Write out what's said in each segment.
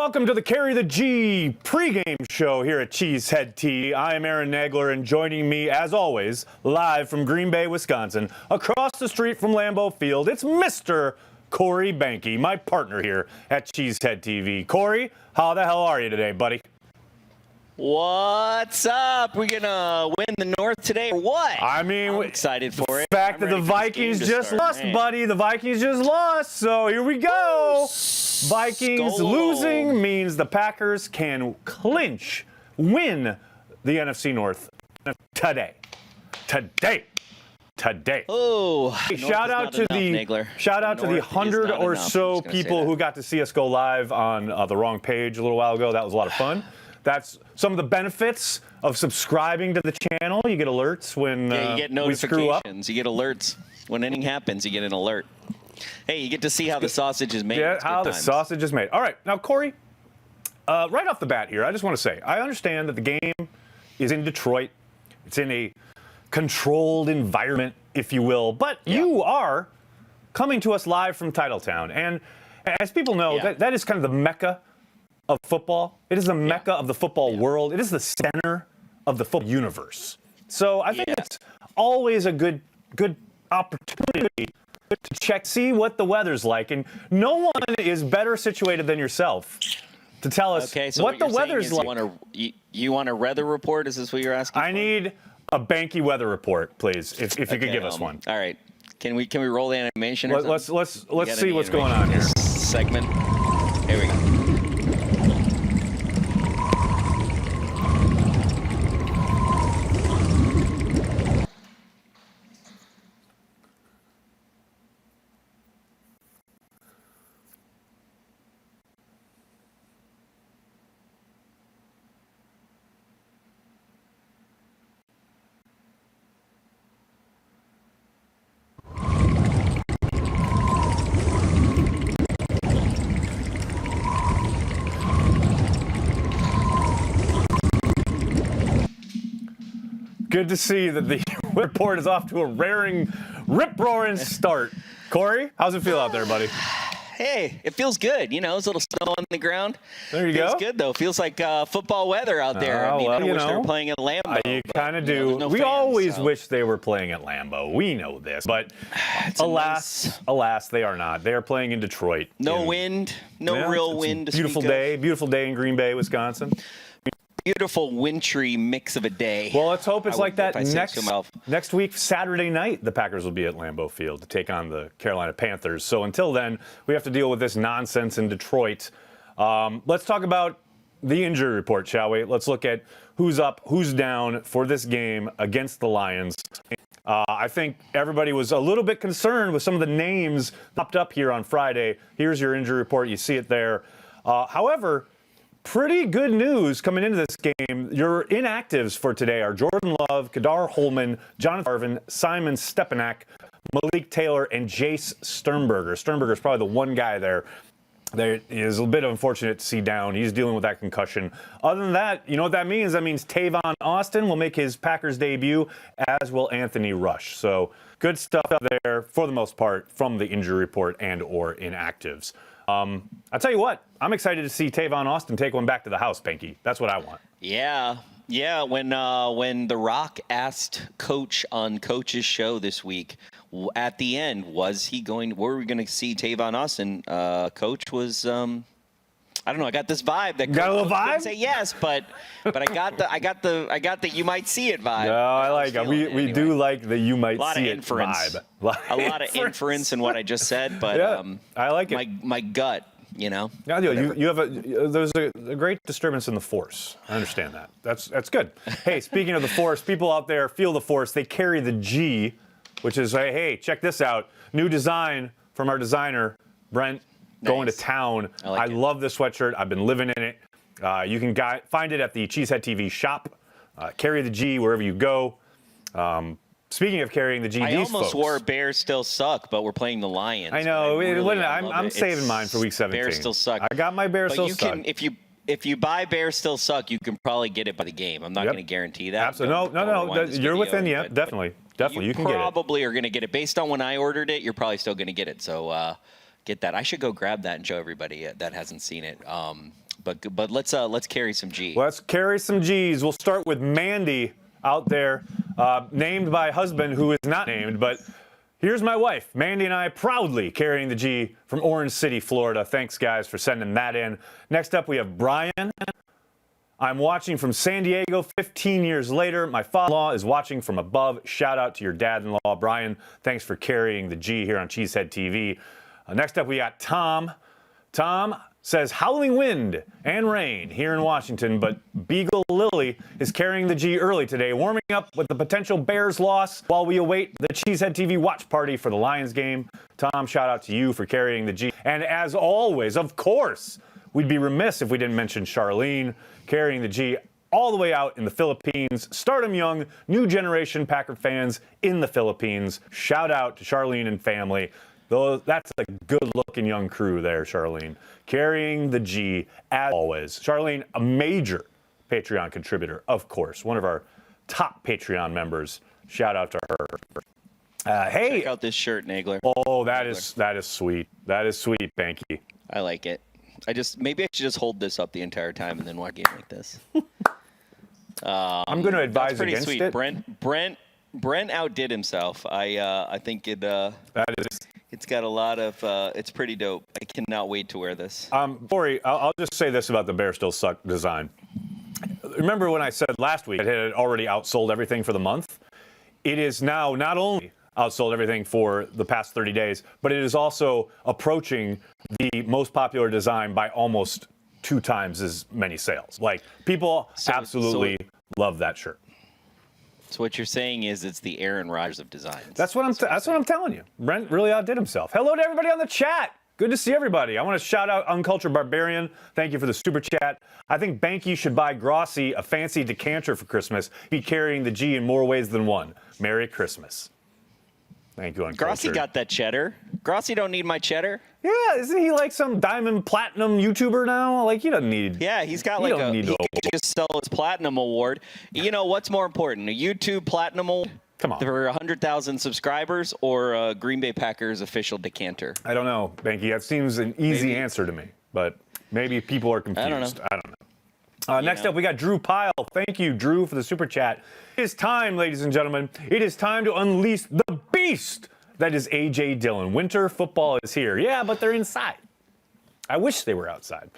Welcome to the Carry the G pregame show here at Cheesehead TV. I am Aaron Nagler, and joining me, as always, live from Green Bay, Wisconsin, across the street from Lambeau Field, it's Mr. Corey Behnke, my partner here at Cheesehead TV. Corey, how the hell are you today, buddy? What's up? We gonna win the North today or what? I mean, I'm excited for it. The fact that the Vikings just lost, buddy. The Vikings just lost, so here we go. Vikings losing means the Packers can win the NFC North today. Oh, hey, shout out to the 100 or so people who got to see us go live on the wrong page a little while ago. That was a lot of fun. That's some of the benefits of subscribing to the channel. You get alerts when you get we screw up. You get alerts when anything happens. You get an alert. Hey, you get to see how the sausage is made. Yeah, how the sausage is made. All right, now Corey, right off the bat here, I just want to say I understand that the game is in Detroit. It's in a controlled environment, if you will, but you are coming to us live from Titletown, and as people know, that is kind of the mecca of football. It is the mecca of the football world. It is the center of the football universe. So I think it's always a good opportunity to see what the weather's like. And no one is better situated than yourself to tell us what the weather's like. You want a weather report? Is this what you're asking for? I need a Behnke weather report, please, if you could give us one. All right. Can we roll the animation or something? Let's see what's going on here. Segment. Here we go. Good to see that the report is off to a rip-roaring start. Corey, how's it feel out there, buddy? Hey, it feels good. You know, there's a little snow on the ground. There you go. Feels good, though. Feels like football weather out there. I wish they were playing at Lambeau. You kind of do. We always wish they were playing at Lambeau. We know this. But alas, they are not. They are playing in Detroit. No wind. No real wind. Beautiful day. Beautiful day in Green Bay, Wisconsin. Beautiful wintry mix of a day. Well, let's hope it's like that next week, Saturday night. The Packers will be at Lambeau Field to take on the Carolina Panthers. So until then, we have to deal with this nonsense in Detroit. Let's talk about the injury report, shall we? Let's look at who's up, who's down for this game against the Lions. I think everybody was a little bit concerned with some of the names popped up here on Friday. Here's your injury report. You see it there. However, pretty good news coming into this game. Your inactives for today are Jordan Love, Kadar Holman, Jonathan Arvin, Simon Stepanak, Malik Taylor, and Jace Sternberger. Sternberger's probably the one guy there that is a bit unfortunate to see down. He's dealing with that concussion. Other than that, you know what that means? That means Tavon Austin will make his Packers debut, as will Anthony Rush. So good stuff out there for the most part from the injury report and or inactives. I'll tell you what, I'm excited to see Tavon Austin take one back to the house, Behnke. That's what I want. Yeah. When The Rock asked Coach on Coach's show this week, at the end, were we going to see Tavon Austin? Coach was, I don't know. I got this vibe that got a little vibe. Say yes, but I got the you might see it vibe. No, I like it. We do like the you might see it vibe. A lot of inference in what I just said, but I like it. My gut, you know. Yeah, you have there's a great disturbance in the force. I understand that. That's good. Hey, speaking of the force, people out there feel the force. They carry the G, which is hey, check this out. New design from our designer Brent. Going to town. I love this sweatshirt. I've been living in it. You can find it at the Cheesehead TV shop. Carry the G wherever you go. Speaking of carrying the G, I almost wore Bears Still Suck, but we're playing the Lions. I know. I'm saving mine for Week 17. Bears Still Suck. I got my Bears Still Suck. If you buy Bears Still Suck, you can probably get it by the game. I'm not going to guarantee that. Absolutely. No. You're within, definitely. You can get it. You probably are going to get it. Based on when I ordered it, you're probably still going to get it. So get that. I should go grab that and show everybody that hasn't seen it. But let's carry some G. Let's carry some G's. We'll start with Mandy out there, named by husband who is not named, but here's my wife. Mandy and I proudly carrying the G from Orange City, Florida. Thanks, guys, for sending that in. Next up, we have Brian. I'm watching from San Diego 15 years later. My father-in-law is watching from above. Shout out to your dad-in-law, Brian. Thanks for carrying the G here on Cheesehead TV. Next up, we got Tom. Tom says howling wind and rain here in Washington, but Beagle Lily is carrying the G early today, warming up with the potential Bears loss while we await the Cheesehead TV watch party for the Lions game. Tom, shout out to you for carrying the G. And as always, of course, we'd be remiss if we didn't mention Charlene carrying the G all the way out in the Philippines. Stardom Young, new generation Packer fans in the Philippines. Shout out to Charlene and family. Though that's a good-looking young crew there, Charlene. Carrying the G as always. Charlene, a major Patreon contributor, of course. One of our top Patreon members. Shout out to her. Hey, check out this shirt, Nagler. Oh, that is sweet. That is sweet, Behnke. I like it. Maybe I should just hold this up the entire time and then walk in like this. I'm going to advise pretty against sweet. it. Brent outdid himself. I think it. That is. It's got a lot of. It's pretty dope. I cannot wait to wear this. Corey, I'll just say this about the Bear Still Suck design. Remember when I said last week it had already outsold everything for the month? It is now not only outsold everything for the past 30 days, but it is also approaching the most popular design by almost 2 times as many sales. Like, people absolutely love that shirt. So what you're saying is it's the Aaron Rodgers of designs. That's what I'm telling you. Brent really outdid himself. Hello to everybody on the chat. Good to see everybody. I want to shout out Uncultured Barbarian. Thank you for the super chat. I think Behnke should buy Grossi a fancy decanter for Christmas. Be carrying the G in more ways than one. Merry Christmas. Thank you, Uncultured. Grossi got that cheddar. Grossi don't need my cheddar. Yeah, isn't he like some diamond platinum YouTuber now? Like, he doesn't need. Yeah, he's got like he could just sell his platinum award. You know what's more important, a YouTube platinum award? Come on. For 100,000 subscribers or Green Bay Packers official decanter? I don't know, Behnke. That seems an easy answer to me, but maybe people are confused. I don't know. Next up, we got Drew Pyle. Thank you, Drew, for the super chat. It is time, ladies and gentlemen. It is time to unleash the beast that is A.J. Dillon. Winter football is here. Yeah, but they're inside. I wish they were outside.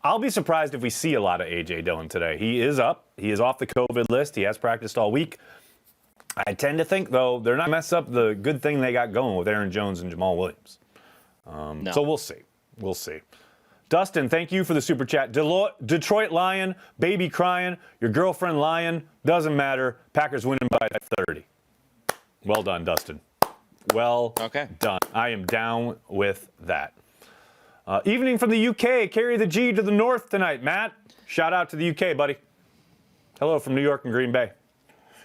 I'll be surprised if we see a lot of A.J. Dillon today. He is up. He is off the COVID list. He has practiced all week. I tend to think, though, they're not mess up the good thing they got going with Aaron Jones and Jamal Williams. No. So we'll see. We'll see. Dustin, thank you for the super chat. Detroit Lion, baby crying. Your girlfriend lying. Doesn't matter. Packers winning by 30. Well done, Dustin. Well done. I am down with that. Evening from the UK. Carry the G to the north tonight, Matt. Shout out to the UK, buddy. Hello from New York and Green Bay.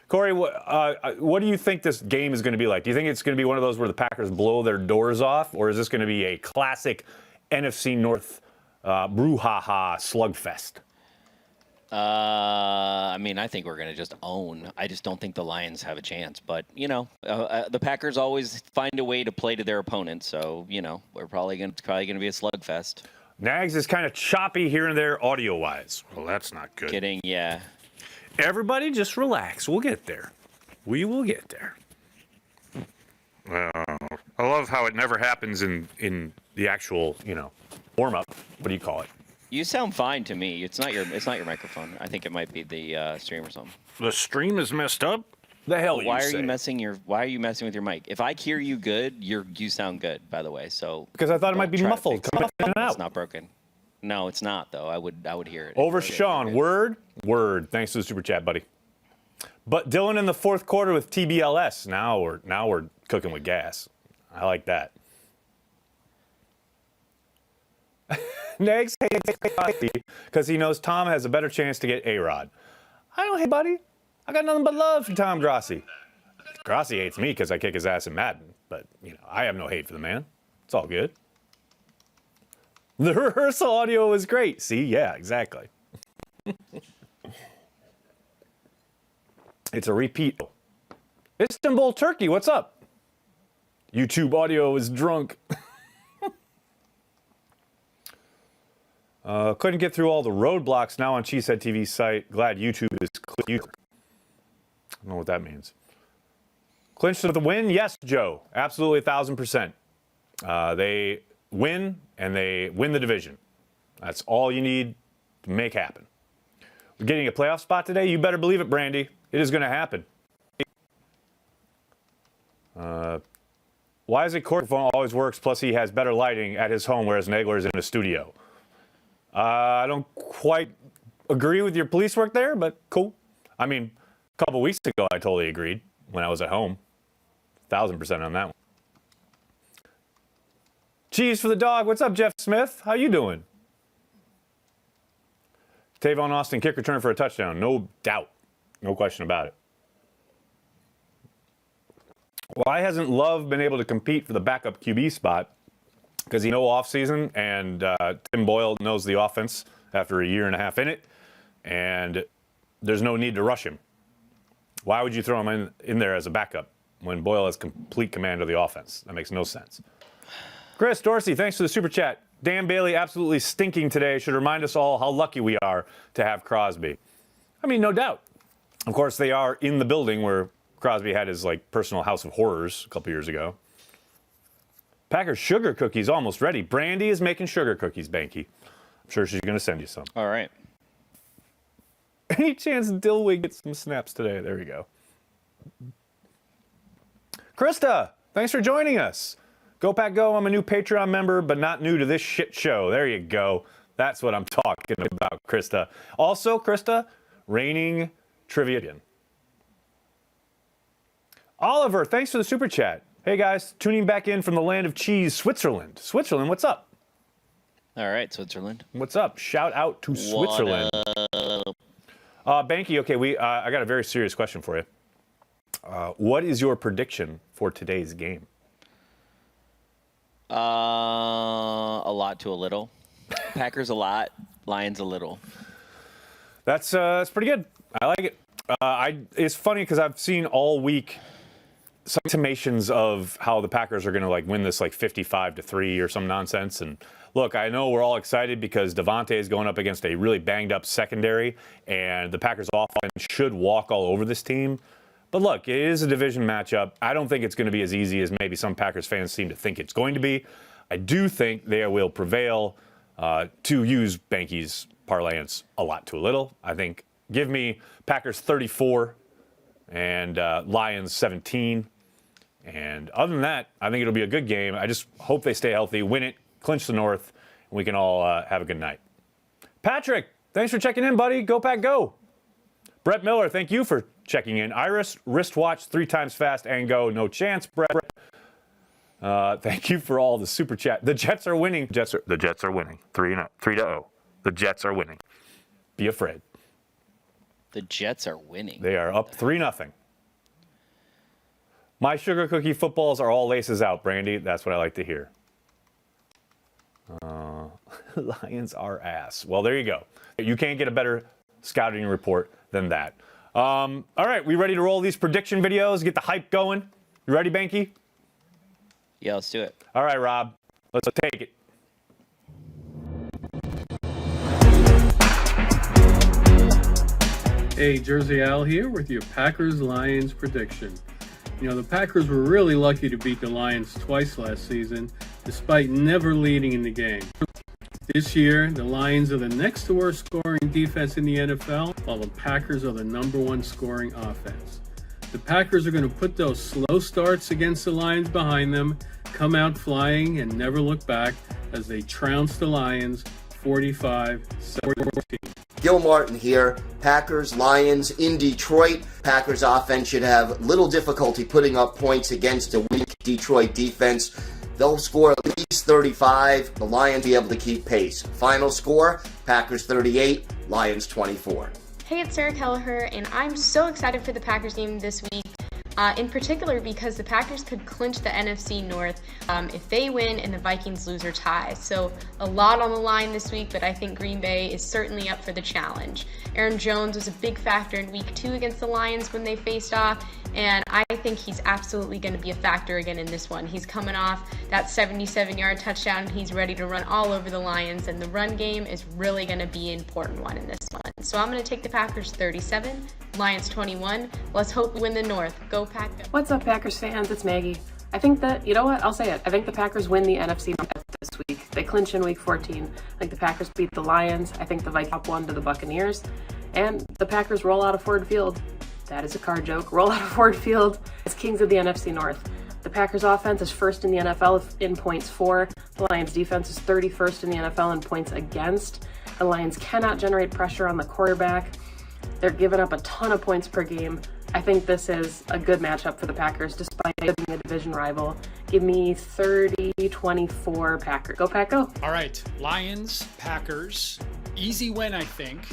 Corey, what do you think this game is going to be like? Do you think it's going to be one of those where the Packers blow their doors off, or is this going to be a classic NFC North brouhaha slugfest? I mean, I think we're going to just own. I just don't think the Lions have a chance. But, you know, the Packers always find a way to play to their opponent. So, you know, we're probably going to be a slugfest. Nags is kind of choppy here and there audio-wise. Well, that's not good. Kidding, yeah. Everybody just relax. We'll get there. We will get there. I love how it never happens in the actual, warm-up. What do you call it? You sound fine to me. It's not your microphone. I think it might be the stream or something. The stream is messed up? The hell Why are you messing with your mic? If I hear you good, you sound good, by the way. So because I thought it might be muffled coming in and out. It's not broken. No, it's not though. I would hear it. Over Sean, word. Thanks for the super chat, buddy. But Dylan in the fourth quarter with TBLS. Now we're cooking with gas. I like that. Next, because he knows Tom has a better chance to get A-Rod. I don't hate, buddy. I got nothing but love for Tom Grossi. Grossi hates me because I kick his ass in Madden, but I have no hate for the man. It's all good. The rehearsal audio was great. See, yeah, exactly. It's a repeat. Istanbul, Turkey, what's up? YouTube audio is drunk. Couldn't get through all the roadblocks now on Cheesehead TV site. Glad YouTube is clear. I don't know what that means. Clinched to the win? Yes, Joe. Absolutely 1,000%. They win, and they win the division. That's all you need to make happen. We're getting a playoff spot today? You better believe it, Brandy. It is going to happen. Why is it Corkphone always works, plus he has better lighting at his home, whereas Nagler is in a studio? I don't quite agree with your police work there, but cool. I mean, a couple weeks ago, I totally agreed when I was at home. 1,000% on that one. Cheese for the dog. What's up, Jeff Smith? How you doing? Tavon Austin kick return for a touchdown. No doubt. No question about it. Why hasn't Love been able to compete for the backup QB spot? Because he knows offseason, and Tim Boyle knows the offense after a year and a half in it, and there's no need to rush him. Why would you throw him in there as a backup when Boyle has complete command of the offense? That makes no sense. Chris Dorsey, thanks for the super chat. Dan Bailey absolutely stinking today. Should remind us all how lucky we are to have Crosby. I mean, no doubt. Of course, they are in the building where Crosby had his personal house of horrors a couple years ago. Packers sugar cookies almost ready. Brandy is making sugar cookies, Behnke. I'm sure she's going to send you some. All right. Any chance Dillwig gets some snaps today? There we go. Krista, thanks for joining us. Go Pack Go. I'm a new Patreon member, but not new to this shit show. There you go. That's what I'm talking about, Krista. Also, Krista, reigning trivia. Oliver, thanks for the super chat. Hey, guys, tuning back in from the land of cheese, Switzerland. Switzerland, what's up? All right, Switzerland. What's up? Shout out to Switzerland. Behnke, okay, I got a very serious question for you. What is your prediction for today's game? A lot to a little. Packers a lot, Lions a little. That's pretty good. I like it. It's funny because I've seen all week some intimations of how the Packers are going to win this 55-3 or some nonsense. And look, I know we're all excited because Devontae is going up against a really banged up secondary, and the Packers offense should walk all over this team. But look, it is a division matchup. I don't think it's going to be as easy as maybe some Packers fans seem to think it's going to be. I do think they will prevail, to use Behnke's parlance, a lot to a little. I think give me Packers 34 and Lions 17. And other than that, I think it'll be a good game. I just hope they stay healthy, win it, clinch the North, and we can all have a good night. Patrick, thanks for checking in, buddy. Go Pack Go. Brett Miller, thank you for checking in. Iris, wristwatch 3 times fast and go. No chance, Brett. Thank you for all the super chat. The Jets are winning. The Jets are winning. 3-0. The Jets are winning. Be afraid. The Jets are winning. They are up 3-0. My sugar cookie footballs are all laces out, Brandy. That's what I like to hear. Lions are ass. Well, there you go. You can't get a better scouting report than that. All right, we ready to roll these prediction videos, get the hype going? You ready, Behnke? Yeah, let's do it. All right, Rob. Let's take it. Hey, Jersey Al here with your Packers-Lions prediction. You know, the Packers were really lucky to beat the Lions twice last season, despite never leading in the game. This year, the Lions are the next to worst scoring defense in the NFL, while the Packers are the #1 scoring offense. The Packers are going to put those slow starts against the Lions behind them, come out flying, and never look back as they trounce the Lions 45-14. Gil Martin here. Packers, Lions in Detroit. Packers offense should have little difficulty putting up points against a weak Detroit defense. They'll score at least 35. The Lions be able to keep pace. Final score, Packers 38, Lions 24. Hey, it's Sarah Kelleher, and I'm so excited for the Packers game this week. in particular because the Packers could clinch the NFC North if they win and the Vikings lose or tie. So a lot on the line this week, but I think Green Bay is certainly up for the challenge. Aaron Jones was a big factor in Week 2 against the Lions when they faced off, and I think he's absolutely going to be a factor again in this one. He's coming off that 77-yard touchdown, and he's ready to run all over the Lions, and the run game is really going to be an important one in this one. So I'm going to take the Packers 37, Lions 21. Let's hope we win the North. Go Pack Go. What's up, Packers fans? It's Maggie. I think that, you know what? I'll say it. I think the Packers win the NFC North this week. They clinch in Week 14. I think the Packers beat the Lions. I think the Vikings up 1 to the Buccaneers. And the Packers roll out of Ford Field. That is a card joke. Roll out of Ford Field as kings of the NFC North. The Packers offense is first in the NFL in points for. The Lions defense is 31st in the NFL in points against. The Lions cannot generate pressure on the quarterback. They're giving up a ton of points per game. I think this is a good matchup for the Packers despite being a division rival. Give me 30-24 Packers. Go Pack Go. All right, Lions, Packers. Easy win, I think.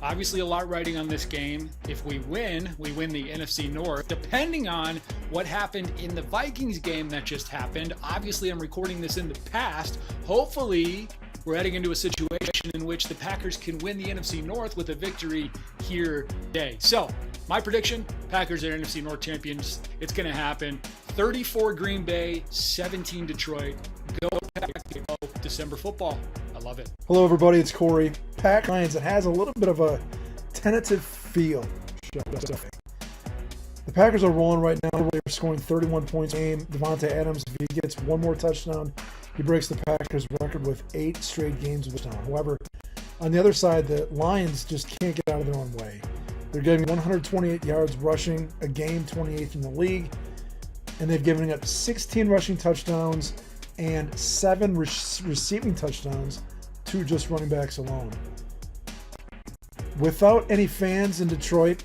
Obviously a lot riding on this game. If we win the NFC North. Depending on what happened in the Vikings game that just happened, obviously I'm recording this in the past. Hopefully we're heading into a situation in which the Packers can win the NFC North with a victory here today. So, my prediction, Packers are NFC North champions. It's going to happen. 34 Green Bay, 17 Detroit. Go Packers, go December football. I love it. Hello, everybody. It's Corey. Pack Lions. It has a little bit of a tentative feel. The Packers are rolling right now. They're scoring 31 points a game. Devontae Adams, if he gets one more touchdown, he breaks the Packers record with 8 straight games of touchdown. However, on the other side, the Lions just can't get out of their own way. They're getting 128 yards rushing a game, 28th in the league, and they've given up 16 rushing touchdowns and 7 receiving touchdowns to just running backs alone. Without any fans in Detroit,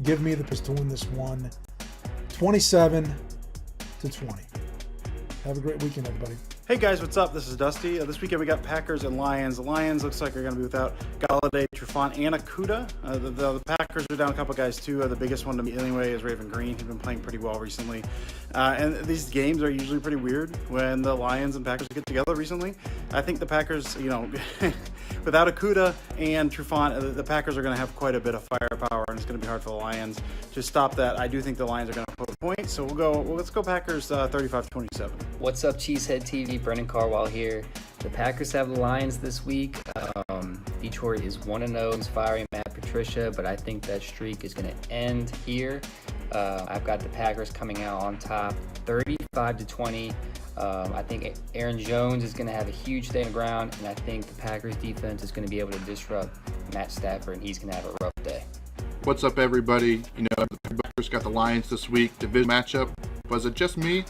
give me the Pistons to win this one, 27-20. Have a great weekend, everybody. Hey guys, what's up? This is Dusty. This weekend we got Packers and Lions. The Lions looks like they're going to be without Galladay, Trufant, and Okudah. The Packers are down a couple guys too. The biggest one to me anyway is Raven Green. He's been playing pretty well recently. And these games are usually pretty weird when the Lions and Packers get together recently. I think the Packers, without Okudah and Trufant, the Packers are going to have quite a bit of firepower, and it's going to be hard for the Lions to stop that. I do think the Lions are going to put points, so let's go Packers 35-27. What's up, Cheesehead TV? Brendan Carwell here. The Packers have the Lions this week. Detroit is 1-0, firing Matt Patricia, but I think that streak is going to end here. I've got the Packers coming out on top, 35-20. I think Aaron Jones is going to have a huge day on the ground, and I think the Packers defense is going to be able to disrupt Matt Stafford, and he's going to have a rough day. What's up, everybody? The Packers got the Lions this week. Division matchup. Was it just me?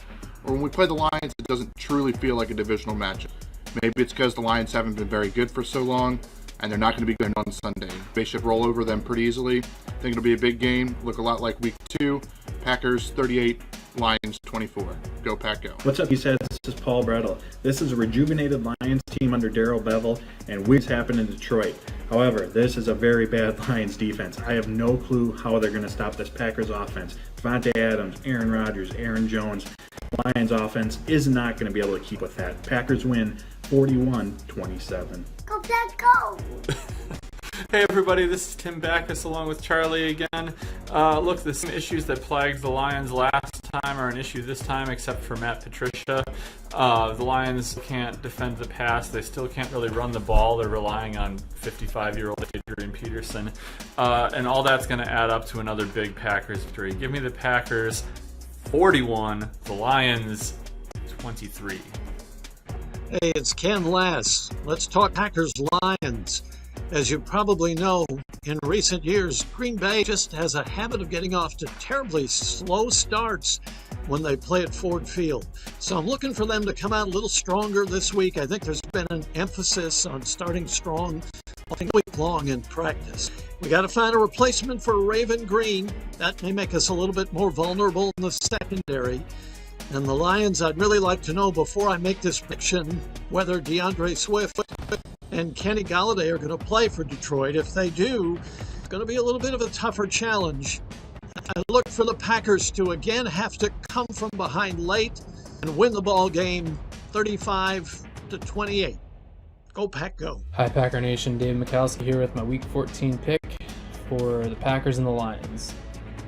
Or when we play the Lions, it doesn't truly feel like a divisional matchup. Maybe it's because the Lions haven't been very good for so long, and they're not going to be good on Sunday. They should roll over them pretty easily. I think it'll be a big game. Look a lot like Week 2. Packers 38, Lions 24. Go Pack Go. What's up, he says? This is Paul Brettel. This is a rejuvenated Lions team under Darrell Bevel, and weeks happen in Detroit. However, this is a very bad Lions defense. I have no clue how they're going to stop this Packers offense. Devontae Adams, Aaron Rodgers, Aaron Jones. Lions offense is not going to be able to keep with that. Packers win 41-27. Go Pack Go! Hey everybody, this is Tim Backus along with Charlie again. Look, the same issues that plagued the Lions last time are an issue this time, except for Matt Patricia. The Lions can't defend the pass. They still can't really run the ball. They're relying on 55-year-old Adrian Peterson. And all that's going to add up to another big Packers victory. Give me the Packers 41, the Lions 23. Hey, it's Ken Lass. Let's talk Packers-Lions. As you probably know, in recent years, Green Bay just has a habit of getting off to terribly slow starts when they play at Ford Field. So I'm looking for them to come out a little stronger this week. I think there's been an emphasis on starting strong all week long in practice. We got to find a replacement for Raven Green. That may make us a little bit more vulnerable in the secondary. And the Lions, I'd really like to know before I make this prediction whether DeAndre Swift and Kenny Galladay are going to play for Detroit. If they do, it's going to be a little bit of a tougher challenge. I look for the Packers to again have to come from behind late and win the ball game 35-28. Go Pack, go. Hi Packer Nation, Dave McCalskey here with my Week 14 pick for the Packers and the Lions.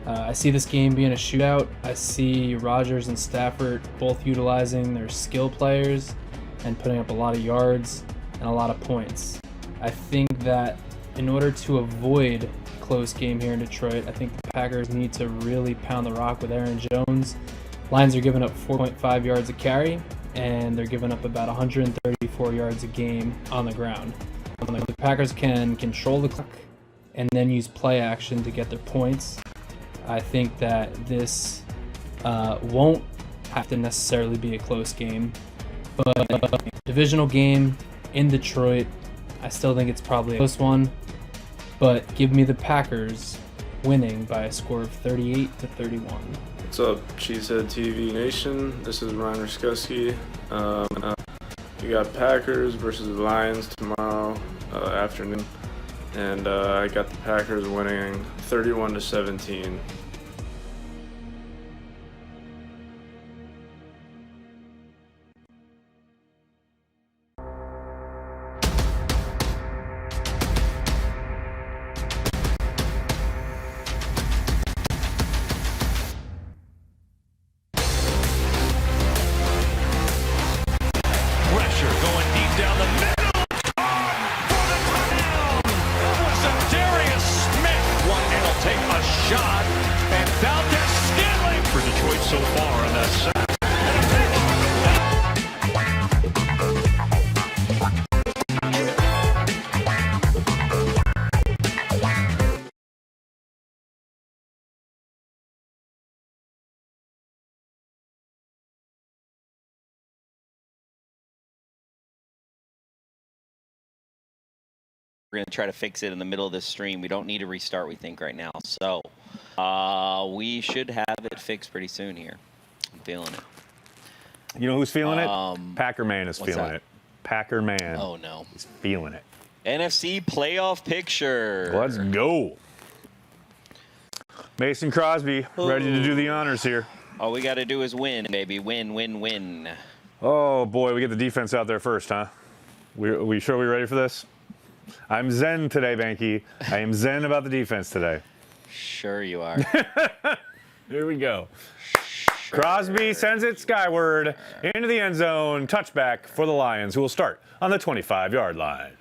I see this game being a shootout. I see Rodgers and Stafford both utilizing their skill players and putting up a lot of yards and a lot of points. I think that in order to avoid a close game here in Detroit, I think the Packers need to really pound the rock with Aaron Jones. Lions are giving up 4.5 yards a carry, and they're giving up about 134 yards a game on the ground. The Packers can control the clock and then use play action to get their points. I think that this won't have to necessarily be a close game, but divisional game in Detroit, I still think it's probably a close one, but give me the Packers winning by a score of 38-31. What's up, Cheesehead TV Nation? This is Ryan Ruskowski. We got Packers versus the Lions tomorrow afternoon, and I got the Packers winning 31-17. We're going to try to fix it in the middle of this stream. We don't need to restart, we think, right now. So we should have it fixed pretty soon here. I'm feeling it. You know who's feeling it? Packer Man is feeling it. Packer Man. Oh, no. He's feeling it. NFC playoff picture. Let's go. Mason Crosby, ready to do the honors here. All we got to do is win, baby. Win, win, win. Oh, boy. We get the defense out there first, huh? We sure we're ready for this? I'm zen today, Behnke. I am zen about the defense today. Sure you are. Here we go. Sure. Crosby sends it skyward into the end zone. Touchback for the Lions, who will start on the 25-yard line.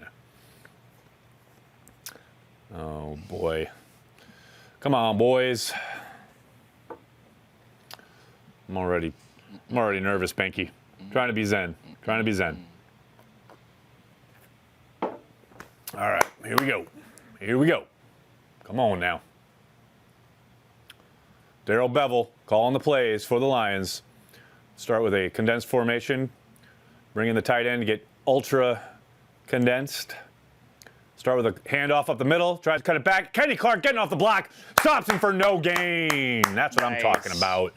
Oh, boy. Come on, boys. I'm already nervous, Behnke. Trying to be zen. Trying to be zen. All right, here we go. Here we go. Come on now. Darrell Bevel calling the plays for the Lions. Start with a condensed formation. Bring in the tight end to get ultra condensed. Start with a handoff up the middle. Tries to cut it back. Kenny Clark getting off the block. Stops him for no gain. That's what I'm talking about.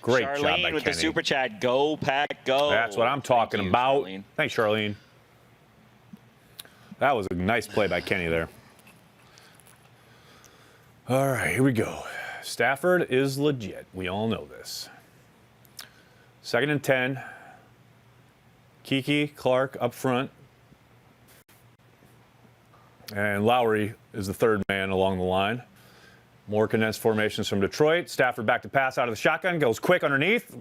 Great job by Kenny. With the super chat. Go, Pack, go. That's what I'm talking about. Charlene. Thanks, Charlene. That was a nice play by Kenny there. All right, here we go. Stafford is legit. We all know this. 2nd and 10. Kiki, Clark up front. And Lowry is the third man along the line. More condensed formations from Detroit. Stafford back to pass out of the shotgun. Goes quick underneath.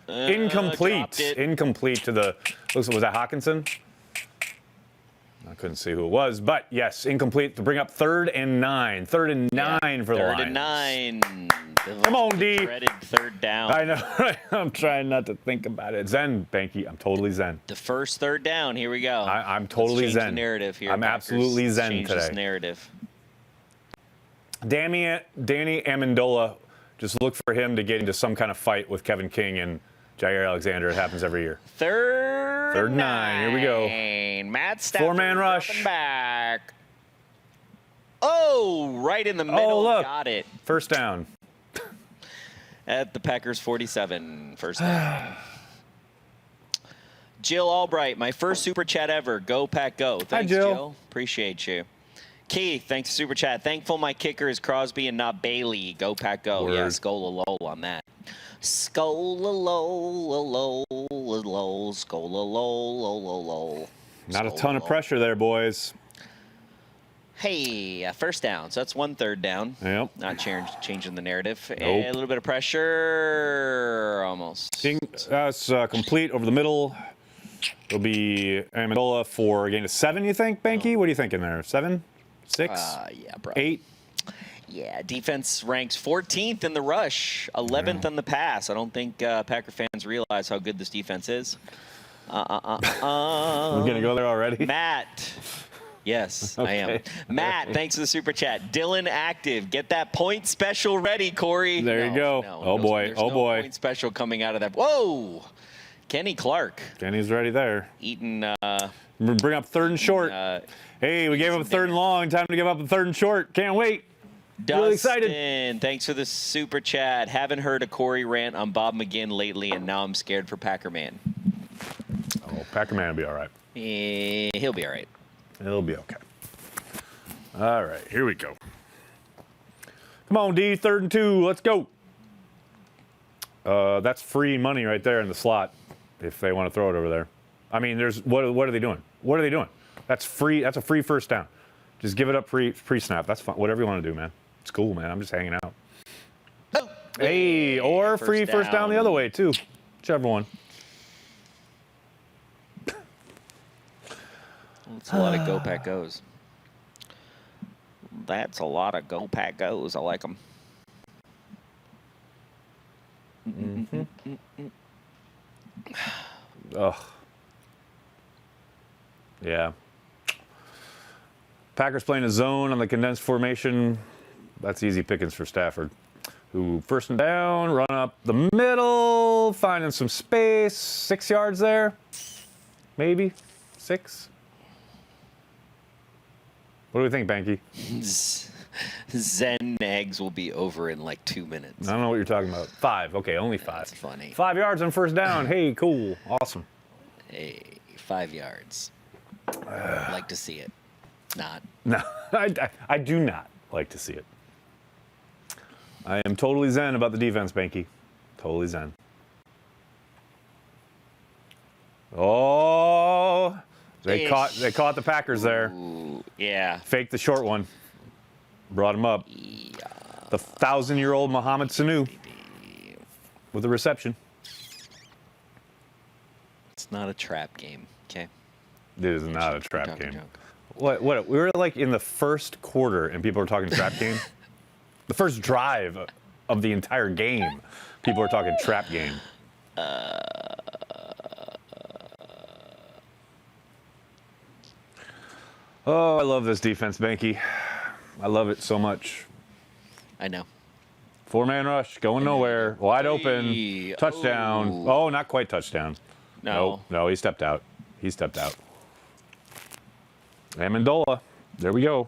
Incomplete. Incomplete to the, was that Hawkinson? I couldn't see who it was, but yes, incomplete to bring up 3rd and 9. 3rd and 9 for the Lions. 3rd and 9. Come on, D. Dreaded 3rd down. I know, right? I'm trying not to think about it. Zen, Behnke. I'm totally zen. The first 3rd down. Here we go. I'm totally Let's change zen. the narrative here. I'm Packers. absolutely zen change today. This narrative. Danny Amendola, just look for him to get into some kind of fight with Kevin King and Jair Alexander. It happens every year. 3rd and 9. Here we go. Matt Stafford. 4-man rush. Back. Oh, right in the middle. Oh, look. Got it. First down. At the Packers 47. First down. Jill Albright, my first super chat ever. Go, Pack, go. Thanks, Hi, Jill. Jill. Appreciate you. Keith, thanks for super chat. Thankful my kicker is Crosby and not Bailey. Go Pack Go. Word. Yeah, Skola-lol on that. Skola-lol, Skola-lol. Not a ton of pressure there, boys. Hey, first down. So that's 1 3rd down. Yep. Not changing the narrative. Nope. A little bit of pressure. Almost. That's complete over the middle. It'll be Amendola for a gain of 7, you think, Behnke? What are you thinking there? 7? 6? Yeah, bro. 8? Yeah, defense ranks 14th in the rush, 11th on the pass. I don't think Packer fans realize how good this defense is. We're going to go there already? Matt. Yes, Okay. I am. Matt, thanks for the super chat. Dylan active. Get that point special ready, Corey. There you go. Oh, boy. There's Oh, no boy. point special coming out of that. Whoa! Kenny Clark. Kenny's ready there. Eating. Bring up 3rd and short. Hey, we gave up a 3rd and long. Time to give up a 3rd and short. Can't wait. Really excited. Dustin, thanks for the super chat. Haven't heard a Corey rant on Bob McGinn lately, and now I'm scared for Packer Man. Oh, Packer Man will be all right. He'll be all right. He'll be okay. All right, here we go. Come on, D, 3rd and 2. Let's go. That's free money right there in the slot if they want to throw it over there. I mean, what are they doing? What are they doing? That's free. That's a free first down. Just give it up pre-snap. That's fine. Whatever you want to do, man. It's cool, man. I'm just hanging out. Oh. Hey, or free first down the other way, too. Whichever one. That's a lot of Go Pack Goes. That's a lot of Go Pack Goes. I like them. Ugh. Yeah. Packers playing a zone on the condensed formation. That's easy pickings for Stafford, who 1st and down, run up the middle, finding some space. 6 yards there, maybe 6. What do we think, Behnke? Zen Nags will be over in like 2 minutes. I don't know what you're talking about. 5. Okay, only 5. That's funny. 5 yards on 1st down. Hey, cool. Awesome. Hey, 5 yards. I'd like to see it. Not. No, I do not like to see it. I am totally zen about the defense, Behnke. Totally zen. Oh, they caught the Packers there. Ooh, yeah. Faked the short one. Brought him up. Yeah. The 1,000-year-old Mohamed Sanu with a reception. It's not a trap game, okay? It is not a trap game. What? We were like in the 1st quarter and people were talking trap game? The first drive of the entire game, people are talking trap game. Oh, I love this defense, Behnke. I love it so much. I know. 4-man rush, going nowhere, wide open, touchdown. Oh, not quite touchdown. No. No, he stepped out. He stepped out. Amendola, there we go.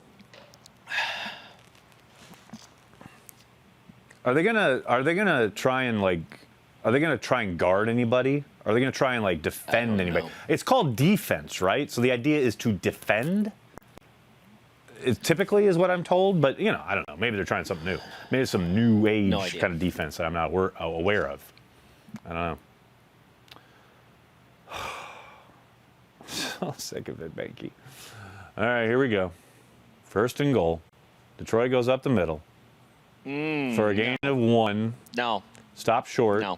Are they gonna try and guard anybody? Are they gonna try and like defend anybody? It's called defense, right? So the idea is to defend. It typically is what I'm told, but you know, I don't know. Maybe they're trying something new. Maybe it's some new age kind of defense that I'm not aware of. I don't know. So sick of it, Behnke. All right, here we go. 1st and goal. Detroit goes up the middle for a gain of 1. No. Stop short. No.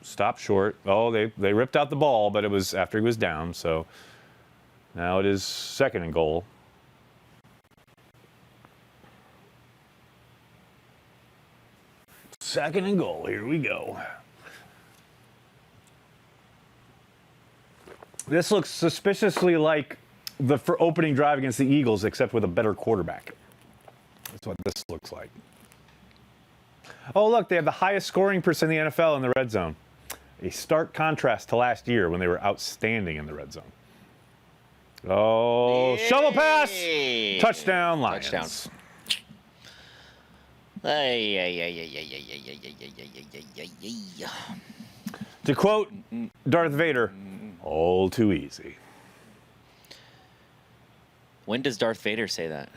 Stop short. Oh, they ripped out the ball, but it was after he was down. So now it is 2nd and goal. Second and goal. Here we go. This looks suspiciously like the opening drive against the Eagles, except with a better quarterback. That's what this looks like. Oh, look, they have the highest scoring percent in the NFL in the red zone. A stark contrast to last year when they were outstanding in the red zone. Oh, shovel pass! Touchdown, Lions. Touchdown. To quote Darth Vader, all too easy. When does Darth Vader say that?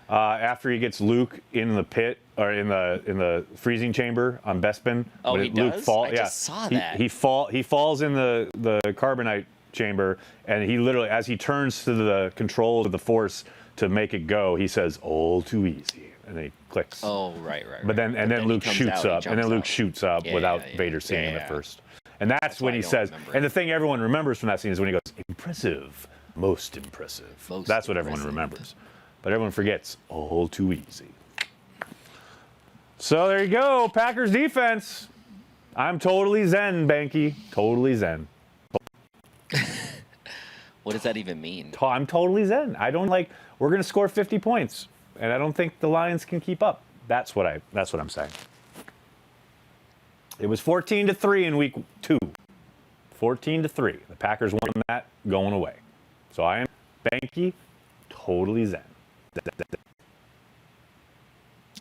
after he gets Luke in the pit or in the freezing chamber on Bespin. Oh, he Luke does? fall, I yeah, just saw that. He falls in the carbonite chamber, and he literally, as he turns to the control of the Force to make it go, he says, "All too easy," and then he clicks. Oh, right. But then Luke shoots up, without Vader seeing him at first. And that's when he says, and the thing everyone remembers from that scene is when he goes, "Impressive, most impressive." That's what everyone remembers. But everyone forgets, all too easy. So there you go, Packers defense. I'm totally zen, Behnke. Totally zen. What does that even mean? I'm totally zen. I don't we're going to score 50 points, and I don't think the Lions can keep up. That's what I'm saying. It was 14-3 in week 2. 14-3. The Packers won that going away. So I am Behnke, totally zen.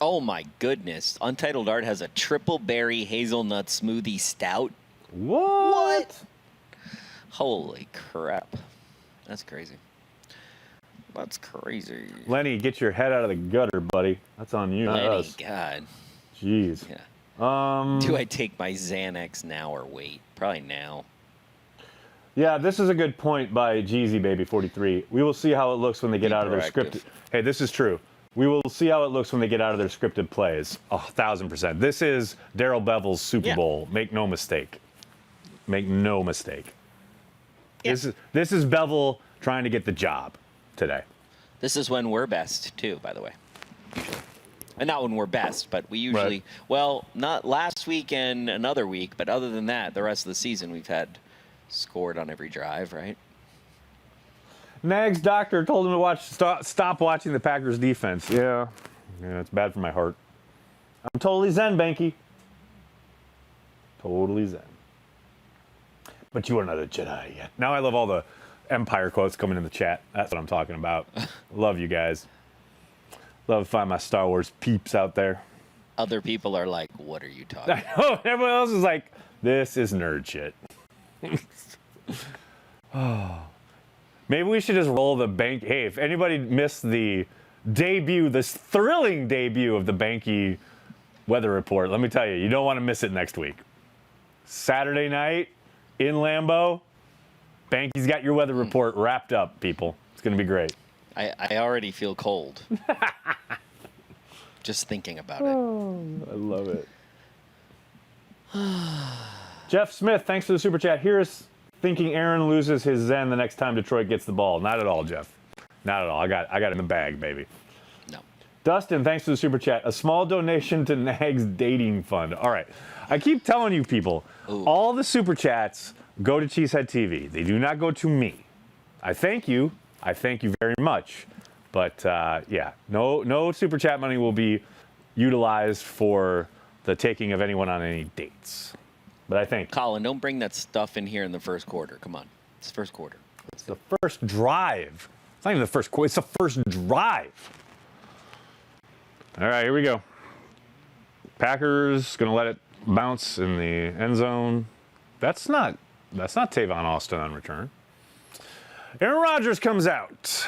Oh my goodness. Untitled Art has a triple berry hazelnut smoothie stout. What? Holy crap. That's crazy. That's crazy. Lenny, get your head out of the gutter, buddy. That's on you, not Lenny, us. God. Jeez. Yeah. Do I take my Xanax now or wait? Probably now. Yeah, this is a good point by Jeezy Baby 43. We will see how it looks when they get out of their scripted. Hey, this is true. We will see how it looks when they get out of their scripted plays. 1,000%. This is Darrell Bevel's Super Bowl. Make no mistake. Make no mistake. Yeah. This is Bevel trying to get the job today. This is when we're best, too, by the way. Usually. And not when we're best, but we usually, well, not last week and another week, but other than that, the rest of the season we've had scored on every drive, right? Nag's doctor told him to stop watching the Packers defense. Yeah, it's bad for my heart. I'm totally zen, Behnke. Totally zen. But you are not a Jedi yet. Now I love all the Empire quotes coming in the chat. That's what I'm talking about. Love you guys. Love to find my Star Wars peeps out there. Other people are like, what are you talking about? I know. Everyone else is like, this is nerd shit. Maybe we should just roll the Behnke. Hey, if anybody missed the debut, this thrilling debut of the Behnke weather report, let me tell you, you don't want to miss it next week. Saturday night in Lambeau, Behnke's got your weather report wrapped up, people. It's going to be great. I already feel cold. Just thinking about it. Oh, I love it. Jeff Smith, thanks for the super chat. Here's thinking Aaron loses his zen the next time Detroit gets the ball. Not at all, Jeff. Not at all. I got it in the bag, baby. No. Dustin, thanks for the super chat. A small donation to Nag's dating fund. All right. I keep telling you people, all the super chats go to Cheesehead TV. They do not go to me. I thank you. I thank you very much. But, yeah, no super chat money will be utilized for the taking of anyone on any dates. But I think Colin, don't bring that stuff in here in the first quarter. Come on. It's the first quarter. It's the first drive. It's not even the first quarter. It's the first drive. All right, here we go. Packers going to let it bounce in the end zone. That's not Tavon Austin on return. Aaron Rodgers comes out.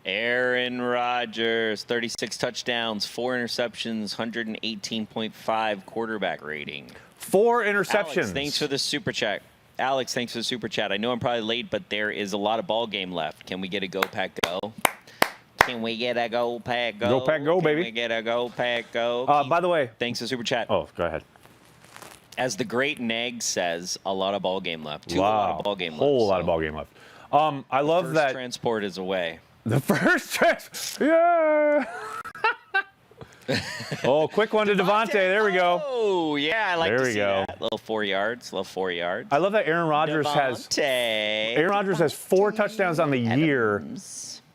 Aaron Rodgers, 36 touchdowns, 4 interceptions, 118.5 quarterback rating. 4 interceptions. Alex, thanks for the super chat. Alex, thanks for the super chat. I know I'm probably late, but there is a lot of ball game left. Can we get a Go Pack Go? Can we get a Go Pack Go? Go Pack Go, baby. Can we get a Go Pack Go? By the way. Thanks for the super chat. Oh, go ahead. As the great Nag says, a lot of ball game left. A lot of ball game left. Whole lot of ball game left. I love the first that. Transport is away. The first yeah. Oh, quick one to Devontae. There we go. Oh, yeah, I like there to we see go. that. Little 4 yards. Little 4 yards. I love that Aaron Rodgers has 4 touchdowns on the year.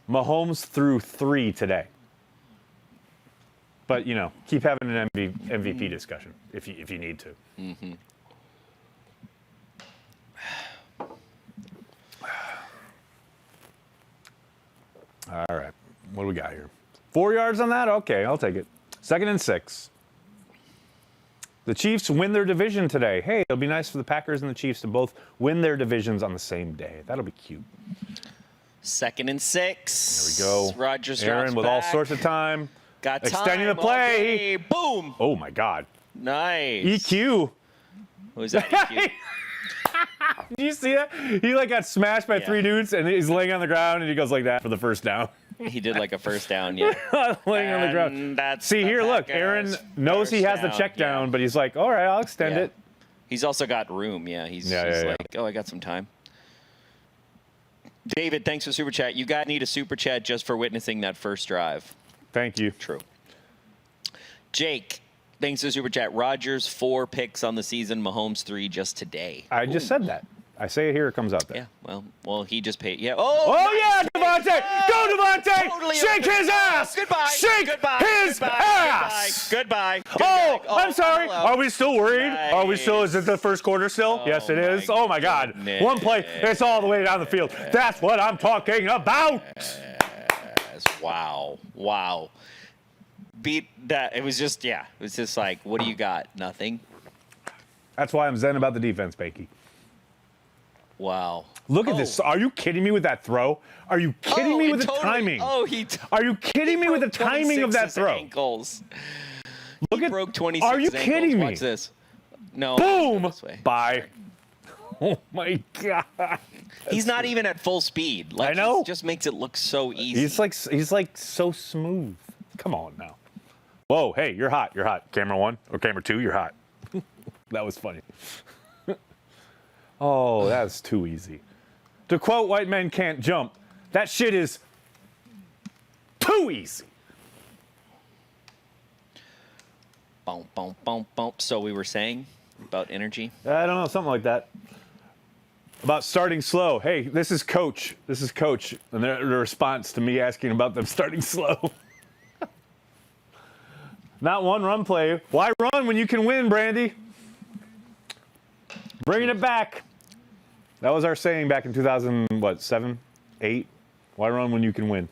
Mahomes threw 3 today. But, you know, keep having an MVP discussion if you need to. Mm-hmm. All right. What do we got here? 4 yards on that? Okay, I'll take it. 2nd and 6. The Chiefs win their division today. Hey, it'll be nice for the Packers and the Chiefs to both win their divisions on the same day. That'll be cute. 2nd and 6. There we go. Rogers Aaron with all sorts of time. Got extending time. the play. Okay. Boom. Oh my God. Nice. EQ. Who was that? EQ? Did you see that? He like got smashed by 3 dudes, and he's laying on the ground, and he goes like that for the first down. He did like a first down, yeah. Laying on the ground. See here, look. Aaron knows he has the check down, but he's like, all right, I'll extend it. He's also got room. Yeah, he's like, oh, I got some time. David, thanks for super chat. You guys need a super chat just for witnessing that first drive. Thank you. True. Jake, thanks for super chat. Rodgers 4 picks on the season. Mahomes 3 just today. I just said that. I say it here, it comes out there. Yeah, well, he just paid. Yeah. Oh Nice. yeah, Devontae! Go, Devontae! Totally Shake his ass! Goodbye. Shake his ass! Goodbye. Oh, I'm sorry. hello. Are we still worried? Nice. Are we still? Is it the first quarter still? Yes, it is. Oh my God! goodness. One play, it's all the way down the field. That's what I'm talking about. Wow. Beat that. It was just like, what do you got? Nothing. That's why I'm zen about the defense, Behnke. Wow. Look at this. Are you kidding me with that throw? Are you kidding me with the timing? Are you kidding me with the timing of that throw? Ankles. Look at broke 26 Are you ankles. kidding me? Watch this. No. Boom. Bye. Oh my God. He's not even at full speed. Like, I know. He just makes it look so easy. He's like so smooth. Come on now. Whoa, hey, you're hot. You're hot. Camera 1 or camera 2, you're hot. That was funny. Oh, that's too easy. To quote White Men Can't Jump, that shit is too easy. Boom, boom, boom, boom. So we were saying about energy? I don't know, something like that. About starting slow. Hey, this is Coach. This is Coach. And the response to me asking about them starting slow. Not one run play. Why run when you can win, Brandy? Bringing it back. That was our saying back in 2007, 8. Why run when you can win?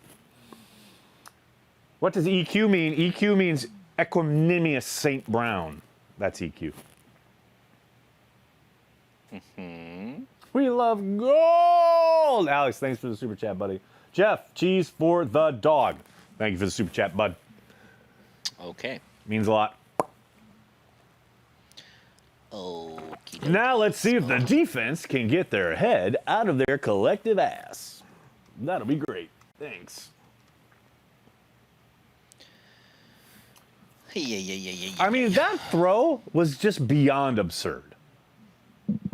What does EQ mean? EQ means Equanimous St. Brown. That's EQ. We love gold. Alex, thanks for the super chat, buddy. Jeff, cheese for the dog. Thank you for the super chat, bud. Okay. Means a lot. Now let's see if the defense can get their head out of their collective ass. That'll be great. Thanks. I mean, that throw was just beyond absurd.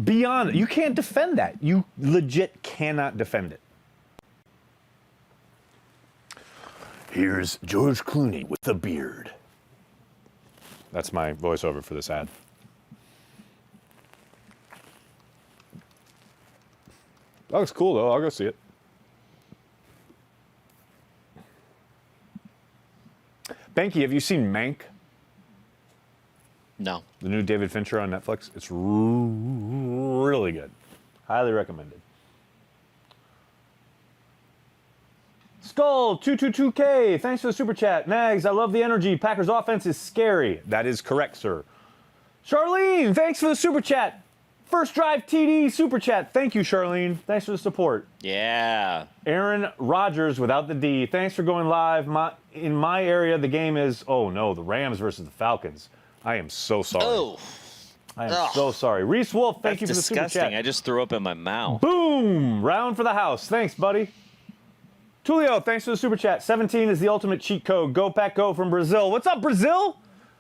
Beyond. You can't defend that. You legit cannot defend it. Here's George Clooney with the beard. That's my voiceover for this ad. That looks cool, though. I'll go see it. Behnke, have you seen Mank? No. The new David Fincher on Netflix. It's really good. Highly recommended. Skull222K, thanks for the super chat. Nags, I love the energy. Packers offense is scary. That is correct, sir. Charlene, thanks for the super chat. First Drive TD super chat. Thank you, Charlene. Thanks for the support. Yeah. Aaron Rodgers without the D. Thanks for going live. In my area, the game is, oh no, the Rams versus the Falcons. I am so sorry. Oh. I am so sorry. Reese Wolf, thank you for the super chat. I just threw up in my mouth. Boom! Round for the house. Thanks, buddy. Tulio, thanks for the super chat. 17 is the ultimate cheat code. Go Pack Go from Brazil. What's up, Brazil?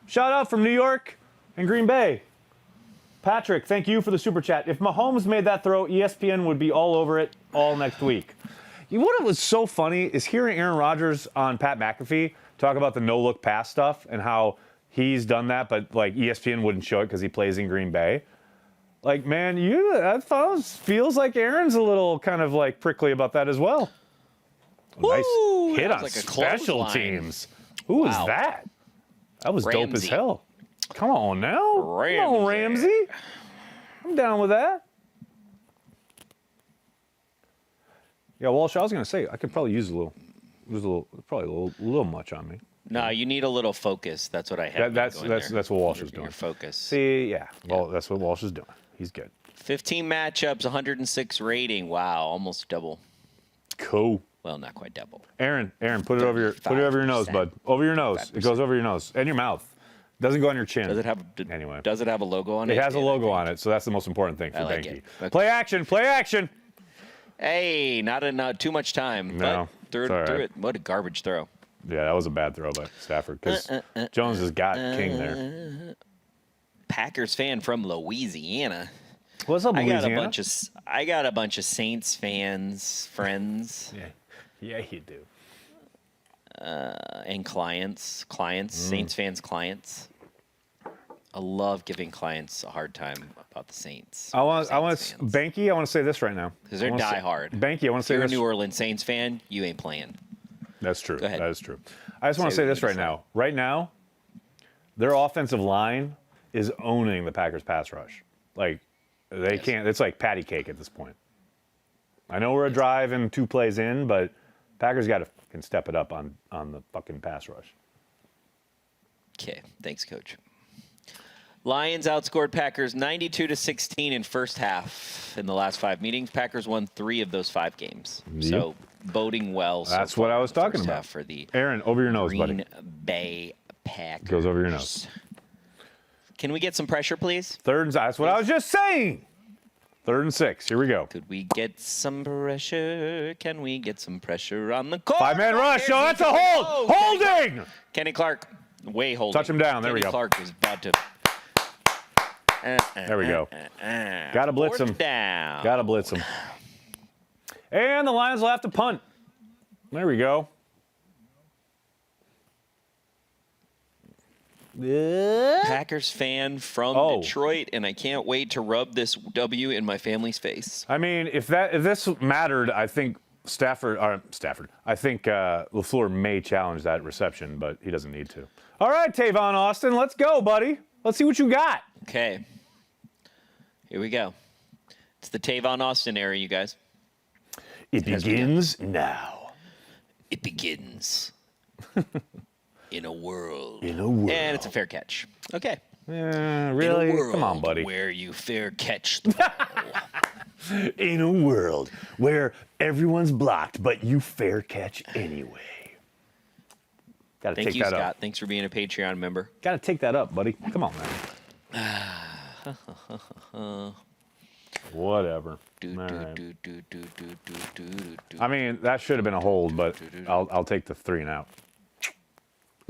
Shout out from New York and Green Bay. Patrick, thank you for the super chat. If Mahomes made that throw, ESPN would be all over it all next week. What was so funny is hearing Aaron Rodgers on Pat McAfee talk about the no-look pass stuff and how he's done that, but like ESPN wouldn't show it because he plays in Green Bay. Like, man, that feels like Aaron's a little kind of like prickly about that as well. Nice hit on like special teams. Who was that? That was dope as hell. Come on now. Ramsey. Come on, Ramsey. I'm down with that. Yeah, Walsh, I was going to say, I could probably use a little much on me. No, you need a little focus. That's what I have. That's what Walsh is doing. Your focus. See, yeah. Well, that's what Walsh is doing. He's good. 15 matchups, 106 rating. Wow, almost double. Cool. Well, not quite double. Aaron, put it over your nose, bud. Over your nose. 5%. It goes over your nose and your mouth. Doesn't go on your chin. Does it have a logo on it? It has a logo on it, so that's the most important thing for I like Behnke. it. Okay. Play action. Hey, not too much time. No, but it's all right. threw it. What a garbage throw. Yeah, that was a bad throw by Stafford because Jones has got King there. Packers fan from Louisiana. What's up, Louisiana? I got a bunch of Saints fans, friends. Yeah, you do. And clients, Saints fans, clients. I love giving clients a hard time about the Saints. Behnke, I want to say this right now. Because they're diehard. Behnke, I want to say If you're this. a New Orleans Saints fan, you ain't playing. That's true. Go ahead. That is true. I just want to say this right now. Right now, their offensive line is owning the Packers pass rush. Like, they can't. It's like patty cake at this point. I know we're a drive and 2 plays in, but Packers got to fucking step it up on the fucking pass rush. Okay, thanks, Coach. Lions outscored Packers 92-16 in first half in the last 5 meetings. Packers won 3 of those 5 games. Yep. So boding well. That's what I was talking about. For the Aaron, over your nose, buddy. Green Bay Packers. Goes over your nose. Can we get some pressure, please? That's what I was just saying. 3rd and 6. Here we go. Could we get some pressure? Can we get some pressure on the corner? 5-man rush. Oh, that's a hold. Holding. Kenny Clark, way holding. Touch him down. There we go. Kenny Clark was about to. There we go. Got to blitz him. Down. Got to blitz him. And the Lions will have to punt. There we go. Packers fan from Detroit, and I can't wait to rub this W in my family's face. I mean, if this mattered, I think I think LaFleur may challenge that reception, but he doesn't need to. All right, Tavon Austin, let's go, buddy. Let's see what you got. Okay. Here we go. It's the Tavon Austin era, you guys. It begins now. It begins. In a world. And it's a fair catch. Okay. Yeah, really? In a world Come on, buddy. where you fair catch the ball. In a world where everyone's blocked, but you fair catch anyway. Got to Thank take you, that Scott. up. Thanks for being a Patreon member. Got to take that up, buddy. Come on, man. Whatever. All right. I mean, that should have been a hold, but I'll take the 3 and out.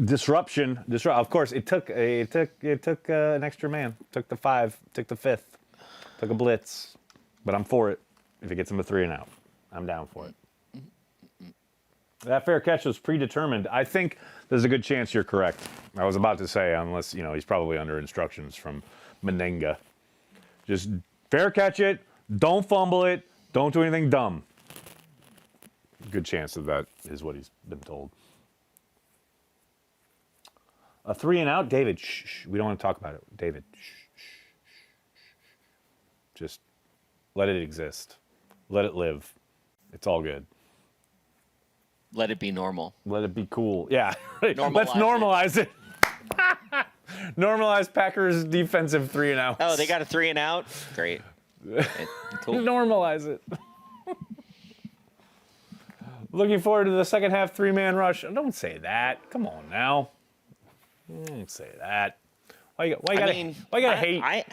Disruption. Of course, it took an extra man. Took the 5. Took the 5th. Took a blitz. But I'm for it. If it gets him a 3 and out, I'm down for it. That fair catch was predetermined. I think there's a good chance you're correct. I was about to say, unless he's probably under instructions from Menenga. Just fair catch it. Don't fumble it. Don't do anything dumb. Good chance that is what he's been told. A 3 and out, David. Shh. We don't want to talk about it, David. Shh. Just let it exist. Let it live. It's all good. Let it be normal. Let it be cool. Yeah. Normalize Let's normalize it. Normalize Packers defensive 3 and out. Oh, they got a 3 and out? Great. Cool. Normalize it. Looking forward to the second half 3-man rush. Don't say that. Come on now. Don't say that. Why you gotta hate?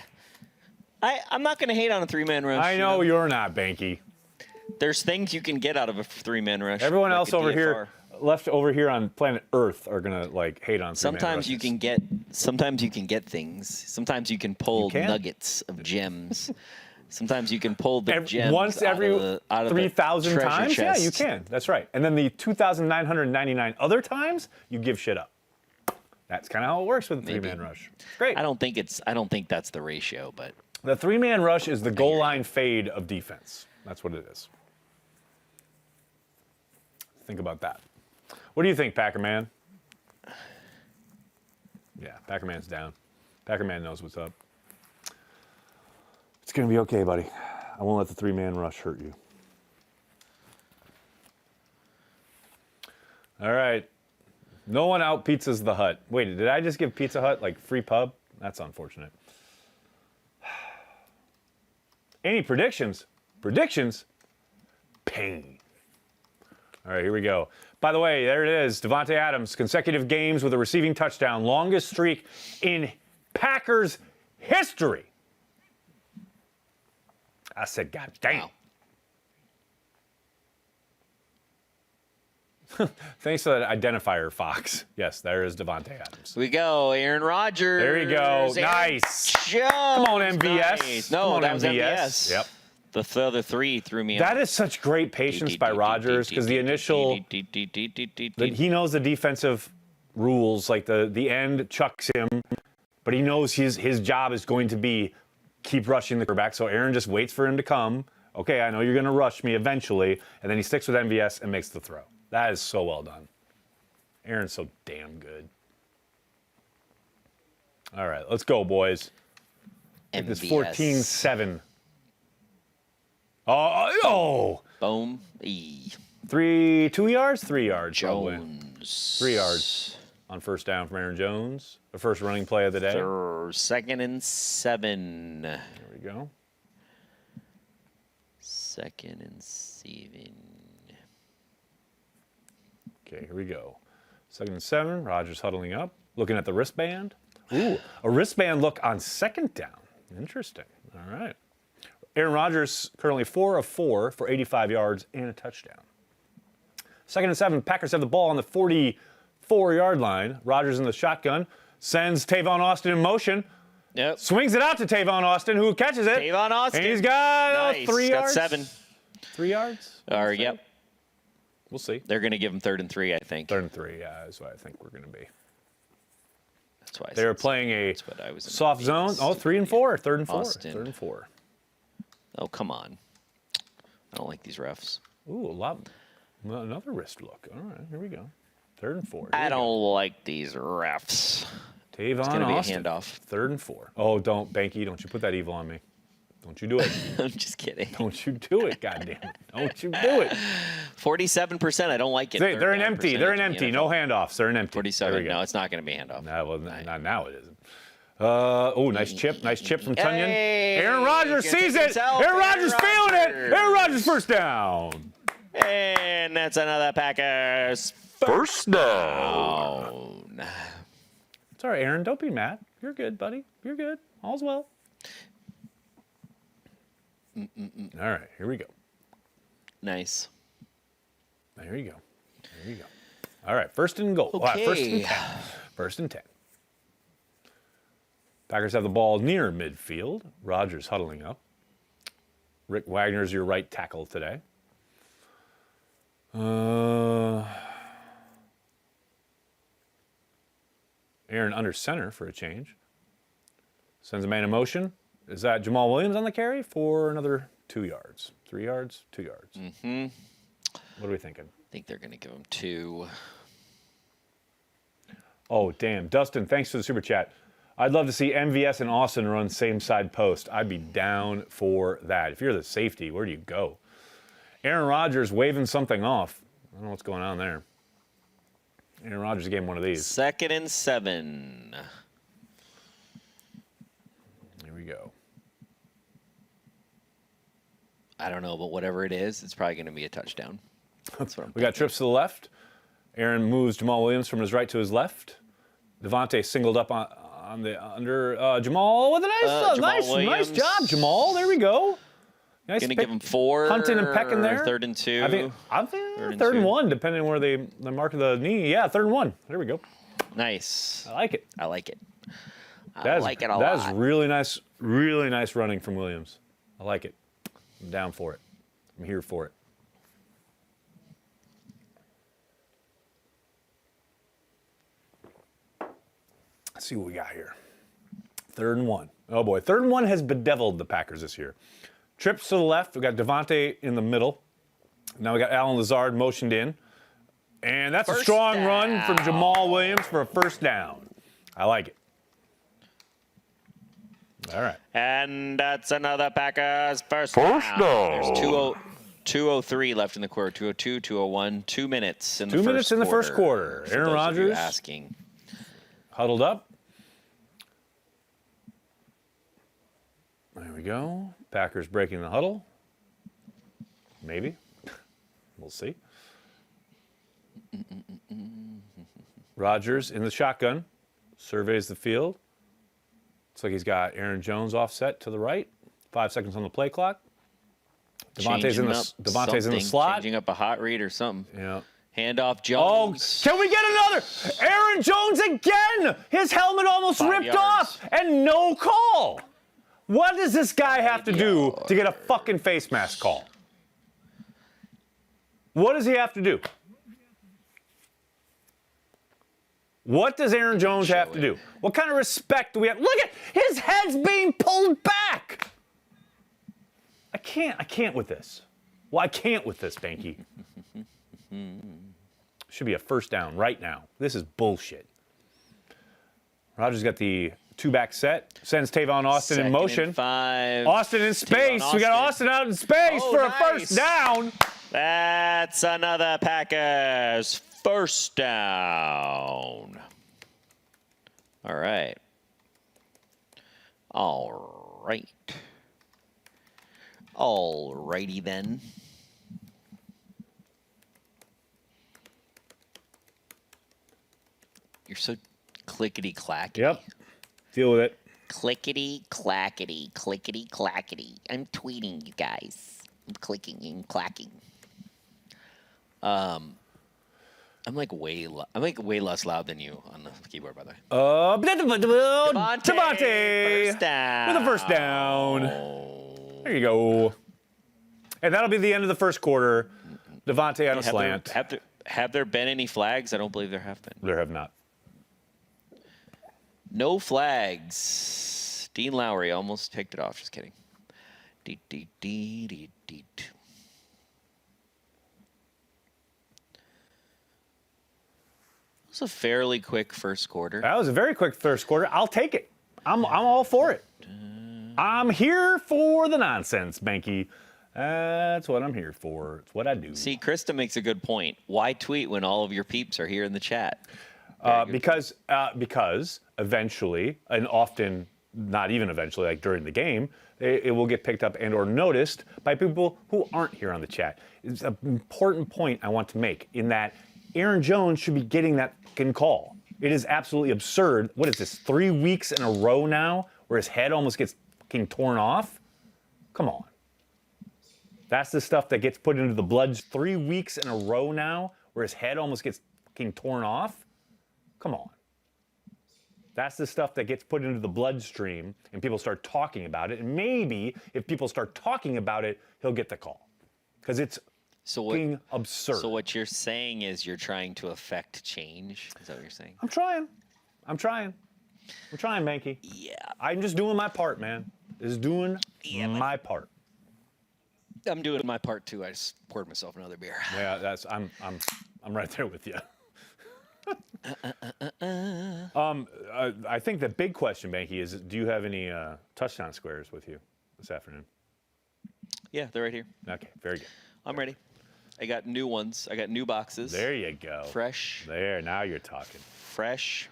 I'm not going to hate on a 3-man rush. I know you're not, Behnke. There's things you can get out of a 3-man rush. Everyone like else a over DFR. here, left over here on planet Earth, are gonna hate on. Sometimes you can get things. Sometimes you can pull nuggets of gems. Sometimes you can pull the gems once every out of 3,000 treasure times. chest. Yeah, you can. That's right. And then the 2,999 other times, you give shit up. That's kind of how it works with a 3-man rush. Great. I don't think that's the ratio, but the 3-man rush is the goal line fade of defense. That's what it is. Think about that. What do you think, Packer Man? Yeah, Packer Man's down. Packer Man knows what's up. It's gonna be okay, buddy. I won't let the 3-man rush hurt you. All right. No one out pizzas the Hut. Wait, did I just give Pizza Hut free pub? That's unfortunate. Any predictions? Predictions? Pain. All right, here we go. By the way, there it is. Davante Adams, consecutive games with a receiving touchdown. Longest streak in Packers history. I said, God damn. Wow. Thanks for that identifier, Fox. Yes, there is Davante Adams. Here we go, Aaron Rodgers. There you go. Aaron Nice. Jones. Come on, MVS. Nice. No, Come on, that was MVS. Yep. The other three threw me That off. is such great patience by Rodgers because the initial, he knows the defensive rules, like the end chucks him, but he knows his job is going to be keep rushing the quarterback. So Aaron just waits for him to come. Okay, I know you're going to rush me eventually, and then he sticks with MVS and makes the throw. That is so well done. Aaron's so damn good. All right, let's go, boys. It's 14-7. Oh! Boom. 2 yards? 3 yards. Jones. Probably. 3 yards on first down from Aaron Jones. The first running play of the day. 2nd and 7. There we go. 2nd and 7. Okay, here we go. 2nd and 7. Rodgers huddling up. Looking at the wristband. Ooh, a wristband look on 2nd down. Interesting. All right. Aaron Rodgers currently 4 of 4 for 85 yards and a touchdown. 2nd and 7. Packers have the ball on the 44-yard line. Rodgers in the shotgun. Sends Tavon Austin in motion. Yep. Swings it out to Tavon Austin, who catches it. Tavon Austin. And he's got nice. 3 yards. Got 7. 3 yards? Yep. We'll see. They're going to give him 3rd and 3, I think. 3rd and 3, yeah, is what I think we're going to be. That's why they were playing a soft zone. Oh, 3 and 4. 3rd and 4. Austin. 3rd and 4. Oh, come on. I don't like these refs. Ooh, another wrist look. All right, here we go. 3rd and 4. I don't like these refs. Tavon it's going to be Austin. a handoff. 3rd and 4. Oh, Behnke, don't you put that evil on me. Don't you do it. I'm just kidding. Don't you do it, goddamn it. Don't you do it. 47%. I don't like it. They're an empty. They're an empty. No handoffs. They're an empty. 47. No, it's not going to be a handoff. No, well, not now it isn't. Oh, nice chip. Nice chip from Tunyon. Hey, Aaron Rodgers sees it. Aaron Rodgers feeling it. Aaron Rodgers first down. And that's another Packers first down. It's all right, Aaron. Don't be mad. You're good, buddy. You're good. All's well. All right, here we go. Nice. There you go. There you go. All right, 1st and goal. Okay. First and 10. 1st and 10. Packers have the ball near midfield. Rodgers huddling up. Rick Wagner's your right tackle today. Aaron under center for a change. Sends a man in motion. Is that Jamal Williams on the carry for another 2 yards? 3 yards? 2 yards. Mm-hmm. What are we thinking? I think they're going to give him 2. Oh, damn. Dustin, thanks for the super chat. I'd love to see MVS and Austin run same side post. I'd be down for that. If you're the safety, where do you go? Aaron Rodgers waving something off. I don't know what's going on there. Aaron Rodgers gave him one of these. 2nd and 7. Here we go. I don't know, but whatever it is, it's probably going to be a touchdown. That's what I'm We got trips to the left. Aaron moves Jamal Williams from his right to his left. Devontae singled up on the under. Jamal with a nice job, Jamal. There we go. Nice Going to give him 4. Hunting and pecking there. 3rd and 2. I think 3rd and 1, depending on where they mark the knee. Yeah, 3rd and 1. There we go. Nice. I like it. I like it. I like it a lot. That is really nice running from Williams. I like it. I'm down for it. I'm here for it. Let's see what we got here. 3rd and 1. Oh boy, 3rd and 1 has bedeviled the Packers this year. Trips to the left. We got Devontae in the middle. Now we got Alan Lazard motioned in. And that's a strong run from Jamal Williams for a first down. I like it. All right. And that's another Packers first down. There's 2:03 left in the quarter. 2:02, 2:01, 2 minutes in the first quarter. 2 minutes in the first quarter. Aaron Rodgers asking. Huddled up. There we go. Packers breaking the huddle. Maybe. We'll see. Rodgers in the shotgun, surveys the field. Looks like he's got Aaron Jones offset to the right. 5 seconds on the play clock. Devontae's in the slot. Changing up a hot read or something. Yeah. Handoff Jones. Oh, can we get another? Aaron Jones again. His helmet almost 5 ripped yards. off and no call. What does this guy have to do to get a fucking face mask call? What does he have to do? What does Aaron Jones have to do? What kind of respect do we have? Look at his head's being pulled back. I can't with this. Well, I can't with this, Behnke. Should be a first down right now. This is bullshit. Rodgers got the 2-back set. Sends Tavon Austin in Second motion. and 5. Austin in space. We got Austin out in space for a first down. That's another Packers first down. All right. All right. All righty then. You're so clickety-clackety. Yep. Deal with it. Clickety-clackety, clickety-clackety. I'm tweeting, you guys. I'm clicking and clacking. I'm like way less loud than you on the keyboard, by the way. Devontae first down. with a first down. There you go. And that'll be the end of the first quarter. Devontae on a slant. Have there been any flags? I don't believe there have been. There have not. No flags. Dean Lowry almost picked it off. Just kidding. Deet. It was a fairly quick first quarter. That was a very quick first quarter. I'll take it. I'm all for it. I'm here for the nonsense, Behnke. That's what I'm here for. It's what I do. See, Krista makes a good point. Why tweet when all of your peeps are here in the chat? Because eventually, and often not even eventually, like during the game, it will get picked up and or noticed by people who aren't here on the chat. It's an important point I want to make in that Aaron Jones should be getting that fucking call. It is absolutely absurd. What is this, 3 weeks in a row now where his head almost gets fucking torn off? Come on. That's the stuff that gets put into the blood. 3 weeks in a row now where his head almost gets fucking torn off? Come on. That's the stuff that gets put into the bloodstream and people start talking about it. And maybe if people start talking about it, he'll get the call. Because it's fucking absurd. So what you're saying is you're trying to affect change? Is that what you're saying? I'm trying, Behnke. Yeah. I'm just doing my part, man. Just doing my part. I'm doing my part too. I just poured myself another beer. Yeah, I'm right there with you. I think the big question, Behnke, is do you have any touchdown squares with you this afternoon? Yeah, they're right here. Okay, very good. I'm ready. I got new ones. I got new boxes. There you go. Fresh. There, now you're talking. Fresh.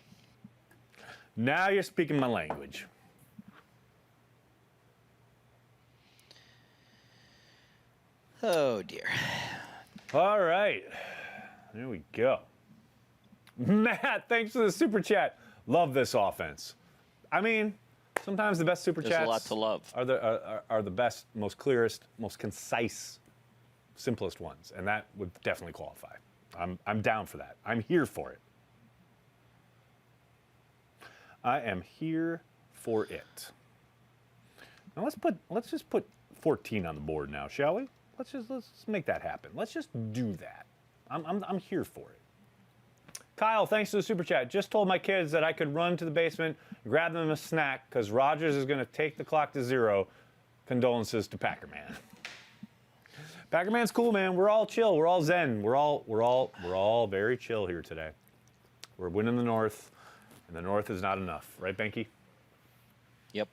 Now you're speaking my language. Oh, dear. All right. There we go. Matt, thanks for the super chat. Love this offense. I mean, sometimes the best super chats There's a lot to love. Are the best, most clearest, most concise, simplest ones, and that would definitely qualify. I'm down for that. I'm here for it. I am here for it. Now let's just put 14 on the board now, shall we? Let's make that happen. Let's just do that. I'm here for it. Kyle, thanks to the super chat. Just told my kids that I could run to the basement, grab them a snack, because Rodgers is going to take the clock to 0. Condolences to Packerman. Packerman's cool, man. We're all chill. We're all zen. We're all very chill here today. We're winning the North, and the North is not enough, right, Behnke? Yep.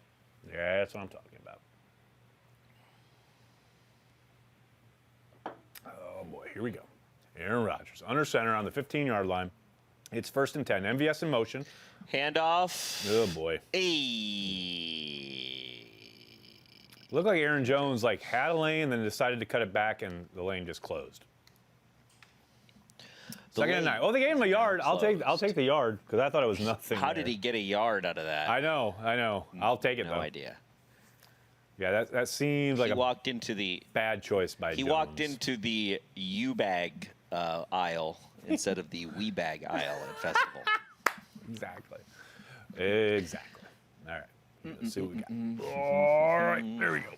Yeah, that's what I'm talking about. Oh boy, here we go. Aaron Rodgers under center on the 15-yard line. It's 1st and 10. MVS in motion. Handoff. Oh, boy. Looked like Aaron Jones had a lane and then decided to cut it back, and the lane just closed. Second and 9. Oh, they gave him a yard. I'll take the yard because I thought it was nothing. How did he get a yard out of that? I know. I'll take it though. No idea. Yeah, that seems like he walked into the bad choice by He Jones. walked into the U-bag aisle instead of the wee bag aisle at festival. Exactly. All right. Let's see what we got. All right, there we go.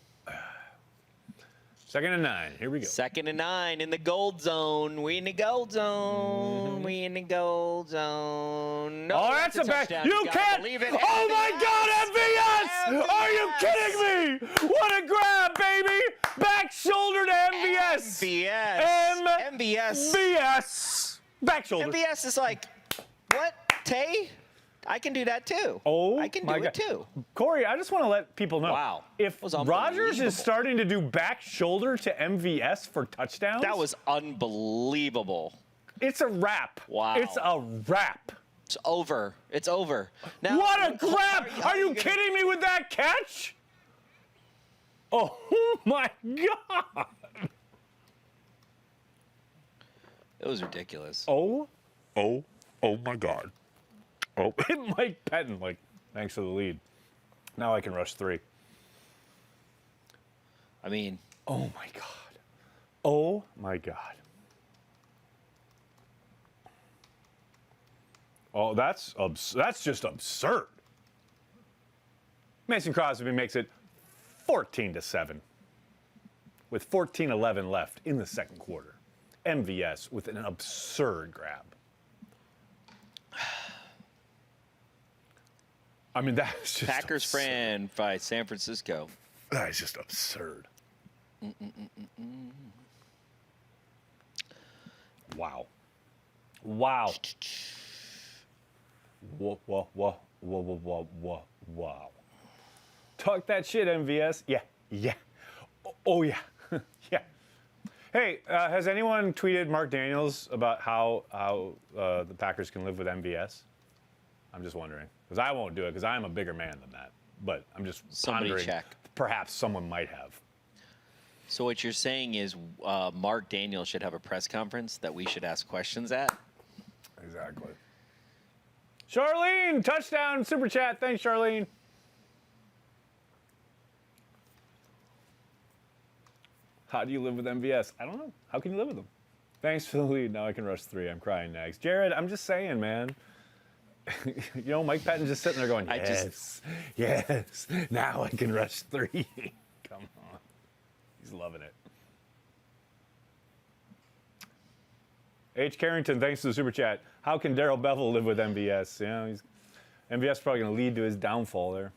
Second and 9. Here we go. Second and 9 in the gold zone. We in the gold zone. We in the gold zone. No, Oh, that's a bad. You can't. Believe it. Oh my God, MVS! Are you kidding me? What a grab, baby! Back shoulder to MVS. MVS. Back shoulder. MVS is like, what? Tay? I can do that too. Oh, I can do it too. Corey, I just want to let people know. Wow. If Rodgers is starting to do back shoulder to MVS for touchdowns. That was unbelievable. It's a wrap. Wow. It's a wrap. It's over. It's over. Now, what a grab! Are you kidding me with that catch? Oh my God! It was ridiculous. Oh my God. Oh, Mike Pettin, thanks for the lead. Now I can rush 3. I mean. Oh my God. Oh my God. Oh, that's just absurd. Mason Crosby makes it 14-7 with 14:11 left in the second quarter. MVS with an absurd grab. I mean, that's just Packers absurd. fan by San Francisco. That is just absurd. Wow. Wow. Wow. Talk that shit, MVS. Yeah. Oh, yeah. Yeah. Hey, has anyone tweeted Mark Daniels about how the Packers can live with MVS? I'm just wondering. Because I won't do it because I'm a bigger man than that. But I'm just pondering. Check. Perhaps someone might have. So what you're saying is Mark Daniels should have a press conference that we should ask questions at? Exactly. Charlene, touchdown, super chat. Thanks, Charlene. How do you live with MVS? I don't know. How can you live with him? Thanks for the lead. Now I can rush 3. I'm crying next. Jared, I'm just saying, man. Mike Patton's just sitting there going, yes. Now I can rush 3. Come on. He's loving it. H. Carrington, thanks for the super chat. How can Darrell Bevell live with MVS? MVS is probably going to lead to his downfall there.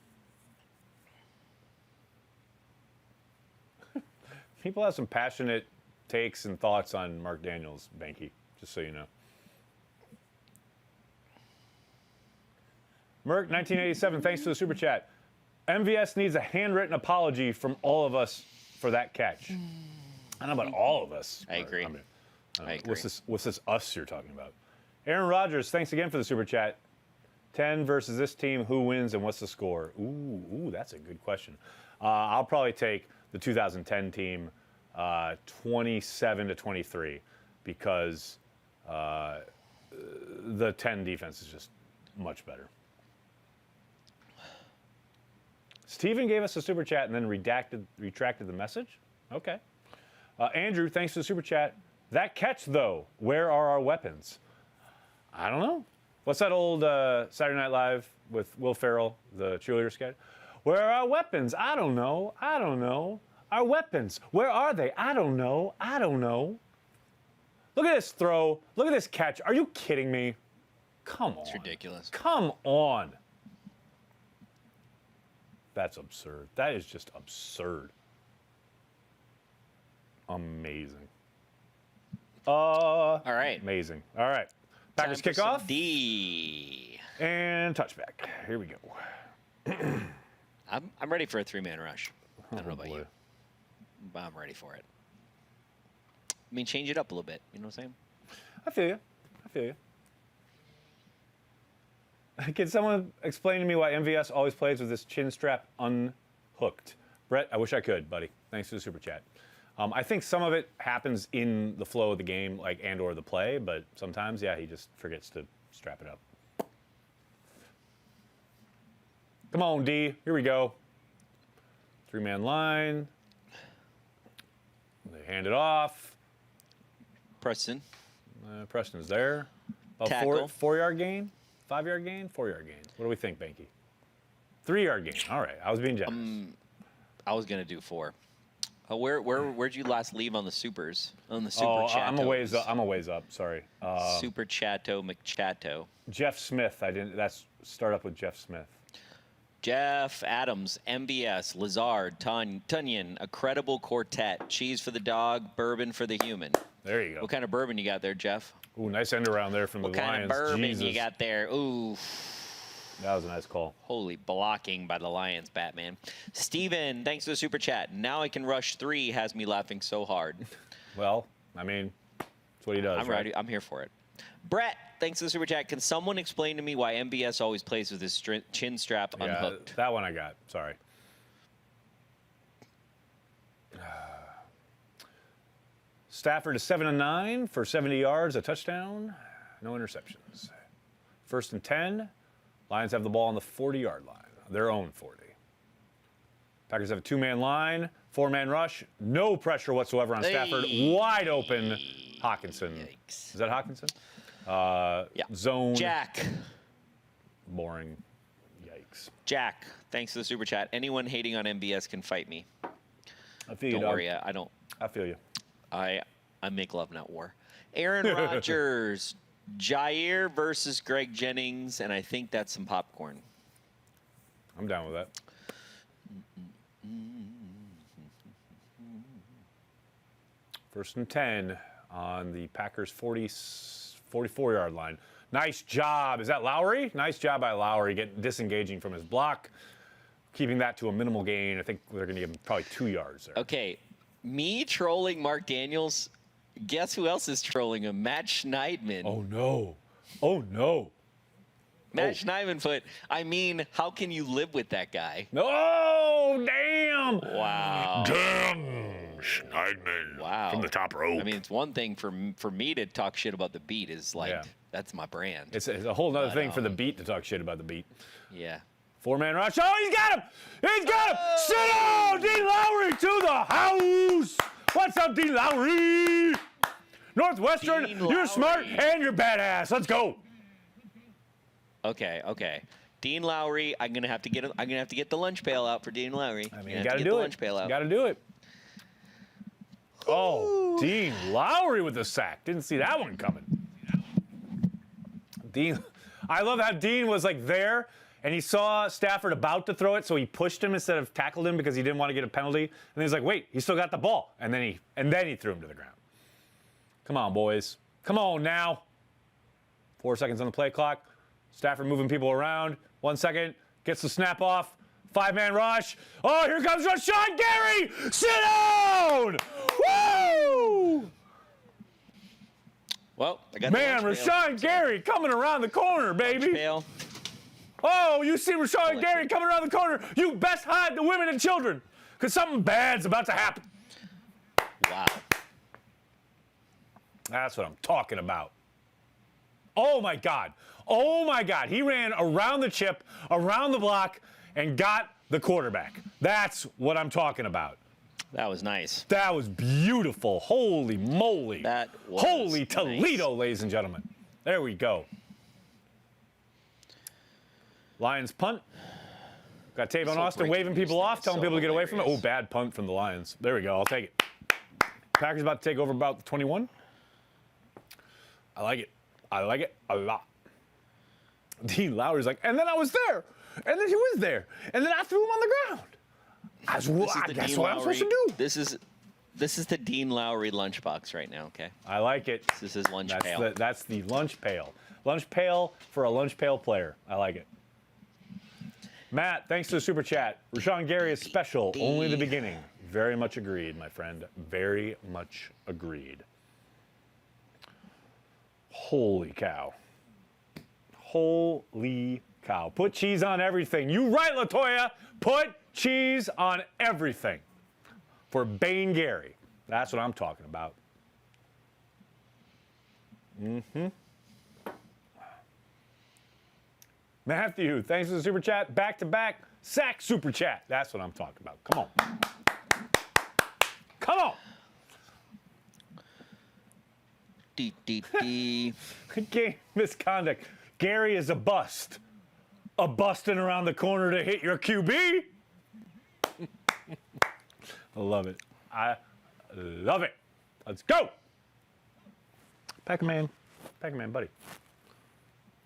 People have some passionate takes and thoughts on Mark Daniels, Behnke, just so you know. Merck, 1987, thanks for the super chat. MVS needs a handwritten apology from all of us for that catch. I don't know about all of us. I agree. I agree. What's this us you're talking about? Aaron Rodgers, thanks again for the super chat. 10 versus this team, who wins and what's the score? Ooh, that's a good question. I'll probably take the 2010 team 27-23 because the 10 defense is just much better. Steven gave us a super chat and then retracted the message. Okay. Andrew, thanks for the super chat. That catch, though, where are our weapons? I don't know. What's that old Saturday Night Live with Will Ferrell, the cheerleader sketch? Where are our weapons? I don't know. Our weapons, where are they? I don't know. Look at this throw. Look at this catch. Are you kidding me? Come on. It's ridiculous. Come on. That's absurd. That is just absurd. Amazing. All right. Amazing. All right. Packers kick off. D. And touchback. Here we go. I'm ready for a 3-man rush. I don't know about boy. you, but I'm ready for it. I mean, change it up a little bit. You know what I'm saying? I feel you. Can someone explain to me why MVS always plays with this chin strap unhooked? Brett, I wish I could, buddy. Thanks for the super chat. I think some of it happens in the flow of the game, like and/or the play, but sometimes, yeah, he just forgets to strap it up. Come on, D. Here we go. 3-man line. They hand it off. Preston. Preston's there. Tackle. 4-yard gain? 5-yard gain? 4-yard gain. What do we think, Behnke? 3-yard gain. All right. I was being generous. I was going to do 4. Where'd you last leave on the supers? On the super chat. I'm a ways up. Sorry. Super Chatto McChatto. Jeff Smith. That's start up with Jeff Smith. Jeff Adams, MBS, Lazard, Tunyon, a credible quartet. Cheese for the dog, bourbon for the human. There you go. What kind of bourbon you got there, Jeff? Ooh, nice end around there from the Lions. What kind of bourbon Jesus. you got there? Ooh. That was a nice call. Holy blocking by the Lions, Batman. Steven, thanks for the super chat. Now I can rush 3 has me laughing so hard. Well, I mean, that's what he does. I'm ready. I'm here for it. Brett, thanks for the super chat. Can someone explain to me why MBS always plays with his chin strap unhooked? That one I got. Sorry. Stafford is 7-9 for 70 yards, a touchdown, no interceptions. 1st and 10. Lions have the ball on the 40-yard line, their own 40. Packers have a 2-man line, 4-man rush, no pressure whatsoever on Stafford. Wide open, Hawkinson. Yikes. Is that Hawkinson? Yeah. Zone. Jack. Boring. Yikes. Jack, thanks for the super chat. Anyone hating on MBS can fight me. I feel Don't you, worry, I don't. I feel you. I make love, not war. Aaron Rodgers, Jair versus Greg Jennings, and I think that's some popcorn. I'm down with that. First and 10 on the Packers 44-yard line. Nice job. Is that Lowry? Nice job by Lowry getting disengaging from his block, keeping that to a minimal gain. I think they're going to give him probably 2 yards there. Okay, me trolling Mark Daniels. Guess who else is trolling him? Matt Schneidman. Oh, no. Oh, no. Matt Schneidman put, I mean, how can you live with that guy? No, damn. Wow. Damn, Schneidman. Wow. From the top rope. I mean, it's one thing for me to talk shit about the beat is like, that's my brand. It's a whole other thing for the beat to talk shit about the beat. Yeah. 4-man rush. Oh, he's got him. He's got him. Sit down, Dean Lowry to the house. What's up, Dean Lowry? Northwestern, Dean you're smart and you're badass. Let's go. Okay. Dean Lowry, I'm gonna have to get the lunch pail out for Dean Lowry. I mean, you gotta do it. Gotta do it. Oh, Dean Lowry with the sack. Didn't see that one coming. Dean, I love how Dean was like there, and he saw Stafford about to throw it, so he pushed him instead of tackled him because he didn't want to get a penalty. And then he's like, wait, he still got the ball, and then he threw him to the ground. Come on, boys. Come on now. 4 seconds on the play clock. Stafford moving people around. 1 second. Gets the snap off. 5-man rush. Oh, here comes Rashawn Gary. Sit down. Woo! Well, I got Man, the Rashawn Gary coming around the corner, baby. Oh, you see Rashawn Gary coming around the corner. You best hide the women and children, because something bad's about to happen. Wow. That's what I'm talking about. Oh, my God. Oh, my God. He ran around the chip, around the block, and got the quarterback. That's what I'm talking about. That was nice. That was beautiful. Holy moly. That was Holy Toledo, ladies and gentlemen. There we go. Lions punt. Got Tavon Austin waving people off, telling people to get away from it. Oh, bad punt from the Lions. There we go. I'll take it. Packers about to take over about the 21. I like it. I like it a lot. Dean Lowry's like, and then I was there. And then he was there. And then I threw him on the ground. That's what I'm supposed to do. This is the Dean Lowry lunchbox right now, okay? I like it. This is his lunch pail. That's the lunch pail. Lunch pail for a lunch pail player. I like it. Matt, thanks to the super chat. Rashawn Gary is special. Only the beginning. Very much agreed, my friend. Very much agreed. Holy cow. Holy cow. Put cheese on everything. You right, LaToya. Put cheese on everything. For Bane Gary. That's what I'm talking about. Matthew, thanks for the super chat. Back-to-back sack super chat. That's what I'm talking about. Come on. Come on. Game misconduct. Gary is a bust. A busting around the corner to hit your QB. I love it. I love it. Let's go. Pac-Man, buddy.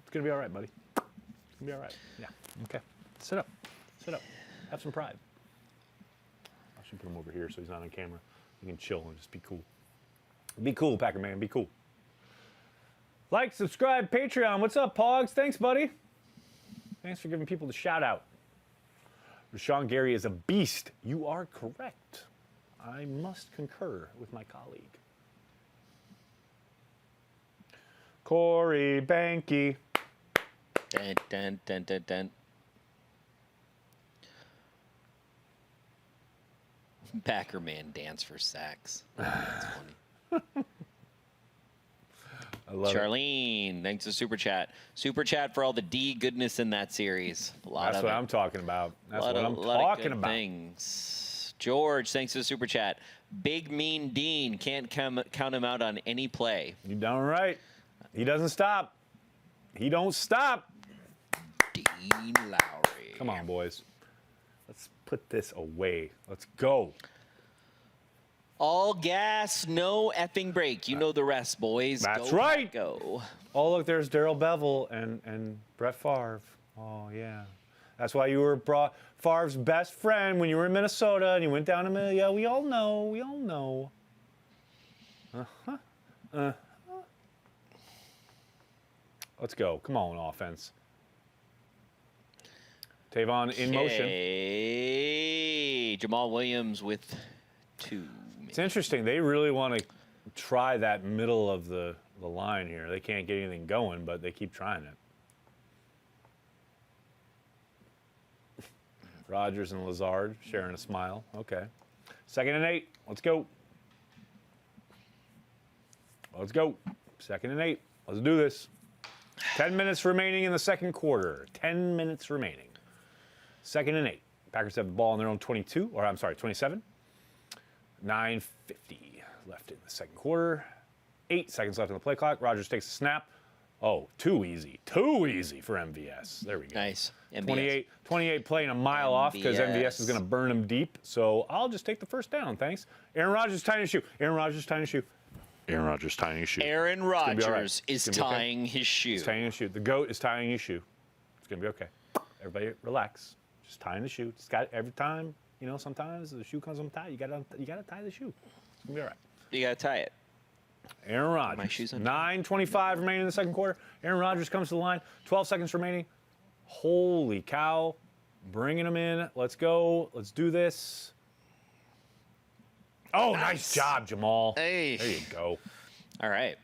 It's going to be all right, buddy. It's going to be all right. Yeah, okay. Sit up. Sit up. Have some pride. I should put him over here so he's not on camera. You can chill and just be cool. Be cool, Pac-Man. Be cool. Like, subscribe, Patreon. What's up, Pogs? Thanks, buddy. Thanks for giving people the shout-out. Rashawn Gary is a beast. You are correct. I must concur with my colleague. Corey Behnke. Dun, dun, dun, dun, dun. Packer man dance for sacks. That's funny. I love Charlene, thanks for super chat. Super chat for all the D goodness in that series. That's what I'm talking about. That's what I'm talking about. Things. George, thanks for the super chat. Big Mean Dean, can't count him out on any play. You darn right. He doesn't stop. He don't stop. Dean Lowry. Come on, boys. Let's put this away. Let's go. All gas, no effing break. You know the rest, boys. That's go, right. Go. Oh, look, there's Darrell Bevel and Brett Favre. Oh, yeah. That's why you were Favre's best friend when you were in Minnesota and you went down to Minnesota. Yeah, we all know. We all know. Uh-huh. Let's go. Come on, offense. Tavon in motion. Hey, Jamal Williams with 2. It's interesting. They really want to try that middle of the line here. They can't get anything going, but they keep trying it. Rodgers and Lazard sharing a smile. Okay. 2nd and 8. Let's go. Let's go. 2nd and 8. Let's do this. 10 minutes remaining in the second quarter. 10 minutes remaining. 2nd and 8. Packers have the ball on their own 22, or I'm sorry, 27. 9:50 left in the second quarter. 8 seconds left on the play clock. Rodgers takes a snap. Oh, too easy. Too easy for MVS. There we go. Nice. MVS. 28 playing a mile off because MVS is going to burn him deep. So I'll just take the first down. Thanks. Aaron Rodgers tying his shoe. Aaron Rodgers tying his shoe. Aaron Rodgers tying his shoe. Aaron Rodgers is tying his shoe. He's tying his shoe. The GOAT is tying his shoe. It's going to be okay. Everybody relax. Just tying the shoe. It's got every time. You know, sometimes the shoe comes untied. You gotta tie the shoe. It's gonna be all right. You gotta tie it. Aaron Rodgers. My shoes 9:25 remaining in the second quarter. Aaron Rodgers comes to the line. 12 seconds remaining. Holy cow! Bringing him in. Let's go. Let's do this. Oh, nice job, Jamal. Hey. There you go. All right.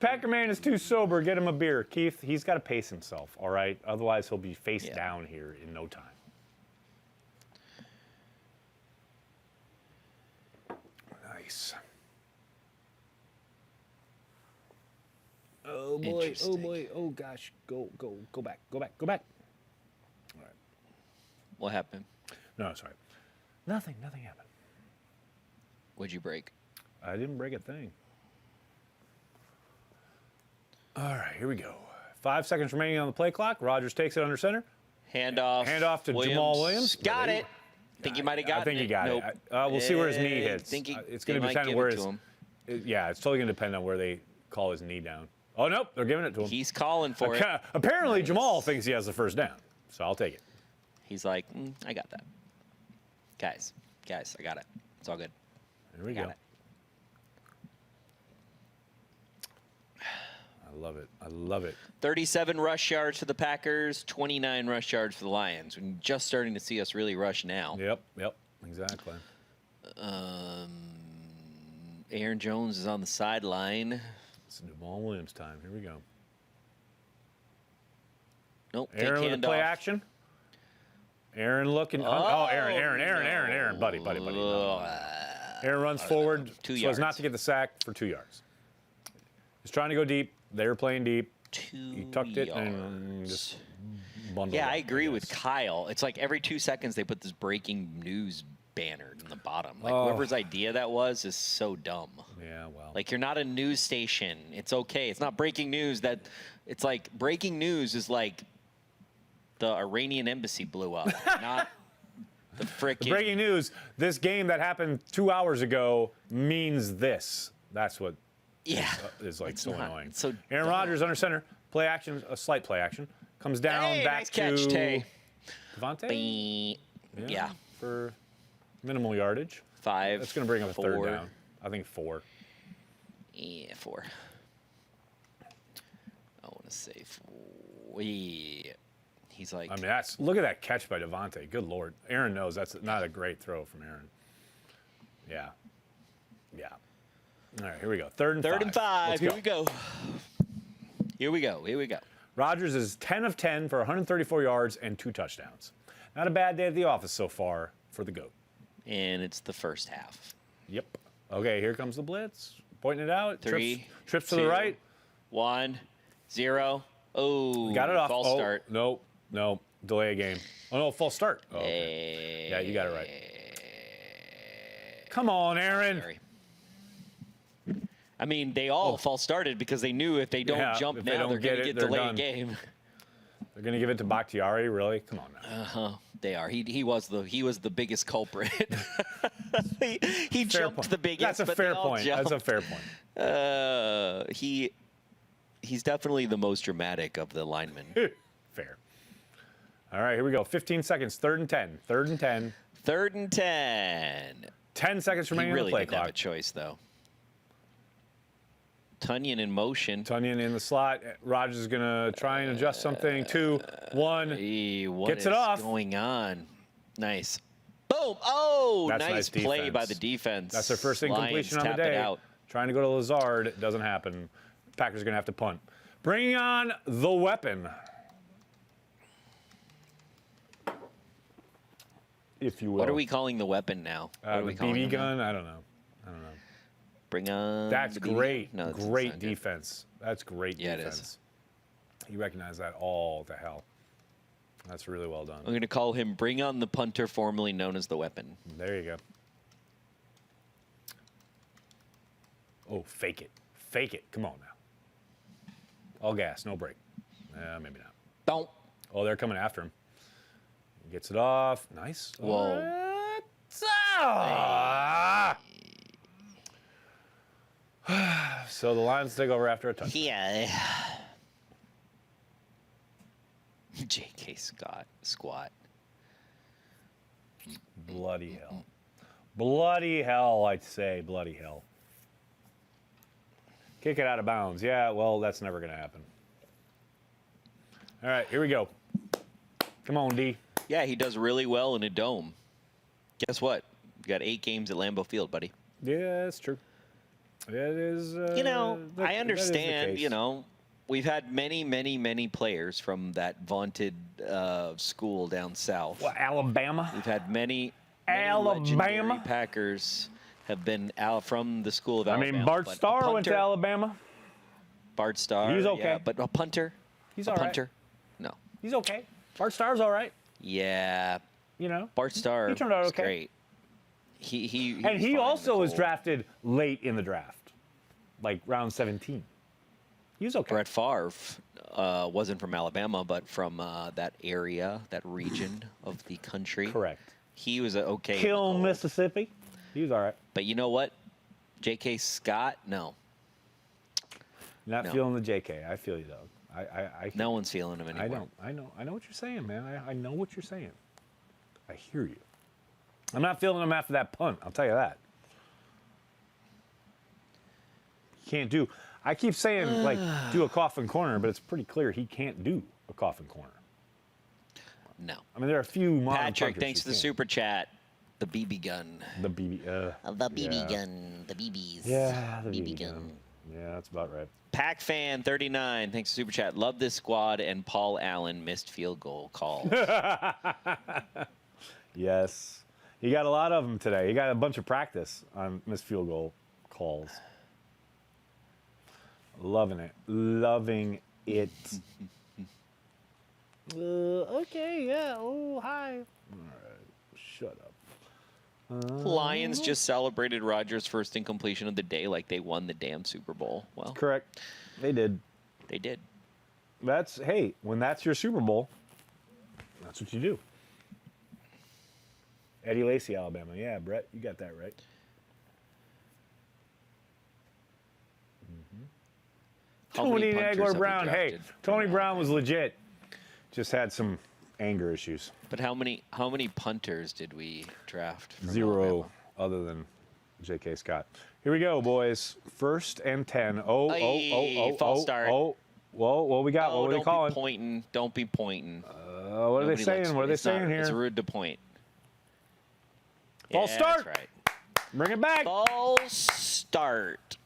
Packer man is too sober. Get him a beer. Keith, he's got to pace himself, all right? Otherwise, he'll be face down here in no time. Nice. Oh, boy. Oh, boy. Oh, gosh. Go back. Go back. All right. What happened? No, sorry. Nothing happened. What'd you break? I didn't break a thing. All right, here we go. 5 seconds remaining on the play clock. Rodgers takes it under center. Handoff to Jamal Williams. Got it. Think he might have got it. I think he got it. We'll see where his knee hits. It's going to depend on where his. Yeah, it's totally going to depend on where they call his knee down. Oh, nope, they're giving it to him. He's calling for it. Apparently, Jamal thinks he has the first down, so I'll take it. He's like, I got that. Guys, I got it. It's all good. Here we go. I love it. 37 rush yards for the Packers, 29 rush yards for the Lions. We're just starting to see us really rush now. Yep, exactly. Aaron Jones is on the sideline. It's Jamal Williams time. Here we go. Nope, Aaron with the play action. Aaron looking. Aaron, buddy. Aaron runs forward 2 so yards. as not to get the sack for 2 yards. He's trying to go deep. They were playing deep. 2 He tucked it and yards. just bundled Yeah, it, I agree with Kyle. It's like every 2 seconds they put this breaking news banner in the bottom. Like whoever's idea that was is so dumb. Yeah, well. Like you're not a news station. It's okay. It's not breaking news. It's like breaking news is like the Iranian embassy blew up, not the frickin' Breaking news, this game that happened 2 hours ago means this. That's what is like so annoying. So Aaron Rodgers under center, play action, a slight play action. Comes down, back nice catch, to Tay. Devontae? Yeah. For minimal yardage. 5. That's going to bring up a 4. third down. I think 4. Yeah, 4. I want to say 4. He's like. I mean, look at that catch by Devontae. Good Lord. Aaron knows that's not a great throw from Aaron. Yeah. All right, here we go. Third and 5. Here we go. Here we go. Rodgers is 10 of 10 for 134 yards and 2 touchdowns. Not a bad day at the office so far for the GOAT. And it's the first half. Yep. Okay, here comes the blitz. Pointing it out. 3. Trips to 2, the right. 1. 0. Oh. Got it off. False start. No. Delay a game. Oh, no, false start. Oh, okay. Yeah, you got it right. Come on, Aaron. Sorry. I mean, they all false started because they knew if they don't jump if now, they don't they're going to get they're delayed done. game. They're going to give it to Bakhtiari, really? Come on now. They are. He was the biggest culprit. he jumped the biggest. That's a fair point. That's a fair point. He's definitely the most dramatic of the linemen. Fair. All right, here we go. 15 seconds. 3rd and 10. 3rd and 10. 3rd and 10. 10 seconds remaining really on the play didn't clock. have a choice, though. Tunyon in motion. Tunyon in the slot. Rodgers is going to try and adjust something. 2, 1. Gets it off. What's going on? Nice. Boom. Oh, That's nice play by the defense. That's their first incompletion on the Lions tap it day. out. Trying to go to Lazard. It doesn't happen. Packers are going to have to punt. Bringing on the weapon. If you will. What are we calling the weapon now? What are The we calling BB him gun? now? I don't know. Bring on. That's the BB great. gun? No, that's Great not good. defense. That's great Yeah, it defense. is. You recognize that all to hell. That's really well done. I'm going to call him Bring on the punter, formerly known as the weapon. There you go. Oh, fake it. Fake it. Come on now. All gas, no break. Maybe not. Don't. Oh, they're coming after him. He gets it off. Nice. Whoa. So the Lions take over after a touchdown. Yeah. J.K. Squat. Bloody hell. Bloody hell, I'd say. Bloody hell. Kick it out of bounds. Yeah, well, that's never going to happen. All right, here we go. Come on, D. Yeah, he does really well in a dome. Guess what? You got 8 games at Lambeau Field, buddy. Yeah, that's true. It is. I understand. We've had many players from that vaunted school down south. Well, Alabama. We've had many Alabama. legendary Packers have been out from the school of Alabama. I mean, Bart but a Starr went to punter- Alabama. Bart Starr. He's okay. Yeah, but a punter. He's a all right. punter. No. He's okay. Bart Starr's all right. Yeah. Bart Starr. He turned out was okay. Great. He And was he fine also in was the cold. drafted late in the draft, like round 17. He was okay. Brett Favre wasn't from Alabama, but from that area, that region of the country. Correct. He was okay. Kill Mississippi. He was all right. But you know what? J.K. Scott, no. Not feeling the JK. I feel you, though. I no one's feeling him anymore. I know what you're saying, man. I know what you're saying. I hear you. I'm not feeling him after that punt. I'll tell you that. He can't do. I keep saying do a coffin corner, but it's pretty clear he can't do a coffin corner. No. I mean, there are a few modern Patrick, punters thanks who to the can. super chat. The BB gun. The BB. The BB gun. The BBs. Yeah, the BB gun. Yeah, that's about right. Pack Fan 39, thanks for Super Chat. Love this squad, and Paul Allen missed field goal calls. Yes. You got a lot of them today. You got a bunch of practice on missed field goal calls. Loving it. Loving it. Okay, yeah. Oh, hi. All right. Shut up. Lions just celebrated Rodgers' first incompletion of the day like they won the damn Super Bowl. Well, correct. They did. They did. Hey, when that's your Super Bowl, that's what you do. Eddie Lacy, Alabama. Yeah, Brett, you got that right. Tony Nagler Brown. Hey, Tony Brown was legit. Just had some anger issues. But how many punters did we draft? From 0, Alabama? other than J.K. Scott. Here we go, boys. 1st and 10. False start. Whoa, what we got? What are they calling? Don't be pointing. What are they saying? What are they saying here? It's rude to point. False start. That's right. Bring it back. False start.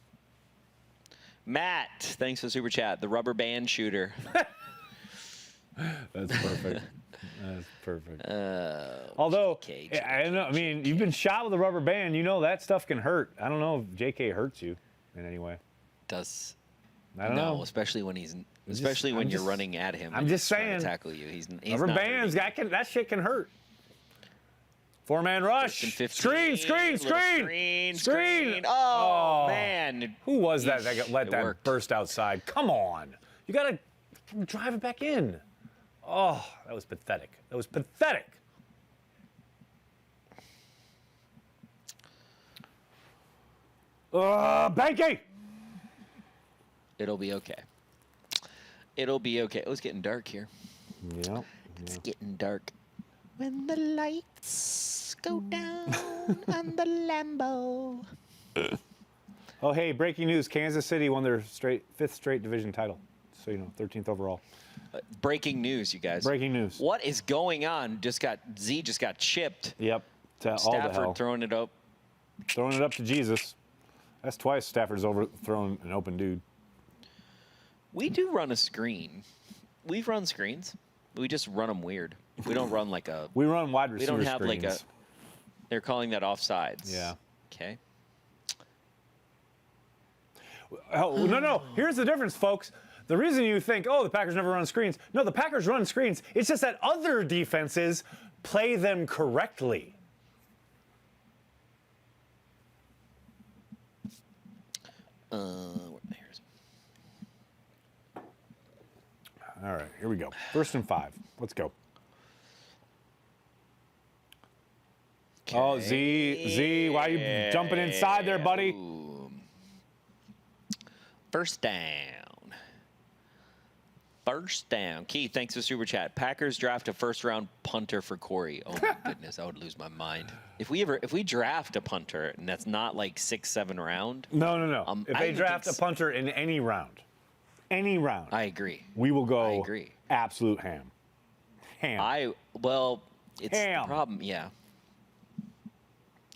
Matt, thanks for the Super Chat. The rubber band shooter. That's perfect. That's perfect. Although, I mean, you've been shot with a rubber band. You know that stuff can hurt. I don't know if JK hurts you in any way. I don't know. Especially when you're running at him. I'm just saying. Trying to tackle you. He's rubber not bands. That shit can hurt. 4-man rush. Screen. Oh, man. Who was that let that burst outside? Come on. You got to drive it back in. Oh, that was pathetic. Behnke. It'll be okay. Oh, it's getting dark here. Yeah. It's getting dark. When the lights go down on the Lambo. Oh, hey, breaking news. Kansas City won their 5th straight division title. So, 13th overall. Breaking news, you guys. Breaking news. What is going on? Z just got chipped. Yep. Stafford throwing it up. Throwing it up to Jesus. That's twice Stafford's overthrown an open dude. We do run a screen. We've run screens. We just run them weird. We don't run like a... We run wide receiver screens. We don't have screens. like a... They're calling that offsides. Yeah. Okay. Oh, no. Here's the difference, folks. The reason you think, the Packers never run screens. No, the Packers run screens. It's just that other defenses play them correctly. All right, here we go. 1st and 5. Let's go. Okay. Oh, Z, why are you jumping inside there, buddy? Ooh. First down. Keith, thanks for Super Chat. Packers draft a first-round punter for Corey. Oh, my goodness, I would lose my mind. If we draft a punter, and that's not like 6th, 7th round. No. If they draft a punter in any round, I agree. We will go absolute ham. It's the problem. Yeah.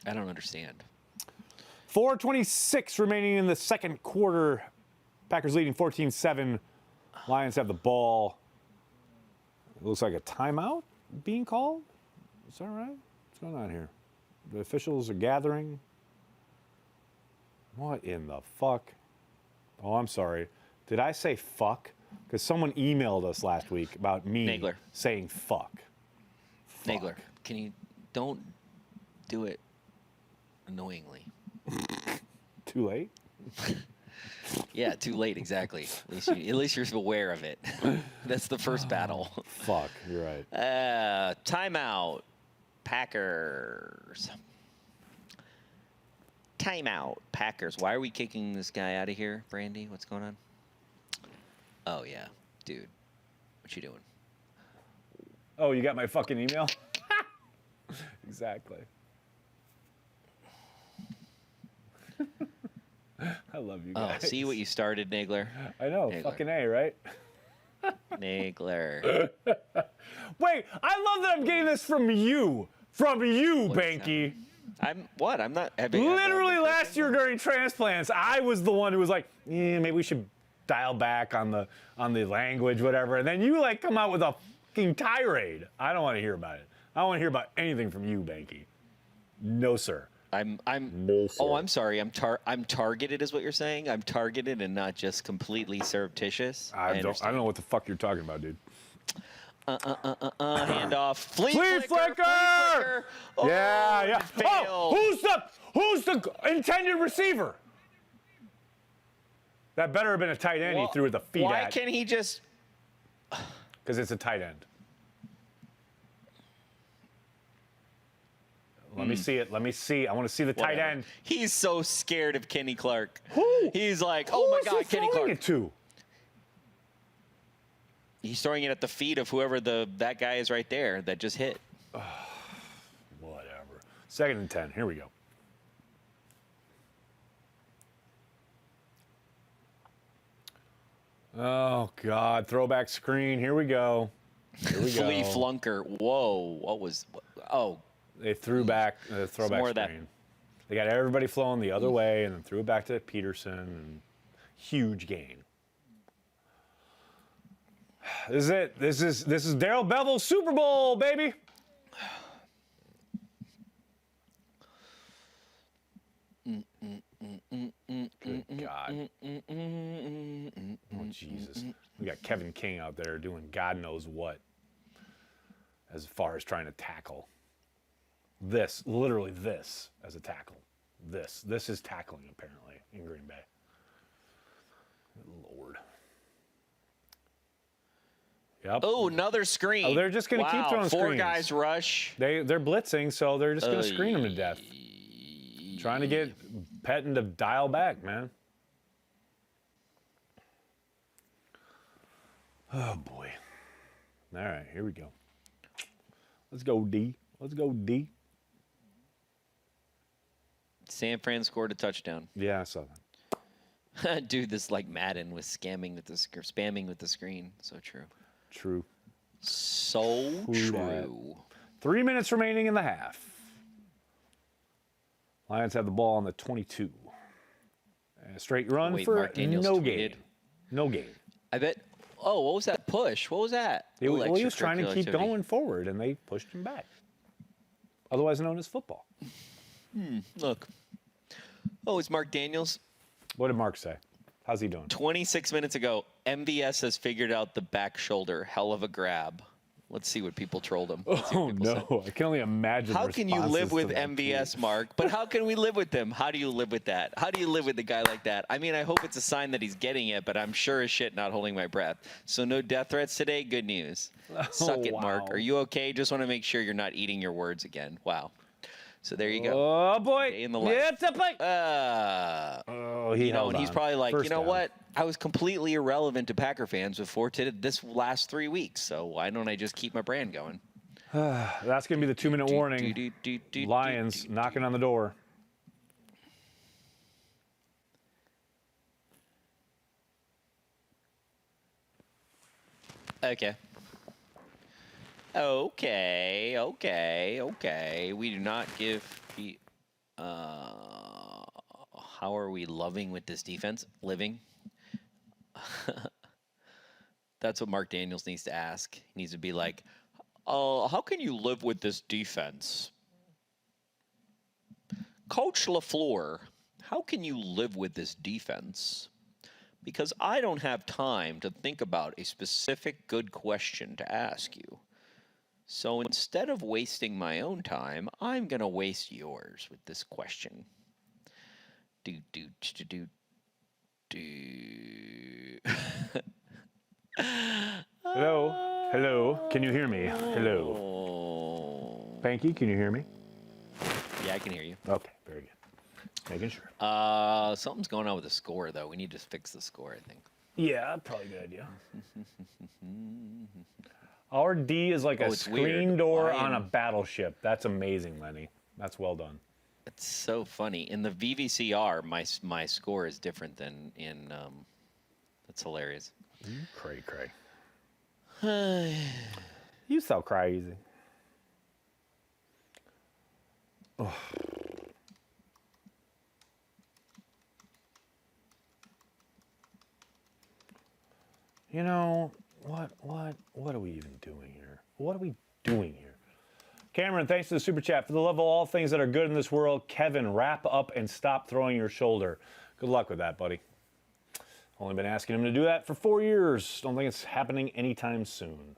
I don't understand. 4:26 remaining in the second quarter. Packers leading 14-7. Lions have the ball. It looks like a timeout being called. Is that right? What's going on here? The officials are gathering. What in the fuck? Oh, I'm sorry. Did I say fuck? Because someone emailed us last week about me Nagler. saying fuck. Nagler, can you don't do it annoyingly? Too late? Yeah, too late, exactly. At least you're aware of it. That's the first battle. Fuck, you're right. Timeout. Packers. Timeout. Packers. Why are we kicking this guy out of here, Brandy? What's going on? Oh, yeah. Dude, what you doing? Oh, you got my fucking email? Exactly. I love you guys. Oh, see what you started, Nagler? I know. Nagler. Fucking A, right? Nagler. Wait, I love that I'm getting this from you. From you, Behnke. I'm not. Literally last year during transplants, I was the one who was like, maybe we should dial back on the language, whatever, and then you like come out with a fucking tirade. I don't want to hear about it. I don't want to hear about anything from you, Behnke. No, sir. No, sir. Oh, I'm sorry. I'm targeted, is what you're saying. I'm targeted and not just completely surreptitious. I don't know what the fuck you're talking about, dude. Handoff. Flea flicker! Oh, yeah. Failed. Oh, who's the intended receiver? That better have been a tight end he threw the feet why at. Why can't he just? Because it's a tight end. Let me see it. Let me see. I want to see the tight end. He's so scared of Kenny Clark. Who? He's like, oh my God, Kenny Clark. It to? He's throwing it at the feet of whoever that guy is right there that just hit. Whatever. 2nd and 10. Here we go. Oh God! Throwback screen. Here we go. Here we go. Flea flunker. Whoa! What was? Oh. They threw back the throwback screen. They got everybody flowing the other way, and then threw it back to Peterson. And huge gain. This is it. This is Darrell Bevel's Super Bowl, baby. Good God. Oh, Jesus. We got Kevin King out there doing God knows what as far as trying to tackle. Literally this as a tackle. This is tackling, apparently, in Green Bay. Good Lord. Yep. Oh, another screen. Oh, they're just going to keep throwing screens. 4 guys rush. They're blitzing, so they're just going to screen them to death. Trying to get Pettin to dial back, man. Oh, boy. All right, here we go. Let's go, D. Let's go, D. San Fran scored a touchdown. Yeah, I saw that. Dude, this like Madden was spamming with the screen. So true. True. So true. 3 minutes remaining in the half. Lions have the ball on the 22. A straight run for no gain. No gain. I bet. Oh, what was that push? What was that? He was trying to keep going forward, and they pushed him back. Otherwise known as football. Look. Oh, it's Mark Daniels. What did Mark say? How's he doing? 26 minutes ago, MVS has figured out the back shoulder. Hell of a grab. Let's see what people trolled him. Oh, no. I can only imagine. How can you live with MVS, Mark? But how can we live with him? How do you live with that? How do you live with a guy like that? I mean, I hope it's a sign that he's getting it, but I'm sure as shit not holding my breath. So no death threats today. Good news. Suck it, Mark. Are you okay? Just want to make sure you're not eating your words again. Wow. So there you go. Oh, boy. In the life. Yeah, it's a play. And he's probably like, you know what? I was completely irrelevant to Packer fans before this last 3 weeks. So why don't I just keep my brand going? That's going to be the 2-minute warning. Lions knocking on the door. Okay. We do not give the. How are we loving with this defense? Living. That's what Mark Daniels needs to ask. He needs to be like, how can you live with this defense? Coach LaFleur, how can you live with this defense? Because I don't have time to think about a specific good question to ask you. So instead of wasting my own time, I'm going to waste yours with this question. Hello. Can you hear me? Hello. Behnke, can you hear me? Yeah, I can hear you. Okay, very good. Making sure. Something's going on with the score, though. We need to fix the score, I think. Yeah, probably a good idea. Our D is like a screen door on a battleship. That's amazing, Lenny. That's well done. It's so funny. In the VVCR, my score is different than in. That's hilarious. Cray. You so crazy. Oh. You know, what are we even doing here? What are we doing here? Cameron, thanks to the super chat. For the love of all things that are good in this world, Kevin, wrap up and stop throwing your shoulder. Good luck with that, buddy. Only been asking him to do that for 4 years. Don't think it's happening anytime soon.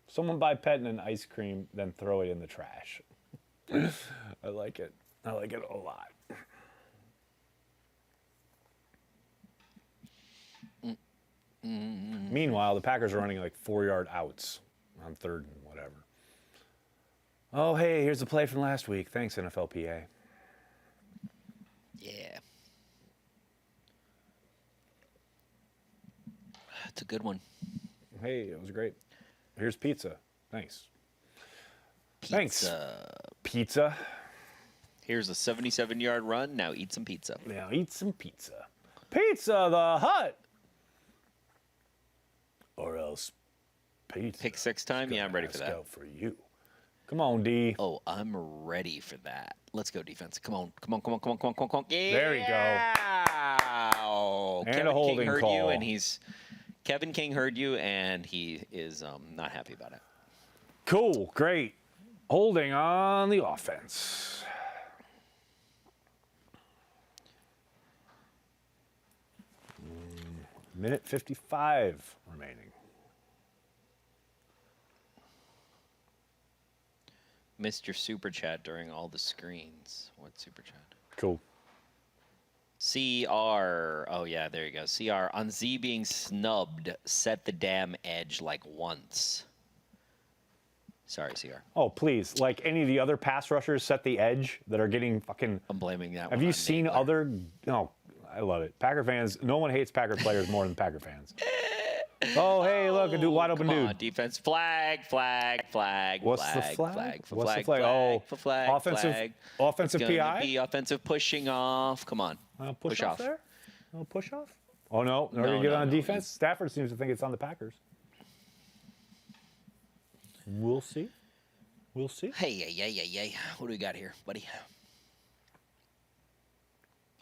Someone buy Pet an ice cream, then throw it in the trash. I like it. I like it a lot. Meanwhile, the Packers are running like 4-yard outs on 3rd and whatever. Oh, hey, here's the play from last week. Thanks, NFLPA. Yeah. That's a good one. Hey, it was great. Here's pizza. Thanks. Pizza. Thanks. Pizza. Here's a 77-yard run. Now eat some pizza. Now eat some pizza. Pizza the Hut. Or else pizza. Pick 6 time? Yeah, I'm ready for that. Out for you. Come on, D. Oh, I'm ready for that. Let's go, defense. Come on. Come on, come on, come on, come on, come on, come on. Yeah! There you go. Oh, And Kevin a holding King heard call. you, and Kevin King heard you, and he is not happy about it. Cool. Great. Holding on the offense. Minute 55 remaining. Missed your super chat during all the screens. What super chat? Cool. CR. Oh, yeah, there you go. CR. On Z being snubbed, set the damn edge like once. Sorry, CR. Oh, please. Like any of the other pass rushers set the edge that are getting fucking... I'm blaming that Have one you on seen Nagler. other... No, I love it. Packer fans, no one hates Packer players more than Packer fans. Oh, hey, look, a wide open Come dude. on, defense. Flag, flag, flag, What's flag, the flag? flag, for What's flag, the flag? flag, Oh, for flag, offensive- flag. offensive It's gonna PI? be offensive pushing off. Come on. Push off there? No push off? Oh, no. They're going to get on defense? Stafford seems to think it's on the Packers. We'll see. We'll see. Hey, yeah. What do we got here, buddy?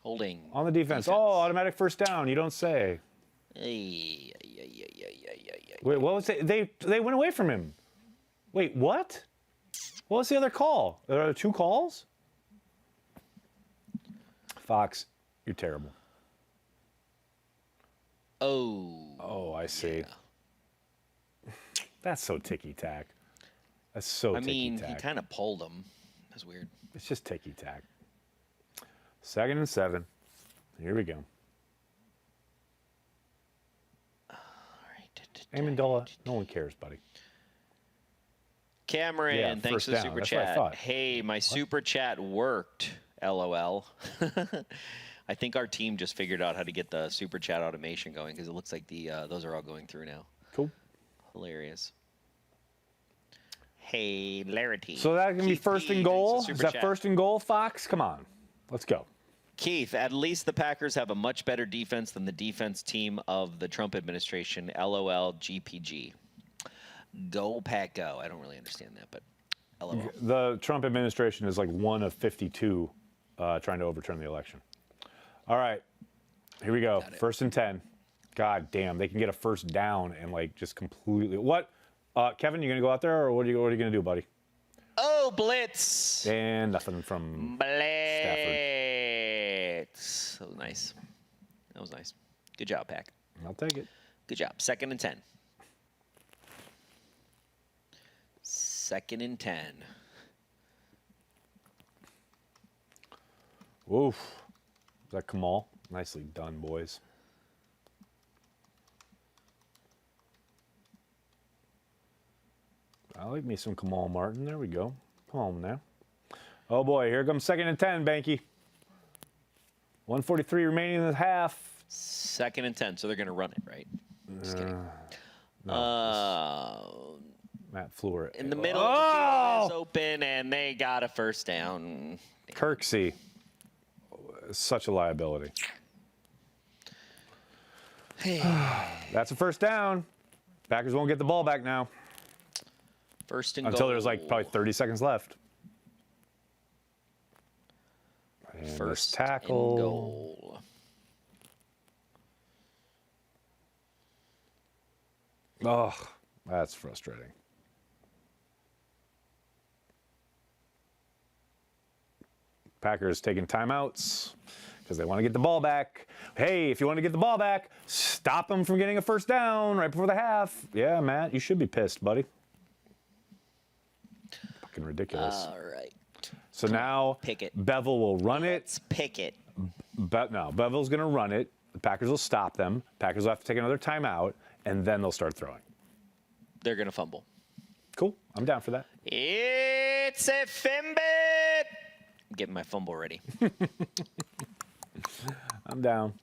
Holding. On the defense. Oh, automatic first down. You don't say. Hey, yeah. Wait, what was it? They went away from him. Wait, what? What was the other call? There are 2 calls? Fox, you're terrible. Oh, I see. Yeah. That's so ticky-tack. That's so I mean, ticky-tack. he kind of pulled him. That's weird. It's just ticky-tack. 2nd and 7. Here we go. Amendola, no one cares, buddy. Cameron, Yeah, thanks first for the down. super That's what I chat. thought. Hey, my super chat worked. LOL. I think our team just figured out how to get the super chat automation going because it looks like those are all going through now. Cool. Hilarious. Hey, Larity. So that can be Keith first P, and thanks for goal? super Is that chat. first and goal, Fox? Come on. Let's go. Keith, at least the Packers have a much better defense than the defense team of the Trump administration. LOL GPG. Go Pack Go. I don't really understand that, but LOL. The Trump administration is like 1 of 52 trying to overturn the election. All right. Here we go. 1st and 10. God damn. They can get a first down and like just completely. What? Kevin, you going to go out there or what are you going to do, buddy? Oh, blitz. And nothing from Stafford. Blitz. That was nice. That was nice. Good job, Pack. I'll take it. Good job. 2nd and 10. 2nd and 10. Oof. Is that Kamal? Nicely done, boys. I like me some Kamal Martin. There we go. Come on now. Oh, boy. Here comes 2nd and 10, Behnke. 1:43 remaining in the half. 2nd and 10. So they're going to run it, right? Just kidding. Matt Fleur. In the middle of the field is open, and they got a first down. Kirksey. Such a liability. Hey. That's a first down. Packers won't get the ball back now. First and Until goal. there's like probably 30 seconds left. And First tackle. and goal. Oh, that's frustrating. Packers taking timeouts because they want to get the ball back. Hey, if you want to get the ball back, stop them from getting a first down right before the half. Yeah, Matt, you should be pissed, buddy. Fucking ridiculous. All right. So now pick it. Bevel will run it. Let's pick it. No, Bevel's going to run it. The Packers will stop them. Packers will have to take another timeout, and then they'll start throwing. They're going to fumble. Cool. I'm down for that. It's a fumble. I'm getting my fumble ready. I'm down.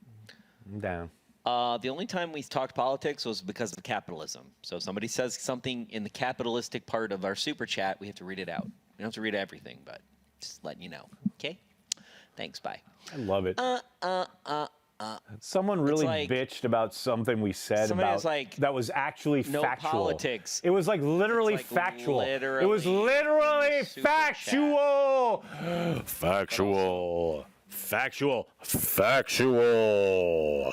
The only time we talked politics was because of capitalism. So if somebody says something in the capitalistic part of our super chat, we have to read it out. We don't have to read everything, but just letting you know. Okay? Thanks, bye. I love it. Someone really like, bitched about something we said about like, that was actually no factual. Politics. It was like literally factual. It was literally factual. Factual. Factual. Factual.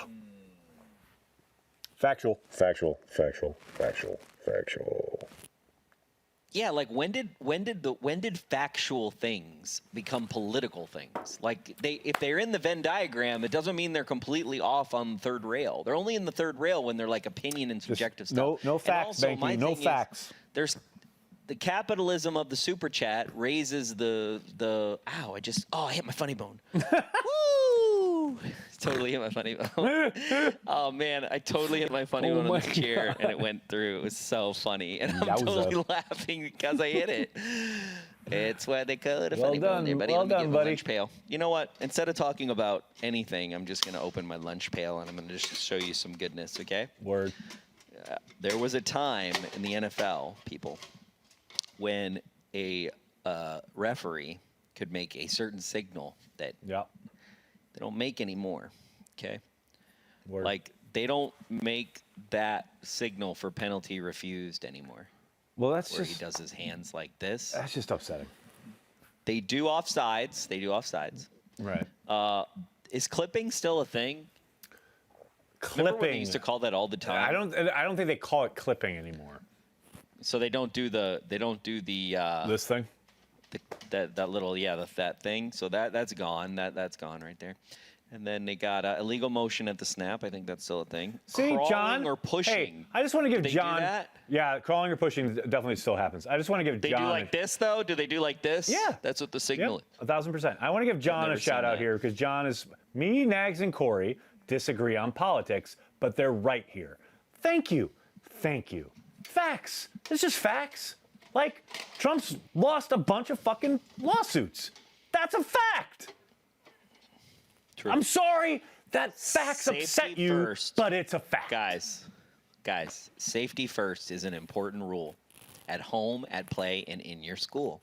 Factual. Factual. Factual. Factual. Factual. Yeah, like when did factual things become political things? Like if they're in the Venn diagram, it doesn't mean they're completely off on the third rail. They're only in the third rail when they're like opinion and subjective stuff. No facts, Behnke. No facts. There's the capitalism of the super chat raises the I hit my funny bone. Woo! Totally hit my funny bone. Oh man, I totally hit my funny bone on the chair and it went through. It was so funny, and I'm totally laughing because I hit it. It's what they call it. Funny bone there, buddy. Well done, buddy. Lunch pail. You know what? Instead of talking about anything, I'm just gonna open my lunch pail and I'm gonna just show you some goodness. Okay? Word. There was a time in the NFL, people, when a referee could make a certain signal that they don't make anymore. Okay? Word. Like, they don't make that signal for penalty refused anymore. Well, that's where just... he does his hands like this. That's just upsetting. They do offsides. Right. Is clipping still a thing? Clipping. Remember when they used to call that all the time? I don't think they call it clipping anymore. So they don't do the this thing? That little that thing. So that's gone. That's gone right there. And then they got illegal motion at the snap. I think that's still a thing. See, crawling John, or pushing. Hey, I just want to give John. Do that? Yeah, crawling or pushing definitely still happens. I just want to give John. They do like this though. Do they do like this? Yeah, that's what the signal is. 1,000%. I want to give John a shout out here because John is me, Nags, and Corey disagree on politics, but they're right here. Thank you. Facts. It's just facts. Like Trump's lost a bunch of fucking lawsuits. That's a fact. True. I'm sorry that facts upset you, first. But it's a fact. Guys, safety first is an important rule at home, at play, and in your school.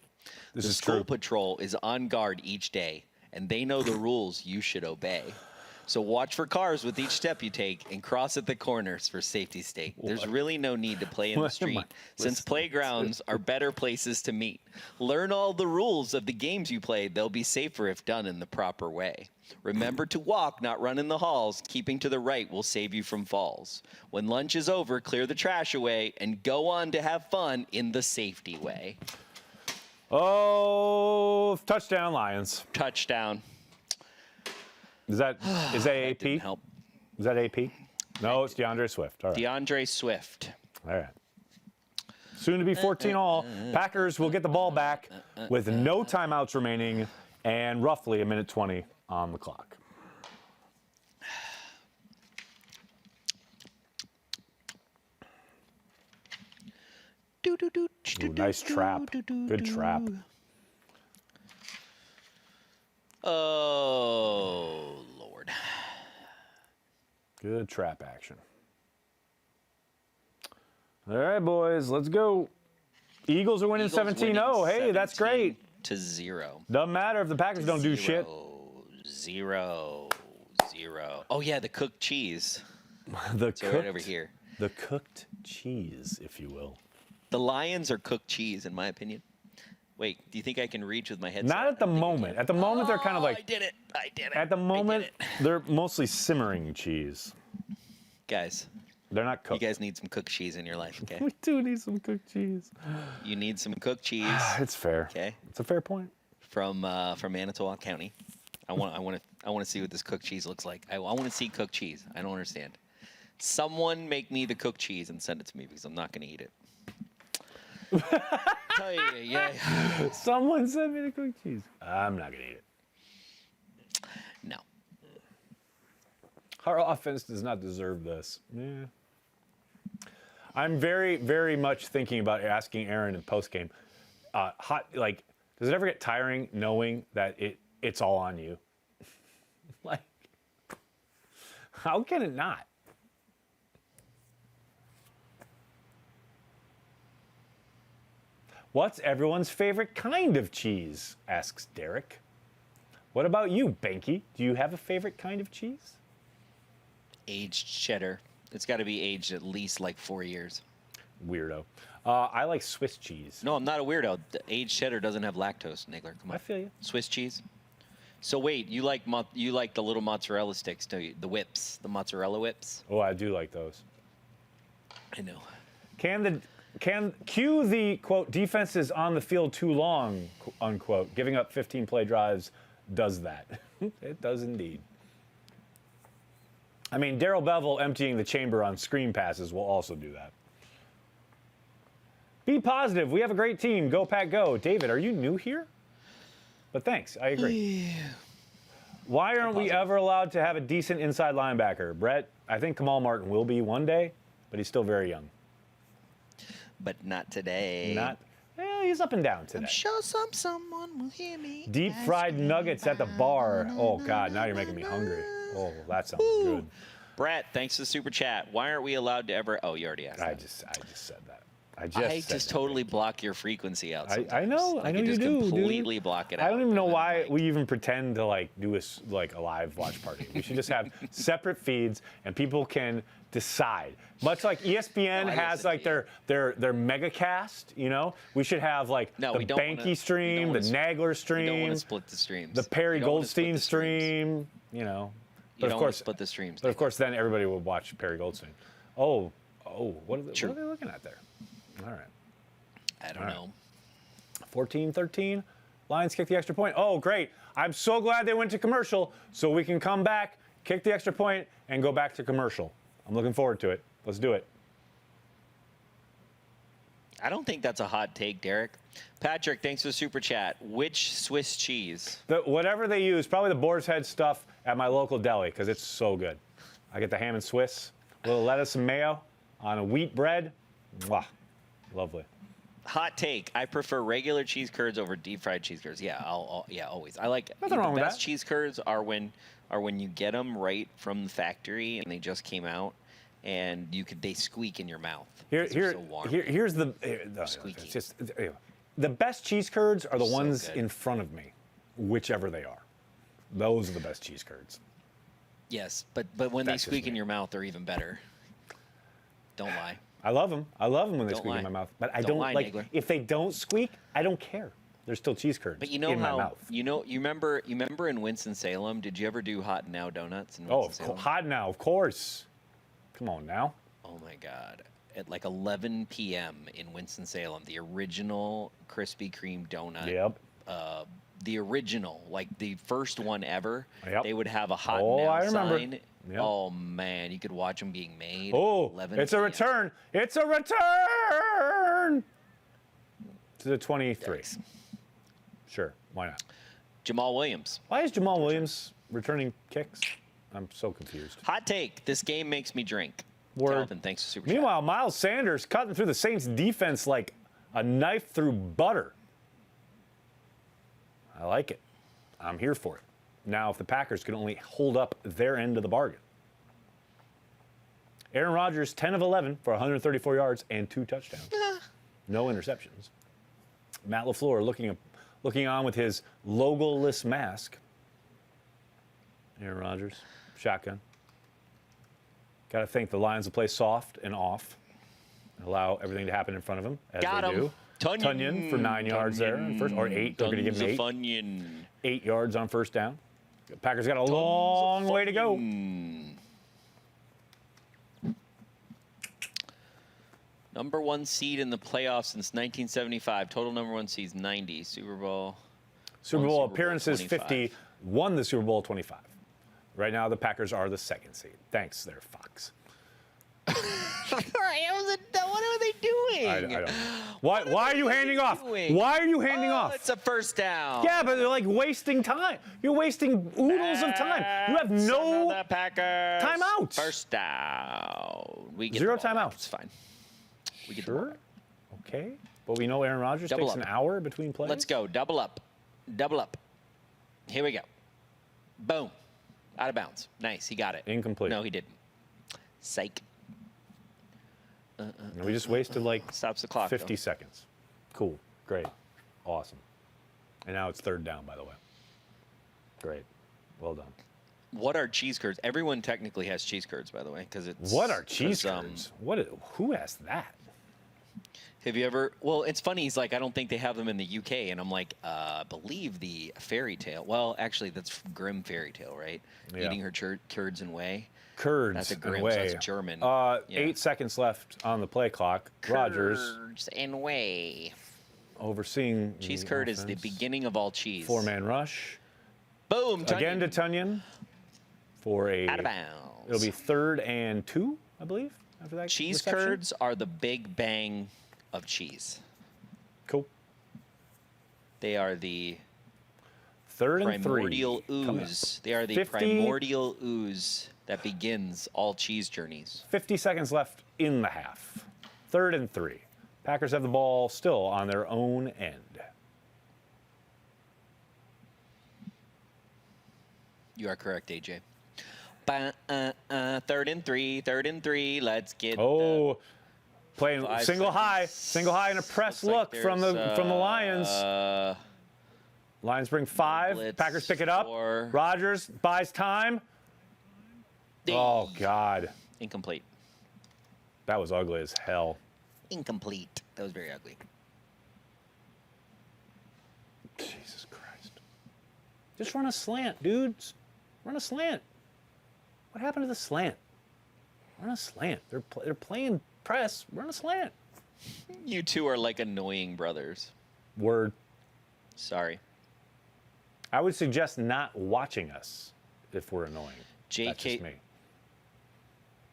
The school patrol is on guard each day, and they know the rules you should obey. So watch for cars with each step you take and cross at the corners for safety's sake. There's really no need to play in the street since playgrounds are better places to meet. Learn all the rules of the games you play. They'll be safer if done in the proper way. Remember to walk, not run in the halls. Keeping to the right will save you from falls. When lunch is over, clear the trash away and go on to have fun in the safety way. Oh, touchdown, Lions. Touchdown. Is that AP? Didn't help. Is that AP? No, it's DeAndre Swift. All right. DeAndre Swift. All right. Soon to be 14-all. Packers will get the ball back with no timeouts remaining and roughly 1:20 on the clock. Ooh, nice trap. Good trap. Oh, Lord. Good trap action. All right, boys, let's go. Eagles are winning 17-0. Hey, that's great. 17-0. Doesn't matter if the Packers don't do shit. 0-0. Oh, yeah, the cooked cheese. Right over here. The cooked cheese, if you will. The Lions are cooked cheese, in my opinion. Wait, do you think I can reach with my headset? Not at the moment. At the moment, they're kind of like... I did it. At the moment, they're mostly simmering cheese. Guys, They're not cooked. You guys need some cooked cheese in your life, okay? We do need some cooked cheese. You need some cooked cheese. It's fair. Okay. It's a fair point. From Manitowoc County. I want to see what this cooked cheese looks like. I want to see cooked cheese. I don't understand. Someone make me the cooked cheese and send it to me because I'm not going to eat it. Yeah. Someone send me the cooked cheese. I'm not going to eat it. No. Our offense does not deserve this. Yeah. I'm very, very much thinking about asking Aaron in postgame. Does it ever get tiring knowing that it's all on you? Like, how can it not? What's everyone's favorite kind of cheese? Asks Derek. What about you, Behnke? Do you have a favorite kind of cheese? Aged cheddar. It's got to be aged at least like 4 years. Weirdo. I like Swiss cheese. No, I'm not a weirdo. The aged cheddar doesn't have lactose, Nagler. Come on. I feel you. Swiss cheese. So wait, you like the little mozzarella sticks, don't you? The whips, the mozzarella whips. Oh, I do like those. I know. Can cue the quote defense is on the field too long unquote. Giving up 15 play drives does that. It does indeed. I mean, Darrell Bevell emptying the chamber on screen passes will also do that. Be positive. We have a great team. Go, Pack, go. David, are you new here? But thanks. I agree. Yeah. Why aren't we ever allowed to have a decent inside linebacker? Brett, I think Kamal Martin will be one day, but he's still very young. But not today. He's up and down today. I'm sure someone will hear me. Deep fried nuggets at the bar. Oh, God, now you're making me hungry. Oh, that sounds good. Brett, thanks for the super chat. Why aren't we allowed to ever... Oh, you already asked that. I just said that. I just totally block your frequency out sometimes. I know. I know you do, completely block it out. I don't even know why we even pretend to do a live watch party. We should just have separate feeds and people can decide. Much like ESPN has their mega cast, we should have the Behnke stream, the Nagler stream. You don't want to split the streams. The Perry Goldstein stream, You But don't of course, want to split the streams. But of course, then everybody would watch Perry Goldstein. Oh, what are they looking at there? All right. I don't know. 14-13. Lions kick the extra point. Oh, great. I'm so glad they went to commercial so we can come back, kick the extra point, and go back to commercial. I'm looking forward to it. Let's do it. I don't think that's a hot take, Derek. Patrick, thanks for the super chat. Which Swiss cheese? Whatever they use, probably the Boar's Head stuff at my local deli because it's so good. I get the ham and Swiss, a little lettuce and mayo on a wheat bread. Mwah. Lovely. Hot take. I prefer regular cheese curds over deep fried cheese curds. Yeah, always. I like nothing wrong with that. The best cheese curds are when you get them right from the factory and they just came out and they squeak in your mouth. Here's the squeaky. The best cheese curds are the ones in front of me, whichever they are. Those are the best cheese curds. Yes, but when they squeak in your mouth, they're even better. Don't lie. I love them. I love them when they squeak in my mouth. But I don't like Nagler. If they don't squeak, I don't care. They're still cheese curds. But you know in how my mouth. you remember in Winston-Salem? Did you ever do Hot Now donuts in Winston-Salem? Hot Now, of course. Come on now. Oh my God! At 11 p.m. in Winston-Salem, the original Krispy Kreme donut. Yep. The original, the first one ever. Yep. They would have a Hot Now sign. Yep. Oh man, you could watch them being made. Oh, it's a return! It's a return to the 23. Yikes. Sure, why not? Jamal Williams. Why is Jamal Williams returning kicks? I'm so confused. Hot take. This game makes me drink. Word. Calvin, thanks for super chat. Meanwhile, Miles Sanders cutting through the Saints defense like a knife through butter. I like it. I'm here for it. Now, if the Packers could only hold up their end of the bargain. Aaron Rodgers, 10 of 11 for 134 yards and 2 touchdowns. No interceptions. Matt LaFleur looking on with his logoless mask. Aaron Rodgers, shotgun. Got to think the Lions will play soft and off and allow everything to happen in front of them as they do. Tunyon for 9 yards there, or 8. They're going to give him 8 yards on first down. Packers got a long way to go. Number 1 seed in the playoffs since 1975. Total number 1 seeds 90. Super Bowl appearances 25. 50. Won the Super Bowl 25. Right now, the Packers are the 2nd seed. Thanks, there, Fox. What are they doing? I don't know. Why are you handing off? Why are you handing off? It's a first down. Yeah, but they're like wasting time. You're wasting oodles of time. You have no timeout. First down. We get 0 the ball back. timeouts. It's fine. We get the ball Sure. back. Okay. But we know Aaron Rodgers Double takes up. an hour between plays. Let's go. Double up. Double up. Here we go. Boom. Out of bounds. Nice. He got it. Incomplete. No, he didn't. Psych. We just wasted like stops the clock. 50 though. seconds. Cool. Great. Awesome. And now it's 3rd down, by the way. Great. Well done. What are cheese curds? Everyone technically has cheese curds, by the way, because it's. What are cheese curds? Who asked that? Have you ever? Well, it's funny. He's like, I don't think they have them in the UK, and I'm like, I believe the fairy tale. Well, actually, that's Grimm fairy tale, right? Yeah. Eating her curds and whey. Curds That's a and Grimm. whey. So that's German. 8 seconds left on the play clock. Rodgers Curds and whey. overseeing. Cheese the curd is the offense. beginning of all cheese. 4-man rush. Boom. Again to Tunyon for a. Out of bounds. It'll be 3rd and 2, I believe. After that Cheese reception. curds are the big bang of cheese. Cool. They are the 3rd and 3. primordial ooze. They are the 50 primordial ooze that begins all cheese journeys. 50 seconds left in the half. 3rd and 3. Packers have the ball still on their own end. You are correct, AJ. 3rd and 3. 3rd and 3. Let's get. Playing single high and a press look from the Lions. Lions bring 5. Packers pick it up. Rodgers buys time. Oh God. Incomplete. That was ugly as hell. Incomplete. That was very ugly. Jesus Christ. Just run a slant, dudes. Run a slant. What happened to the slant? Run a slant. They're playing press. Run a slant. You two are like annoying brothers. Word. Sorry. I would suggest not watching us if we're annoying. That's just me.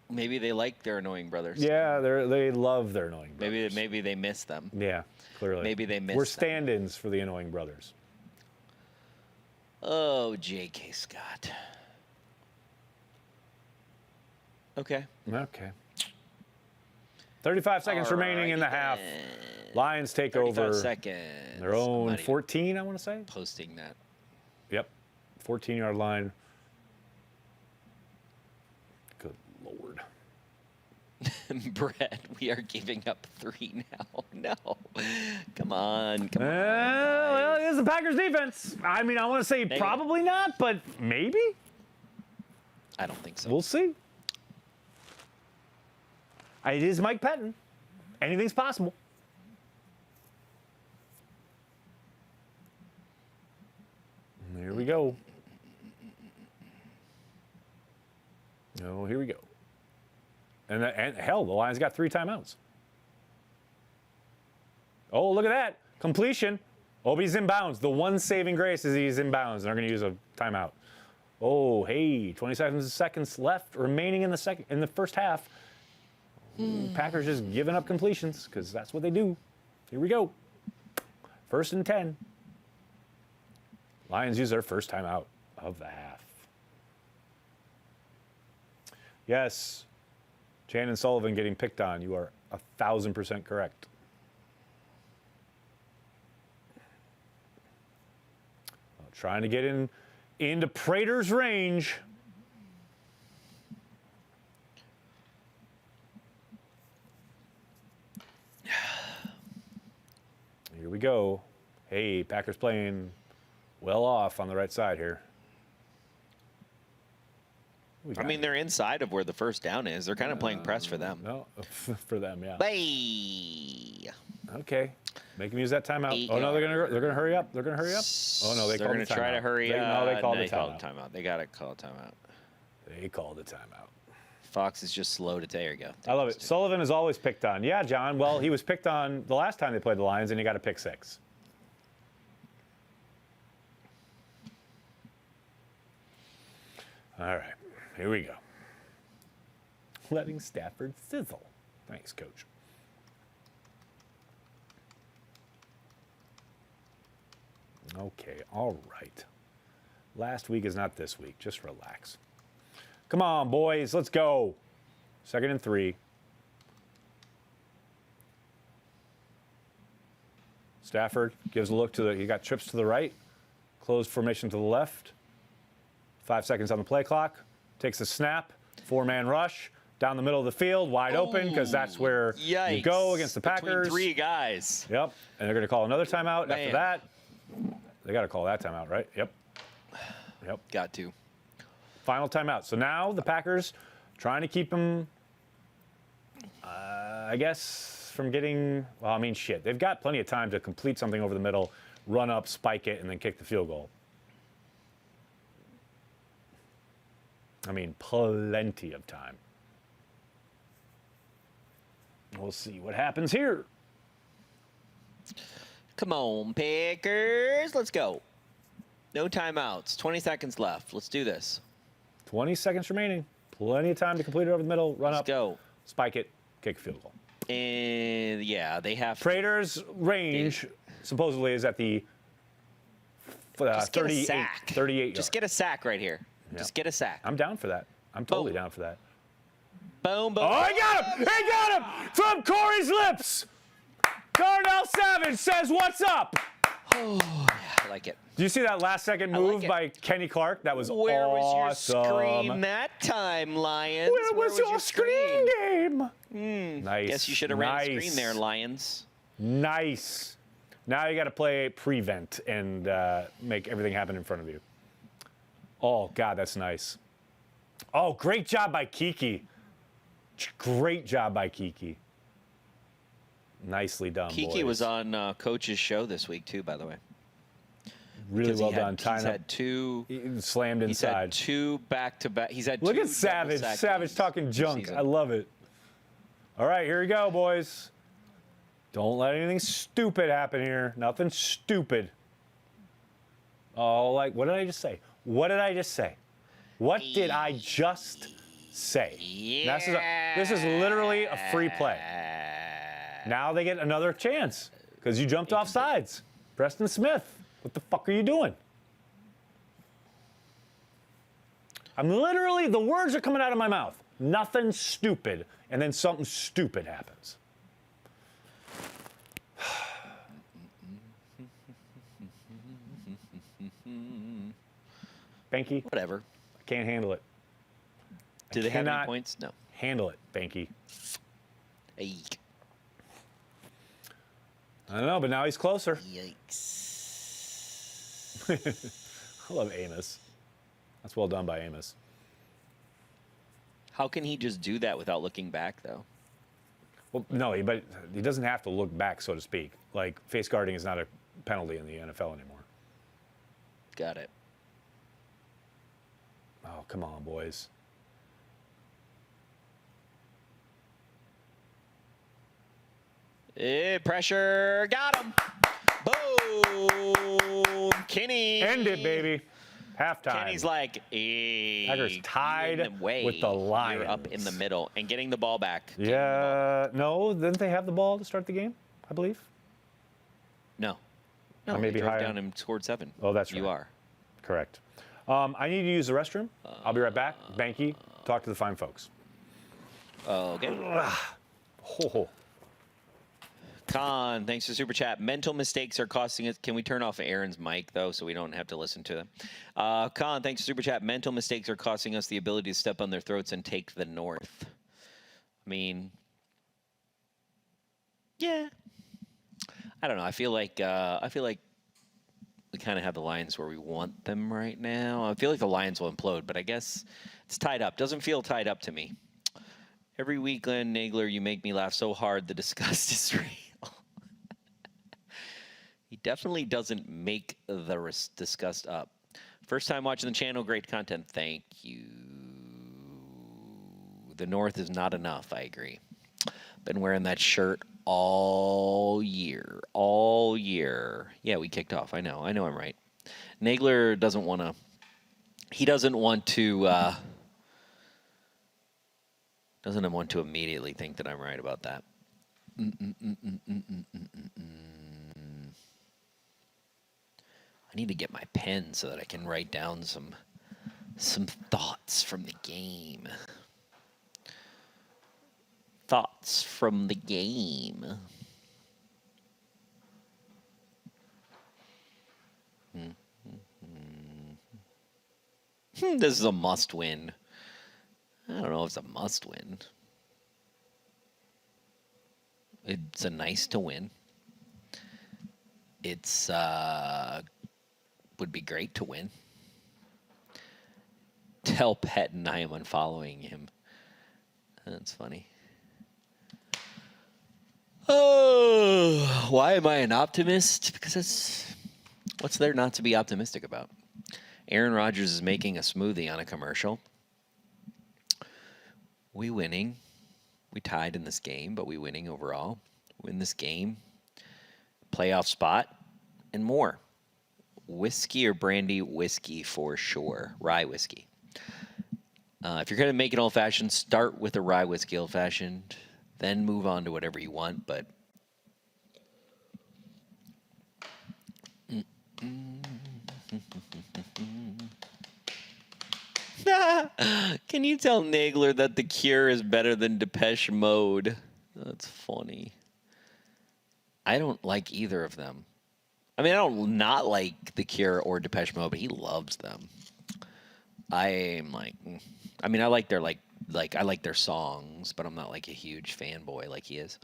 Maybe they like their annoying brothers. Yeah, they love their annoying brothers. Maybe they miss them. Yeah, clearly. Maybe they miss We're them. stand-ins for the annoying brothers. Oh, J.K. Scott. Okay. 35 seconds remaining in the half. Lions take 35 over seconds. their own Not even 14, I want to say. Posting that. Yep, 14-yard line. Good Lord. Brett, we are giving up 3 now. No. Come on. Well, it is the Packers defense. I mean, I want to say probably not, but maybe. I don't think so. We'll see. It is Mike Pettin. Anything's possible. Here we go. Oh, here we go. And hell, the Lions got 3 timeouts. Oh, look at that. Completion. Oh, he's inbounds. The one saving grace is he's inbounds, and they're going to use a timeout. Oh, hey, 20 seconds left remaining in the first half. Packers just giving up completions because that's what they do. Here we go. 1st and 10. Lions use their first timeout of the half. Yes, Shannon Sullivan getting picked on. You are 1,000% correct. Trying to get into Prater's range. Here we go. Hey, Packers playing well off on the right side here. I mean, they're inside of where the first down is. They're kind of playing press for them. No, for them, yeah. Hey. Okay. Make them use that timeout. Oh no, they're gonna hurry up. They're gonna hurry up. Oh no, they're going to try to hurry up. No, they called the timeout. timeout. They got to call a timeout. They called the timeout. Fox is just slow to there you go. I love it. Sullivan is always picked on. Yeah, John. Well, he was picked on the last time they played the Lions, and he got a pick 6. All right, here we go. Letting Stafford sizzle. Thanks, Coach. Okay, all right. Last week is not this week. Just relax. Come on, boys. Let's go. 2nd and 3. Stafford gives a look to the, he got trips to the right. Closed formation to the left. 5 seconds on the play clock. Takes a snap. 4-man rush. Down the middle of the field. Wide open because that's where you go against the Packers. Between 3 guys. Yep. And they're going to call another timeout after that. They got to call that timeout, right? Yep. Yep. Got to. Final timeout. So now the Packers trying to keep them, I guess, from getting, well, I mean, shit. They've got plenty of time to complete something over the middle, run up, spike it, and then kick the field goal. I mean, plenty of time. We'll see what happens here. Come on, Packers. Let's go. No timeouts. 20 seconds left. Let's do this. 20 seconds remaining. Plenty of time to complete it over the middle, run up, go. Spike it, kick a field goal. And, yeah, they have... Prater's range, supposedly, is at the 38 yards. Just get a sack right here. Yeah. Just get a sack. I'm down for that. I'm totally down for that. Boom, boom. Oh, he got him! He got him! From Corey's lips! Darnell Savage says, what's up? Oh, yeah, I like it. Do you see that last-second move by Kenny Clark? That was Where awesome. was your screen that time, Lions? Where was your screen game? Nice. Guess you should have ran the screen there, Lions. Nice. Now you got to play prevent and make everything happen in front of you. Oh, God, that's nice. Oh, great job by Kiki. Great job by Kiki. Nicely done, Kiki boys. was on Coach's show this week, too, by the way. Really well done. He's had 2. He slammed inside. He's had 2 back-to-back. He's had Look 2 at Savage. Savage talking junk. I love it. All right, here we go, boys. Don't let anything stupid happen here. Nothing stupid. Oh, like, what did I just say? What did I just say? What did I just say? Yeah. This is literally a free play. Now they get another chance because you jumped off sides. Preston Smith, what the fuck are you doing? I'm literally, the words are coming out of my mouth. Nothing stupid, and then something stupid happens. Behnke? Whatever. I can't handle it. Do they have any points? No. Handle it, Behnke. Hey. I don't know, but now he's closer. Yikes. I love Amos. That's well done by Amos. How can he just do that without looking back, though? Well, no, but he doesn't have to look back, so to speak. Like, face guarding is not a penalty in the NFL anymore. Got it. Oh, come on, boys. Pressure. Got him. Boom. Kenny. End it, baby. Halftime. Kenny's like, hey, Packers tied with the Lions. You're up in the middle and getting the ball back. Yeah. No, didn't they have the ball to start the game, I believe? No. No, they maybe drove higher. down and scored 7. Oh, that's right. You are. Correct. I need to use the restroom. I'll be right back. Behnke, talk to the fine folks. Okay. Ho. Con, thanks for Super Chat. Mental mistakes are costing us. Can we turn off Aaron's mic, though, so we don't have to listen to them? Con, thanks for Super Chat. Mental mistakes are costing us the ability to step on their throats and take the North. I mean, yeah. I don't know. I feel like we kind of have the Lions where we want them right now. I feel like the Lions will implode, but I guess it's tied up. Doesn't feel tied up to me. Every week, Glenn Nagler, you make me laugh so hard the disgust is real. He definitely doesn't make the disgust up. First time watching the channel, great content. Thank you. The North is not enough. I agree. Been wearing that shirt all year. All year. Yeah, we kicked off. I know I'm right. Nagler doesn't want to. He doesn't want to. Doesn't want to immediately think that I'm right about that. I need to get my pen so that I can write down some thoughts from the game. Thoughts from the game. This is a must-win. I don't know if it's a must-win. It's a nice to win. It's would be great to win. Tell Pettin I am unfollowing him. That's funny. Oh, why am I an optimist? Because what's there not to be optimistic about? Aaron Rodgers is making a smoothie on a commercial. We winning. We tied in this game, but we winning overall. Win this game. Playoff spot and more. Whiskey or brandy? Whiskey for sure. Rye whiskey. If you're going to make it old-fashioned, start with a rye whiskey old-fashioned. Then move on to whatever you want, but can you tell Nagler that The Cure is better than Depeche Mode? That's funny. I don't like either of them. I mean, I don't not like The Cure or Depeche Mode, but he loves them. I'm like, I mean, I like their I like their songs, but I'm not like a huge fanboy like he is.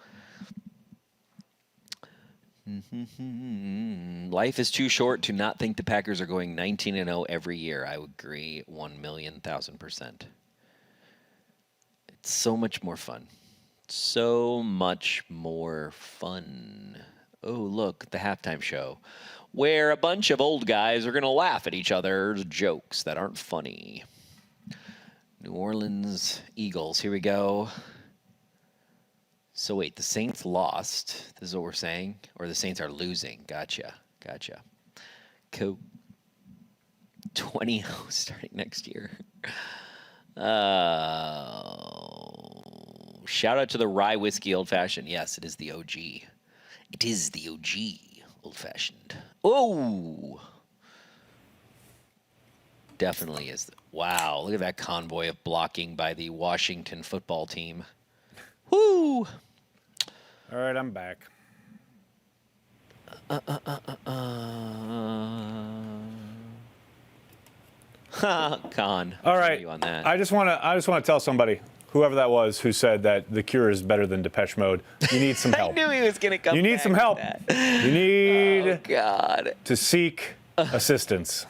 Life is too short to not think the Packers are going 19-0 every year. I would agree 1,000,000%. It's so much more fun. So much more fun. Oh, look, the halftime show, where a bunch of old guys are going to laugh at each other's jokes that aren't funny. New Orleans Eagles, here we go. So wait, the Saints lost. This is what we're saying? Or the Saints are losing. Gotcha. Cool. 20-0 starting next year. Shout out to the rye whiskey old fashioned. Yes, it is the OG. It is the OG old fashioned. Oh! Definitely is. Wow, look at that convoy of blocking by the Washington football team. Woo! All right, I'm back. Con. All right. On that. I just want to tell somebody, whoever that was, who said that The Cure is better than Depeche Mode. You need some help. I knew he was going to come. You need some help. You need God. to seek assistance.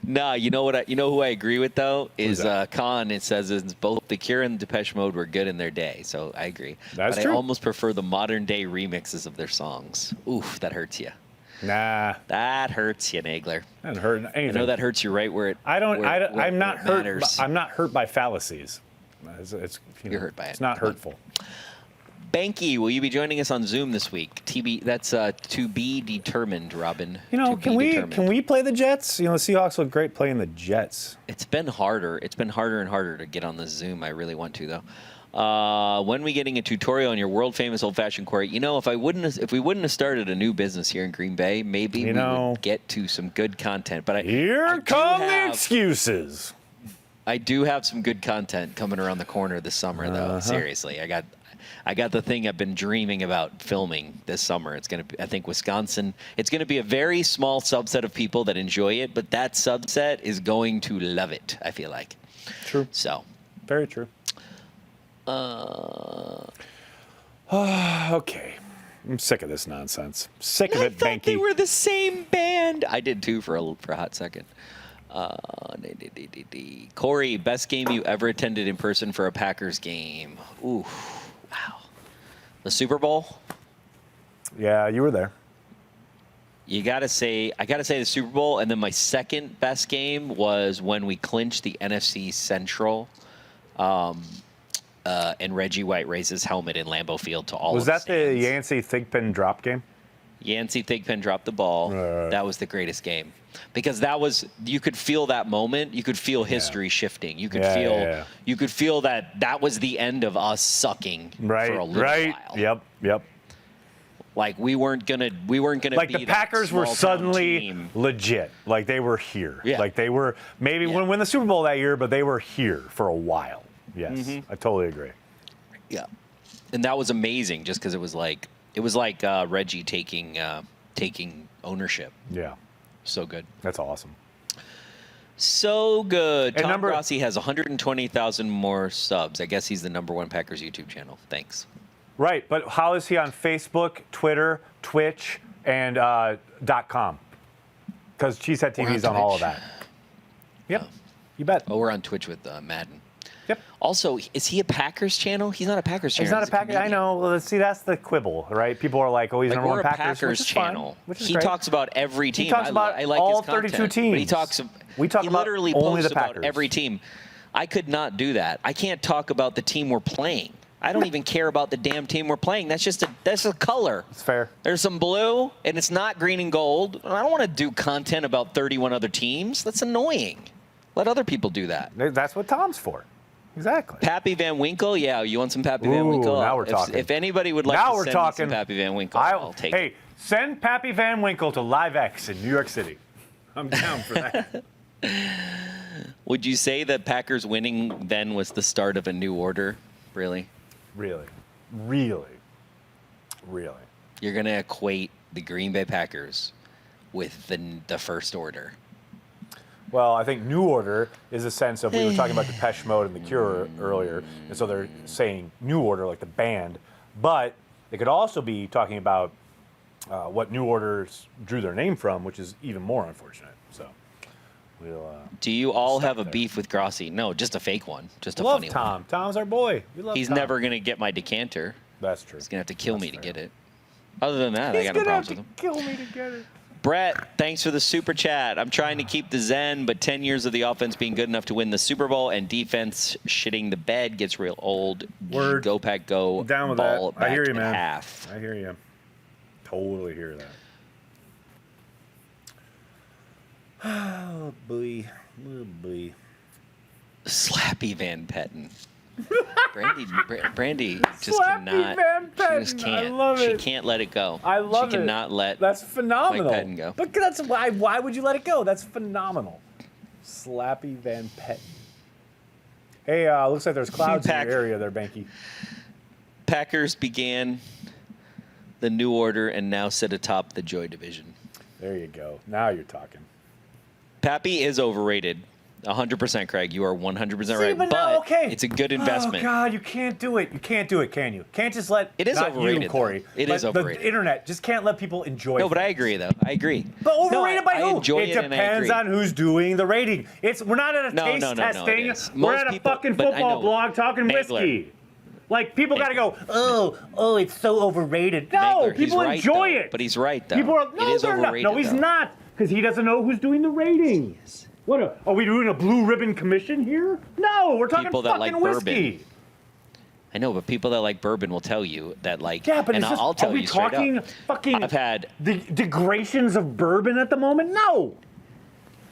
Nah, you know what? You know who I agree with though is Khan. It says it's both The Cure and Depeche Mode were good in their day, so I agree. That's but true. I almost prefer the modern day remixes of their songs. Oof, that hurts you. Nah, that hurts you, Nagler. That hurt anything. I know that hurts you right where it. I'm not hurt. Matters. I'm not hurt by fallacies. You're hurt by it. It's not hurtful. Behnke, will you be joining us on Zoom this week? That's to be determined, Robin. Can we play the Jets? The Seahawks look great playing the Jets. It's been harder. It's been harder and harder to get on the Zoom. I really want to though. When we getting a tutorial on your world famous old fashioned quarry? If we wouldn't have started a new business here in Green Bay, maybe we would get to some good content. But here come the excuses. I do have some good content coming around the corner this summer, though. Seriously, I got the thing I've been dreaming about filming this summer. It's going to be, I think, Wisconsin. It's going to be a very small subset of people that enjoy it, but that subset is going to love it, I feel like. True. So. Very true. Okay. I'm sick of this nonsense. Sick of it, Behnke. I thought they were the same band. I did, too, for a hot second. Corey, best game you ever attended in person for a Packers game? Ooh. Wow. The Super Bowl? Yeah, you were there. I gotta say the Super Bowl, and then my second best game was when we clinched the NFC Central and Reggie White raised his helmet in Lambeau Field to all. Was that the Yancey Thigpen drop game? Yancey Thigpen dropped the ball. That was the greatest game because that was you could feel that moment. You could feel history shifting. You could feel you could feel that was the end of us sucking for a little while. Yep. Like we weren't gonna like be the Packers were suddenly legit. Like they were here. Yeah. Like they were maybe wouldn't win the Super Bowl that year, but they were here for a while. Yes, I totally agree. Yeah, and that was amazing just because it was like Reggie taking ownership. Yeah, so good. That's awesome. So good. And Tom Grossi has 120,000 more subs. I guess he's the #1 Packers YouTube channel. Thanks. Right, but how is he on Facebook, Twitter, Twitch, and .com? Because Cheesehead TV is on all of that. Yep, you bet. Oh, we're on Twitch with Madden. Yep. Also, is he a Packers channel? He's not a Packers channel. He's not a Packers. I know. Well, see, that's the quibble, right? People are like, "Oh, he's we're #1 a Packers channel. Which is he great. talks about every team. He talks about I like all his content, 32 teams. But he talks. We talk he about literally only posts the Packers. about every team. I could not do that. I can't talk about the team we're playing. I don't even care about the damn team we're playing. That's a color. It's fair. There's some blue, and it's not green and gold. I don't want to do content about 31 other teams. That's annoying. Let other people do that. That's what Tom's for. Exactly. Pappy Van Winkle, yeah. You want some Pappy Van Winkle? Now we're talking. If anybody would like to send me some Pappy Van Winkle, I'll take it. Hey, send Pappy Van Winkle to LiveX in New York City. I'm down for that. Would you say that Packers winning then was the start of a new order? Really? Really. You're going to equate the Green Bay Packers with the first order. Well, I think New Order is a sense of, we were talking about Depeche Mode and The Cure earlier, and so they're saying New Order, like the band, but they could also be talking about what New Orders drew their name from, which is even more unfortunate. So we'll. Do you all have a beef with Grossi? No, just a fake one, just a Love funny Tom. one. Tom's our boy. We love He's Tom. never gonna get my decanter. That's true. He's gonna have to kill me to get it. Other than that, I got no problems with him. Kill me to get it. Brett, thanks for the super chat. I'm trying to keep the zen, but 10 years of the offense being good enough to win the Super Bowl and defense shitting the bed gets real old. Word. Go Pack, go. Down with ball that. I hear you, back man. at half. I hear you. Totally hear that. Oh, boy. Oh, boy. Slappy Van Petten. Brandy just Slappy cannot. Van Petten. She just can't. I love it. She can't let it go. I love She cannot let. That's phenomenal. Mike Petten go. But that's why would you let it go? That's phenomenal. Slappy Van Petten. Hey, looks like there's clouds in your area there, Behnke. Packers began the new order and now sit atop the Joy Division. There you go. Now you're talking. Pappy is overrated. 100%, Craig. You are 100% right. But now, okay. It's a good investment. Oh, God, you can't do it. You can't do it, can you? Can't just let It is not overrated, you, Corey. though. It but is overrated. The internet just can't let people enjoy No, but I things. agree, though. I agree. But overrated by I who? enjoy it it and I depends agree. on who's doing the rating. We're not at a taste No, testing. it is. We're Most at a people- fucking but I football know. blog talking Nagler. whiskey. Like, people got to go, oh, it's so overrated. No, Nagler, people he's right, enjoy though. it. But he's right, though. People are, it no, is they're overrated, not. No, he's though. not, because he doesn't know who's doing the rating. What are we doing a blue ribbon commission here? No, we're talking People that fucking like whiskey. bourbon. I know, but people that like bourbon will tell you that, like, Yeah, but and it's just, I'll tell are we you straight talking up. fucking I've had the degradations of bourbon at the moment? No.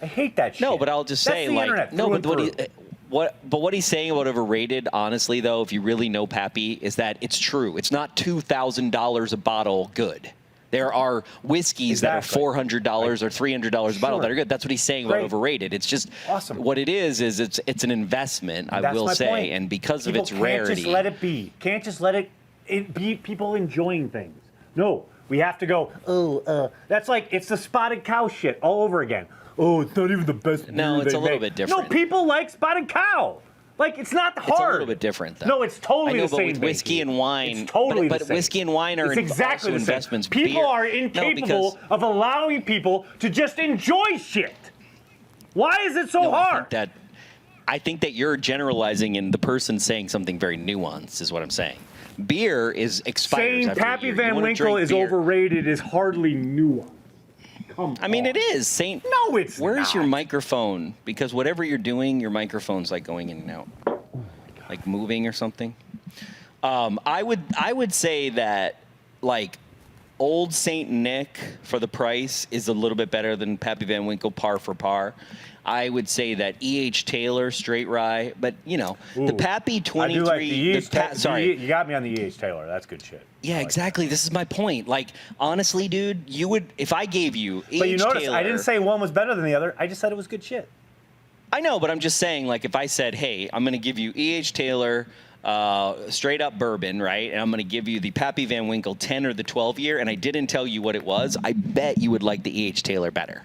I hate that shit. No, but I'll just That's say, the like, internet no, through but and what through. what he's saying about overrated, honestly, though, if you really know Pappy, is that it's true. It's not $2,000 a bottle good. There are whiskeys that are $400 or $300 a bottle that are good. That's what he's saying about overrated. It's just what it is it's an investment, I That's will my say, point. and because People of its can't rarity. just let it be. Can't just let it be people enjoying things. No, we have to go, that's like, it's the spotted cow shit all over again. Oh, it's not even the best No, beer it's they a little make. bit different. No, people like spotted cow. Like, it's not hard. It's a little bit different, though. No, it's totally I know, the same. but with whiskey Behnke. and wine, it's totally but the same. whiskey and wine are it's exactly also the same. investments. People Beer- are No, incapable because- of allowing people to just enjoy shit. Why is it so hard? I think that you're generalizing, and the person saying something very nuanced is what I'm saying. Beer is expires Saying after a Pappy year. You Van wanna Winkle drink is beer. overrated is hardly nuanced. I mean, it is. Saint. No, it's Where's not. your microphone? Because whatever you're doing, your microphone's like going in and out. like moving or something. I would say that like Old St. Nick for the price is a little bit better than Pappy Van Winkle par for par. I would say that E.H. Taylor straight rye, but the Pappy 23. I do like the E.H. Sorry, you got me on the E.H. Taylor. That's good shit. Yeah, exactly. This is my point. Like, honestly, dude, you would if I gave you E.H. But you notice Taylor, I didn't say one was better than the other. I just said it was good shit. I know, but I'm just saying, like, if I said, hey, I'm going to give you E.H. Taylor straight up bourbon, right? And I'm going to give you the Pappy Van Winkle 10 or the 12 year, and I didn't tell you what it was, I bet you would like the E.H. Taylor better.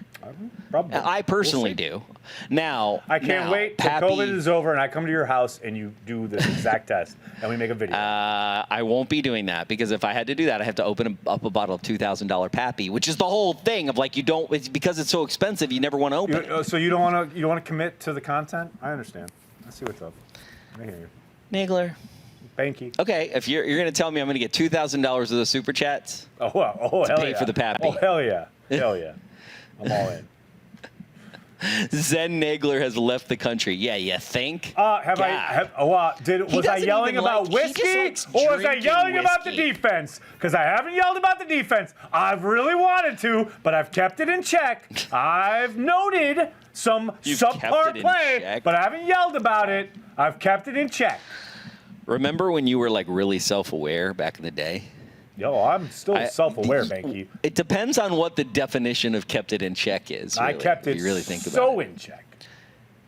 Probably. I personally do. Now, I can't wait till COVID is over and I come to your house and you do this exact test and we make a video. I won't be doing that because if I had to do that, I have to open up a bottle of $2,000 Pappy, which is the whole thing of like it's because it's so expensive, you never want to open it. So you don't want to commit to the content? I understand. I see what's up. I hear you. Nagler. Behnke. Okay, if you're going to tell me I'm going to get $2,000 of the super chats to pay for the Pappy. Oh, hell yeah. Hell yeah. I'm all in. Zen Nagler has left the country. Yeah, you think? Was I yelling about whiskey or was I yelling about the defense? Because I haven't yelled about the defense. I've really wanted to, but I've kept it in check. I've noted some subpar play, but I haven't yelled about it. I've kept it in check. Remember when you were like really self-aware back in the day? Yo, I'm still self-aware, Behnke. It depends on what the definition of kept it in check is. Really, I kept it so in check.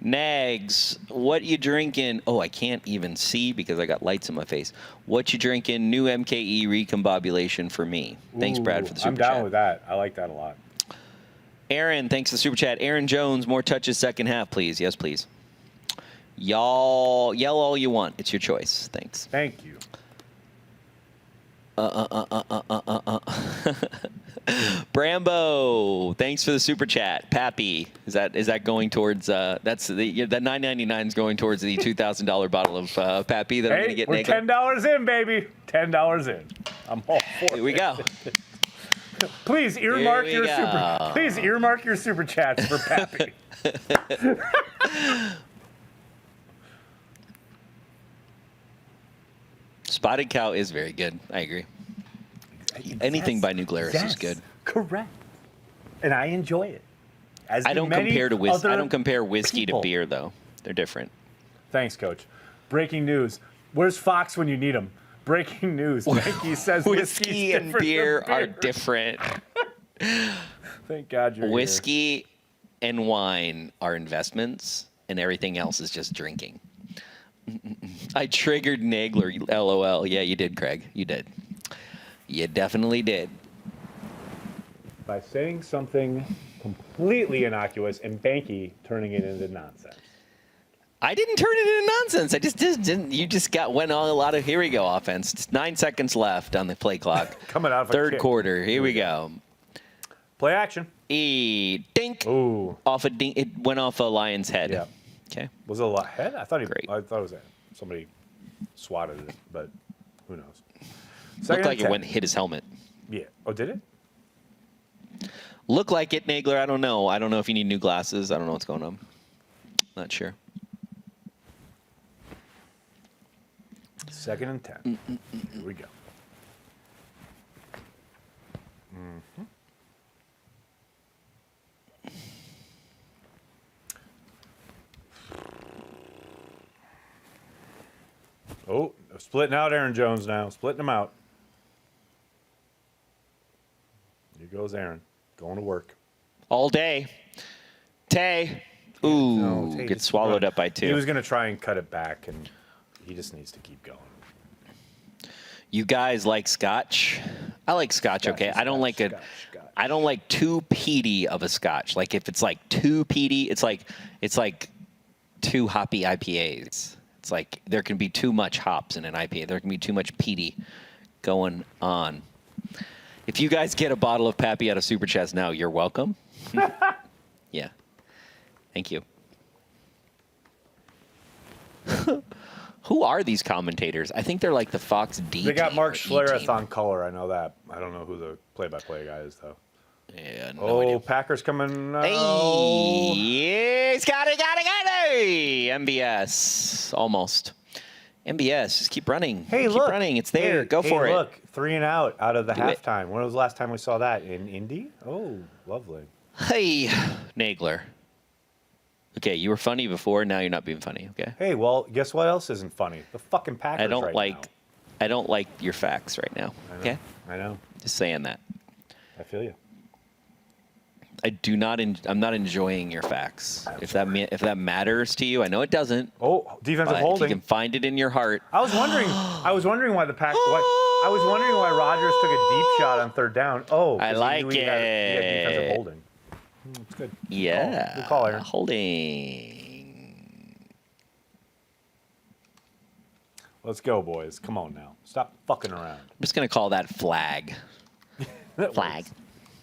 Nags, what you drinking? Oh, I can't even see because I got lights in my face. What you drinking? New MKE recombobulation for me. Thanks, Brad, for the super chat. I'm down with that. I like that a lot. Aaron, thanks for the super chat. Aaron Jones, more touches second half, please. Yes, please. Y'all, yell all you want. It's your choice. Thanks. Thank you. Brambo, thanks for the super chat. Pappy, is that going towards that's the that $9.99 is going towards the $2,000 bottle of Pappy that I'm gonna get. We're $10 in, baby. $10 in. I'm all for it. Here we go. Please earmark your super chats for Pappy. Spotted Cow is very good. I agree. Anything by New Glarus is good. Correct. And I enjoy it. I don't compare whiskey to beer, though. They're different. Thanks, Coach. Breaking news. Where's Fox when you need him? Breaking news. Behnke says whiskey and beer are different. Thank God you're Whiskey and wine are investments, and everything else is just drinking. I triggered Nagler, LOL. Yeah, you did, Craig. You did. You definitely did. By saying something completely innocuous and Behnke turning it into nonsense. I didn't turn it into nonsense. I just didn't. You just went on a lot of here we go offense. It's 9 seconds left on the play clock. Coming out of third quarter. Here we go. Play action. Dink. Ooh. Off a dink. It went off a lion's head. Yeah. Okay. Was it a head? I thought it was somebody swatted it, but who knows? Looked like it went and hit his helmet. Yeah. Oh, did it? Look like it, Nagler. I don't know. I don't know if you need new glasses. I don't know what's going on. Not sure. 2nd and 10. Here we go. Mm-hmm. Oh, splitting out Aaron Jones now. Splitting them out. Here goes Aaron. Going to work. All day. Tay. Ooh, gets swallowed up by 2. He was going to try and cut it back, and he just needs to keep going. You guys like scotch? I like scotch, okay? I don't like I don't like too peaty of a scotch. Like if it's like too peaty, it's like too hoppy IPAs. It's like there can be too much hops in an IPA. There can be too much peaty going on. If you guys get a bottle of Pappy out of Super Chats now, you're welcome. Yeah. Thank you. Who are these commentators? I think they're like the Fox D. They got Mark Schlereth on color. I know that. I don't know who the play-by-play guy is, though. Yeah, no idea. Packers coming. Hey, it's got it. MBS. Almost. MBS, just keep running. Hey, keep look. running. It's there. Go for it. Look, 3 and out of the Do it. halftime. When was the last time we saw that? In Indy? Oh, lovely. Hey, Nagler. Okay, you were funny before. Now you're not being funny. Okay. Hey, well, guess what else isn't funny? The fucking Packers I don't right like. now. I don't like your facts right now. Okay. I know. Just saying that. I feel you. I do not. I'm not enjoying your facts. If that matters to you, I know it doesn't. Oh, defensive but holding. If you can find it in your heart. I was wondering why the Packers. I was wondering why Rodgers took a deep shot on 3rd down. Oh, I like he had defensive it. holding. It's good. Yeah. Good call, Aaron. Holding. Let's go, boys. Come on now. Stop fucking around. I'm just gonna call that flag. Flag.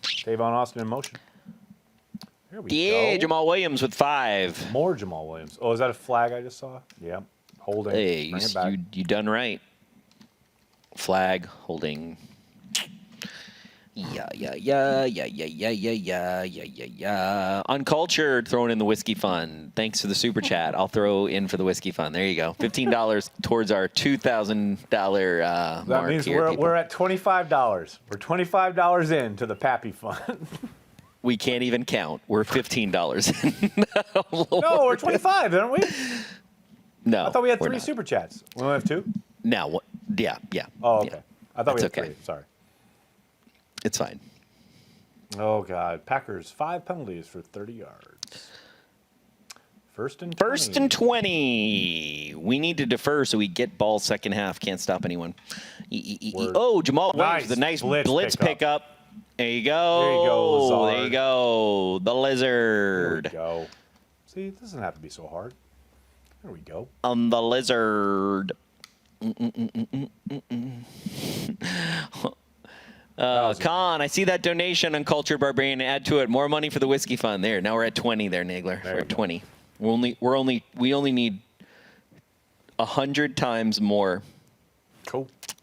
Tavon Austin in motion. There we Yeah, go. Jamal Williams with 5. More Jamal Williams. Oh, is that a flag I just saw? Yeah. Holding. Hey, Bring it back. you done right. Flag, holding. Yeah. Uncultured, throwing in the whiskey fund. Thanks for the super chat. I'll throw in for the whiskey fund. There you go. $15 towards our $2,000 That mark means here. we're at $25. We're $25 in to the Pappy Fund. We can't even count. We're $15 in. No, we're 25, aren't we? No, I thought we had we're 3 not. super chats. We only have 2? No, yeah. Oh, okay. Yeah. I thought we had That's 3. Sorry. It's fine. Oh, God. Packers, 5 penalties for 30 yards. First and 20. We need to defer so we get ball second half. Can't stop anyone. Word. Oh, Jamal Williams, Nice. the nice Blitz blitz pickup. pickup. There you go. There you go, Lazard. There you go. The lizard. There we go. See, it doesn't have to be so hard. There we go. The lizard. Khan, I see that donation on Cultured Barbarian. Add to it. More money for the whiskey fund. There. Now we're at 20 there, Nagler. We're at 20. We only need 100 times more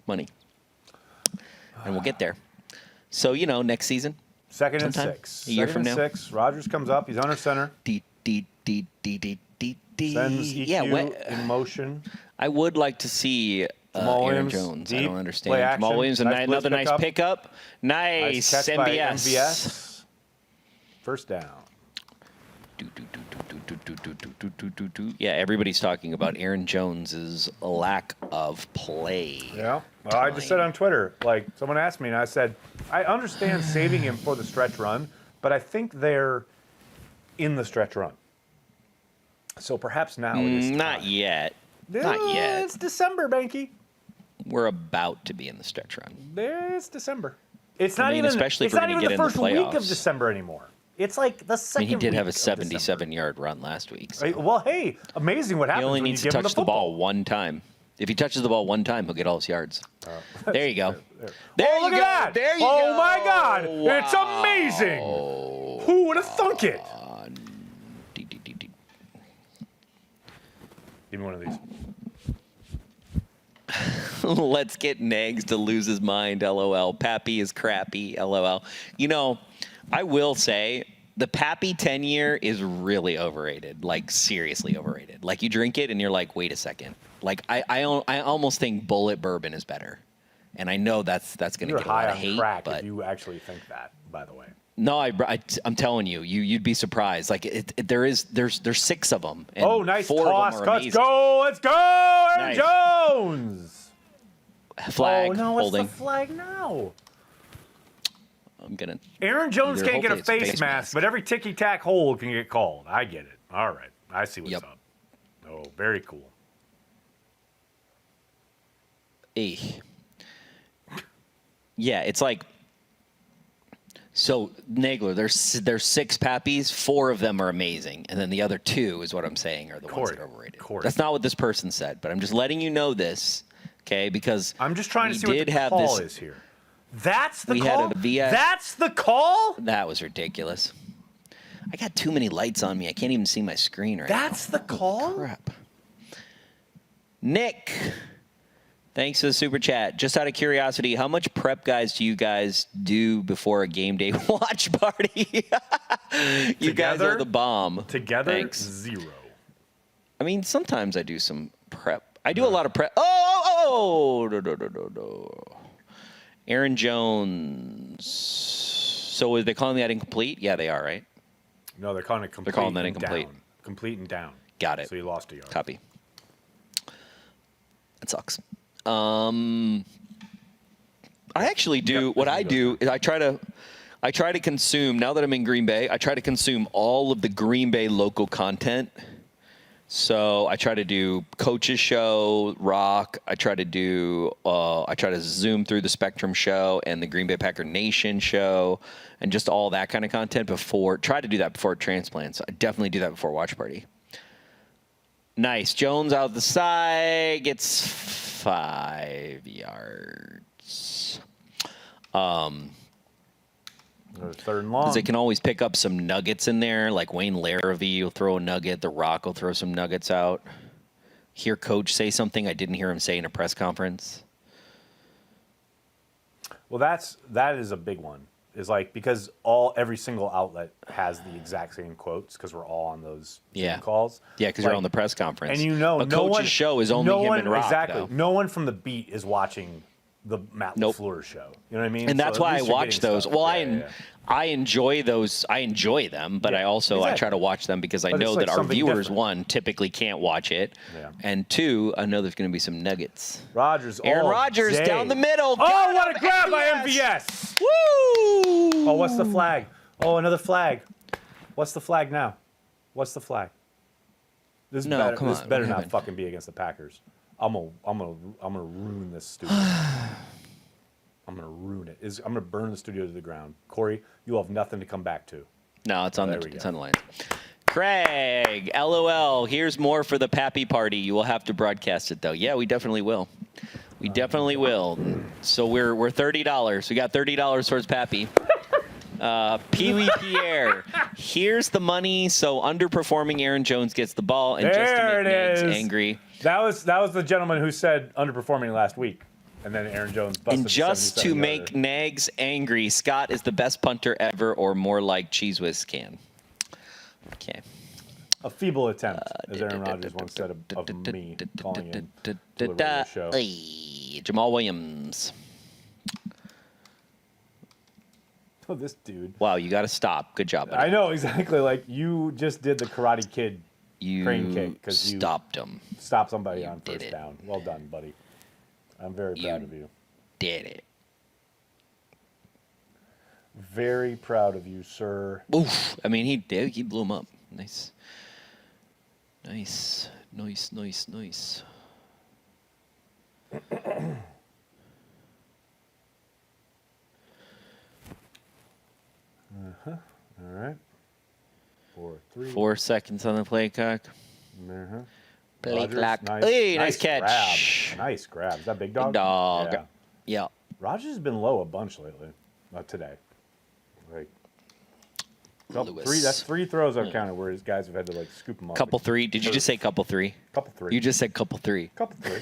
money. And we'll get there. So, next season. Second and sometime, 6. A year Second from and now. 6. Rodgers comes up. He's under center. Sends EQ in motion. I would like to see Jamal Aaron Williams, Jones. I deep, don't understand. play Jamal action. Williams, Nice blitz another nice pickup. Nice catch by MBS. MVS. First down. Yeah, everybody's talking about Aaron Jones's lack of play. Yeah. Well, I just said on Twitter, like, someone asked me, and I said, I understand saving him for the stretch run, but I think they're in the stretch run. So perhaps now it is Not time. yet. Not yet. It's December, Behnke. We're about to be in the stretch run. It's December. It's I not mean, even. especially It's if we're not gonna even get the in the first week of playoffs. December anymore. It's like the I second. mean, he did have a week of December. 77-yard run last week. So. Well, hey, amazing what He happens only when needs you to give him touch the the ball one time. If he touches the ball one time, he'll get all his yards. There you go. There look you go. at that! There you oh go. my God! Wow. It's amazing. Who would have thunk it? Give me one of these. Let's get Nags to lose his mind, LOL. Pappy is crappy, LOL. I will say the Pappy 10-year is really overrated, like seriously overrated. Like you drink it and you're like, wait a second. Like I almost think Bullet Bourbon is better, and I know that's going to You're get a lot high of on hate. crack But if you actually think that, by the way. no, I'm telling you, you'd be surprised. Like there's 6 of them. And Oh, nice 4 toss. of them are Let's amazing. go. Let's go, Aaron Nice. Jones. Flag Oh, no, what's holding. the flag now? I'm gonna. Aaron Jones Either can't get a hopefully it's face mask, but every ticky-tack hole can get called. I get it. All right. I see what's up. Oh, very cool. Yeah, it's like. So Nagler, there's 6 Pappies, 4 of them are amazing, and then the other 2 is what I'm saying are the ones that are overrated. That's not what this person said, but I'm just letting you know this, okay? Because I'm just trying to see what did the have call this, is here. That's the we call? had a VS. That's the call? That was ridiculous. I got too many lights on me. I can't even see my screen right That's the call? Crap. Nick, thanks for the super chat. Just out of curiosity, how much prep guys do you guys do before a game day watch party? You guys are the bomb. Together, Thanks. 0. I mean, sometimes I do some prep. I do a lot of prep. No. Aaron Jones. So are they calling that incomplete? Yeah, they are, right? No, they're calling it complete. They're calling that and incomplete. Down. Complete and down. Got it. So you lost a yard. Copy. That sucks. I actually do. What I do is I try to consume. Now that I'm in Green Bay, I try to consume all of the Green Bay local content. So I try to do Coach's Show, Rock. I try to zoom through the Spectrum Show and the Green Bay Packer Nation Show, and just all that kind of content before. Try to do that before transplants. I definitely do that before watch party. Nice. Jones out the side gets 5 yards. Third and long. Because they can always pick up some nuggets in there, like Wayne Larrivee will throw a nugget. The Rock will throw some nuggets out. Hear Coach say something I didn't hear him say in a press conference. Well, that is a big one. Is like because every single outlet has the exact same quotes because we're all on those Zoom calls. Yeah, because you're on the press conference. And but no Coach's show is only him and Rock. Exactly. Though. No one from the beat is watching the Matt LaFleur show. You know what I mean? And that's why I watch those. Stuff. Well, I enjoy those. I enjoy them, but I also I try to watch them because I know that our viewers, one, typically can't watch it, and two, I know there's going to be some nuggets. Aaron Rodgers down the middle. Oh, what a grab by MVS! Woo! Oh, what's the flag? Oh, another flag. What's the flag now? What's the flag? This better not fucking be against the Packers. I'm gonna ruin this studio. I'm gonna ruin it. I'm gonna burn the studio to the ground. Corey, you'll have nothing to come back to. No, it's on the lines. Craig, LOL. Here's more for the Pappy party. You will have to broadcast it though. Yeah, we definitely will. We definitely will. So we're $30. We got $30 towards Pappy. Pee Wee Pierre. Here's the money. So underperforming Aaron Jones gets the ball, and just to make Nags angry. That was the gentleman who said underperforming last week, and then Aaron Jones busted. And just to make Nags angry, Scott is the best punter ever, or more like Cheese Whiz can. Okay. A feeble attempt, as Aaron Rodgers once said of me calling in to the radio show. Jamal Williams. Oh, this dude. Wow, you got to stop. Good job, buddy. I know, exactly. Like, you just did the Karate Kid crane kick because you stopped him. Stopped somebody on first down. Well done, buddy. I'm very proud of you. Did it. Very proud of you, sir. Oof. I mean, he did. He blew him up. Nice. Nice. All right. 4-3. 4 seconds on the play clock. Play clock. Nice, hey, nice catch. Grab. Nice grab. Is that Big Dog? Big Dog. Yeah. Rodgers has been low a bunch lately. Not today. Like, that's 3 throws I've counted where his guys have had to like scoop them up. Couple 3. Did you just say couple 3? Couple 3. You just said couple 3. Couple 3.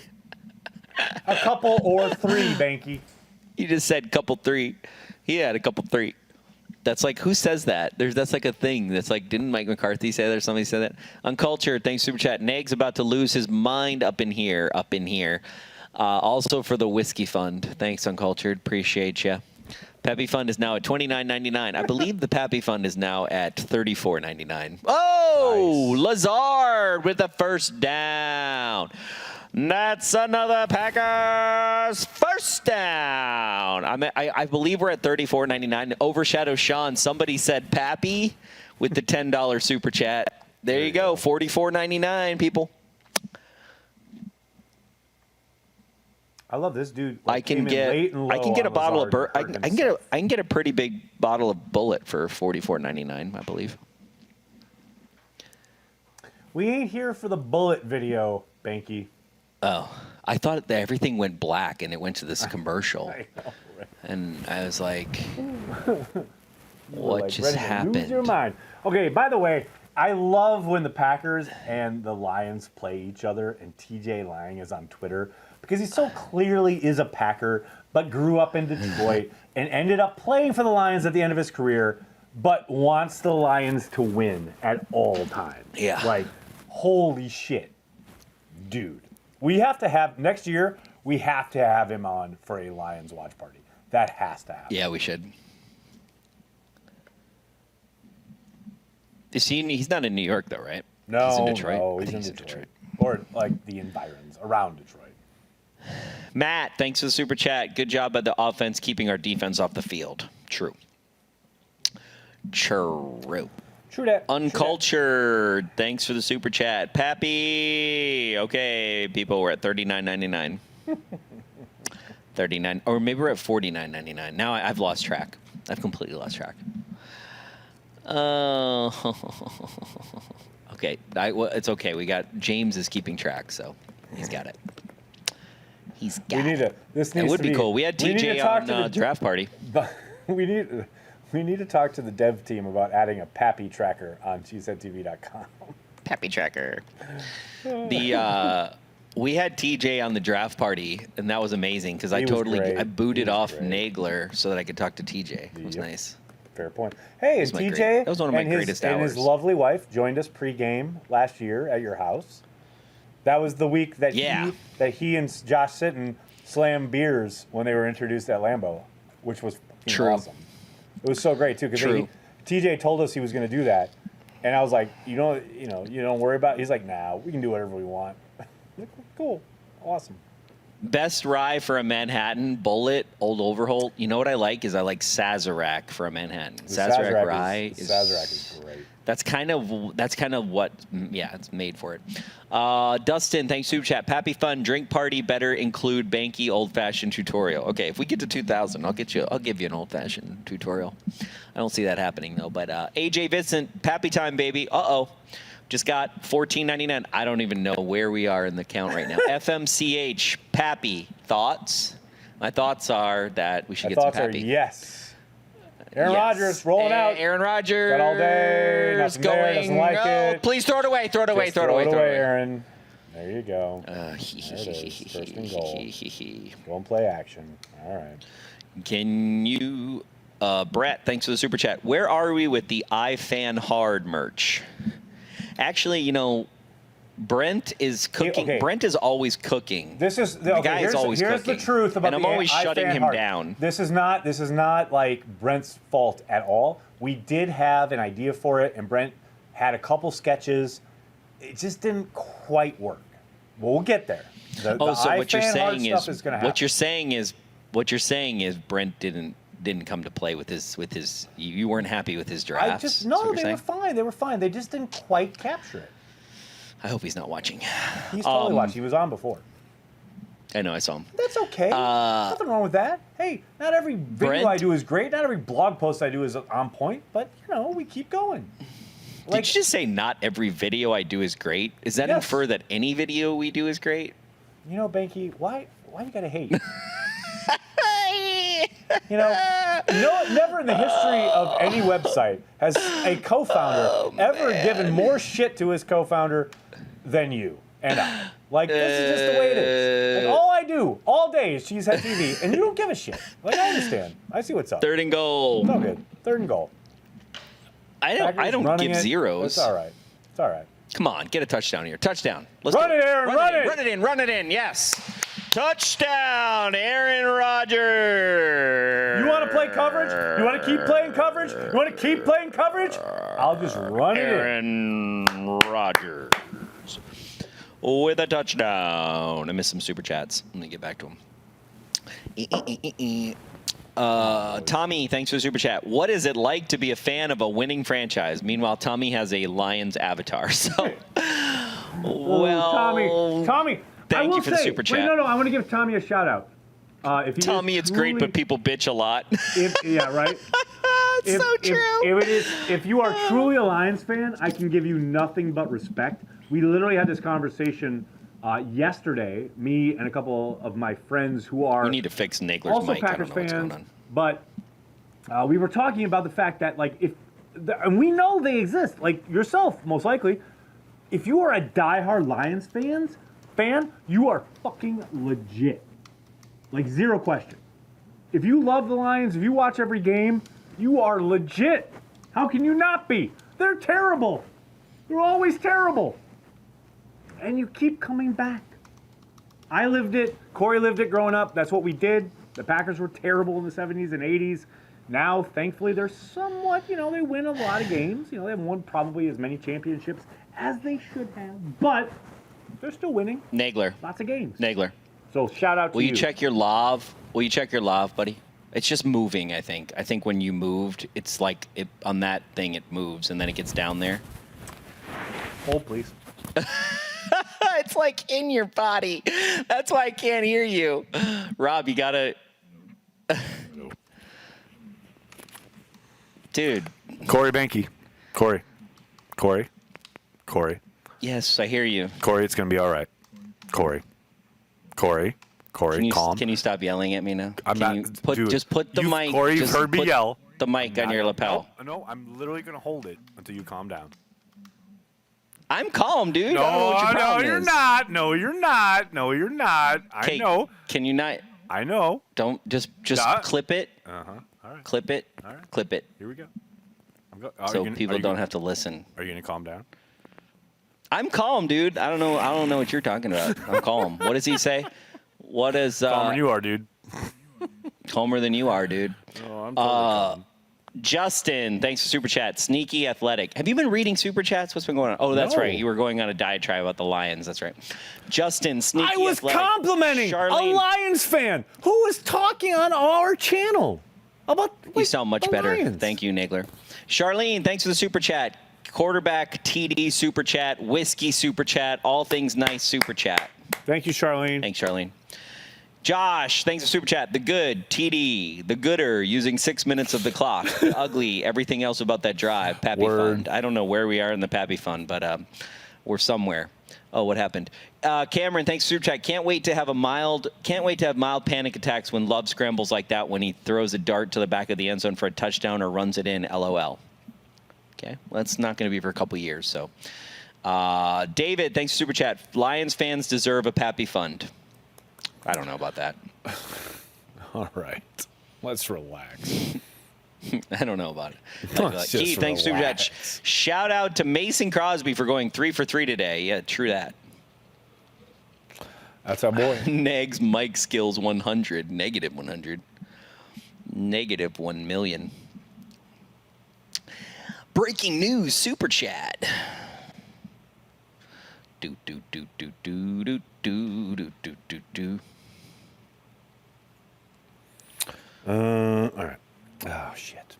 A couple or 3, Behnke. You just said couple 3. He had a couple 3. That's like, who says that? That's like a thing. That's like, didn't Mike McCarthy say that or somebody said that? Uncultured, thanks Super Chat. Nag's about to lose his mind up in here. Also for the whiskey fund. Thanks, Uncultured. Appreciate you. Pappy Fund is now at $29.99. I believe the Pappy Fund is now at $34.99. Oh, nice. Lazard with the first down. That's another Packers first down. I believe we're at $34.99. Overshadow Sean. Somebody said Pappy with the $10 super chat. There you go. $44.99, people. I love this dude. I can get a bottle of I can get a pretty big bottle of Bullet for $44.99, I believe. We ain't here for the Bullet video, Behnke. Oh, I thought that everything went black and it went to this commercial. I know, right? And I was like, what just happened? Lose your mind. Okay, by the way, I love when the Packers and the Lions play each other and TJ Lang is on Twitter because he so clearly is a Packer but grew up in Detroit and ended up playing for the Lions at the end of his career but wants the Lions to win at all times. Yeah. Like, holy shit, dude. We have to have next year. We have to have him on for a Lions watch party. That has to happen. Yeah, we should. Is he? He's not in New York though, right? No, he's in Detroit. No, he's in Detroit. Or like the environs around Detroit. Matt, thanks for the super chat. Good job by the offense keeping our defense off the field. True. True that. Uncultured, thanks for the super chat. Pappy, okay, people, we're at $39.99. 39, or maybe we're at $49.99. Now I've lost track. I've completely lost track. Okay, it's okay. We got James is keeping track, so he's got it. He's got it. This It would be cool. We had TJ on draft party. We need to talk to the dev team about adding a Pappy tracker on CHTV.com. Pappy tracker. We had TJ on the draft party, and that was amazing because I booted off Nagler so that I could talk to TJ. It was nice. Fair point. Hey, is TJ that was one of my greatest hours. And his lovely wife joined us pregame last year at your house. That was the week that he and Josh Sitton slammed beers when they were introduced at Lambeau, which was awesome. It was so great too because TJ told us he was going to do that, and I was like, you don't worry about it. He's like, nah, we can do whatever we want. Like, cool, awesome. Best rye for a Manhattan, Bullet, Old Overholt. You know what I like is I like Sazerac for a Manhattan. Sazerac rye is great. That's kind of what, it's made for it. Dustin, thanks, super chat. Pappy Fun drink party better include Behnke old fashioned tutorial. Okay, if we get to 2,000, I'll give you an old fashioned tutorial. I don't see that happening though. But AJ Vincent, Pappy time, baby. Just got $14.99. I don't even know where we are in the count right now. FMCH, Pappy, thoughts? My thoughts are that we should get some Pappy. Yes. Aaron Rodgers rolling out. Aaron Rodgers. Got all day. Nothing there, doesn't like it. Please throw it away. Throw it away. Throw it away, Aaron. There you go. There it is. First and goal. Won't play action. All right. Can you, Brett, thanks for the super chat. Where are we with the I Fan Hard merch? Actually, Brent is cooking. Okay. Brent is always cooking. The guy is always cooking. Here's the truth about and I'm always shutting him down. This is not like Brent's fault at all. We did have an idea for it, and Brent had a couple sketches. It just didn't quite work. We'll get there. So what you're saying is what you're saying is Brent didn't come to play with his. You weren't happy with his drafts. They were fine. They were fine. They just didn't quite capture it. I hope he's not watching. He's totally watching. He was on before. I know. I saw him. That's okay. Nothing wrong with that. Hey, not every video I do is great. Not every blog post I do is on point. But we keep going. Did you just say not every video I do is great? Does that infer that any video we do is great? Behnke, why you gotta hate? Never in the history of any website has a co-founder ever given more shit to his co-founder than you and I. This is just the way it is. All I do all day is Cheesehead TV, and you don't give a shit. I understand. I see what's up. 3rd and goal. It's all good. 3rd and goal. I don't give zeros. It's all right. It's all right. Come on, get a touchdown here. Touchdown. Let's run it, Aaron. Run it in. Yes. Touchdown, Aaron Rodgers. You want to play coverage? You want to keep playing coverage? You want to keep playing coverage? I'll just run it in. Aaron Rodgers with a touchdown. I missed some super chats. Let me get back to him. Tommy, thanks for the super chat. What is it like to be a fan of a winning franchise? Meanwhile, Tommy has a Lions avatar. So, Tommy. Thank you for the super chat. No. I want to give Tommy a shout out. Tommy, it's great, but people bitch a lot. Right. It's so true. If you are truly a Lions fan, I can give you nothing but respect. We literally had this conversation yesterday. Me and a couple of my friends who are we need to fix Nagler's also mic. Packers fans, but we were talking about the fact that and we know they exist. Like yourself, most likely, if you are a diehard Lions fan, you are fucking legit. Zero question. If you love the Lions, if you watch every game, you are legit. How can you not be? They're terrible. They're always terrible. And you keep coming back. I lived it. Corey lived it growing up. That's what we did. The Packers were terrible in the 70s and 80s. Now, thankfully, they're somewhat, they win a lot of games. They haven't won probably as many championships as they should have. But they're still winning. Nagler. Lots of games. Nagler. So shout out to Will you check your lav? Will you check your lav, buddy? It's just moving, I think. I think when you moved, it's like on that thing it moves, and then it gets down there. Hold, please. It's like in your body. That's why I can't hear you. Rob, you got to... Dude. Corey Behnke. Corey. Yes, I hear you. Corey, it's going to be all right. Corey, calm. Can you stop yelling at me now? Dude, just put the mic. Corey, you've heard me yell. The mic on your lapel. No, I'm literally going to hold it until you calm down. I'm calm, dude. No, I don't know what your problem you're is. not. No, you're not. I know. Can you not? I know. Don't just clip it. Uh-huh. All right. Clip it. All right. Clip it. Here we go. So people don't have to listen. Are you going to calm down? I'm calm, dude. I don't know what you're talking about. I'm calm. What does he say? What is calmer than you are, dude. Calmer than you are, dude. Oh, I'm totally calm. Justin, thanks for Super Chat. Sneaky Athletic. Have you been reading Super Chats? What's been going on? Oh, that's right. You were going on a diatribe about the Lions. That's right. Justin, Sneaky I was Athletic. complimenting Charlene. a Lions fan who was talking on our channel about You sound much better. Lions. Thank you, Nagler. Charlene, thanks for the Super Chat. Quarterback TD Super Chat. Whiskey Super Chat. All things nice Super Chat. Thank you, Charlene. Thanks, Charlene. Josh, thanks for Super Chat. The good, TD, the gooder, using 6 minutes of the clock. The ugly, everything else about that drive. Pappy Fund. I don't know where we are in the Pappy Fund, but we're somewhere. Oh, what happened? Cameron, thanks for Super Chat. Can't wait to have mild panic attacks when Love scrambles like that when he throws a dart to the back of the end zone for a touchdown or runs it in. LOL. Okay, well, that's not going to be for a couple years. So, David, thanks for Super Chat. Lions fans deserve a Pappy Fund. I don't know about that. All right. Let's relax. I don't know about it. Let's just Keith, thanks for relax. that. Shout out to Mason Crosby for going 3 for 3 today. Yeah, true that. That's our boy. Negs Mike Skills 100. Negative 100. Negative 1 million. Breaking news, Super Chat. Do do do do do do do do do do do. All right. Oh shit.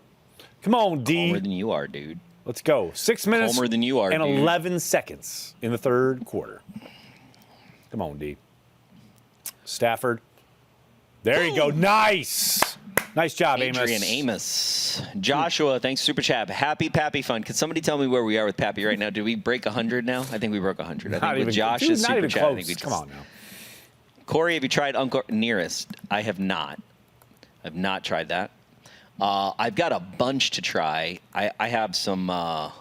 Come on, D. Calmer than you are, dude. Let's go. 6 minutes. Calmer than you are, and dude. 11 seconds in the third quarter. Come on, D. Stafford. There you go. Nice. Nice job, Adrian Amos. Joshua, thanks, Super Chat. Happy Pappy Fun. Can somebody tell me where we are with Pappy right now? Did we break 100 now? I think we broke 100. I think with Josh's Super Chat, I think we just... Come on now. Corey, have you tried Uncle Nearest? I have not. I've not tried that. I've got a bunch to try. I have some... I've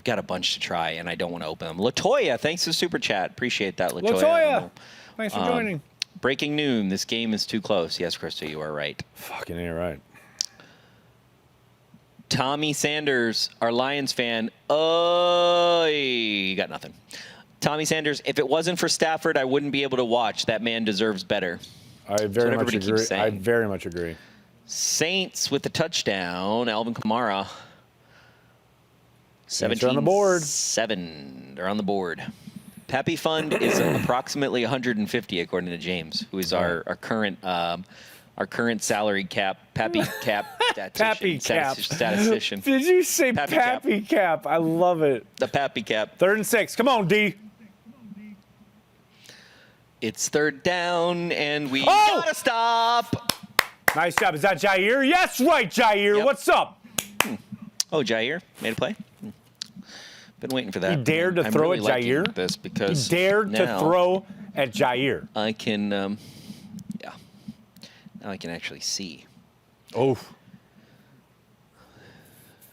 got a bunch to try, and I don't want to open them. Latoya, thanks for Super Chat. Appreciate that, Latoya. Latoya, thanks for joining. Breaking noon. This game is too close. Yes, Krista, you are right. Fucking you're right. Tommy Sanders, our Lions fan. Oh, you got nothing. Tommy Sanders, if it wasn't for Stafford, I wouldn't be able to watch. That man deserves better. I very much agree. I very much agree. Saints with the touchdown. Alvin Kamara. 17 on the board. 7. They're on the board. Pappy Fund is approximately 150, according to James, who is our current salary cap, Pappy Cap statistician. Did you say Pappy Cap? I love it. The Pappy Cap. 3rd and 6. Come on, D. It's 3rd down, and we gotta stop. Nice job. Is that Jair? Yes, right, Jair. Yep. What's up? Oh, Jair made a play. Been waiting for that. He dared to throw really at Jair. This because he dared to throw at Jair. I can, yeah. Now I can actually see. Oh.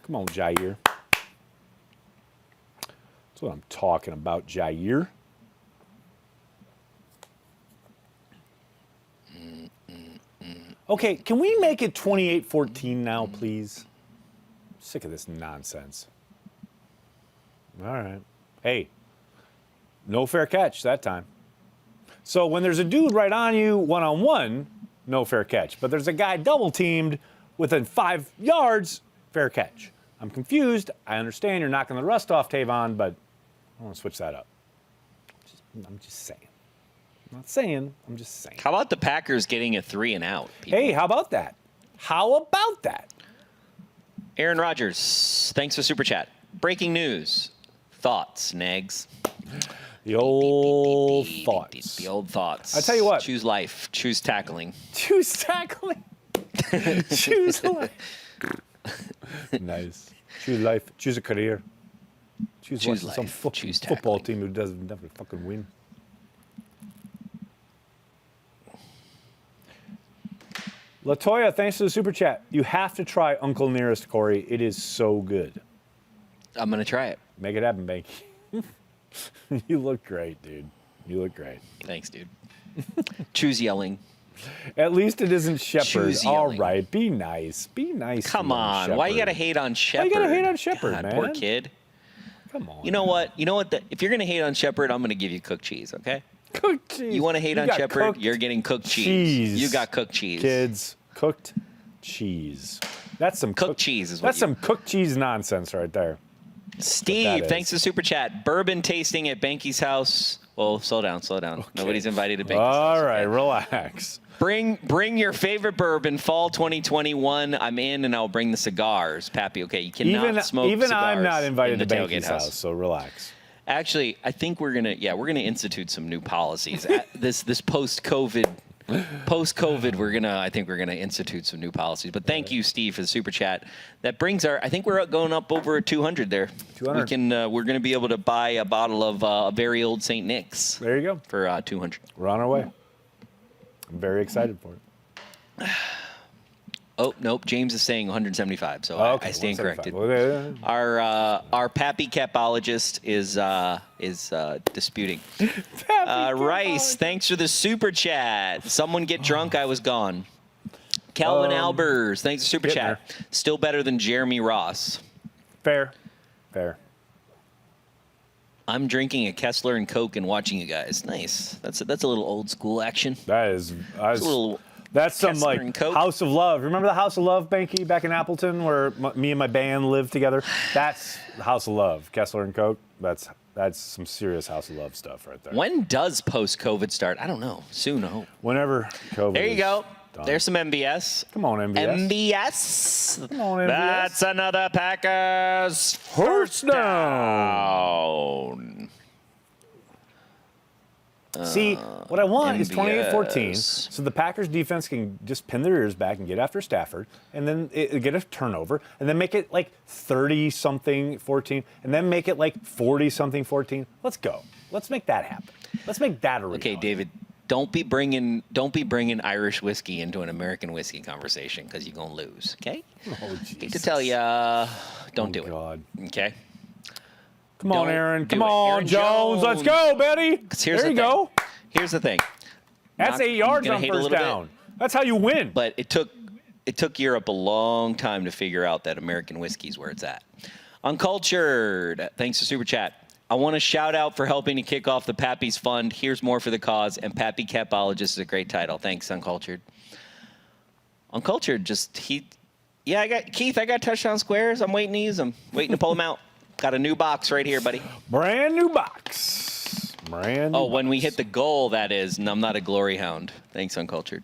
Come on, Jair. That's what I'm talking about, Jair. Okay, can we make it 28-14 now, please? I'm sick of this nonsense. All right. Hey, no fair catch that time. So when there's a dude right on you, one-on-one, no fair catch. But there's a guy double-teamed within 5 yards, fair catch. I'm confused. I understand you're knocking the rust off, Tavon, but I want to switch that up. I'm just saying. I'm not saying. I'm just saying. How about the Packers getting a 3 and out? People? Hey, how about that? How about that? Aaron Rodgers, thanks for Super Chat. Breaking news. Thoughts, Nags. The old thoughts. The old thoughts. I tell you what. Choose life. Choose tackling. Choose tackling. Choose life. Nice. Choose life. Choose a career. Choose life. Some football team who doesn't never fucking win. Latoya, thanks for the super chat. You have to try Uncle Nearest, Corey. It is so good. I'm going to try it. Make it happen, Behnke. You look great, dude. You look great. Thanks, dude. Choose yelling. At least it isn't Shepherd. Choose All yelling. right, be nice. Be nice. Come on. Shepherd. Why you got to hate on Shepherd? Why you got to hate on Shepherd, God, man? Poor kid. Come on. You know what? You know what? If you're going to hate on Shepherd, I'm going to give you cooked cheese, okay? Cooked cheese. You want to hate on Shepherd? You're getting cooked cheese. You got cooked cheese. Kids, cooked cheese. That's some cooked cheese. Is what that's some cooked cheese nonsense right there. Steve, thanks for super chat. Bourbon tasting at Behnke's house. Well, slow down. Okay. Nobody's invited to Behnke's house. All right, relax. Bring your favorite bourbon, fall 2021. I'm in, and I'll bring the cigars, Pappy. Okay, you cannot smoke cigars. Even I'm not invited in to the Behnke's house, so relax. Actually, I think we're gonna institute some new policies. this post-COVID. I think we're gonna institute some new policies. But thank you, Steve, for the super chat. That brings I think we're going up over 200 there. 200. We're gonna be able to buy a bottle of a very old St. Nick's. There you go. For 200. We're on our way. I'm very excited for it. Oh, nope. James is saying 175, so I stand corrected. Okay. Our Pappy capologist is disputing. Rice, thanks for the super chat. Someone get drunk. I was gone. Calvin Albers, thanks for super chat. Still better than Jeremy Ross. Fair. I'm drinking a Kessler and Coke and watching you guys. Nice. That's a little old school action. That's some Kessler like and Coke. House of Love. Remember the House of Love, Behnke, back in Appleton, where me and my band lived together? That's the House of Love. Kessler and Coke. That's some serious House of Love stuff right there. When does post-COVID start? I don't know. Soon, I hope. Whenever COVID. There you go. Done. There's some MVS. Come on, MVS. Come on, MVS. That's another Packers first down. See, what I want is MVS. 28-14, so the Packers defense can just pin their ears back and get after Stafford, and then get a turnover, and then make it like 30-something 14, and then make it like 40-something 14. Let's go. Let's make that happen. Let's make that a reality. Okay, David. Don't be bringing Irish whiskey into an American whiskey conversation because you're gonna lose. Okay. Oh, Hate to tell you, don't do it. Okay. Come on, Aaron. Come on, Aaron Jones. Let's go, Betty. There you go. Here's the thing. That's 8 yards on first down. That's how you win. But it took Europe a long time to figure out that American whiskey is where it's at. Uncultured. Thanks to Super Chat. I want to shout out for helping to kick off the Pappy's Fund. Here's more for the cause. And Pappy Capologist is a great title. Thanks, Uncultured. Uncultured I got touchdown squares. I'm waiting to use them. Waiting to pull them out. Got a new box right here, buddy. Brand new box. When we hit the goal, that is. And I'm not a glory hound. Thanks, Uncultured.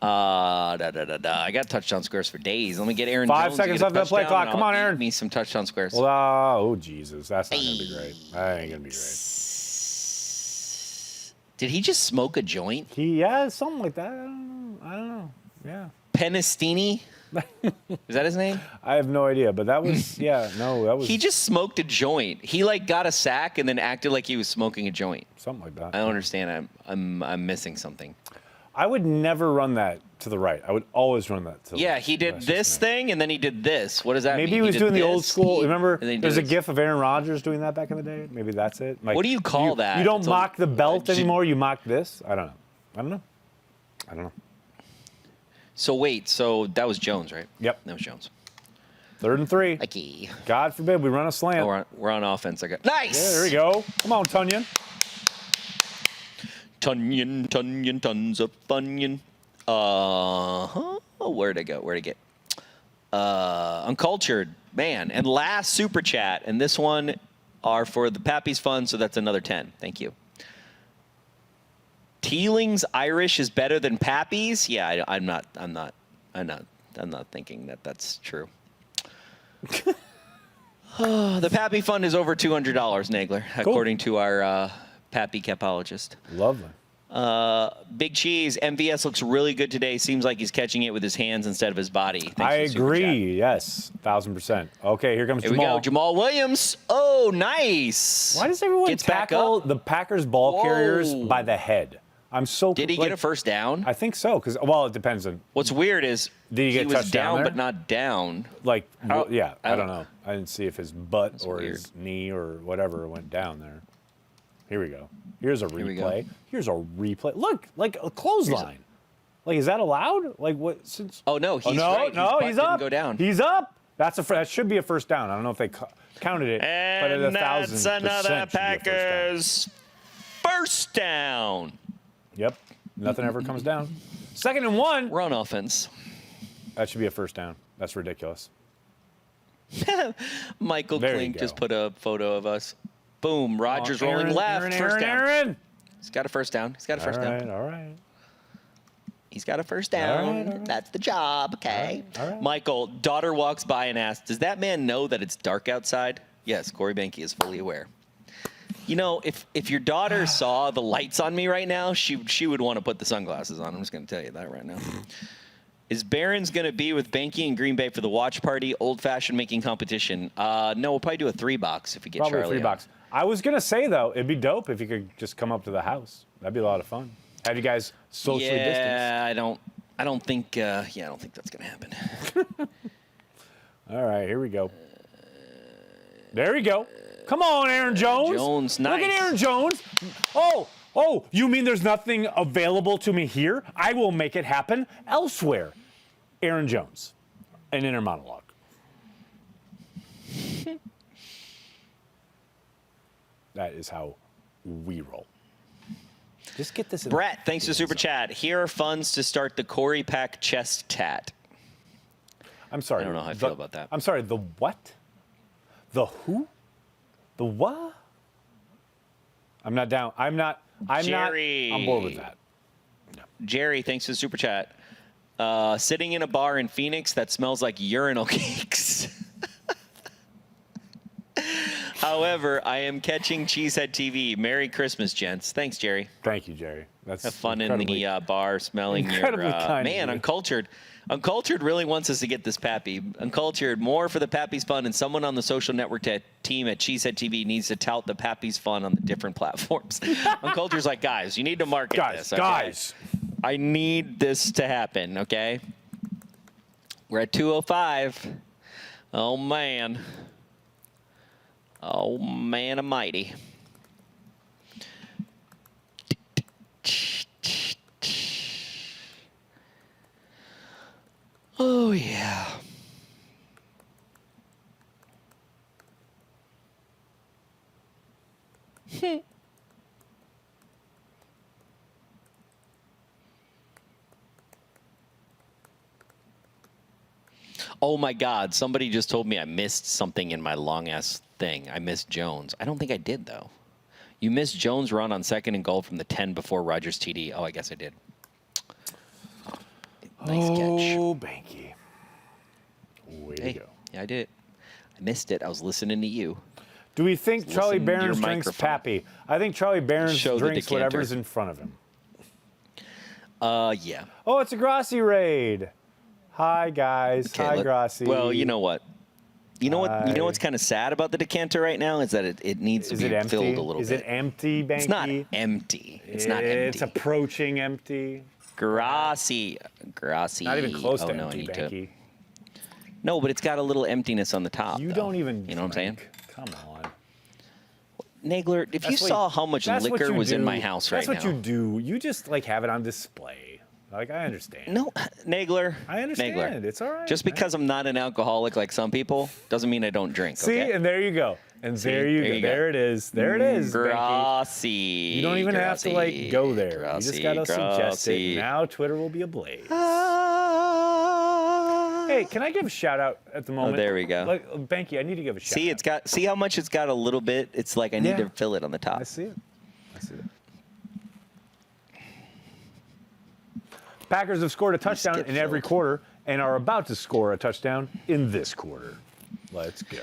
I got touchdown squares for days. Let me get Aaron 5 Jones seconds to get a left of the play touchdown, clock. Come on, Aaron. Eat me some touchdown squares. Oh, Jesus. That's not going to be great. That ain't going to be great. Did he just smoke a joint? Yeah, something like that. I don't know. Yeah. Penistini? Is that his name? I have no idea, but that was, that was. He just smoked a joint. He got a sack and then acted like he was smoking a joint. Something like that. I don't understand. I'm missing something. I would never run that to the right. I would always run that to the left. Yeah, he did this thing and then he did this. What does that mean? Maybe he was doing the old school. Remember, there's there's a gif of Aaron Rodgers doing that back in the day. Maybe that's it. Like, what do you call that? You don't mock the belt anymore. You mock this. I don't know. So wait, that was Jones, right? Yep. That was Jones. 3rd and 3. Okay. God forbid we run a slant. Oh, we're on offense. Nice. Yeah, there we go. Come on, Tunyon. Tunyon, tons of Funyun. Where'd I get? Uncultured, man. And last super chat, and this one are for the Pappy's Fund, so that's another 10. Thank you. Teeling's Irish is better than Pappy's? Yeah, I'm not thinking that that's true. The Pappy Fund is over $200, Nagler, according to our Pappy capologist. Lovely. Big Cheese, MVS looks really good today. Seems like he's catching it with his hands instead of his body. Thanks I agree. Yes, 1,000%. Okay, here comes Jamal. Here we go. Jamal Williams. Oh, nice. Why does everyone tackle the Packers ball carriers by the head? I'm so. Did he get a first down? I think so. Because it depends on. What's weird is he was down but not down. I don't know. I didn't see if his butt or his knee or whatever went down there. Here we go. Here's a replay. Here's a replay. Look, like a clothesline. Like, is that allowed? Like what? Since no, he's right. No, he's up. Go down. He's up. That should be a first down. I don't know if they counted it, but and that's another Packers first down. Yep. Nothing ever comes down. 2nd and 1. We're on offense. That should be a first down. That's ridiculous. Michael Klink just put a photo of us. Boom. Rodgers rolling left. First down. Aaron. He's got a first down. All right. He's got a first down. All right. That's the job. Okay. All right. Michael, daughter walks by and asks, does that man know that it's dark outside? Yes, Corey Behnke is fully aware. You know, if your daughter saw the lights on me right now, she would want to put the sunglasses on. I'm just going to tell you that right now. Is Barron's going to be with Behnke in Green Bay for the watch party, old-fashioned making competition? No, we'll probably do a 3-box if we get Charlie. Probably a 3-box. I was going to say, though, it'd be dope if you could just come up to the house. That'd be a lot of fun. Have you guys socially distanced? Yeah, I don't think that's going to happen. All right, here we go. There we go. Come on, Aaron Jones. Nice. Look at Aaron Jones. Oh, you mean there's nothing available to me here? I will make it happen elsewhere. Aaron Jones, an inner monologue. That is how we roll. Just get this in. Brett, thanks to Super Chat. Here are funds to start the Corey Pack chest tat. I'm sorry. I don't know how I feel about that. I'm sorry, the what? The who? The what? I'm not down. I'm not on board with that. No. Jerry, thanks for the Super Chat. Sitting in a bar in Phoenix that smells like urinal cakes. However, I am catching Cheesehead TV. Merry Christmas, gents. Thanks, Jerry. Thank you, Jerry. That's have fun in the bar smelling your man. Uncultured. Uncultured really wants us to get this Pappy. Uncultured, more for the Pappy's Fun, and someone on the social network team at Cheesehead TV needs to tout the Pappy's Fun on the different platforms. Uncultured's like, guys, you need to market this. Okay? Guys. I need this to happen, okay? We're at 2:05. Oh, man. Oh, man almighty. Oh, yeah. Oh, my God. Somebody just told me I missed something in my long-ass thing. I missed Jones. I don't think I did, though. You missed Jones' run on 2nd and goal from the 10 before Rodgers TD. Oh, I guess I did. Nice catch. Oh, Behnke. Way to go. Yeah, I did. I missed it. I was listening to you. Do we think Charlie Barron's drinks Pappy? I think Charlie Barron's drinks whatever's in front of him. Yeah. Oh, it's a Grassi raid. Hi, guys. Okay, hi, Grassi. Well, you know what? You know what? You know what's kind of sad about the decanter right now is that it needs to be filled a little bit. Is it empty, Behnke? It's not empty. It's not empty. It's approaching empty. Grassi. Not even close to empty, Behnke. No, but it's got a little emptiness on the top. You don't even. You know what I'm saying? Come on. Nagler, if you saw how much liquor was in my house right now. That's what you do. You just have it on display. Like, I understand. No, Nagler. I understand. Nagler. It's all right. Just because I'm not an alcoholic like some people doesn't mean I don't drink. See, okay? and there you go. And there you go. There it is. There it is. Grassy. You don't even have to like go there. You just gotta suggest it. Now Twitter will be ablaze. Hey, can I give a shout out at the moment? Oh, there we go. Like, Behnke, I need to give a shout out. See how much it's got a little bit? It's like I need to fill it on the top. I see it. Packers have scored a touchdown in every quarter and are about to score a touchdown in this quarter. Let's go.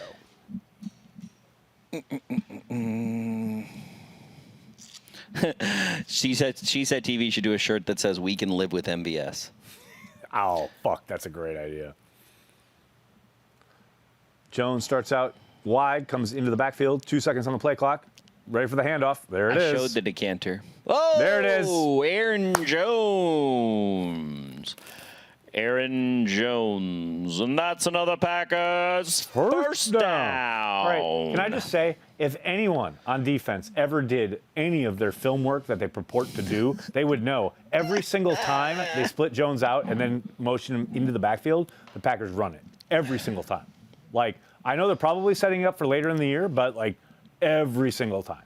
Cheesehead TV should do a shirt that says "We can live with MVS." Oh, fuck. That's a great idea. Jones starts out wide, comes into the backfield. 2 seconds on the play clock. Ready for the handoff. There it is. I showed the decanter. Oh, there it is. Aaron Jones. Aaron Jones. And that's another Packers first down. All right. Can I just say, if anyone on defense ever did any of their film work that they purport to do, they would know every single time they split Jones out and then motion him into the backfield, the Packers run it. Every single time. Like, I know they're probably setting it up for later in the year, but, like, every single time.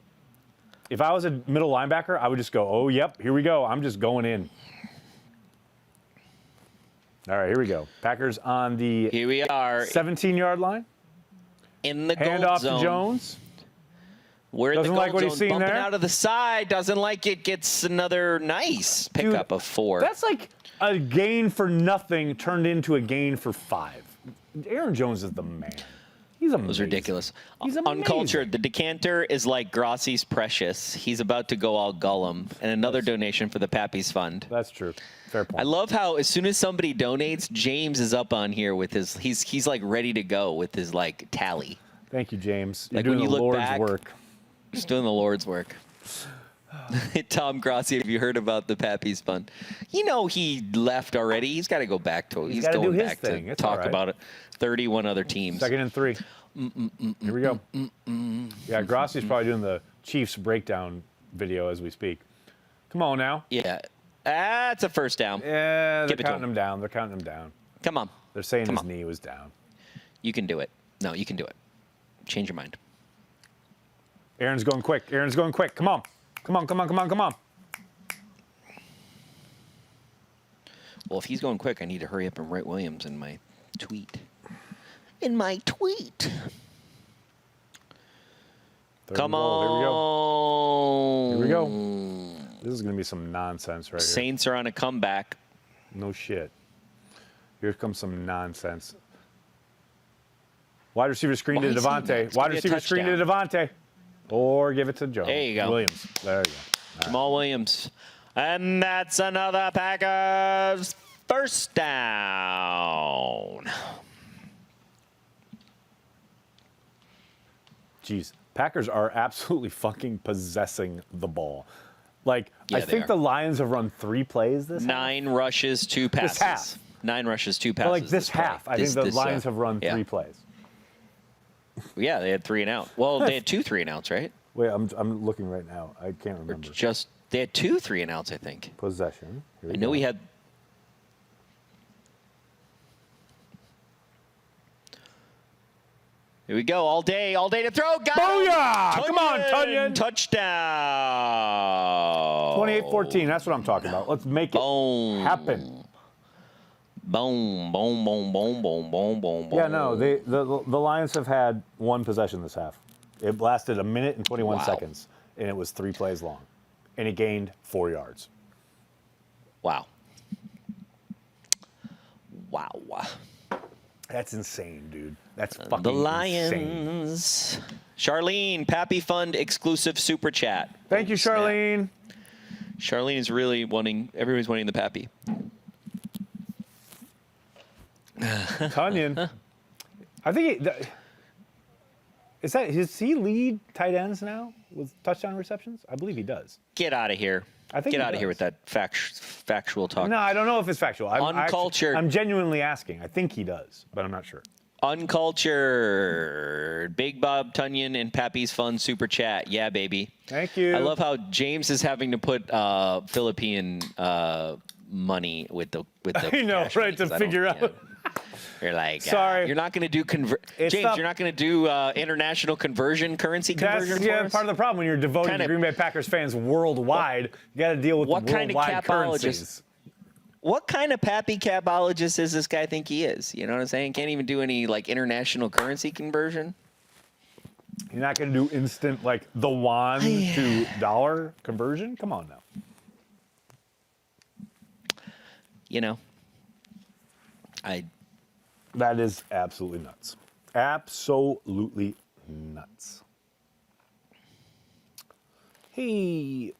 If I was a middle linebacker, I would just go, oh, yep, here we go. I'm just going in. All right, here we go. Packers on the 17-yard line. In the hand gold off zone. to Jones. We're in the Doesn't gold like what zone, he's seeing bumping there. out of the side. Doesn't like it. Gets another nice pickup of 4. That's like a gain for nothing turned into a gain for 5. Aaron Jones is the man. He's amazing. It was ridiculous. He's amazing. Uncultured. The decanter is like Grassi's Precious. He's about to go all Gollum. And another donation for the Pappy's Fund. That's true. Fair point. I love how as soon as somebody donates, James is up on here with his, he's like ready to go with his like tally. Thank you, James. You're Like doing when you the look Lord's back, work. Just doing the Lord's work. Tom Grassi, have you heard about the Pappy's Fund? You know he left already. He's got to go back to it. He's gotta going do his back thing. to It's all talk right. about it. 31 other teams. 2nd and 3. Here we go. Yeah, Grassi's probably doing the Chiefs breakdown video as we speak. Come on now. Yeah. That's a first down. Yeah, they're Give it to counting him. him down. They're counting him down. Come on. They're saying Come his on. knee was down. You can do it. No, you can do it. Change your mind. Aaron's going quick. Aaron's going quick. Come on. Come on, come on, come on, come on. Well, if he's going quick, I need to hurry up and write Williams in my tweet. In my tweet. Come on. Here we go. This is going to be some nonsense right here. Saints are on a comeback. No shit. Here comes some nonsense. Wide receiver screen to Devontae. Wide receiver screen to Devontae. Or give it to Jones. There you go. Williams. There you go. Jamal Williams. And that's another Packers first down. Jeez. Packers are absolutely fucking possessing the ball. Like, Yeah, I they think are. the Lions have run 3 plays this half. 9 rushes, 2 passes. This half. 9 rushes, 2 passes. But like this play. half, I think the Lions have run yeah. 3 plays. Yeah, they had 3 and out. Well, they had 2 3 and outs, right? Wait, I'm looking right now. I can't remember. They had 2 3 and outs, I think. Possession. I know we had. Here we go, all day to throw. Got Booyah! it! Come on, Tunyon! Touchdown! 28-14. That's what I'm talking about. Let's make it happen. Boom, boom, boom, boom, boom, boom, boom, boom. Yeah, no, the Lions have had 1 possession this half. It lasted 1 minute and 21 seconds, and it was 3 plays long, and it gained 4 yards. Wow. Wow. That's insane, dude. That's fucking The insane. Lions. Charlene, Pappy Fund exclusive super chat. Thank you, Charlene. Charlene is really wanting, everybody's wanting the Pappy. Tunyon. I think does he lead tight ends now with touchdown receptions? I believe he does. Get out of here. I think Get he out of here does. with that factual talk. No, I don't know if it's factual. Uncultured. I'm genuinely asking. I think he does, but I'm not sure. Uncultured. Big Bob Tunyon and Pappy's Fun super chat. Yeah, baby. Thank you. I love how James is having to put Philippine money with the I know, cash right? money, To 'cause I figure don't- out. You're like, sorry, you're not going to do James. You're not going to do international currency conversion. That's part of the problem when you're devoted to Green Bay Packers fans worldwide. You got to deal with what the kind of worldwide currencies. What kind of pappy capologist does this guy think he is? You know what I'm saying? Can't even do any like international currency conversion. You're not going to do instant like the won to dollar conversion. Come on now. You know, that is absolutely nuts. Absolutely nuts. Hey,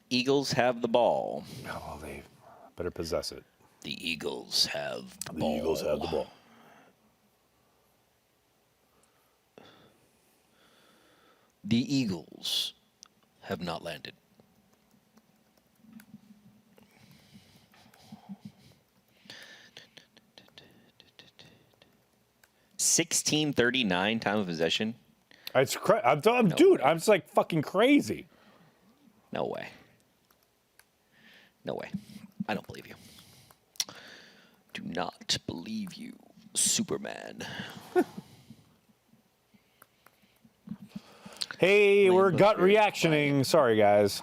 Eagles have the ball. Oh, they better possess it. The Eagles have the The ball. Eagles have the ball. The Eagles have not landed. $16:39 time of possession. It's dude, I'm just like fucking crazy. No way. No way. I don't believe you. Do not believe you, Superman. Hey, we're gut reactioning. Sorry, guys.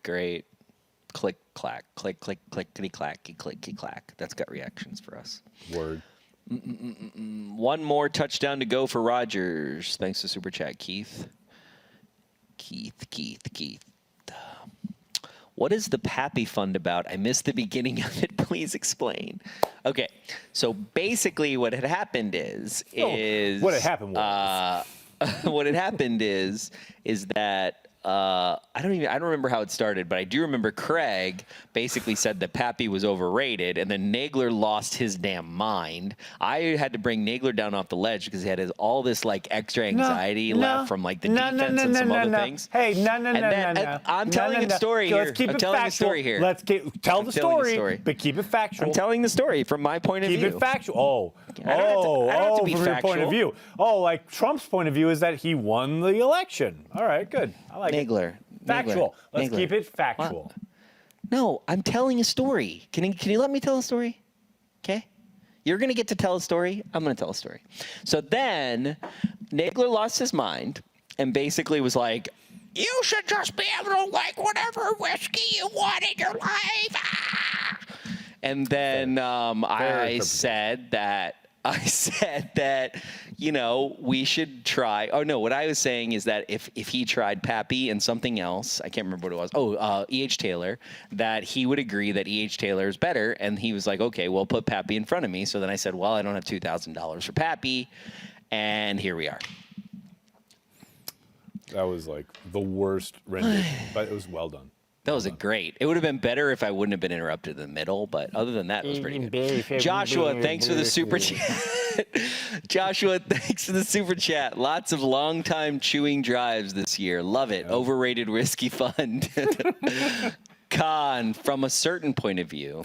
Great. Click, clack, click, click, clickety, clacky, clicky, clack. That's gut reactions for us. Word. One more touchdown to go for Rodgers. Thanks to Super Chat, Keith. Keith. What is the Pappy Fund about? I missed the beginning of it. Please explain. Okay, so basically what had happened what had happened was what had happened is that I don't remember how it started, but I do remember Craig basically said that Pappy was overrated, and then Nagler lost his damn mind. I had to bring Nagler down off the ledge because he had all this like extra anxiety left from like the defense and some other things. Hey, no. I'm telling a story here. Let's keep I'm it telling factual. a story here. Let's tell the story, but keep it factual. I'm telling the story from my point of view. Keep it factual. I don't have to be from factual. your point of view. Oh, like Trump's point of view is that he won the election. All right, good. I like Nagler. it. Factual. Let's keep it factual. What? No, I'm telling a story. Can you let me tell a story? Okay? You're going to get to tell a story. I'm going to tell a story. So then Nagler lost his mind and basically was like, you should just be able to like whatever whiskey you want in your life. Ah! And then I said that, you know, we should try. Oh, no, what I was saying is that if he tried Pappy and something else, I can't remember what it was. Oh, E.H. Taylor, that he would agree that E.H. Taylor is better. And he was like, okay, well, put Pappy in front of me. So then I said, well, I don't have $2,000 for Pappy. And here we are. That was like the worst rendition, but it was well done. That was great. It would have been better if I wouldn't have been interrupted in the middle, but other than that, it was pretty good. Joshua, thanks for the super chat. Joshua, thanks for the super chat. Lots of long-time chewing drives this year. Love it. Overrated whiskey fund. Con, from a certain point of view.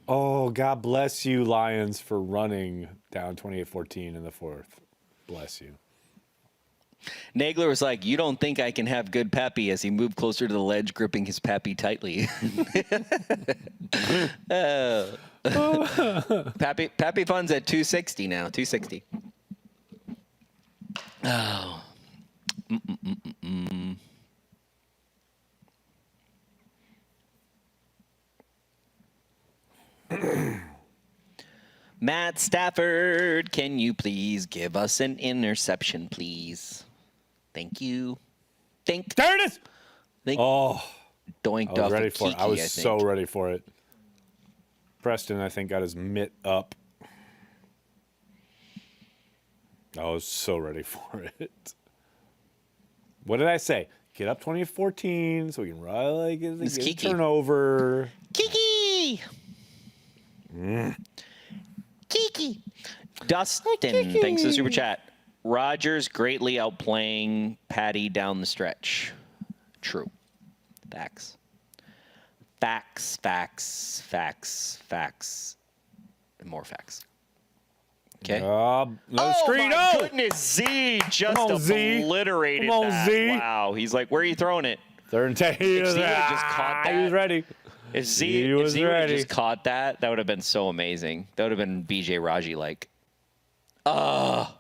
Oh, God bless you, Lions, for running down 28-14 in the fourth. Bless you. Nagler was like, you don't think I can have good Pappy, as he moved closer to the ledge, gripping his Pappy tightly. Pappy Fun's at 260 now, 260. Oh. Matt Stafford, can you please give us an interception, please? Thank you. There it is. Doinked I was off ready of for Kiki, it. I was think. so ready for it. Preston, I think, got his mitt up. I was so ready for it. What did I say? Get up 20-14 so we can really get a turnover. Kiki! Kiki! Dustin, thanks for the super chat. Rodgers greatly outplaying Patty down the stretch. True. Facts. Facts. And more facts. Okay. Screen. My goodness, Z just obliterated that. Z. Wow. He's like, where are you throwing it? Third and 10. He was just caught that. He was ready. If Z would have just caught that, that would have been so amazing. That would have been BJ Raji like. Oh,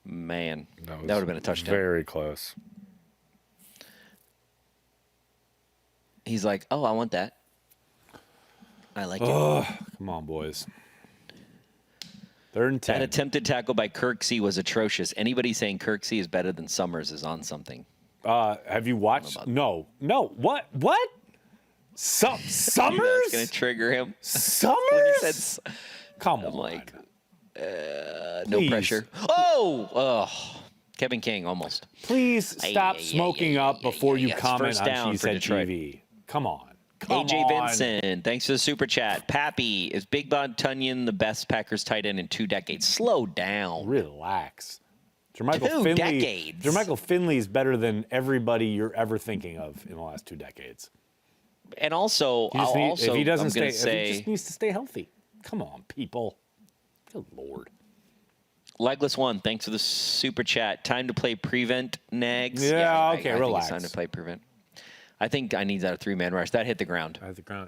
man. That would have been a touchdown. Very close. He's like, oh, I want that. I like it. Come on, boys. 3rd and 10. That attempted tackle by Kirksey was atrocious. Anybody saying Kirksey is better than Summers is on something. Have you watched? No. What? Summers? That's going to trigger him. Summers? Come on. Like, no pressure. Oh, Kevin King almost. Please stop smoking up before you comment on Cheesehead TV. Come on. AJ Vincent, thanks for the super chat. Pappy, is Big Bon Tunyon the best Packers tight end in 2 decades? Slow down. Relax. Jermichael Finley is better than everybody you're ever thinking of in the last 2 decades. And also, if he just needs to stay healthy. Come on, people. Good Lord. Legless One, thanks for the super chat. Time to play prevent, Nags. Okay, I relax. think it's time to play prevent. I think I need that 3-man rush. That hit the ground.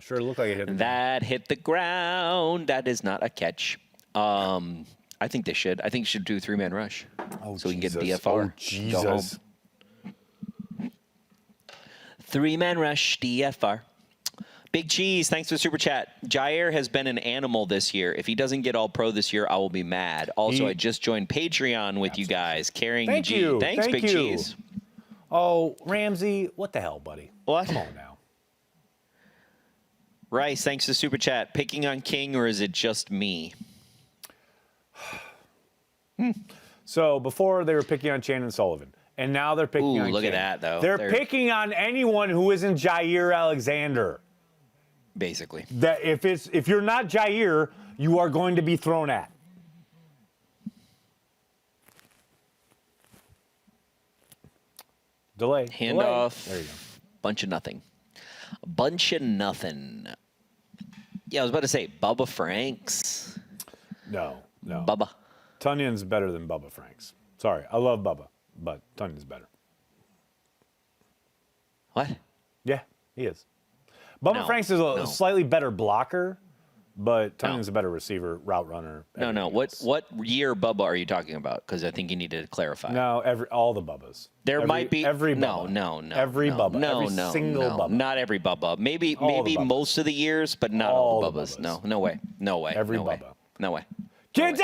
Sure, it looked like it hit the ground. That hit the ground. That is not a catch. I think they should. I think you should do a 3-man rush. So we can get a DFR. Oh, Jesus. 3-man rush, DFR. Big Cheese, thanks for the super chat. Jair has been an animal this year. If he doesn't get all pro this year, I will be mad. Also, I just joined Patreon with you guys, carrying the G. Thanks, Big Cheese. Oh, Ramsey, what the hell, buddy? What? Come on now. Rice, thanks for the super chat. Picking on King, or is it just me? So before they were picking on Shannon Sullivan, and now they're picking on look King. at that, though. They're picking on anyone who isn't Jair Alexander. Basically. That if you're not Jair, you are going to be thrown at. Delay. Handoff. There you go. Bunch of nothing. Yeah, I was about to say Bubba Franks. No. Bubba. Tunyon's better than Bubba Franks. Sorry, I love Bubba, but Tunyon's better. What? Yeah, he is. Bubba Franks is a slightly better blocker, but Tunyon's a better receiver, route runner. No. What year Bubba are you talking about? Because I think you need to clarify. No, all the Bubbas. Might be every Bubba. No. Every Bubba. Every single Bubba. Not every Bubba. Maybe most of the years, but not all the Bubbas. No way. Every Bubba. Bubba. No way. Get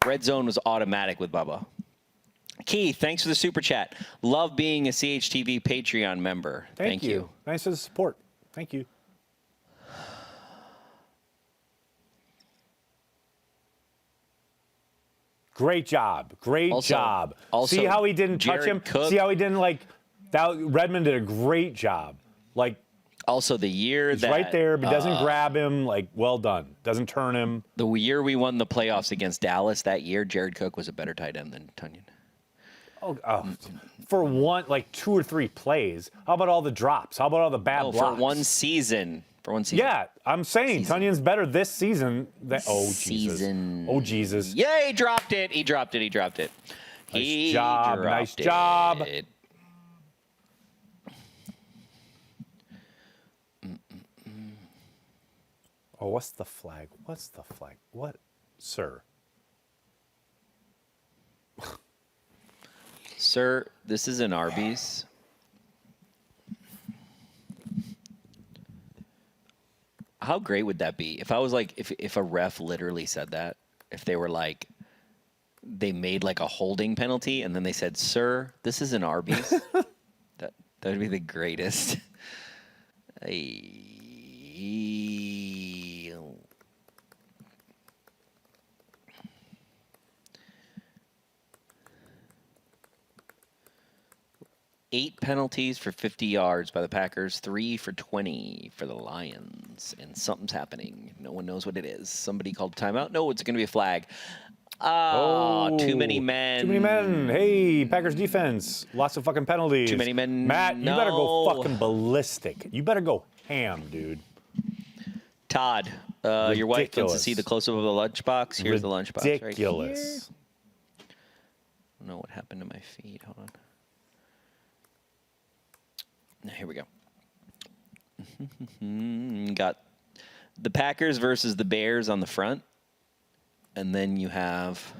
Red Zone was automatic with Bubba. Keith, thanks for the super chat. Love being a CHTV Patreon member. Thank you. Thanks for the support. Thank you. Great job. Great job. Also, see how he didn't touch him? Cook, see how he didn't that? Redmond did a great job. Also, the year he's that right there, but doesn't grab him. Well done. Doesn't turn him. The year we won the playoffs against Dallas that year, Jared Cook was a better tight end than Tunyon. For 2 or 3 plays. How about all the drops? How about all the bad blocks? For one season. Yeah, I'm saying Tunyon's better this season. Jesus. Yeah, he dropped it. Nice job. Oh, what's the flag? What? Sir. Sir, this is an Arby's. How great would that be? If I was if a ref literally said that, if they were they made a holding penalty and then they said, "Sir, this is an Arby's." that would be the greatest. 8 penalties for 50 yards by the Packers, 3 for 20 for the Lions, and something's happening. No one knows what it is. Somebody called timeout. No, it's going to be a flag. Too many men. Hey, Packers defense. Lots of fucking penalties. Too many men. Matt, you better go fucking ballistic. You better go ham, dude. Todd, your wife wants to see the close-up of the lunchbox. Here's the lunchbox right here. Ridiculous. I don't know what happened to my feed. Hold on. Here we go. Got the Packers versus the Bears on the front. And then you have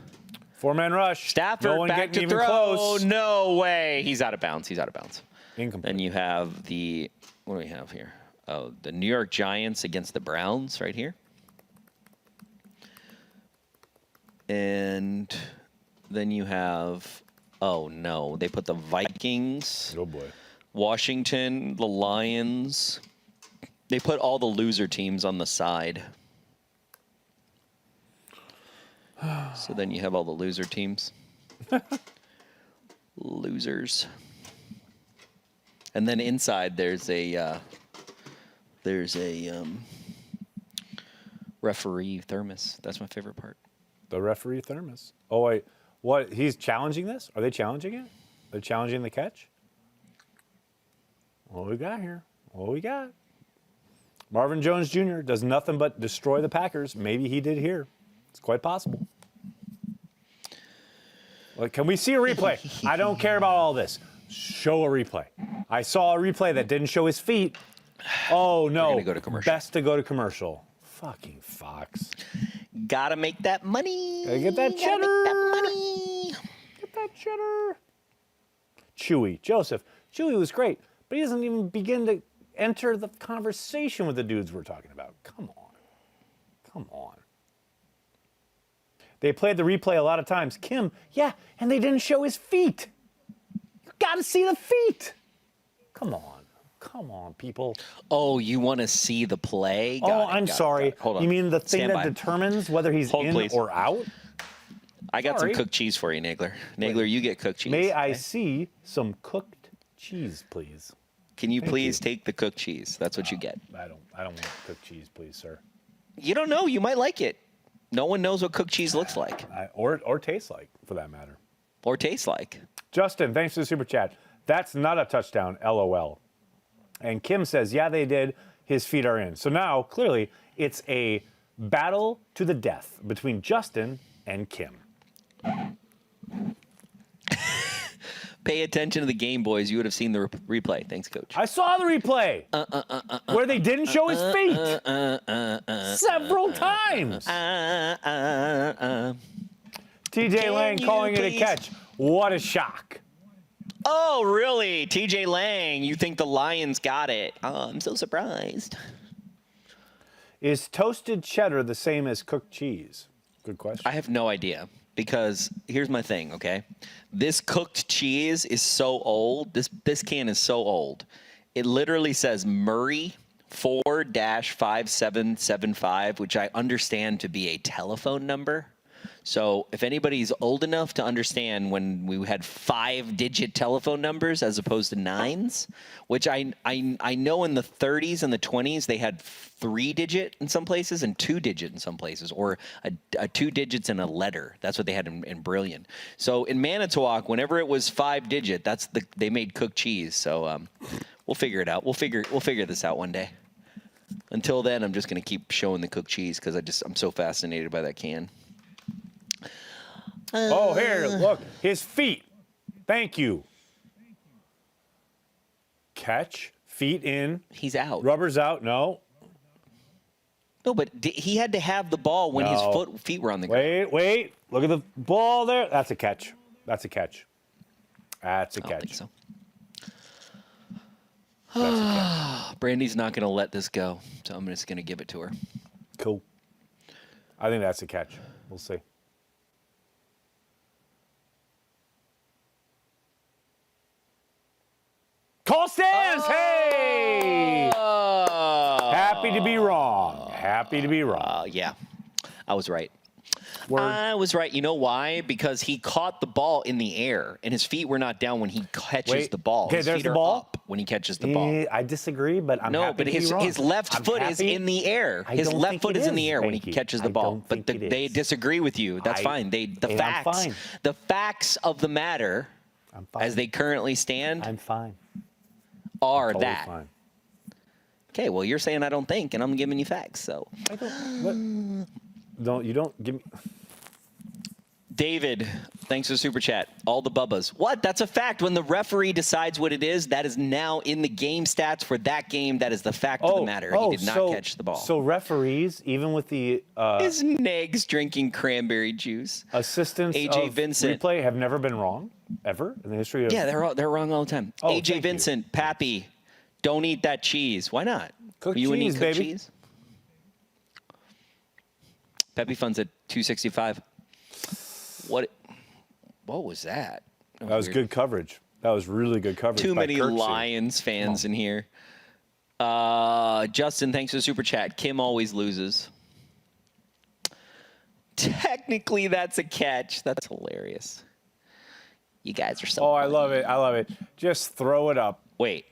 4-man rush. Stafford no one back getting to even throw. close. No way. He's out of bounds. Incomplete. Then you have what do we have here? Oh, the New York Giants against the Browns right here. And then you have, oh no, they put the Vikings. Oh boy. Washington, the Lions. They put all the loser teams on the side. So then you have all the loser teams. Losers. And then inside there's a referee thermos. That's my favorite part. The referee thermos. Oh wait, what? He's challenging this? Are they challenging it? They're challenging the catch? What we got here? What we got? Marvin Jones Jr. does nothing but destroy the Packers. Maybe he did here. It's quite possible. Well, can we see a replay? I don't care about all this. Show a replay. I saw a replay that didn't show his feet. Oh, no. We're gonna go to commercial. Best to go to commercial. Fucking Fox. Gotta make that money. Gotta get that cheddar. Make that money. Get that cheddar. Chewy. Joseph. Chewy was great, but he doesn't even begin to enter the conversation with the dudes we're talking about. Come on. Come on. They played the replay a lot of times. Kim, yeah, and they didn't show his feet. You got to see the feet. Come on. Come on, people. Oh, you want to see the play? I'm sorry. Hold on. You mean the thing Stand that by. determines whether he's Hold, in please. or out? I got Sorry. some cooked cheese for you, Nagler. Nagler, you get cooked cheese. May I see some cooked cheese, please? Can you Thank please you. take the cooked cheese? That's what you get. I don't want cooked cheese, please, sir. You don't know. You might like it. No one knows what cooked cheese looks like. Or tastes like, for that matter. Or tastes like. Justin, thanks for the super chat. That's not a touchdown, LOL. And Kim says, yeah, they did. His feet are in. So now, clearly, it's a battle to the death between Justin and Kim. Pay attention to the game, boys. You would have seen the replay. Thanks, Coach. I saw the replay where they didn't show his feet several times. TJ Lang calling it a catch. What a shock. Oh, really? TJ Lang, you think the Lions got it? Oh, I'm so surprised. Is toasted cheddar the same as cooked cheese? Good question. I have no idea. Because here's my thing, okay? This cooked cheese is so old. This can is so old. It literally says Murray 4-5775, which I understand to be a telephone number. So if anybody's old enough to understand when we had 5-digit telephone numbers as opposed to 9s, which I know in the 30s and the 20s they had 3-digit in some places and 2-digit in some places, or a 2 digits and a letter. That's what they had in Brilliant. So in Manitowoc, whenever it was 5-digit, they made cooked cheese. So we'll figure it out. We'll figure this out one day. Until then, I'm just gonna keep showing the cooked cheese because I'm so fascinated by that can. Oh, here, look. His feet. Thank you. Catch. Feet in. He's out. Rubber's out. No. No, but he had to have the ball when his feet were on the ground. Wait. Look at the ball there. That's a catch. That's a catch. That's a catch. I don't think so. Brandy's not going to let this go, so I'm just going to give it to her. Cool. I think that's a catch. We'll see. Call stands. Hey! Happy to be wrong. Happy to be wrong. Yeah, I was right. I was right. You know why? Because he caught the ball in the air, and his feet were not down when he catches the ball. Okay, his there's feet the are ball. up when he catches the ball. I disagree, but I'm happy to be wrong. His left foot is in the air. His left foot is in the air when he catches the ball. But they disagree with you. That's fine. The facts of the matter, as they currently stand, I'm fine. Are Totally that. Fine. Okay, well, you're saying I don't think, and I'm giving you facts. So you don't give me. David, thanks for the super chat. All the bubbas. What? That's a fact. When the referee decides what it is, that is now in the game stats for that game. That is the fact of the matter. He did not catch the ball. So referees, even with the his Negs drinking cranberry juice. Assistants AJ of Vincent replay have never been wrong, ever in the history of. Yeah, they're wrong all the time. Oh, AJ Vincent, Pappy, don't eat that cheese. Why not? Cook you cheese, eat baby. Cheese? Peppy Fun's at 265. What was that? That was good coverage. That was really good coverage. Too by many Kirksey. Lions fans in here. Justin, thanks for the super chat. Kim always loses. Technically, that's a catch. That's hilarious. You guys are so. Oh, I love it. I love it. Just throw it up. Wait.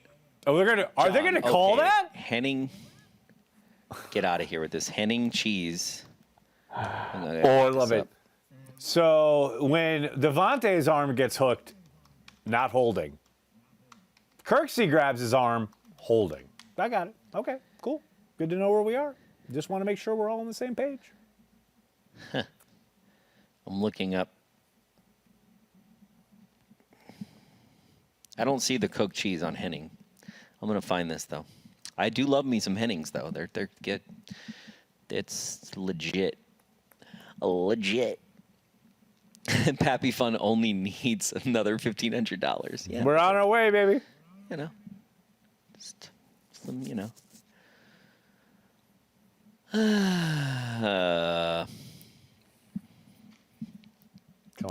Oh, are they gonna call that? Henning. Get out of here with this Henning cheese. I love it. So when Devontae's arm gets hooked, not holding. Kirksey grabs his arm, holding. I got it. Okay, cool. Good to know where we are. Just want to make sure we're all on the same page. I'm looking up. I don't see the cooked cheese on Henning. I'm gonna find this though. I do love me some Hennings though. They're good. It's legit. Legit. Pappy Fun only needs another $1,500. Yeah, we're on our way, baby. You know, just some, you know. Come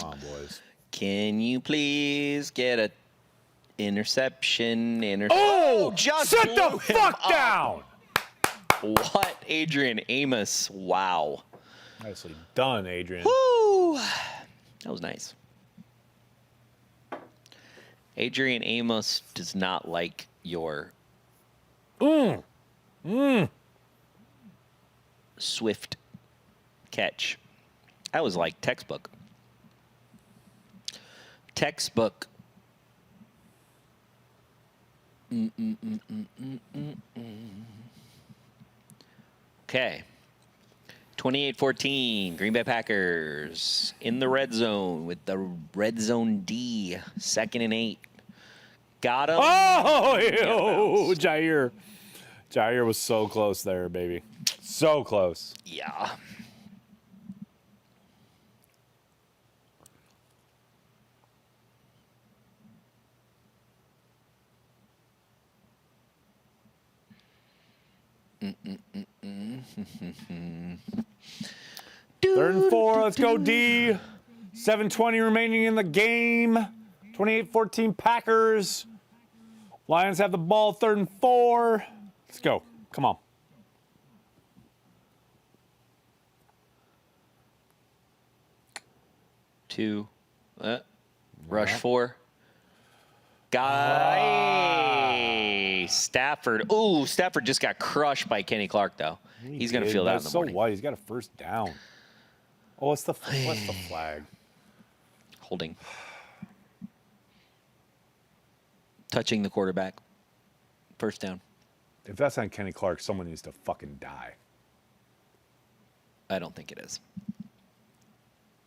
on, boys. Can you please get a interception? Oh, just sit the blew fuck him down. up. What, Adrian Amos? Wow. Nicely done, Adrian. Woo! That was nice. Adrian Amos does not like your swift catch. That was like textbook. Textbook. Okay. 28-14, Green Bay Packers in the red zone with the red zone D, 2nd and 8. Got him. Oh, Jair. Jair was so close there, baby. So close. Yeah. Third and 4, let's go D. 7:20 remaining in the game. 28-14 Packers. Lions have the ball, 3rd and 4. Let's go. Come on. Rush 4. Guy. Stafford. Ooh, Stafford just got crushed by Kenny Clark, though. He's going to feel that in the morning. So what? He's got a first down. Oh, what's the flag? Holding. Touching the quarterback. First down. If that's on Kenny Clark, someone needs to fucking die. I don't think it is.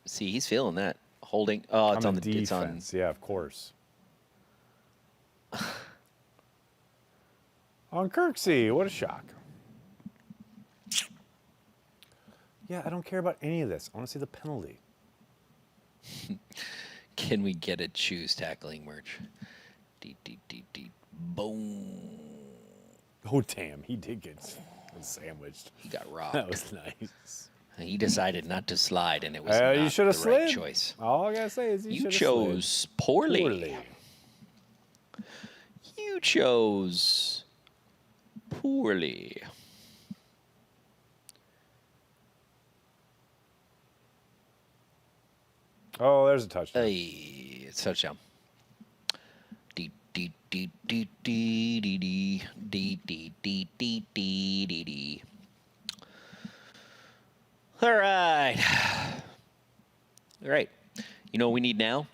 See, he's feeling that. Holding. Oh, it's on the defense. Yeah, of course. On Kirksey. What a shock. Yeah, I don't care about any of this. I want to see the penalty. Can we get a choose tackling merch? Boom. Oh, damn. He did get sandwiched. He got rocked. That was nice. He decided not to slide, and it was not you should have the right slid. choice. All I got to say is you chose poorly. You chose poorly. Oh, there's a touchdown. Hey, it's a touchdown. All right. All right. You know what we need now?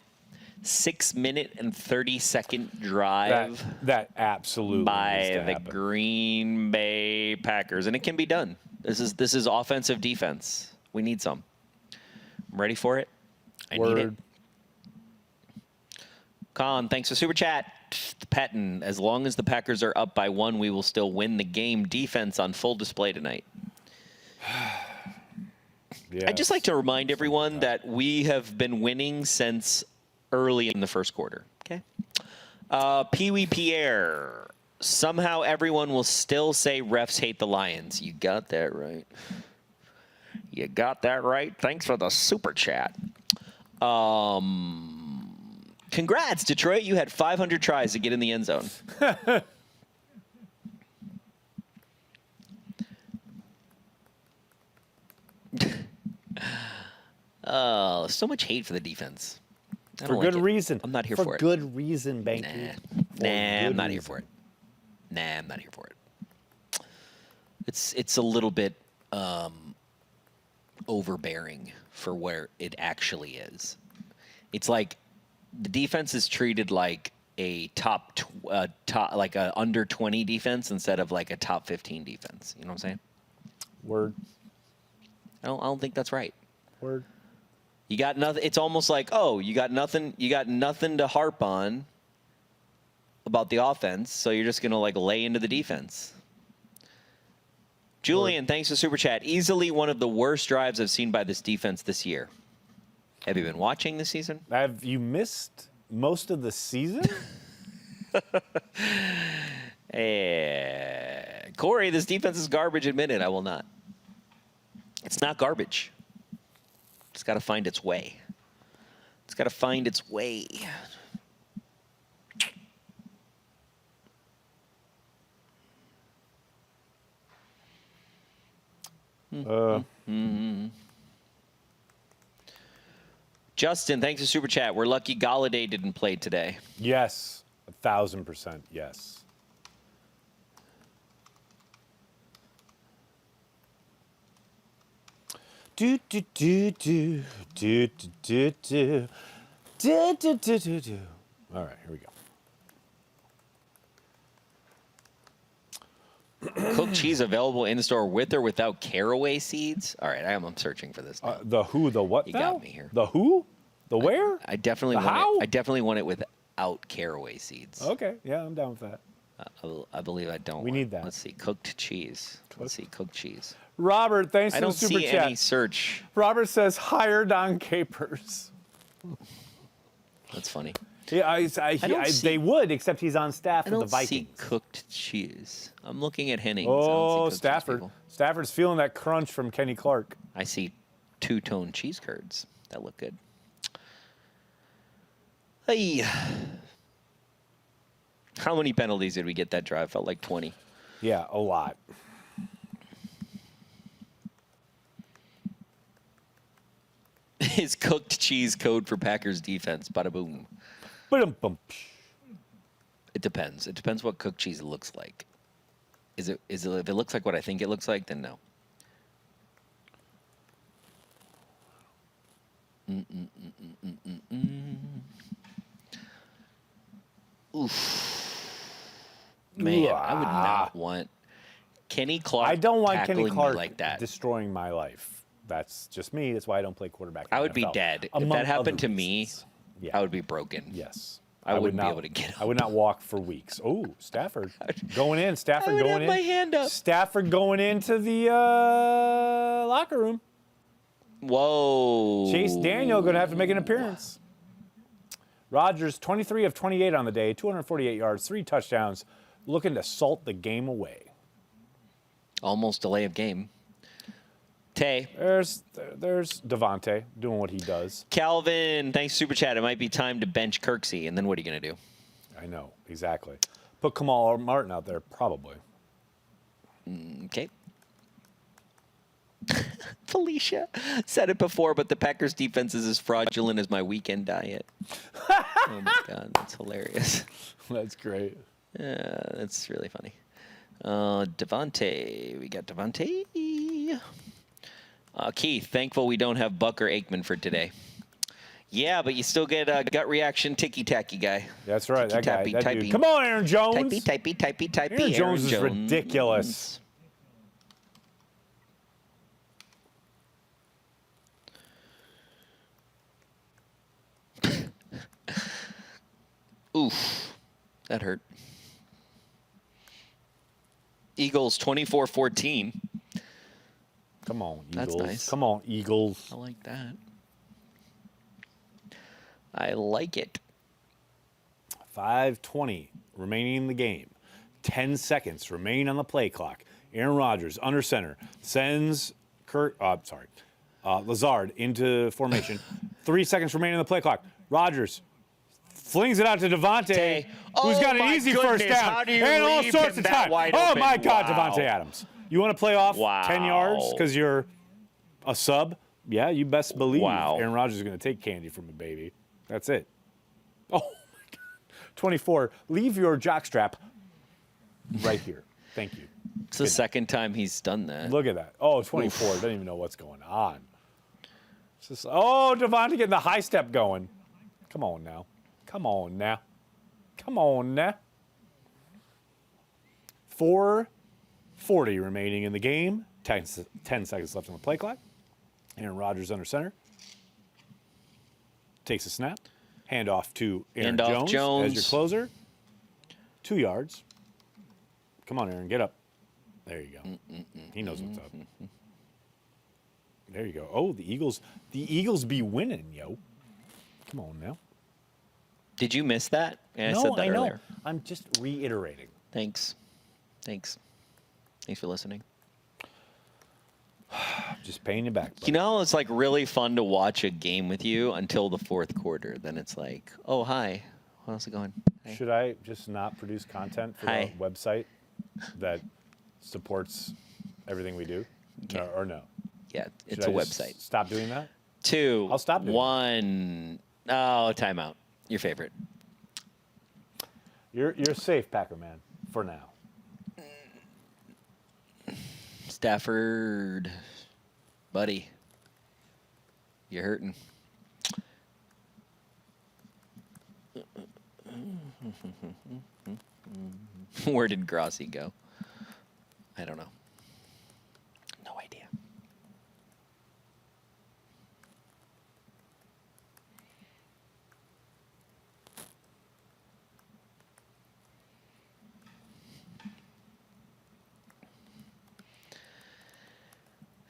6-minute and 30-second drive. That absolutely by the Green Bay Packers, and it can be done. This is offensive defense. We need some. I'm ready for it. I need it. Con, thanks for super chat. Patton, as long as the Packers are up by 1, we will still win the game. Defense on full display tonight. Yes. I'd just like to remind everyone that we have been winning since early in the first quarter. Okay. Pee Wee Pierre. Somehow everyone will still say refs hate the Lions. You got that right. You got that right. Thanks for the super chat. Congrats, Detroit. You had 500 tries to get in the end zone. So much hate for the defense. For good reason. I'm not here for it. For good reason, Behnke. Nah, I'm not here for it. Nah, I'm not here for it. It's a little bit overbearing for where it actually is. It's like the defense is treated like a top like a under 20 defense instead of like a top 15 defense. You know what I'm saying? Word. I don't think that's right. Word. You got nothing. It's almost like, oh, you got nothing to harp on about the offense, so you're just gonna like lay into the defense. Julian, thanks for super chat. Easily one of the worst drives I've seen by this defense this year. Have you been watching this season? Have you missed most of the season? Corey, this defense is garbage. Admit it. I will not. It's not garbage. It's got to find its way. It's got to find its way. Justin, thanks for super chat. We're lucky Galladay didn't play today. Yes, 1,000% yes. Do do do do do do do do do do do do. All right, here we go. Cooked cheese available in store with or without caraway seeds? All right, I'm searching for this. The who, the what? You now? got me here. The who? The where? I definitely the want how? it. I definitely want it without caraway seeds. Okay, yeah, I'm down with that. I believe I don't. We need that. Let's see, cooked cheese. Let's see, cooked cheese. Robert, thanks I for don't the super see chat. any search. Robert says hire Don Capers. That's funny. Yeah, they would, except he's on staff I with the don't Vikings. see cooked cheese. I'm looking at Hennings. Oh, Stafford. Stafford's feeling that crunch from Kenny Clark. I see two-tone cheese curds. That look good. Hey. How many penalties did we get that drive? Felt like 20. Yeah, a lot. Is cooked cheese code for Packers defense? Bada boom. It depends. It depends what cooked cheese looks like. Is it if it looks like what I think it looks like, then no. Oof. Man, I would not want Kenny Clark. I don't want tackling Kenny Clark me like that. destroying my life. That's just me. That's why I don't play quarterback. in I the would be NFL, dead. If among that happened other to me, reasons. Yeah. I would be broken. Yes. I wouldn't would not be able to get up. I would not walk for weeks. Oh, Stafford going in. Stafford I would going have in. my hand up. Stafford going into the locker room. Whoa. Chase Daniel going to have to make an appearance. Rodgers, 23 of 28 on the day, 248 yards, 3 touchdowns, looking to salt the game away. Almost delay of game. Tay. There's Devontae doing what he does. Calvin, thanks super chat. It might be time to bench Kirksey, and then what are you going to do? I know, exactly. Put Kamal Martin out there, probably. Okay. Felicia said it before, but the Packers defense is as fraudulent as my weekend diet. Oh my God, that's hilarious. That's great. That's really funny. Devontae, we got Devontae. Keith, thankful we don't have Buck or Aikman for today. Yeah, but you still get a gut reaction ticky-tacky guy. That's right, that guy, that typey. dude. Come on, Aaron Jones. Typey. Aaron Jones is ridiculous. That hurt. Eagles 24-14. Come on, Eagles. That's nice. Come on, Eagles. I like that. I like it. 5:20 remaining in the game. 10 seconds remaining on the play clock. Aaron Rodgers under center sends Lazard into formation. 3 seconds remaining on the play clock. Rodgers flings it out to Devontae, who's got an easy first down and all sorts of time. Oh my God, Devontae Adams! You want to play off 10 yards because you're a sub? Yeah, you best believe Aaron Rodgers is going to take candy from a baby. That's it. Oh my God, 24. Leave your jockstrap right here. Thank you. It's the second time he's done that. Look at that. Oh, 24. Doesn't even know what's going on. It's just, Devontae getting the high step going. Come on now. Come on now. Come on now. 4:40 remaining in the game. 10 seconds left on the play clock. Aaron Rodgers under center. Takes a snap. Handoff to Aaron Jones as your closer. 2 yards. Come on, Aaron. Get up. There you go. He knows what's up. There you go. Oh, the Eagles be winning, yo. Come on now. Did you miss that? Yeah, No, I said that I know. earlier. I'm just reiterating. Thanks. Thanks for listening. Just paying you back. Buddy. You know, it's like really fun to watch a game with you until the fourth quarter. Then it's like, oh, hi. How's it going? Hey. Should I just not produce content for the website that supports everything we do? Okay. Or no? Yeah, it's Should a I just website. Stop doing that? 2. I'll stop doing 1. Oh, timeout. Your favorite. You're safe, Packer man, for now. Stafford, buddy, you're hurting. Where did Grossi go? I don't know. No idea.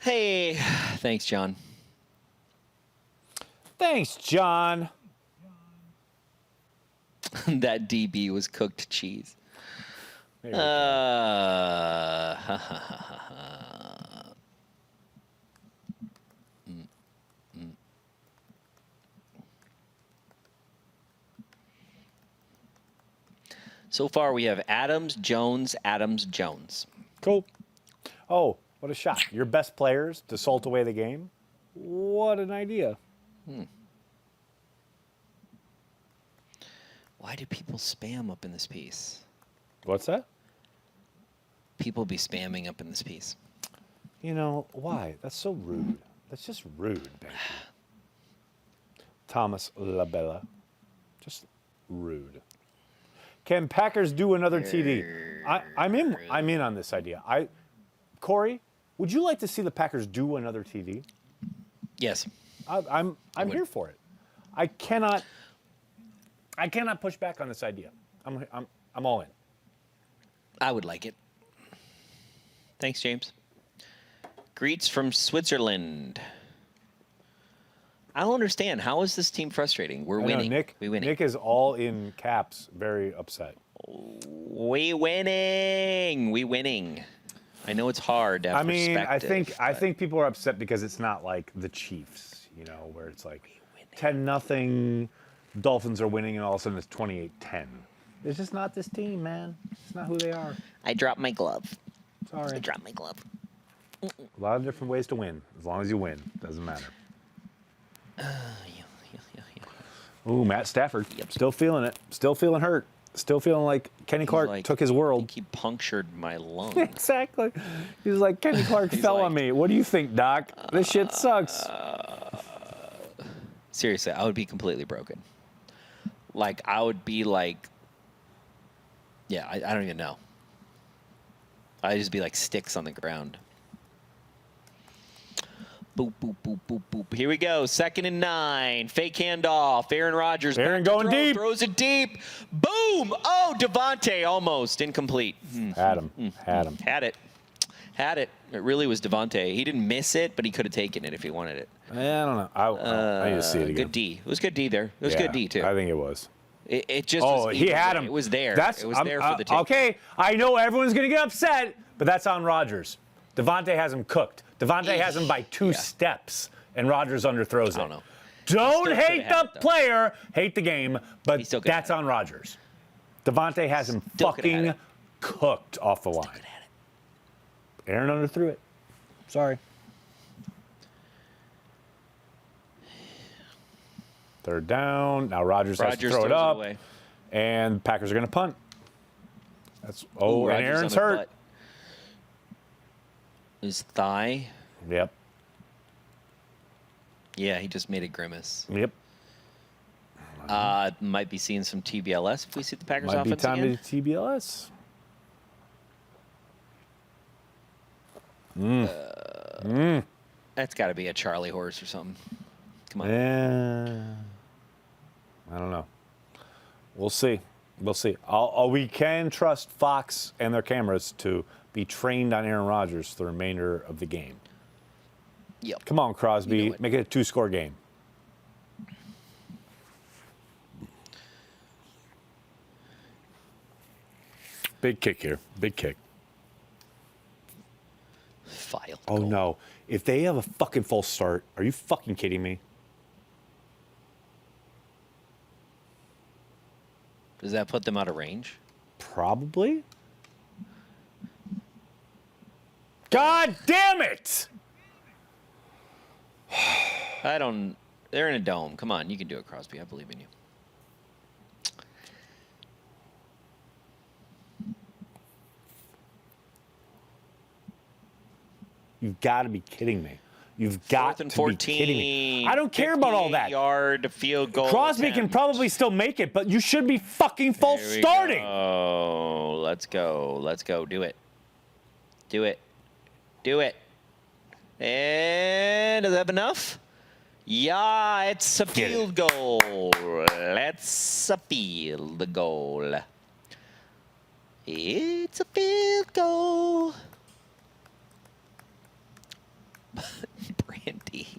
Hey, thanks, John. Thanks, John. That DB was cooked cheese. So far, we have Adams, Jones, Adams, Jones. Cool. Oh, what a shot. Your best players to salt away the game. What an idea. Why do people spam up in this piece? What's that? People be spamming up in this piece. You know, why? That's so rude. That's just rude, Behnke. Thomas Labella. Just rude. Can Packers do another TD? I'm in on this idea. Corey, would you like to see the Packers do another TD? Yes. I'm here for it. I cannot push back on this idea. I'm all in. I would like it. Thanks, James. Greets from Switzerland. I don't understand. How is this team frustrating? We're winning. We winning. Nick is all in caps, very upset. We winning. We winning. I know it's hard to have perspective. I think people are upset because it's not like the Chiefs, you know, where it's like 10-0, Dolphins are winning, and all of a sudden it's 28-10. It's just not this team, man. It's not who they are. I dropped my glove. Sorry. I dropped my glove. A lot of different ways to win. As long as you win, doesn't matter. Ooh, Matt Stafford. Yep. Still feeling it. Still feeling hurt. Still feeling like Kenny Clark took his world. He punctured my lung. Exactly. He's like, Kenny Clark fell on me. What do you think, Doc? This shit sucks. Seriously, I would be completely broken. Like, I would be like, yeah, I don't even know. I'd just be like sticks on the ground. Boop, boop, boop, boop, boop. Here we go. 2nd and 9. Fake handoff. Aaron Rodgers. Aaron going deep. Throws it deep. Boom. Oh, Devontae almost incomplete. Had him. Had him. Had it. Had it. It really was Devontae. He didn't miss it, but he could have taken it if he wanted it. I don't know. I need to see it again. Good D. It was good D there. It was good D, too. I think it was. It just Oh, he had him. It was there. It was there for the take. Okay, I know everyone's going to get upset, but that's on Rodgers. Devontae has him cooked. Devontae has him by 2 steps, and Rodgers underthrows it. I don't know. Don't hate the player, hate the game, but that's on Rodgers. Devontae has him fucking cooked off the line. Aaron underthrew it. Sorry. 3rd down. Now Rodgers has to throw it up. And the Packers are going to punt. That's and Aaron's hurt. His thigh. Yep. Yeah, he just made a grimace. Yep. Might be seeing some TBLS if we see the Packers offense might be time again. to TBLS. That's got to be a Charlie horse or something. Come on. I don't know. We'll see. We'll see. We can trust Fox and their cameras to be trained on Aaron Rodgers the remainder of the game. Yep. Come on, Crosby. Make it a 2-score game. Big kick here. Big kick. File. Oh, no. If they have a fucking false start, are you fucking kidding me? Does that put them out of range? Probably. God damn it! They're in a dome. Come on, you can do it, Crosby. I believe in you. You've got to be kidding me. You've got to be 14, kidding me. I don't care about all that. 50-yard field goal. Crosby attempt. can probably still make it, but you should be fucking false starting. Oh, let's go. Let's go. Do it. Do it. Do it. And does that have enough? Yeah, it's a field goal. Let's a field goal. It's a field goal. Brandy.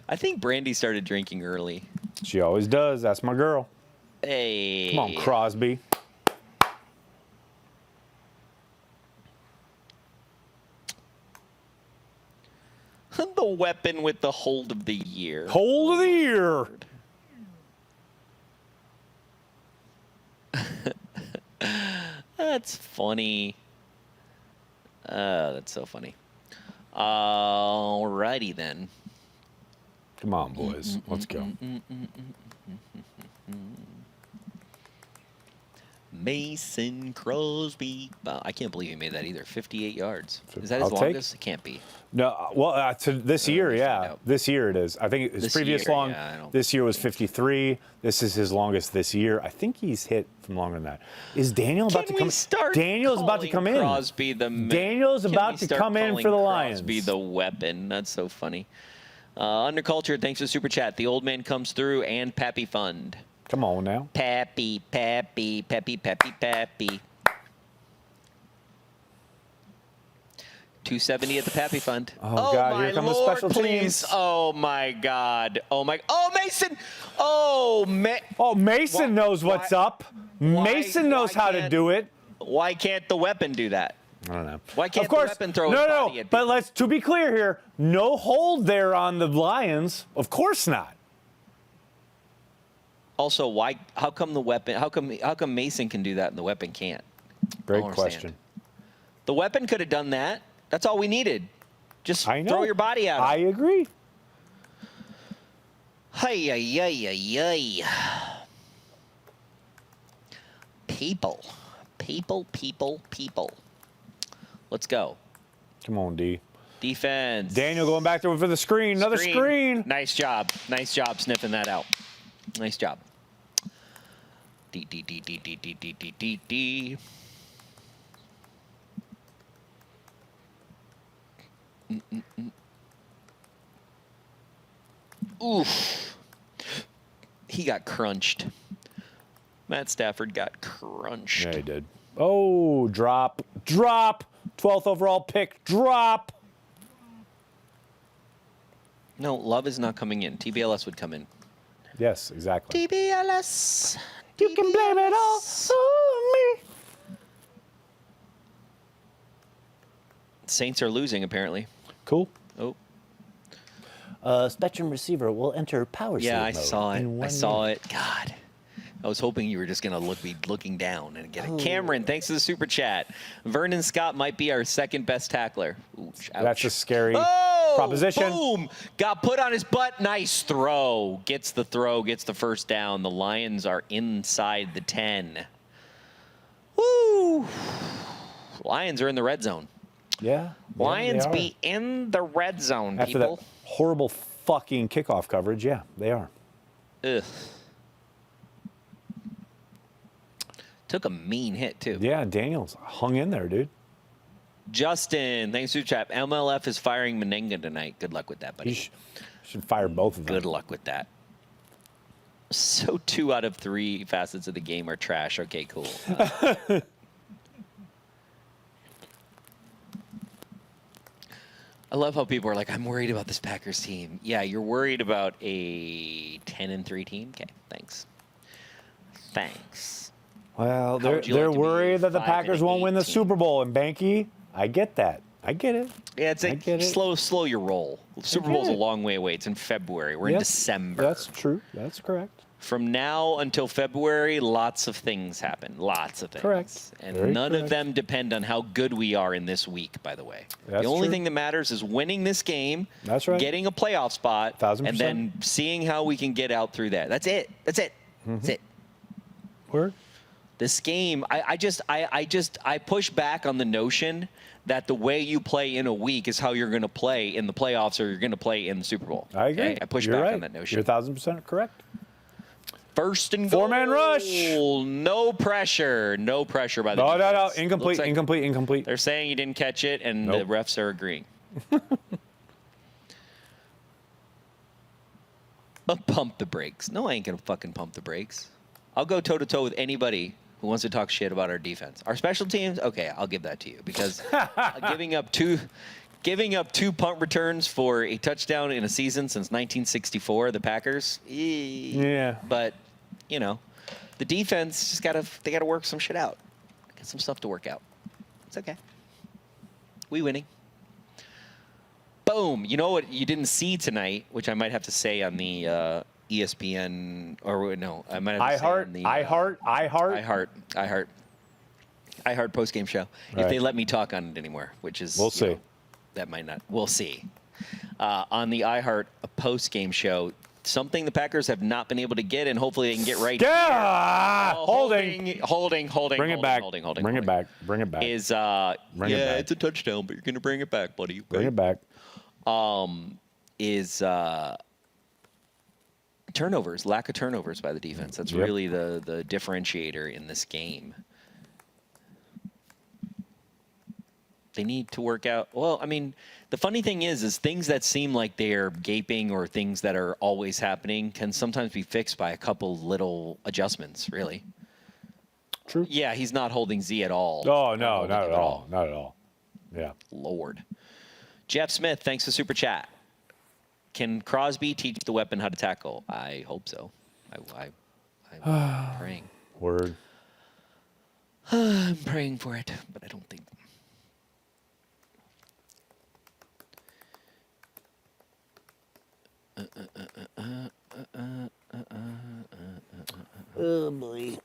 I think Brandy started drinking early. She always does. That's my girl. Hey. Come on, Crosby. The weapon with the hold of the year. Hold of the year. That's funny. That's so funny. Alrighty then. Come on, boys. Let's go. Mason Crosby. I can't believe he made that either. 58 yards. Is that his I'll longest? It can't be. No, well, to this year, yeah. This year it is. I think his previous long, this year was 53. This is his longest this year. I think he's hit from longer than that. Is Daniel about to come? Daniel's about to come in. Crosby Daniel's about to come in for the Lions. Crosby the weapon. That's so funny. Underculture, thanks for the super chat. The old man comes through and Pappy Fund. Come on now. Pappy, Pappy, Pappy, Pappy, Pappy. 270 at the Pappy Fund. Oh God, here come the special teams. Oh my God. Oh my. Oh Mason. Mason knows what's up. Mason knows how to do it. Why can't the weapon do that? I don't know. Why can't the weapon throw his body at people? But to be clear here, no hold there on the Lions. Of course not. Also, why? How come the weapon? How come Mason can do that and the weapon can't? Great question. The weapon could have done that. That's all we needed. Just throw your body out. I agree. Hey, People. Let's go. Come on, D. Defense. Daniel going back there for the screen. Another screen. Nice job. Nice job sniffing that out. Nice job. D. Oof. He got crunched. Matt Stafford got crunched. Yeah, he did. Oh, drop. 12th overall pick, drop. No, Love is not coming in. TBLS would come in. Yes, exactly. TBLS. You can blame it all on me. Saints are losing, apparently. Cool. Oh. Spectrum receiver will enter power save Yeah, I mode saw it. in 1 I saw minute. it. God. I was hoping you were just going to be looking down and get it. Cameron, thanks to the super chat. Vernon Scott might be our second best tackler. Ooh, That's a scary oh, proposition. Boom! Got put on his butt. Nice throw. Gets the throw. Gets the first down. The Lions are inside the 10. Woo! Lions are in the red zone. Yeah. Lions be in the red zone, After people. that horrible fucking kickoff coverage, yeah, they are. Ugh. Took a mean hit, too. Yeah, Daniels hung in there, dude. Justin, thanks for the chat. MLF is firing Menenga tonight. Good luck with that, buddy. You should fire both of them. Good luck with that. So 2 out of 3 facets of the game are trash. Okay, cool. I love how people are like, I'm worried about this Packers team. Yeah, you're worried about a 10-3 team? Okay, thanks. Thanks. Well, How would you they're like to be worried that the 5-8 Packers won't win the team? Super Bowl. And Behnke, I get that. I get it. Yeah, it's like slow your roll. Super Bowl's a it. long way away. It's in February. We're in Yep, December. That's true. That's correct. From now until February, lots of things happen. Lots of things. Correct. And Very none of correct. them depend on how good we are in this week, by the way. That's the only true. thing that matters is winning this game, That's right. getting a playoff spot, 1000%. and then seeing how we can get out through that. That's it. That's it. That's it. Word. This game, I push back on the notion that the way you play in a week is how you're going to play in the playoffs or you're going to play in the Super Bowl. I agree. Okay? I push You're back right. on that notion. You're 1000% correct. First and goal. 4-man rush. No pressure. No pressure by the No. defense. Incomplete. Looks like Incomplete. They're saying he didn't catch it, and Nope. the refs are agreeing. Pump the brakes. No, I ain't going to fucking pump the brakes. I'll go toe-to-toe with anybody who wants to talk shit about our defense. Our special teams, okay, I'll give that to you. Because giving up two punt returns for a touchdown in a season since 1964, the Packers. Yeah. But, you know, the defense just they gotta work some shit out. Get some stuff to work out. It's okay. We winning. Boom. You know what you didn't see tonight, which I might have to say on the ESPN, or no, I might have to say on the iHeart postgame show. Right. If they let me talk on it anymore, which is We'll see. That might not. We'll see. On the iHeart postgame show, something the Packers have not been able to get, and hopefully they can get right. Yeah, holding. Bring it back. Bring it back. Bring it back. Is Bring it back. it's a touchdown, but you're gonna bring it back, buddy. Bring it back. Is turnovers, lack of turnovers by the defense. That's Yep. really the differentiator in this game. They need to work out. Well, I mean, the funny thing is things that seem like they're gaping or things that are always happening can sometimes be fixed by a couple little adjustments, really. True. Yeah, he's not holding Z at all. Oh, no, not at all. Not at all. Yeah. Lord. Jeff Smith, thanks for super chat. Can Crosby teach the weapon how to tackle? I hope so. I'm praying. Word. I'm praying for it, but I don't think. Oh boy.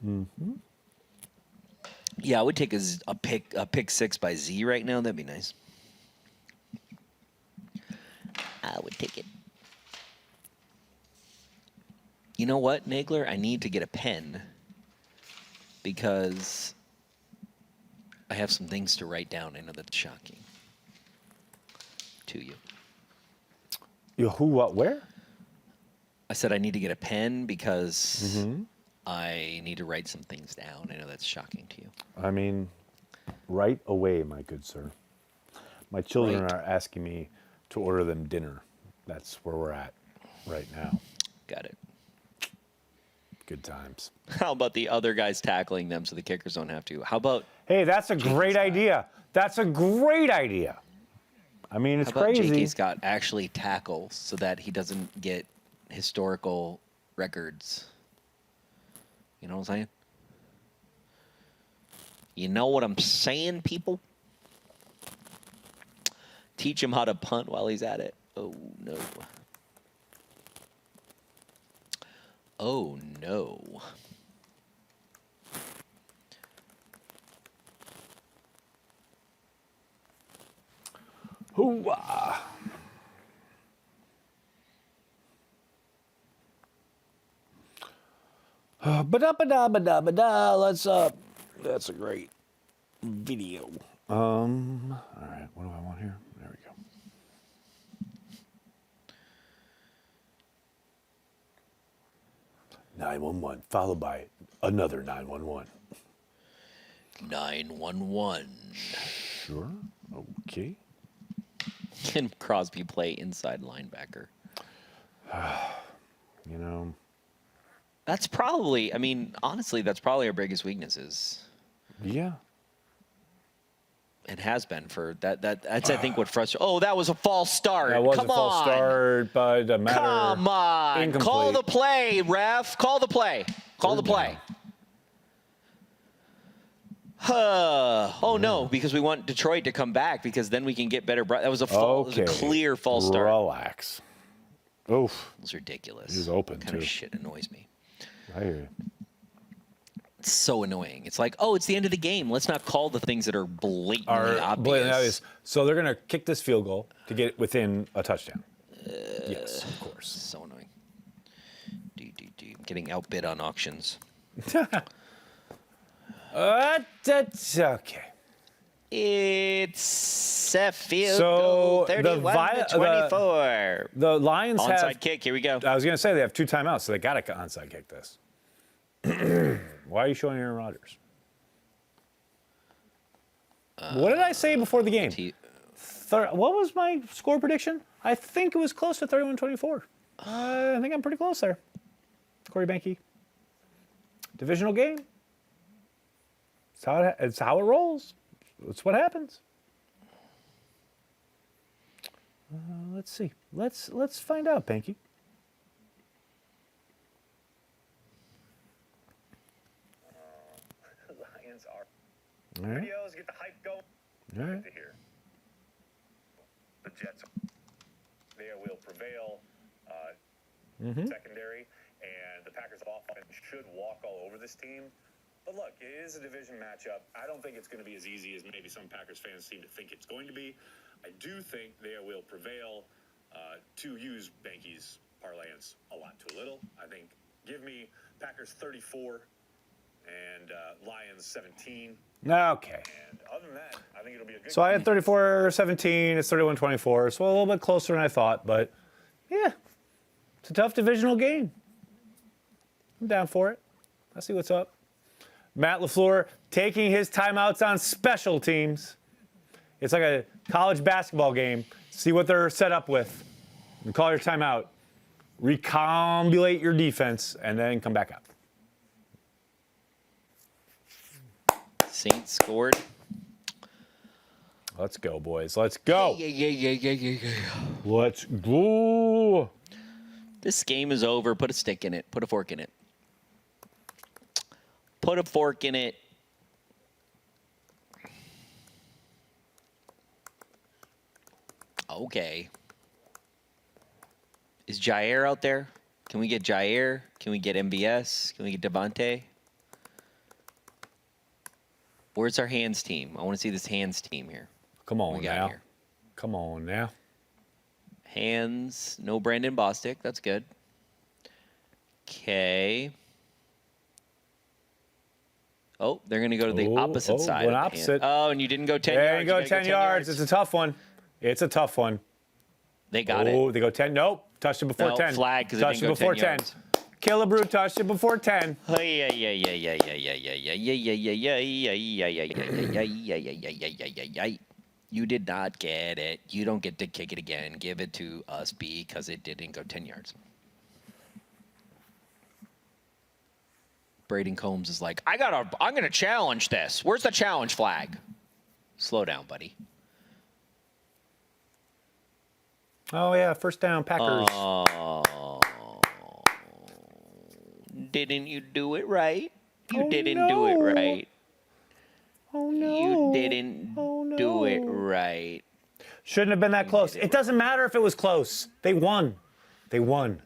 Mm-hmm. Yeah, I would take a pick 6 by Z right now. That'd be nice. I would take it. You know what, Nagler? I need to get a pen because I have some things to write down. I know that's shocking to you. You who, what, where? I said I need to get a pen because I need to write some things down. I know that's shocking to you. I mean, right away, my good sir. My children Right. are asking me to order them dinner. That's where we're at right now. Got it. Good times. How about the other guys tackling them so the kickers don't have to? How about... Hey, that's a great idea. That's a great idea. I mean, it's How about crazy. J.K. Scott actually tackles so that he doesn't get historical records? You know what I'm saying? You know what I'm saying, people? Teach him how to punt while he's at it. Oh, no. Oh, no. Hoo-wah. Ba-da-ba-da-ba-da-ba-da. Let's, that's a great video. All right, what do I want here? There we go. "911," followed by another 911. 911. Sure. Okay. Can Crosby play inside linebacker? You know. That's probably, I mean, honestly, that's probably our biggest weaknesses. Yeah. It has been for that's I think what frustrates. Oh, that was a false start. That was Come a false on. start, but a matter. Come on. Incomplete. Call the play, ref. Call the play. Call the play. Oh, no, because we want Detroit to come back because then we can get better. That was a false, Okay. That was a clear false start. Relax. Oof. It was ridiculous. He was open, That kind too. of shit annoys me. I hear you. It's so annoying. It's like, oh, it's the end of the game. Let's not call the things that are blatantly obvious. Blatantly obvious. So they're going to kick this field goal to get it within a touchdown. Yes, of course. So annoying. I'm getting outbid on auctions. That's okay. It's a field So goal, the 31-24. The Lions have Onside kick. Here we go. I was going to say they have 2 timeouts, so they got to onside kick this. Why are you showing Aaron Rodgers? What did I say before the game? What was my score prediction? I think it was close to 31-24. I think I'm pretty close there. Corey Behnke. Divisional game. It's how it rolls. It's what happens. Let's see. Let's find out, Behnke. Lions are. All right. Videos get the hype going. All right. To hear. The Jets, they will prevail. Secondary, and the Packers offense should walk all over this team. But look, it is a division matchup. I don't think it's going to be as easy as maybe some Packers fans seem to think it's going to be. I do think they will prevail. To use Behnke's parlance a lot too little. I think give me Packers 34 and Lions 17. Okay. And other than that, I think it'll be a good So I had 34-17. It's 31-24. So a little bit closer than I thought, but yeah, it's a tough divisional game. I'm down for it. I'll see what's up. Matt LaFleur taking his timeouts on special teams. It's like a college basketball game. See what they're set up with. And call your timeout. Recombulate your defense, and then come back up. Saints scored. Let's go, boys. Let's go. Yeah. Let's go. This game is over. Put a stick in it. Put a fork in it. Put a fork in it. Okay. Is Jair out there? Can we get Jair? Can we get MBS? Can we get Devontae? Where's our hands team? I want to see this hands team here. Come What on we got now. here? Come on now. Hands. No Brandon Bostic. That's good. Okay. Oh, they're going to go to the opposite side. One of the opposite. hand. Oh, and you didn't go 10 There yards. you go, gotta 10 yards. It's a tough one. It's a tough one. They got it. Oh, they go 10. Nope. Touched it before No, 10. flag because it Touched didn't it go before 10 yards. Killebrew touched it before 10. You did not get it. You don't get to kick it again. Give it to us, B, because it didn't go 10 yards. Braden Combs is like, I'm gonna challenge this. Where's the challenge flag? Slow down, buddy. Oh yeah, first down, Packers. Didn't you do it right? You didn't do it right. Oh no. You didn't do it right. Shouldn't have been that close. It doesn't matter if it was close. They won. They won.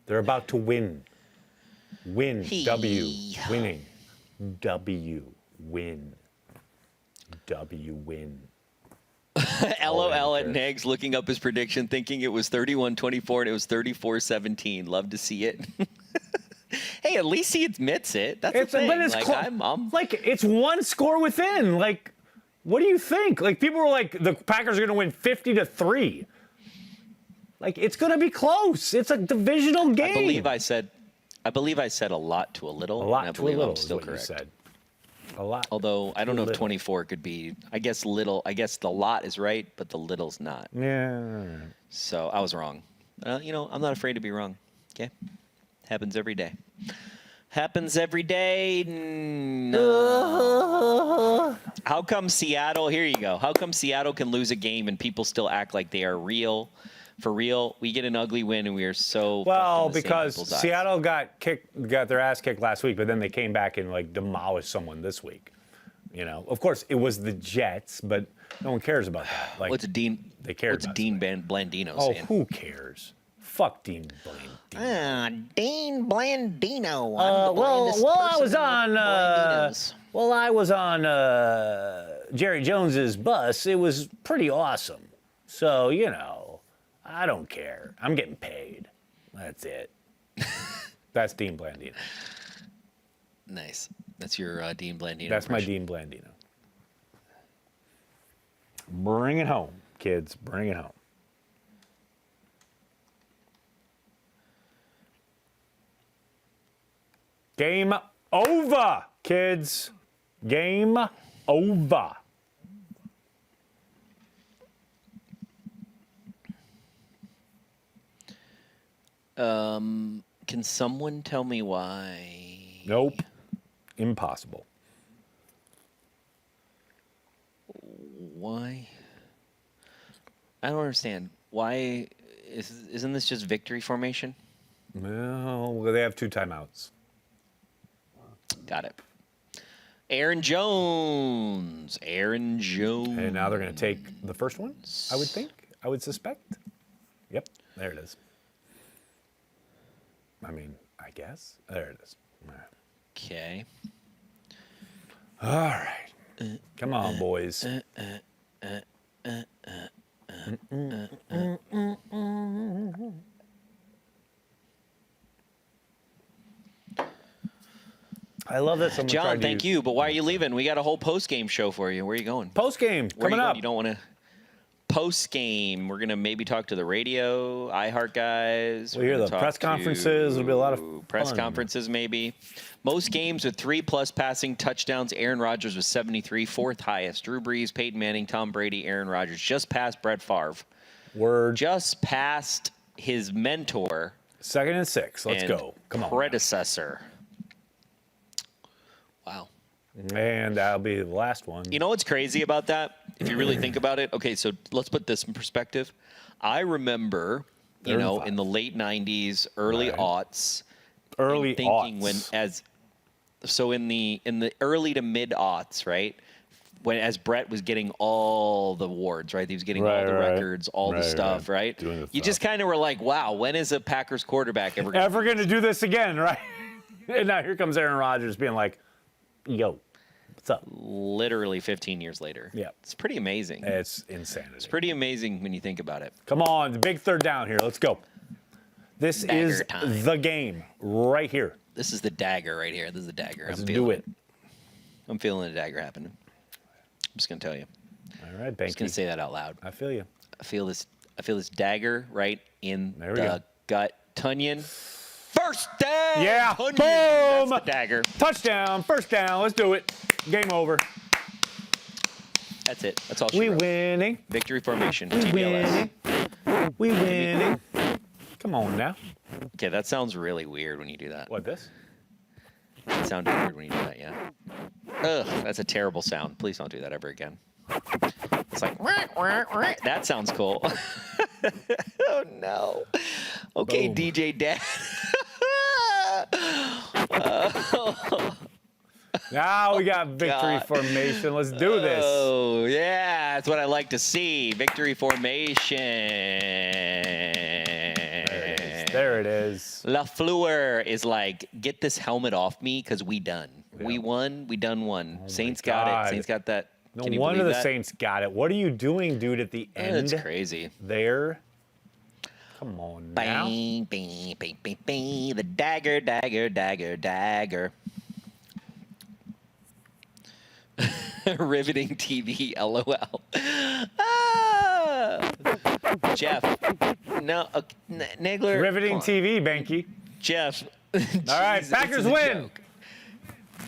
They're about to win. Win. W. Winning. W. Win. W. Win. LOL at Negs looking up his prediction, thinking it was 31-24 and it was 34-17. Love to see it. Hey, at least he admits it. That's the thing. But it's like, like it's one score within. Like, what do you think? Like, people were like, the Packers are going to win 50-3. Like, it's going to be close. It's a divisional game. I believe I said a lot to a little. A lot and I to a believe little I'm still is what correct. you said. A lot. Although I don't know if 24 could be. I guess little. I guess the lot is right, but the little's not. Yeah. So I was wrong. I'm not afraid to be wrong. Okay. Happens every day. Happens every day. No. How come Seattle? Here you go. How come Seattle can lose a game and people still act like they are real? For real, we get an ugly win and we are so well fucked in the because same people's eyes. Seattle got their ass kicked last week, but then they came back and like demolished someone this week. You know, of course it was the Jets, but no one cares about that. Like, What's Dean? They care. What's Dean Blandino Oh, saying? who cares? Fuck Dean Blandino. Dean Blandino. I was on Jerry Jones's bus. It was pretty awesome. So, you know, I don't care. I'm getting paid. That's it. That's Dean Blandino. Nice. That's your Dean Blandino. That's my Dean Blandino. Bring it home, kids. Bring it home. Game over, kids. Game over. Can someone tell me why? Nope. Impossible. Why? I don't understand. Why isn't this just victory formation? Well, they have 2 timeouts. Got it. Aaron Jones. And now they're going to take the first one, I would think. I would suspect. Yep, there it is. I mean, I guess. There it is. Okay. All right. Come on, boys. I love that someone John, thank you. But why are you leaving? We got a whole post-game show for you. Where are you going? Post-game coming up. You don't want to... Post-game, we're going to maybe talk to the radio, iHeart guys. We'll hear the press conferences. It'll be a lot of press fun. conferences, maybe. Most games with 3+ passing touchdowns. Aaron Rodgers was 73, 4th highest. Drew Brees, Peyton Manning, Tom Brady, Aaron Rodgers. Just past Brett Favre. Word. Just past his mentor. 2nd and 6. Let's go. Come on. Predecessor. Wow. And that'll be the last one. You know what's crazy about that? If you really think about it, okay, so let's put this in perspective. I remember, in the late 90s, early aughts, thinking in the early to mid aughts, right? As Brett was getting all the awards, right? He was getting all the records, all the stuff, right? You just kind of were like, wow, when is a Packers quarterback ever going to do this again, right? And now here comes Aaron Rodgers being like, yo, what's up? Literally 15 years later. Yeah. It's pretty amazing. It's insanity. It's pretty amazing when you think about it. Come on, the big 3rd down here. Let's go. This is the game right here. This is the dagger right here. This is the dagger. Let's do it. I'm feeling a dagger happening. I'm just going to tell you. All right, Behnke. I'm just going to say that out loud. I feel you. I feel this dagger right in the gut. Tunyon. First down. Yeah. Onion. Boom. That's the dagger. Touchdown. First down. Let's do it. Game over. That's it. That's all she We wrote. winning. Victory formation. We TBLS. winning. We winning. Come on now. Okay, that sounds really weird when you do that. What, this? It sounded weird when you do that, yeah. Ugh, that's a terrible sound. Please don't do that ever again. It's like, that sounds cool. Oh, no. Okay, Boom. DJ Dad. Now we got victory formation. Let's do this. Oh, yeah. That's what I like to see. Victory formation. There it is. LaFleur is like, get this helmet off me because we done. Yeah. We won. We done won. Saints got it. Saints got that. No wonder the Saints got it. What are you doing, dude, at the end? That's crazy. There. Come on now. Bang, bang, bang, bang, bang. The dagger, dagger, dagger, dagger. Riveting TV, LOL. Ah! Jeff. No, Nagler. Riveting TV, Behnke. Jeff. All right, Packers win. Joke.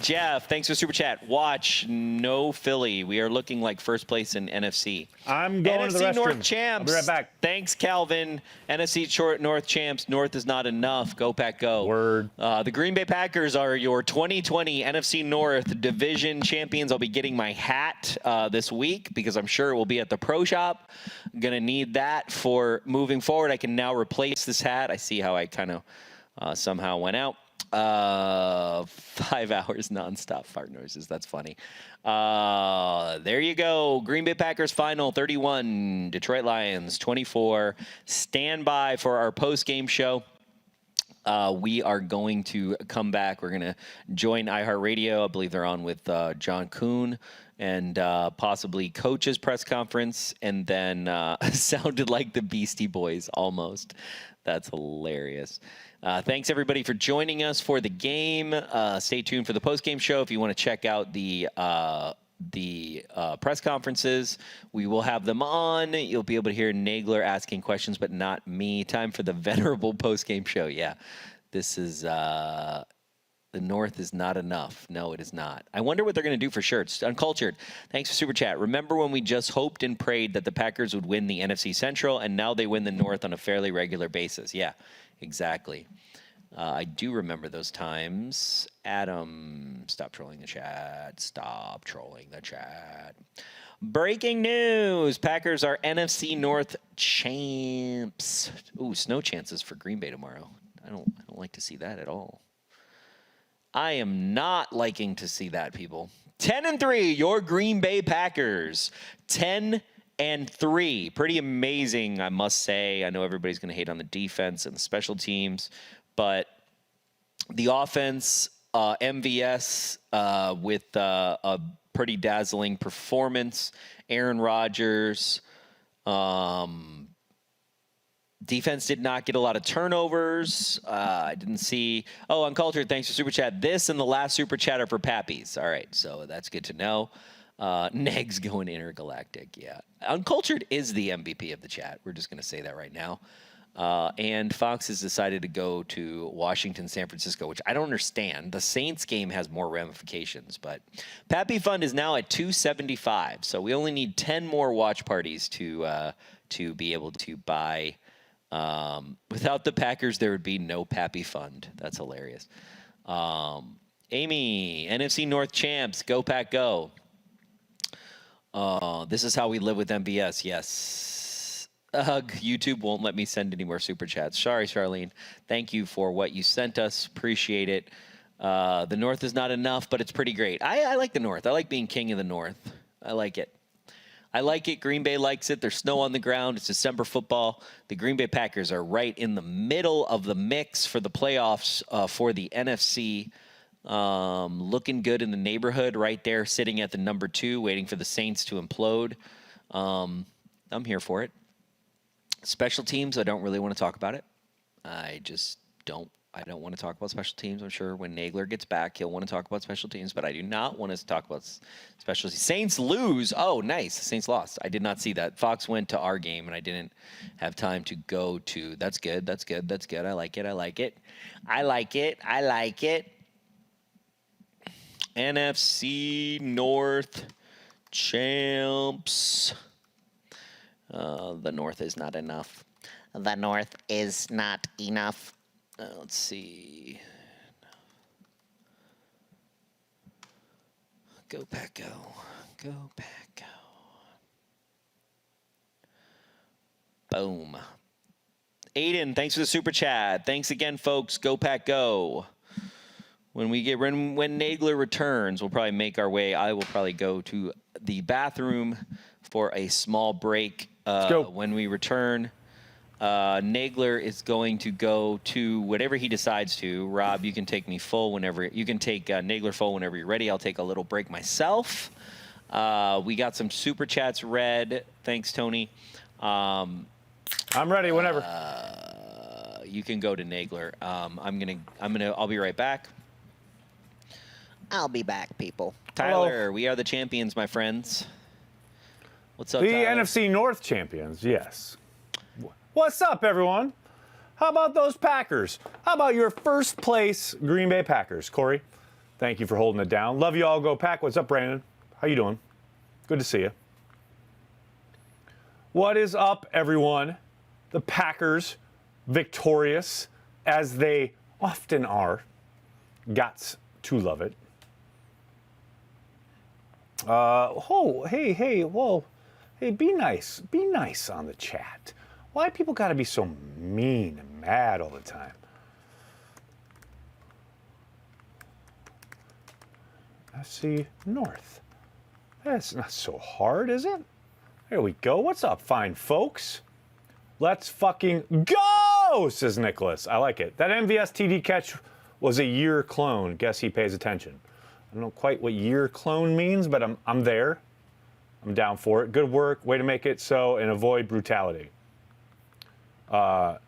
Jeff, thanks for Super Chat. Watch, no Philly. We are looking like first place in NFC. I'm going NFC to the restroom. North champs. I'll be right back. Thanks, Calvin. NFC North champs. North is not enough. Go, Pack, go. Word. The Green Bay Packers are your 2020 NFC North division champions. I'll be getting my hat this week because I'm sure it will be at the Pro Shop. I'm going to need that for moving forward. I can now replace this hat. I see how I kind of somehow went out. 5 hours nonstop fart noises. That's funny. There you go. Green Bay Packers final 31. Detroit Lions 24. Stand by for our post-game show. We are going to come back. We're going to join iHeartRadio. I believe they're on with John Kuhn and possibly Coach's press conference. And then sounded like the Beastie Boys almost. That's hilarious. Thanks, everybody, for joining us for the game. Stay tuned for the post-game show. If you want to check out the press conferences, we will have them on. You'll be able to hear Nagler asking questions, but not me. Time for the venerable post-game show. Yeah, this is the North is not enough. No, it is not. I wonder what they're going to do for shirts. Uncultured, thanks for Super Chat. Remember when we just hoped and prayed that the Packers would win the NFC Central, and now they win the North on a fairly regular basis? Yeah, exactly. I do remember those times. Adam, stop trolling the chat. Stop trolling the chat. Breaking news. Packers are NFC North champs. Ooh, snow chances for Green Bay tomorrow. I don't like to see that at all. I am not liking to see that, people. 10-3, your Green Bay Packers. 10-3. Pretty amazing, I must say. I know everybody's going to hate on the defense and the special teams, but the offense, MVS, with a pretty dazzling performance. Aaron Rodgers. Defense did not get a lot of turnovers. I didn't see. Oh, Uncultured, thanks for Super Chat. This and the last Super Chat are for Pappies. All right, so that's good to know. Negs going intergalactic, yeah. Uncultured is the MVP of the chat. We're just going to say that right now. And Fox has decided to go to Washington, San Francisco, which I don't understand. The Saints game has more ramifications, but Pappy Fund is now at 275, so we only need 10 more watch parties to be able to buy. Without the Packers, there would be no Pappy Fund. That's hilarious. Amy, NFC North champs, go Pack, go. This is how we live with MBS. Yes. YouTube won't let me send any more super chats. Sorry, Charlene. Thank you for what you sent us. Appreciate it. The North is not enough, but it's pretty great. I like the North. I like being king of the North. I like it. I like it. Green Bay likes it. There's snow on the ground. It's December football. The Green Bay Packers are right in the middle of the mix for the playoffs for the NFC. Looking good in the neighborhood right there, sitting at the number 2, waiting for the Saints to implode. I'm here for it. Special teams, I don't really want to talk about it. I just don't. I don't want to talk about special teams. I'm sure when Nagler gets back, he'll want to talk about special teams, but I do not want to talk about special teams. Saints lose. Oh, nice. The Saints lost. I did not see that. Fox went to our game, and I didn't have time to go to. That's good. That's good. That's good. I like it. I like it. I like it. I like it. NFC North champs. The North is not enough. The North is not enough. Let's see. Go Pack Go. Go Pack Go. Boom. Aiden, thanks for the super chat. Thanks again, folks. Go Pack Go. When Nagler returns, we'll probably make our way. I will probably go to the bathroom for a small break. Let's go. When we return, Nagler is going to go to whatever he decides to. Rob, you can take me full whenever you can take Nagler full whenever you're ready. I'll take a little break myself. We got some super chats read. Thanks, Tony. I'm ready whenever. You can go to Nagler. I'll be right back. I'll be back, people. Tyler, Hello. We are the champions, my friends. What's up, The Tyler? NFC North champions, yes. What's up, everyone? How about those Packers? How about your first place Green Bay Packers? Corey, thank you for holding it down. Love you all. Go Pack. What's up, Brandon? How you doing? Good to see you. What is up, everyone? The Packers, victorious, as they often are. Gots to love it. Hey, be nice. Be nice on the chat. Why people got to be so mean and mad all the time? FC North. That's not so hard, is it? There we go. What's up, fine folks? Let's fucking go, says Nicholas. I like it. That MVS TD catch was a year clone. Guess he pays attention. I don't know quite what year clone means, but I'm there. I'm down for it. Good work. Way to make it so and avoid brutality. If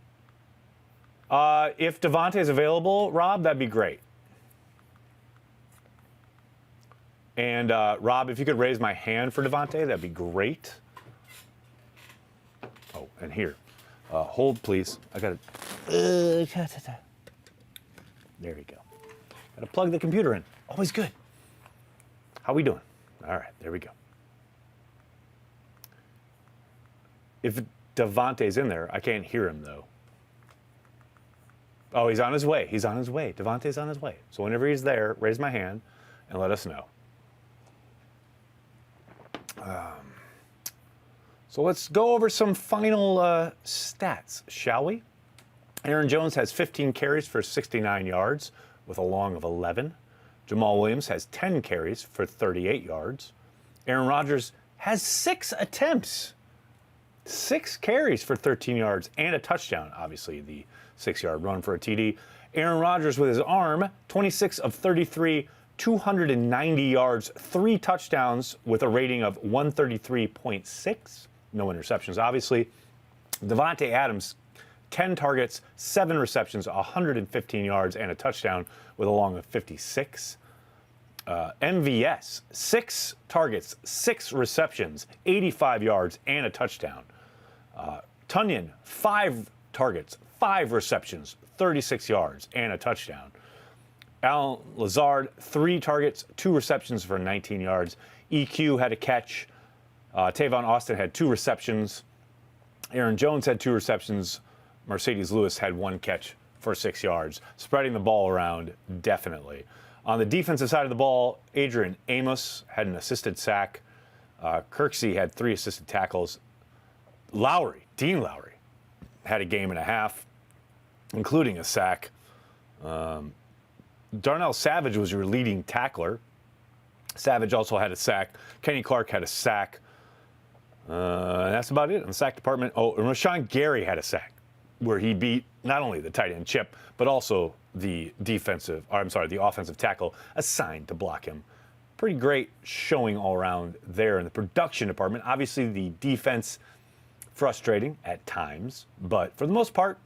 Devontae is available, Rob, that'd be great. And Rob, if you could raise my hand for Devontae, that'd be great. Oh, and here. Hold, please. I got to... there we go. Got to plug the computer in. Always good. How we doing? All right, there we go. If Devontae's in there, I can't hear him, though. Oh, he's on his way. He's on his way. Devontae's on his way. So whenever he's there, raise my hand and let us know. So let's go over some final stats, shall we? Aaron Jones has 15 carries for 69 yards with a long of 11. Jamal Williams has 10 carries for 38 yards. Aaron Rodgers has 6 attempts. 6 carries for 13 yards and a touchdown. Obviously, the 6-yard run for a TD. Aaron Rodgers with his arm, 26 of 33, 290 yards, 3 touchdowns with a rating of 133.6. No interceptions, obviously. Davante Adams, 10 targets, 7 receptions, 115 yards, and a touchdown with a long of 56. MVS, 6 targets, 6 receptions, 85 yards, and a touchdown. Tunyon, 5 targets, 5 receptions, 36 yards, and a touchdown. Alan Lazard, 3 targets, 2 receptions for 19 yards. EQ had a catch. Tavon Austin had 2 receptions. Aaron Jones had 2 receptions. Mercedes Lewis had 1 catch for 6 yards. Spreading the ball around, definitely. On the defensive side of the ball, Adrian Amos had an assisted sack. Kirksey had 3 assisted tackles. Dean Lowry, had a game and a half, including a sack. Darnell Savage was your leading tackler. Savage also had a sack. Kenny Clark had a sack. That's about it in the sack department. Oh, and Rashawn Gary had a sack where he beat not only the tight end Chip, but also the offensive tackle assigned to block him. Pretty great showing all around there in the production department. Obviously, the defense frustrating at times, but for the most part,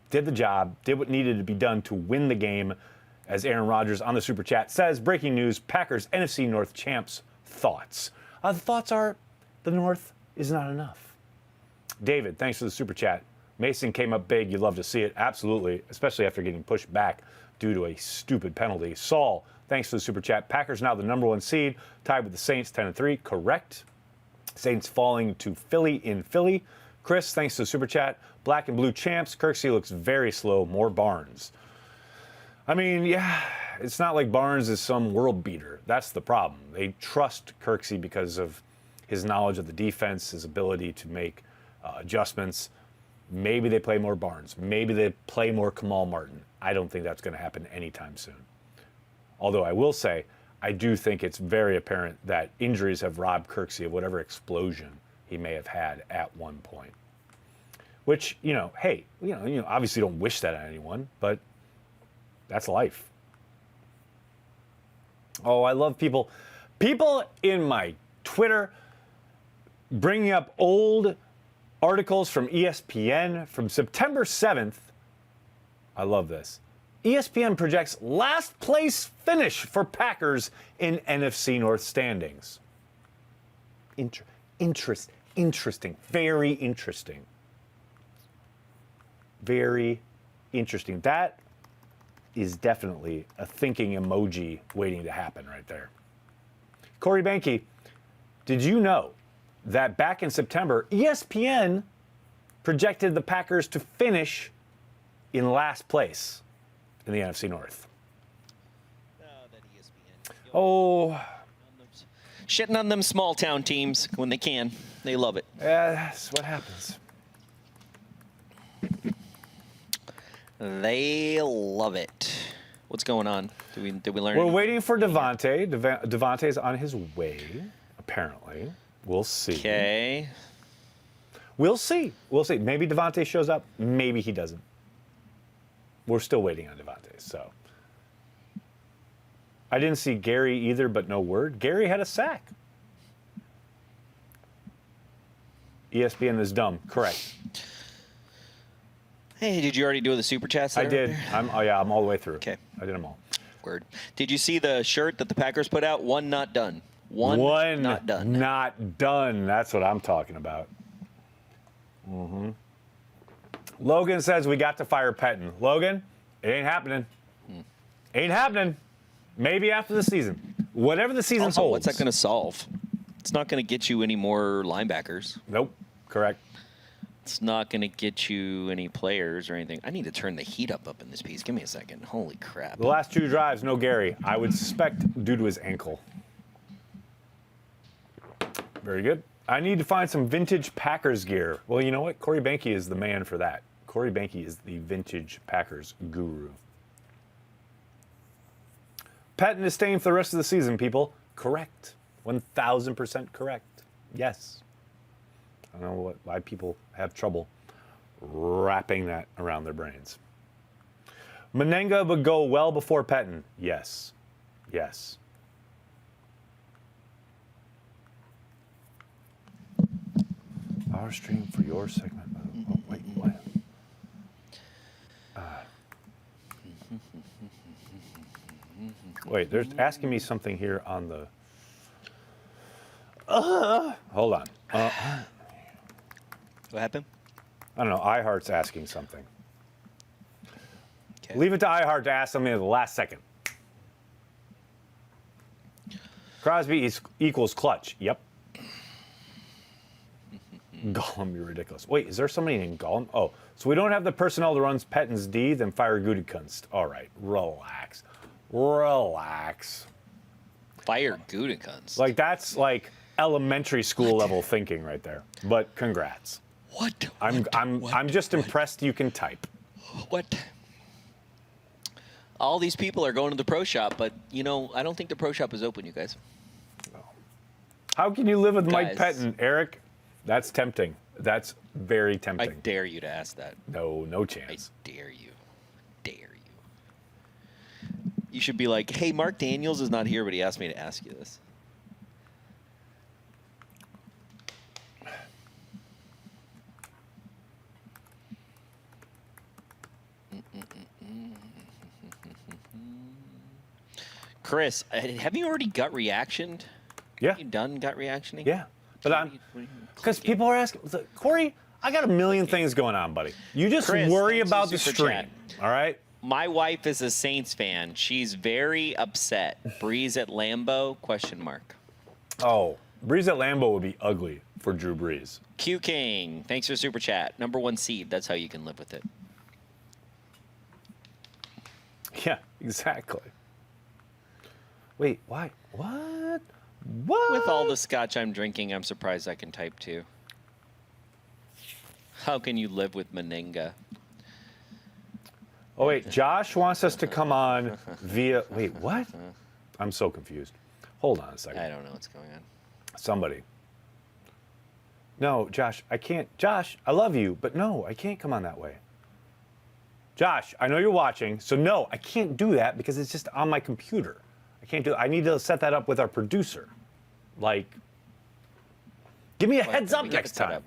did the job, did what needed to be done to win the game. As Aaron Rodgers on the Super Chat says, breaking news, Packers NFC North champs. Thoughts? The thoughts are the North is not enough. David, thanks for the Super Chat. Mason came up big. You love to see it. Absolutely, especially after getting pushed back due to a stupid penalty. Saul, thanks for the Super Chat. Packers now the #1 seed, tied with the Saints 10-3. Correct. Saints falling to Philly in Philly. Chris, thanks to the Super Chat. Black and blue champs. Kirksey looks very slow. More Barnes. I mean, yeah, it's not like Barnes is some world beater. That's the problem. They trust Kirksey because of his knowledge of the defense, his ability to make adjustments. Maybe they play more Barnes. Maybe they play more Kamal Martin. I don't think that's going to happen anytime soon. Although I will say, I do think it's very apparent that injuries have robbed Kirksey of whatever explosion he may have had at one point. Which, hey, obviously don't wish that on anyone, but that's life. Oh, I love people in my Twitter bringing up old articles from ESPN from September 7th. I love this. ESPN projects last place finish for Packers in NFC North standings. Interesting. Very interesting. Very interesting. That is definitely a thinking emoji waiting to happen right there. Corey Behnke, did you know that back in September, ESPN projected the Packers to finish in last place in the NFC North? Oh. Shitting on them small town teams when they can. They love it. That's what happens. They love it. What's going on? Did we learn? We're waiting for Devontae. Devontae's on his way, apparently. We'll see. Okay. We'll see. Maybe Devontae shows up. Maybe he doesn't. We're still waiting on Devontae, so. I didn't see Gary either, but no word. Gary had a sack. ESPN is dumb. Correct. Hey, did you already do the Super Chats there? I did. I'm all the way through. Okay. I did them all. Word. Did you see the shirt that the Packers put out? One not done. One not done. Not done. That's what I'm talking about. Logan says we got to fire Pettin. Logan, it ain't happening. Ain't happening. Maybe after the season. Whatever the season also, holds. what's that going to solve? It's not going to get you any more linebackers. Nope. Correct. It's not going to get you any players or anything. I need to turn the heat up in this piece. Give me a second. Holy crap. The last 2 drives, no Gary. I would suspect due to his ankle. Very good. I need to find some vintage Packers gear. Well, you know what? Corey Behnke is the man for that. Corey Behnke is the vintage Packers guru. Pettin is staying for the rest of the season, people. Correct. 1,000% correct. Yes. I don't know why people have trouble wrapping that around their brains. Menenga would go well before Pettin. Yes. Yes. Our stream for your segment. Oh, wait, what? Wait, they're asking me something here on the... hold on. What happened? I don't know. iHeart's asking something. Okay. Leave it to iHeart to ask something at the last second. Crosby equals clutch. Yep. Gollum, you're ridiculous. Wait, is there somebody named Gollum? Oh, so we don't have the personnel to run Pettin's D, then fire Gutekunst. All right, relax. Relax. Fire Gutekunst. Like, that's like elementary school level thinking right there. But congrats. What? I'm just impressed you can type. What? All these people are going to the pro shop, but, I don't think the pro shop is open, you guys. How can you live with Mike Guys. Pettin, Eric? That's tempting. That's very tempting. I dare you to ask that. No chance. I dare you. Dare you. You should be like, hey, Mark Daniels is not here, but he asked me to ask you this. Chris, have you already gut reactioned? Yeah. Have you done gut reactioning? Yeah. But because people are asking, Corey, I got a million things going on, buddy. You just Chris, worry thanks for about the super stream, chat. all right? My wife is a Saints fan. She's very upset. Breeze at Lambeau? ? Oh, Breeze at Lambeau would be ugly for Drew Brees. Q King, thanks for super chat. #1 seed. That's how you can live with it. Yeah, exactly. Wait, why? What? What? With all the scotch I'm drinking, I'm surprised I can type too. How can you live with Meninga? Oh, wait, Josh wants us to come on via... Wait, what? I'm so confused. Hold on a second. I don't know what's going on. Somebody. No, Josh, I can't. Josh, I love you, but no, I can't come on that way. Josh, I know you're watching, so no, I can't do that because it's just on my computer. I can't do it. I need to set that up with our producer. Like, give me a heads up next time.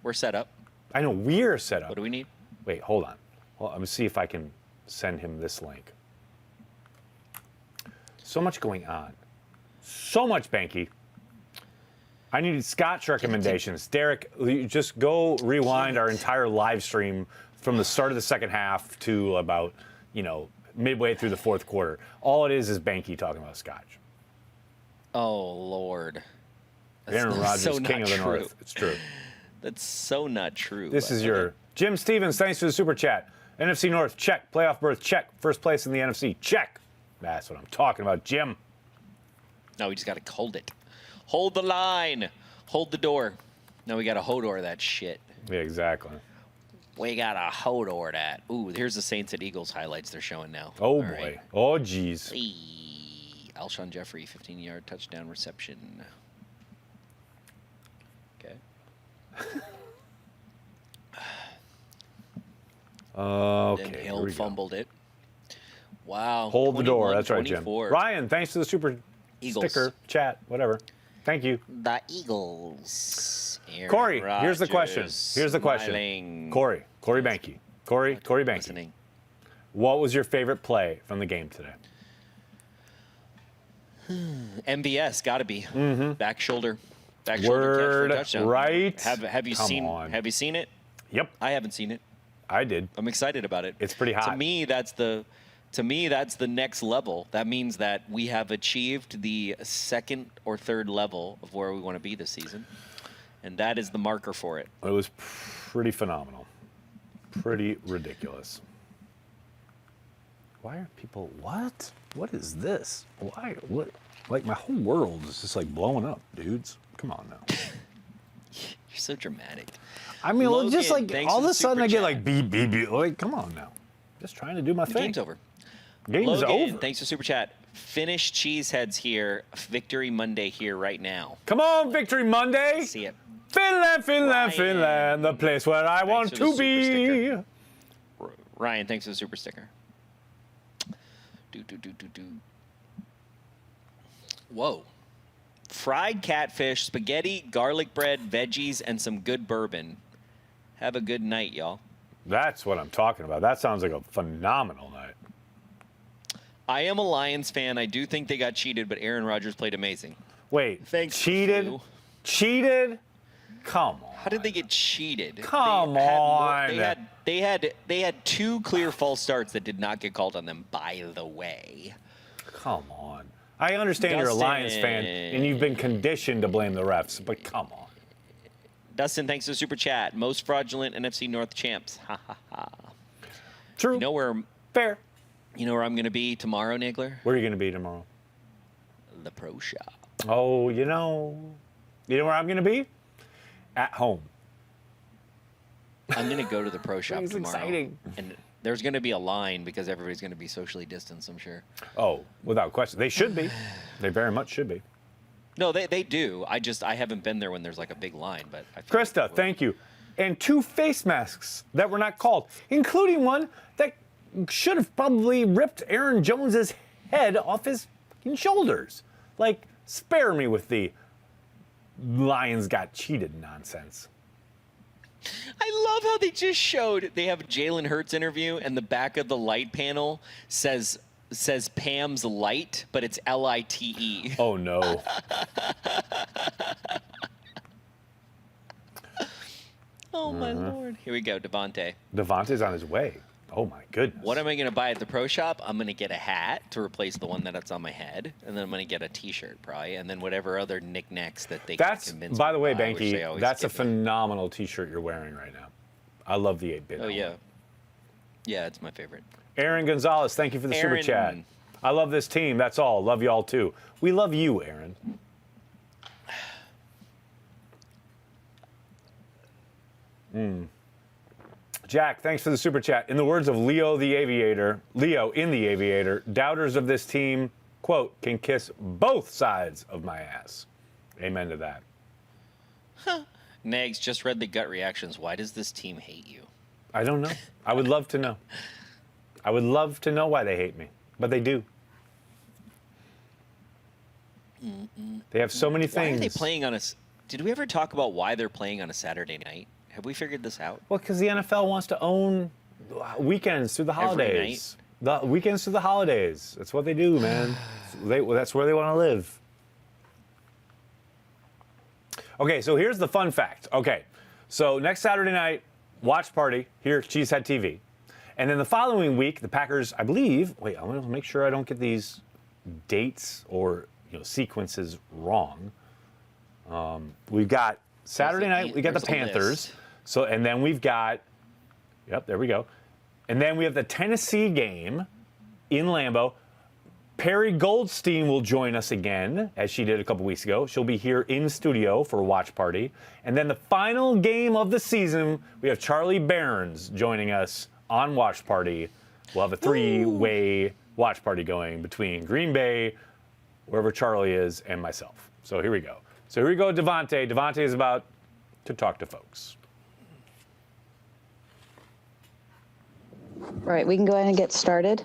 We're set up. I know, we're set up. What do we need? Wait, hold on. Well, let me see if I can send him this link. So much going on. So much, Behnke. I needed Scotch recommendations. Derek, you just go rewind our entire live stream from the start of the second half to about, midway through the fourth quarter. All it is Behnke talking about Scotch. Oh, Lord. Aaron Rodgers, king of the North. It's true. That's so not true. This is your... Jim Stevens, thanks for the super chat. NFC North, check. Playoff berth, check. First place in the NFC, check. That's what I'm talking about, Jim. No, we just got to hold it. Hold the line. Hold the door. No, we got to Hodor that shit. Yeah, exactly. We got to Hodor that. Ooh, here's the Saints at Eagles highlights they're showing now. Oh, All boy. right. Oh, geez. Alshon Jeffrey, 15-yard touchdown reception. Okay. Okay. Then Hill fumbled it. Wow. Hold the door. That's right, Jim. 24. Ryan, thanks for the super Eagles. sticker, chat, whatever. Thank you. The Eagles. Aaron Corey, Rodgers here's the question. Here's the question. smiling. Corey Behnke. Corey Behnke. Listening. What was your favorite play from the game today? MVS, got to be. Back shoulder. Back Word, shoulder catch for a touchdown. right? Have you Come seen? on. Have you seen it? Yep. I haven't seen it. I did. I'm excited about it. It's pretty hot. To me, that's the next level. That means that we have achieved the second or third level of where we want to be this season, and that is the marker for it. It was pretty phenomenal. Pretty ridiculous. Why are people... What? What is this? Why? What? Like, my whole world is just, like, blowing up, dudes. Come on now. You're so dramatic. I mean, Logan, just, like, thanks all for of the a sudden super I get, chat. like, beep, beep, beep. Like, come on now. Just trying to do my The thing. game's over. Game's Logan, over. thanks for super chat. Finish Cheeseheads here. Victory Monday here right now. Come on, Victory Monday. See it. Finland, Finland, Finland, the place where I want for to the be. super Ryan, thanks for the super sticker. Whoa. Fried catfish, spaghetti, garlic bread, veggies, and some good bourbon. Have a good night, y'all. That's what I'm talking about. That sounds like a phenomenal night. I am a Lions fan. I do think they got cheated, but Aaron Rodgers played amazing. Wait, Thanks, cheated? Fu. Cheated? Come on. How did they get cheated? Come on. They had two clear false starts that did not get called on them, by the way. Come on. I understand you're a Lions fan and you've been conditioned to blame the refs, but come on. Dustin, thanks for the super chat. Most fraudulent NFC North champs. Ha ha ha. True. You know where? Fair. You know where I'm going to be tomorrow, Nagler? Where are you going to be tomorrow? The Pro Shop. Oh, you know where I'm going to be? At home. I'm going to go to the Pro Shop It's tomorrow. exciting. And there's going to be a line because everybody's going to be socially distanced, I'm sure. Oh, without question. They should be. They very much should be. No, they do. I haven't been there when there's like a big line, but I feel Krista, thank you. And 2 face masks that were not called, including one that should have probably ripped Aaron Jones's head off his shoulders. Like, spare me with the Lions got cheated nonsense. I love how they just showed they have a Jalen Hurts interview and the back of the light panel says says Pam's Light, but it's Lite. Oh no. Oh my Lord. Here we go, Devontae. Devontae's on his way. Oh my goodness. What am I going to buy at the pro shop? I'm going to get a hat to replace the one that's on my head, and then I'm going to get a T-shirt probably, and then whatever other knickknacks that they can convince by me the way, to buy, which they Behnke, always that's a give me. phenomenal T-shirt you're wearing right now. I love the 8-bit. Oh yeah. Yeah, it's my favorite. Aaron Gonzalez, thank you for the super chat. I love this team. That's all. Love you all too. We love you, Aaron. Jack, thanks for the super chat. In the words of Leo in the Aviator, doubters of this team, quote, can kiss both sides of my ass. Amen to that. Nags just read the gut reactions. Why does this team hate you? I don't know. I would love to know. I would love to know why they hate me, but they do. They have so many things. Why are they playing on a... Did we ever talk about why they're playing on a Saturday night? Have we figured this out? Well, because the NFL wants to own weekends through the holidays. The weekends through the holidays. That's what they do, man. That's where they want to live. Okay, so here's the fun fact. Okay, so next Saturday night, watch party here at Cheesehead TV. And then the following week, the Packers, I believe, wait, I want to make sure I don't get these dates or sequences wrong. We've got Saturday night, we got the Panthers. So, and then we've got, yep, there we go. And then we have the Tennessee game in Lambeau. Perry Goldstein will join us again, as she did a couple weeks ago. She'll be here in studio for a watch party. And then the final game of the season, we have Charlie Barnes joining us on watch party. We'll have a three-way watch party going between Green Bay, wherever Charlie is, and myself. So here we go. So here we go, Devontae. Devontae is about to talk to folks. All right, we can go ahead and get started.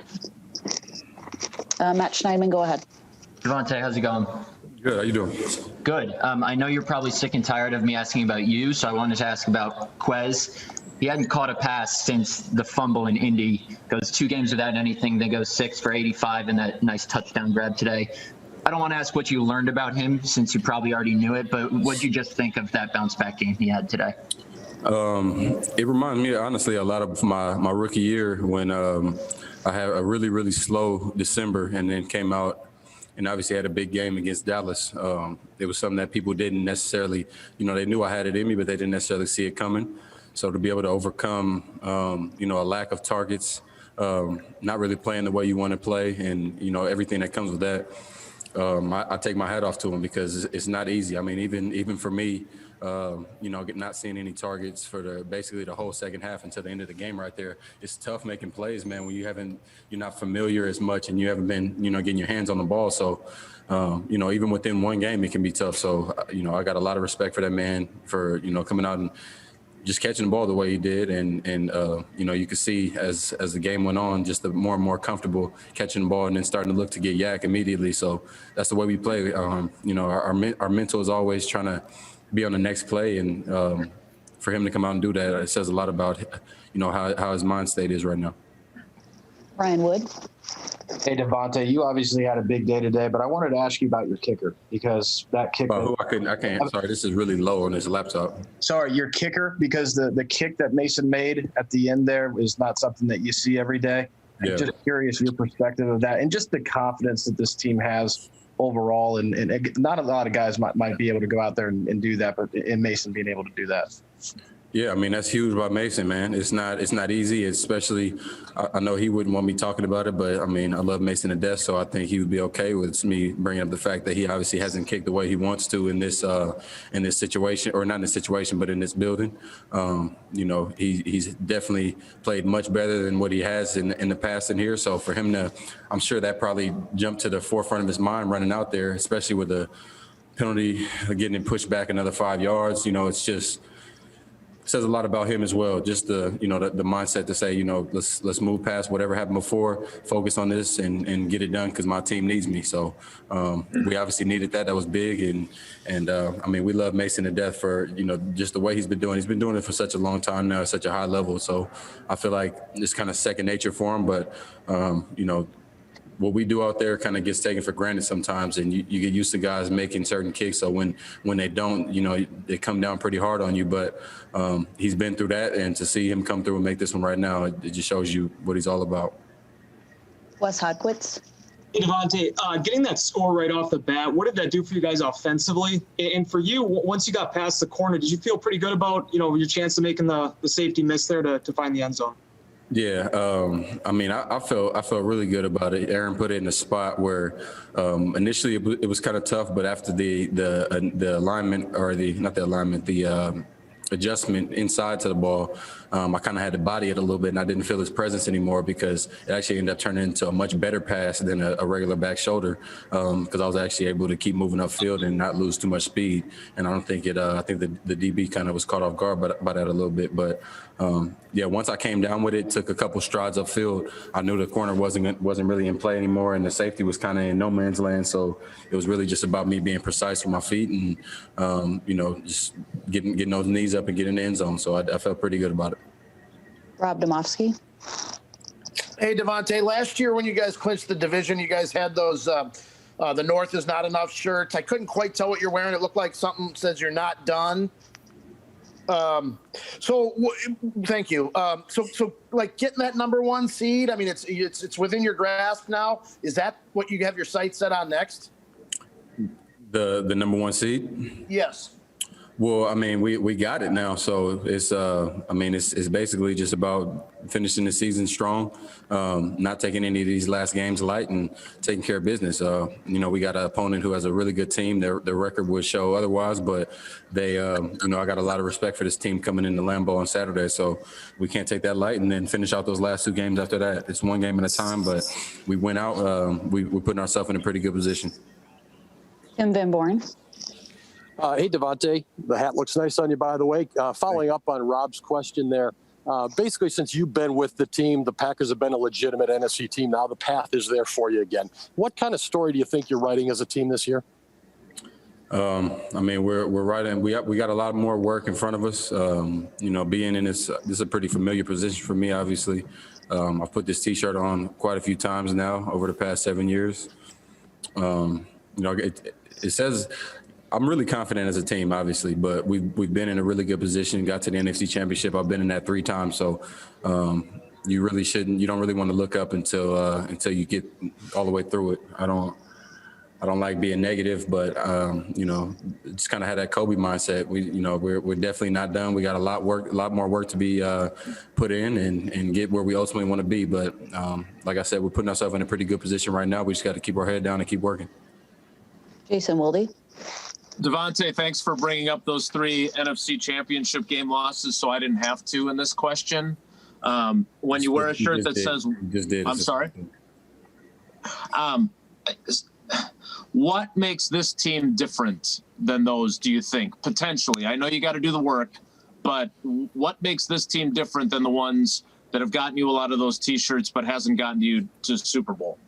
Matt Schneidman, go ahead. Devontae, how's it going? Good. How you doing? Good. I know you're probably sick and tired of me asking about you, so I wanted to ask about Quez. He hadn't caught a pass since the fumble in Indy. Goes 2 games without anything, then goes 6 for 85 and that nice touchdown grab today. I don't want to ask what you learned about him since you probably already knew it, but what did you just think of that bounce back game he had today? It reminds me, honestly, a lot of my rookie year when I had a really, really slow December and then came out and obviously had a big game against Dallas. It was something that people didn't necessarily, they knew I had it in me, but they didn't necessarily see it coming. So to be able to overcome, a lack of targets, not really playing the way you want to play and, everything that comes with that, I take my hat off to him because it's not easy. I mean, even for me, not seeing any targets for basically the whole second half until the end of the game right there. It's tough making plays, man, when you're not familiar as much and you haven't been, getting your hands on the ball. So, even within one game, it can be tough. So, I got a lot of respect for that man for, coming out and just catching the ball the way he did. And you could see as the game went on, just the more and more comfortable catching the ball and then starting to look to get yak immediately. So that's the way we play. Our mental is always trying to be on the next play, and for him to come out and do that, it says a lot about how his mind state is right now. Ryan Wood. Hey, Devontae, you obviously had a big day today, but I wanted to ask you about your kicker because that kicker. I can't. Sorry, this is really low on this laptop. Sorry, your kicker, because the kick that Mason made at the end there is not something that you see every day. Yeah. I'm just curious your perspective of that and just the confidence that this team has overall, and not a lot of guys might be able to go out there and do that, but in Mason being able to do that. Yeah, I mean, that's huge by Mason, man. It's not easy, especially I know he wouldn't want me talking about it, but I mean, I love Mason to death, so I think he would be okay with me bringing up the fact that he obviously hasn't kicked the way he wants to in this situation, or not in this situation, but in this building. He's definitely played much better than what he has in the past in here. So for him to, I'm sure that probably jumped to the forefront of his mind running out there, especially with the penalty, getting it pushed back another 5 yards. It's just says a lot about him as well. Just the mindset to say, let's move past whatever happened before, focus on this and get it done because my team needs me. So we obviously needed that. That was big. And I mean, we love Mason to death for, just the way he's been doing. He's been doing it for such a long time now at such a high level. So I feel like it's kind of second nature for him. But, what we do out there kind of gets taken for granted sometimes, and you get used to guys making certain kicks. So when they don't, they come down pretty hard on you. But he's been through that, and to see him come through and make this one right now, it just shows you what he's all about. Wes Hodkwitz. Hey, Devontae, getting that score right off the bat, what did that do for you guys offensively? And for you, once you got past the corner, did you feel pretty good about, your chance of making the safety miss there to find the end zone? Yeah, I felt really good about it. Aaron put it in a spot where initially it was kind of tough, but after the alignment, or the adjustment inside to the ball, I kind of had to body it a little bit, and I didn't feel his presence anymore, because it actually ended up turning into a much better pass than a regular back shoulder, because I was actually able to keep moving upfield and not lose too much speed. And I don't think I think the DB kind of was caught off guard by that a little bit. But once I came down with it, took a couple strides upfield, I knew the corner wasn't really in play anymore, and the safety was kind of in no man's land. So it was really just about me being precise with my feet and just getting those knees up and getting in the end zone. So I felt pretty good about it. Rob Domofsky. Hey, Devontae, last year when you guys clinched the division, you guys had those the North is not enough shirts. I couldn't quite tell what you're wearing. It looked like something says you're not done. Thank you. So like getting that #1 seed, I mean, it's within your grasp now. Is that what you have your sights set on next? The #1 seed? Yes. Well, I mean, we got it now, so it's basically just about finishing the season strong, not taking any of these last games light, and taking care of business. We got an opponent who has a really good team. Their record would show otherwise, but they, I got a lot of respect for this team coming into Lambeau on Saturday, so we can't take that light and then finish out those last 2 games after that. It's one game at a time, but we went out. We're putting ourselves in a pretty good position. Tim Van Born. Hey, Devontae, the hat looks nice on you, by the way. Following up on Rob's question there, basically since you've been with the team, the Packers have been a legitimate NFC team. Now the path is there for you again. What kind of story do you think you're writing as a team this year? We're writing. We got a lot more work in front of us. Being in this is a pretty familiar position for me, obviously. I've put this T-shirt on quite a few times now over the past 7 years. It says, I'm really confident as a team, obviously, but we've been in a really good position, got to the NFC Championship. I've been in that 3 times. So you don't really want to look up until you get all the way through it. I don't like being negative, but just kind of had that Kobe mindset. We're definitely not done. We got a lot more work to be put in and get where we ultimately want to be. But like I said, we're putting ourselves in a pretty good position right now. We just got to keep our head down and keep working. Jason Wilde. Devontae, thanks for bringing up those 3 NFC Championship game losses, so I didn't have to in this question. When you wear a shirt that says, I'm sorry. What makes this team different than those, do you think, potentially? I know you got to do the work, but what makes this team different than the ones that have gotten you a lot of those T-shirts but hasn't gotten you to Super Bowl?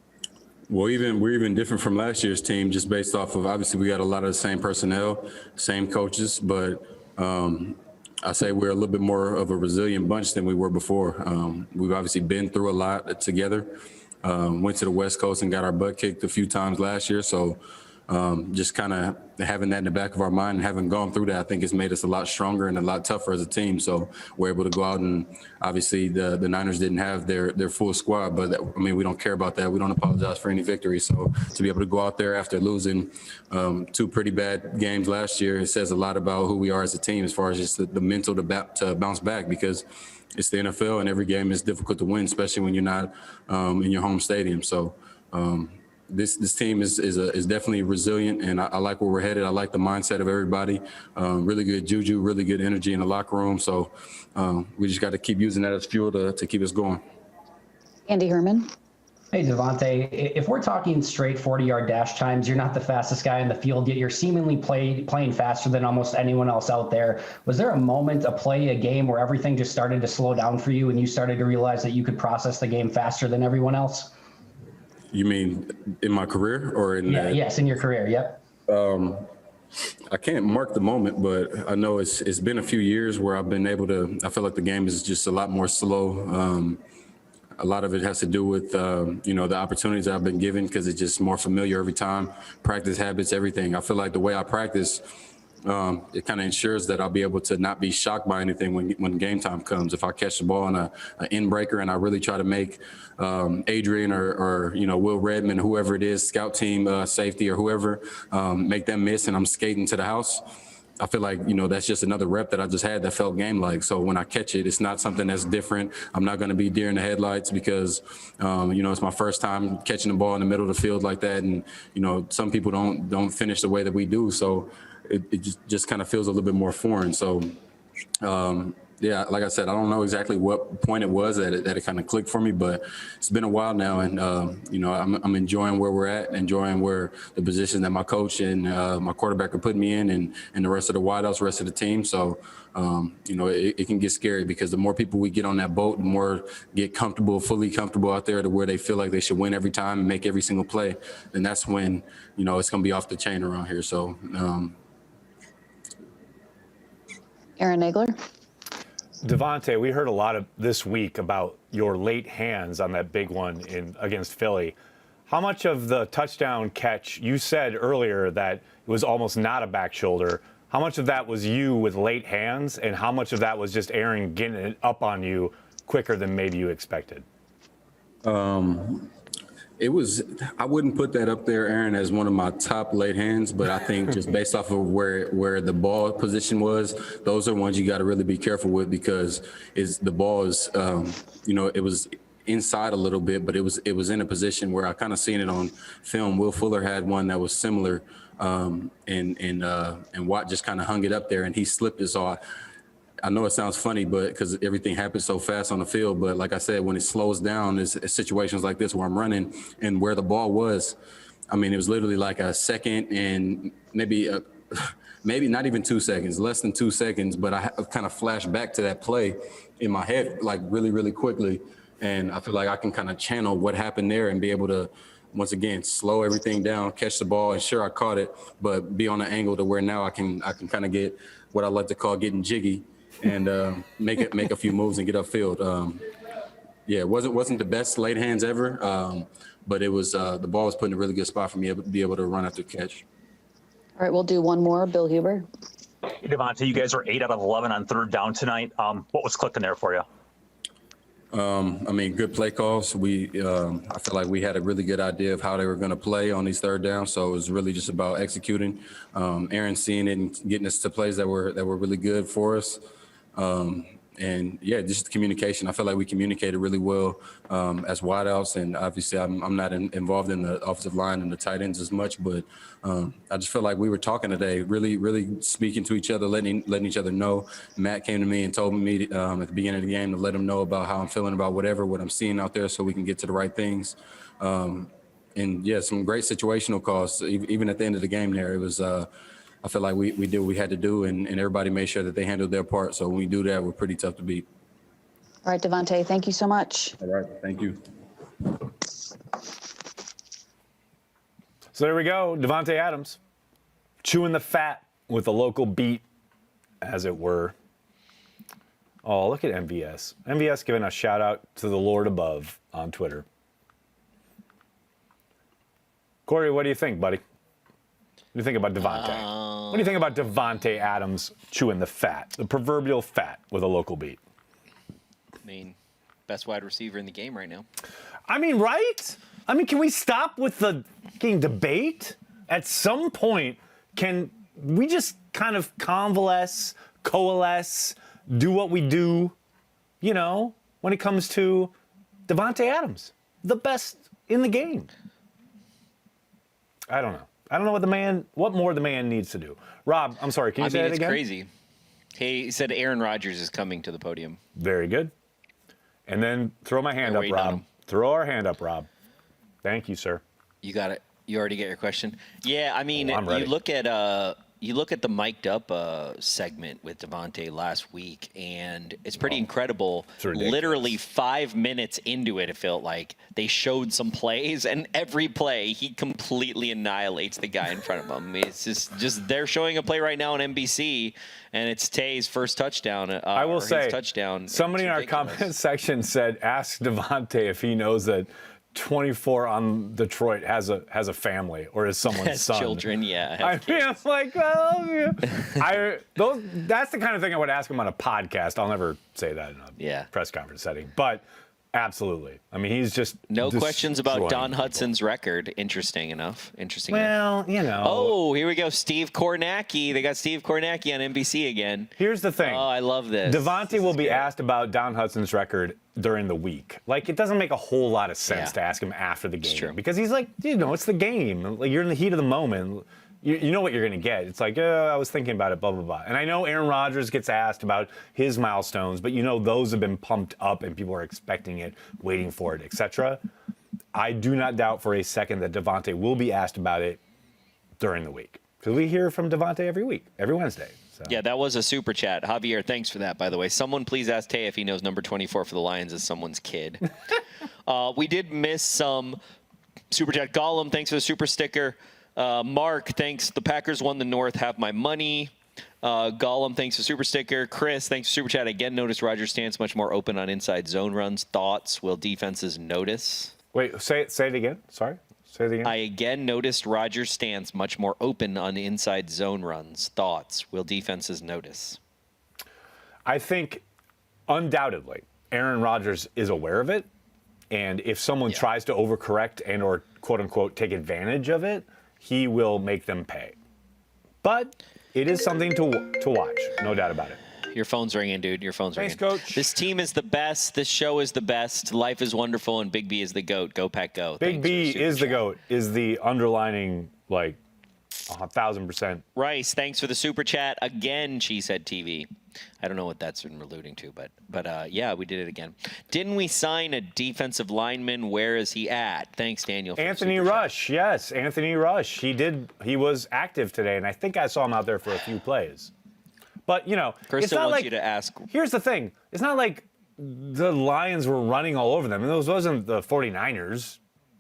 Well, we're even different from last year's team, just based off of, obviously we got a lot of the same personnel, same coaches, but I say we're a little bit more of a resilient bunch than we were before. We've obviously been through a lot together. Went to the West Coast and got our butt kicked a few times last year. So just kind of having that in the back of our mind and having gone through that, I think it's made us a lot stronger and a lot tougher as a team. So we're able to go out, and obviously the Niners didn't have their full squad, but we don't care about that. We don't apologize for any victory. So to be able to go out there after losing 2 pretty bad games last year, it says a lot about who we are as a team, as far as just the mental to bounce back, because it's the NFL and every game is difficult to win, especially when you're not in your home stadium. So this team is definitely resilient, and I like where we're headed. I like the mindset of everybody. Really good juju, really good energy in the locker room. So we just got to keep using that as fuel to keep us going. Andy Herman. Hey, Devontae, if we're talking straight 40-yard dash times, you're not the fastest guy in the field, yet you're seemingly playing faster than almost anyone else out there. Was there a moment, a play, a game where everything just started to slow down for you and you started to realize that you could process the game faster than everyone else? You mean in my career or in? Yes, in your career. Yep. I can't mark the moment, but I know it's been a few years where I've been able to. I feel like the game is just a lot more slow. A lot of it has to do with, the opportunities I've been given because it's just more familiar every time. Practice habits, everything. I feel like the way I practice, it kind of ensures that I'll be able to not be shocked by anything when game time comes. If I catch the ball on an end breaker and I really try to make Adrian or Will Redmond, whoever it is, scout team safety or whoever, make them miss and I'm skating to the house, I feel like, that's just another rep that I just had that felt game-like. So when I catch it, it's not something that's different. I'm not going to be deer in the headlights because, it's my first time catching the ball in the middle of the field like that. And, some people don't finish the way that we do. So it just kind of feels a little bit more foreign. So, like I said, I don't know exactly what point it was that it kind of clicked for me, but it's been a while now. And, I'm enjoying where we're at, enjoying where the position that my coach and my quarterback are putting me in and the rest of the wideouts, the rest of the team. So, it can get scary because the more people we get on that boat, the more get comfortable, fully comfortable out there to where they feel like they should win every time and make every single play. Then that's when, it's going to be off the chain around here. So, Aaron Nagler. Devontae, we heard a lot of this week about your late hands on that big one against Philly. How much of the touchdown catch, you said earlier that it was almost not a back shoulder, how much of that was you with late hands and how much of that was just Aaron getting it up on you quicker than maybe you expected? I wouldn't put that up there, Aaron, as one of my top late hands, but I think just based off of where the ball position was, those are ones you got to really be careful with because the ball is, it was inside a little bit, but it was in a position where I kind of seen it on film. Will Fuller had one that was similar, and Watt just kind of hung it up there and he slipped it. So I know it sounds funny, but because everything happens so fast on the field, but like I said, when it slows down, it's situations like this where I'm running and where the ball was, I mean, it was literally like a second and maybe not even 2 seconds, less than 2 seconds, but I kind of flashed back to that play in my head, like really, really quickly. And I feel like I can kind of channel what happened there and be able to, once again, slow everything down, catch the ball, and sure, I caught it, but be on an angle to where now I can kind of get what I like to call getting jiggy and make a few moves and get upfield. It wasn't the best late hands ever, but it was the ball was put in a really good spot for me to be able to run after catch. All right, we'll do one more. Bill Huber. Hey, Devontae, you guys were 8 out of 11 on third down tonight. What was clicking there for you? Good play calls. I feel like we had a really good idea of how they were going to play on these third downs. So it was really just about executing. Aaron seeing it and getting us to plays that were really good for us. Just communication. I feel like we communicated really well as wideouts, and obviously I'm not involved in the offensive line and the tight ends as much, but I just feel like we were talking today, really, really speaking to each other, letting each other know. Matt came to me and told me at the beginning of the game to let him know about how I'm feeling about what I'm seeing out there, so we can get to the right things. Some great situational calls. Even at the end of the game, there it was. I feel like we did what we had to do, and everybody made sure that they handled their part. So when we do that, we're pretty tough to beat. All right, Devontae, thank you so much. All right, thank you. So there we go, Devontae Adams, chewing the fat with a local beat, as it were. Oh, look at MVS. MVS giving a shout out to the Lord above on Twitter. Corey, what do you think, buddy? What do you think about Devontae? What do you think about Devontae Adams chewing the fat, the proverbial fat with a local beat? Best wide receiver in the game right now. Right? Can we stop with the fucking debate? At some point, can we just kind of coalesce, do what we do, when it comes to Devontae Adams, the best in the game? I don't know. I don't know what more the man needs to do. Rob, I'm sorry, can you say that again? It's crazy. He said Aaron Rodgers is coming to the podium. Very good. And then throw my hand up, Rob. Throw our hand up, Rob. Thank you, sir. You got it. You already get your question? Yeah, I'm ready. You look at you look at the mic'd up segment with Devontae last week, and it's pretty incredible. Literally 5 minutes into it, it felt like they showed some plays, and every play he completely annihilates the guy in front of him. It's just they're showing a play right now on NBC, and it's Tay's first touchdown. I will say, touchdown. Somebody in our comment section said, "Ask Devontae if he knows that 24 on Detroit has a family or is someone's son." Children, yeah. I mean, I'm like, I love you. That's the kind of thing I would ask him on a podcast. I'll never say that in a press conference setting, but absolutely. I mean, he's just no questions about Don people. Hudson's record. Interesting enough. Well, you know. Oh, here we go. Steve Kornacki. They got Steve Kornacki on NBC again. Here's the thing. Oh, I love this. Devontae will be asked about Don Hudson's record during the week. Like, it doesn't make a whole lot of sense to ask him after the game. It's true. Because he's like, it's the game. Like, you're in the heat of the moment. You know what you're going to get. It's like, I was thinking about it, blah, blah, blah. And I know Aaron Rodgers gets asked about his milestones, but those have been pumped up and people are expecting it, waiting for it, etc. I do not doubt for a second that Devontae will be asked about it during the week. Because we hear from Devontae every week, every Wednesday. So. Yeah, that was a super chat. Javier, thanks for that, by the way. Someone please ask Tay if he knows number 24 for the Lions is someone's kid. We did miss some super chat. Gollum, thanks for the super sticker. Mark, thanks. The Packers won the North. Have my money. Gollum, thanks for super sticker. Chris, thanks for super chat. Again, noticed Rodgers' stance much more open on inside zone runs. Thoughts? Will defenses notice? Wait, say it again. Sorry. Say it again. I again noticed Rodgers' stance much more open on inside zone runs. Thoughts? Will defenses notice? I think undoubtedly Aaron Rodgers is aware of it. And if someone tries to overcorrect and or quote unquote take advantage of it, he will make them pay. But it is something to watch, no doubt about it. Your phone's ringing, dude. Your phone's ringing. Thanks, Coach. This team is the best. This show is the best. Life is wonderful, and Big B is the GOAT. Go, Pack, go. Big B is the GOAT, is the underlining, 1,000%. Rice, thanks for the super chat. Again, Cheesehead TV. I don't know what that's alluding to, but yeah, we did it again. Didn't we sign a defensive lineman? Where is he at? Thanks, Daniel. Anthony Rush, yes, Anthony Rush. He was active today, and I think I saw him out there for a few plays. But, Krista it's not wants like, you to ask. Here's the thing. It's not like the Lions were running all over them. And those wasn't the 49ers.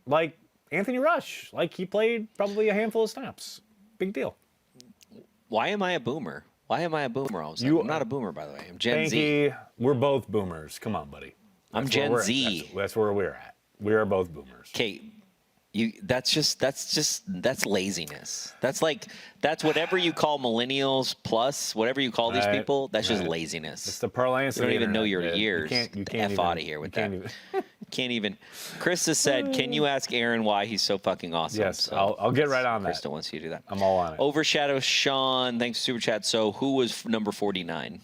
Like, Anthony Rush. He played probably a handful of snaps. Big deal. Why am I a boomer? Why am I a boomer all of a sudden? I'm not a boomer, by the way. I'm Gen Z. Behnke, we're both boomers. Come on, buddy. I'm Gen Z. That's where we're at. We are both boomers. Okay. That's laziness. That's whatever you call millennials plus whatever you call these people. That's just laziness. It's the parlance. You don't even know your dude. years. You can't F out of here with that. Can't even. Chris has said, "Can you ask Aaron why he's so fucking awesome?" Yes, so I'll get right on that. Krista wants you to do that. I'm all on it. Overshadow Sean, thanks for super chat. So who was number 49?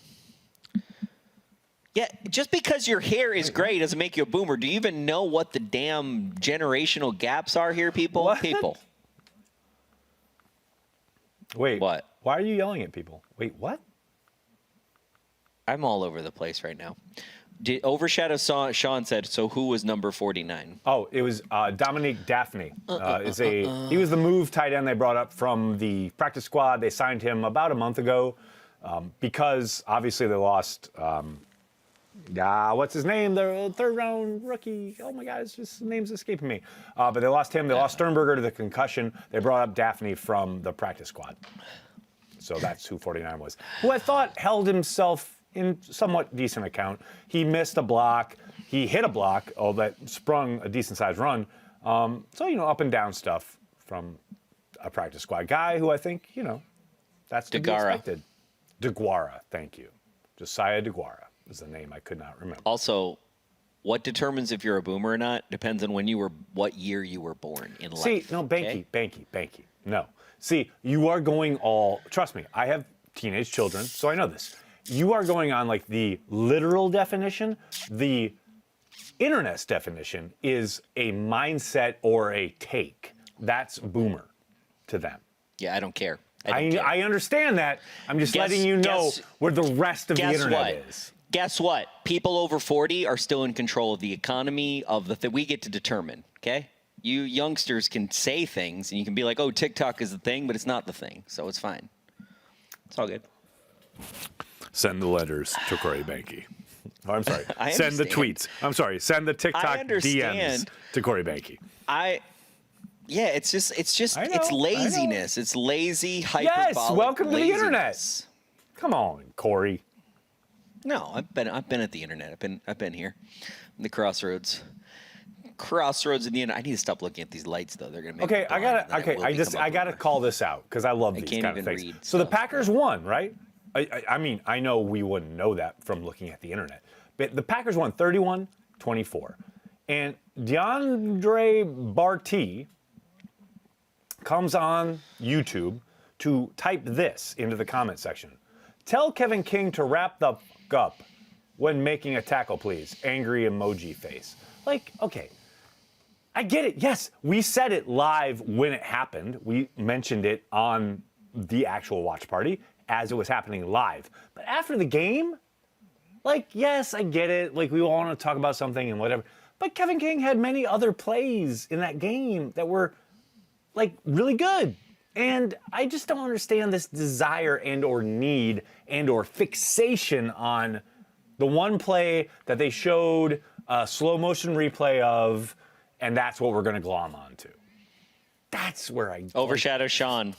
Yeah, just because your hair is gray doesn't make you a boomer. Do you even know what the damn generational gaps are here, people? What? People. Wait. What? Why are you yelling at people? Wait, what? I'm all over the place right now. Overshadow Sean said, so who was number 49? Oh, it was Dominique Daphne. He was the move tight end they brought up from the practice squad. They signed him about a month ago because obviously they lost what's his name? The third-round rookie. Oh, my God, his name's escaping me. But they lost him. They lost Sternberger to the concussion. They brought up Daphne from the practice squad. So that's who 49 was, who I thought held himself in somewhat decent account. He missed a block. He hit a block, that sprung a decent-sized run. So, up and down stuff from a practice squad guy who I think, that's to be expected. DeGuara, thank you. Josiah DeGuara is the name I could not remember. Also, what determines if you're a boomer or not depends on what year you were born in life. See, no, Behnke. No. See, you are going trust me, I have teenage children, so I know this. You are going on the literal definition. The internet's definition is a mindset or a take. That's boomer to them. Yeah, I don't care. I understand that. I'm just letting you know where the rest of the internet is. Guess what? People over 40 are still in control of the economy of we get to determine, okay? You youngsters can say things and you can be like, oh, TikTok is the thing, but it's not the thing, so it's fine. It's all good. Send the letters to Corey Behnke. Oh, I'm sorry. I Send the understand. tweets. I'm sorry. Send the TikTok DMs to Corey Behnke. Yeah, it's just I know, it's laziness. It's lazy, hyperbolic Yes, welcome to the laziness. internet. Come on, Corey. No, I've been at the internet. I've been here, the crossroads in the internet. I need to stop looking at these lights though. They're gonna make Okay, me I gotta call this out because I love these can't kind of even things. read So the Packers won, right? I mean, I know we wouldn't know that from looking at the internet, but the Packers won 31-24, and DeAndre Barty comes on YouTube to type this into the comment section. Tell Kevin King to wrap the fuck up when making a tackle, please. Angry emoji face. Like, okay. I get it. Yes, we said it live when it happened. We mentioned it on the actual watch party as it was happening live. But after the game, like, yes, I get it. Like, we want to talk about something and whatever. But Kevin King had many other plays in that game that were, like, really good. And I just don't understand this desire and or need and or fixation on the one play that they showed a slow motion replay of, and that's what we're going to glom onto. That's where I overshadow Sean.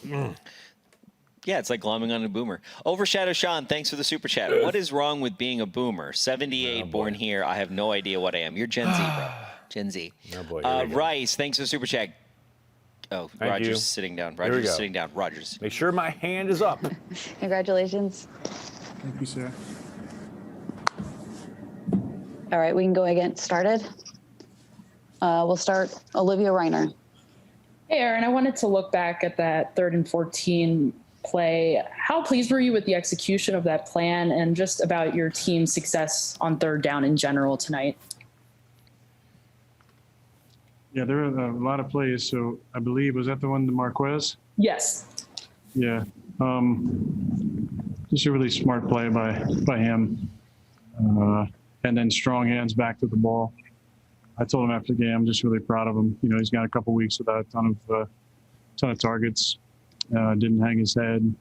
Yeah, it's like glomming on a boomer. Overshadow Sean, thanks for the super chat. What is wrong with being a boomer? 78, born here. I have no idea what I am. You're Gen Z, bro. Gen Z. Oh boy, Rice, thanks for the super chat. Oh, Thank Roger's you. sitting down. Here we Roger's go. sitting down. Roger's. Make sure my hand is up. Congratulations. Thank you, sir. All right, we can go again. Started. We'll start Olivia Reiner. Hey, Aaron, I wanted to look back at that 3rd and 14 play. How pleased were you with the execution of that plan and just about your team's success on 3rd down in general tonight? Yeah, there were a lot of plays. So I believe, was that the one to Marquez? Yes. Yeah. Just a really smart play by him. And then strong hands back to the ball. I told him after the game, I'm just really proud of him. You know, he's got a couple weeks without a ton of targets. Didn't hang his head.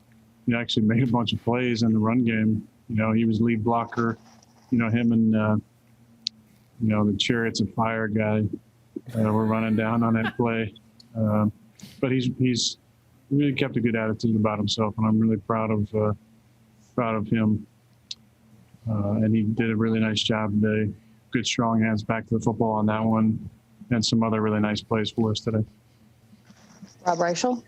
He actually made a bunch of plays in the run game. You know, he was lead blocker. You know, him and the Chariots of Fire guy were running down on that play. But he's really kept a good attitude about himself, and I'm really proud of him. And he did a really nice job today. Good strong hands back to the football on that one, and some other really nice plays for us today. Rob Reichel.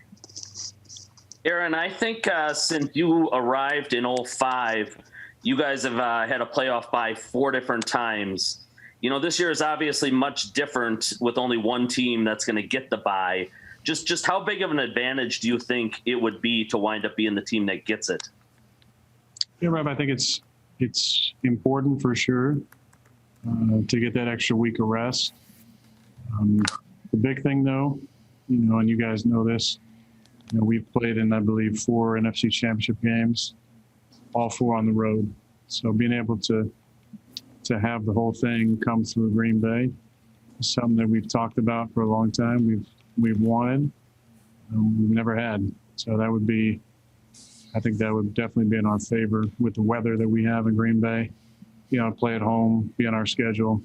Aaron, I think since you arrived in 05, you guys have had a playoff bye 4 different times. You know, this year is obviously much different with only one team that's going to get the bye. Just how big of an advantage do you think it would be to wind up being the team that gets it? Yeah, Rob, I think it's important for sure to get that extra week of rest. The big thing, though, you know, and you guys know this, you know, we've played in, I believe, 4 NFC Championship games, all 4 on the road. So being able to have the whole thing come through Green Bay is something that we've talked about for a long time. We've wanted, we've never had. So that would be, I think that would definitely be in our favor with the weather that we have in Green Bay. You know, play at home, be on our schedule.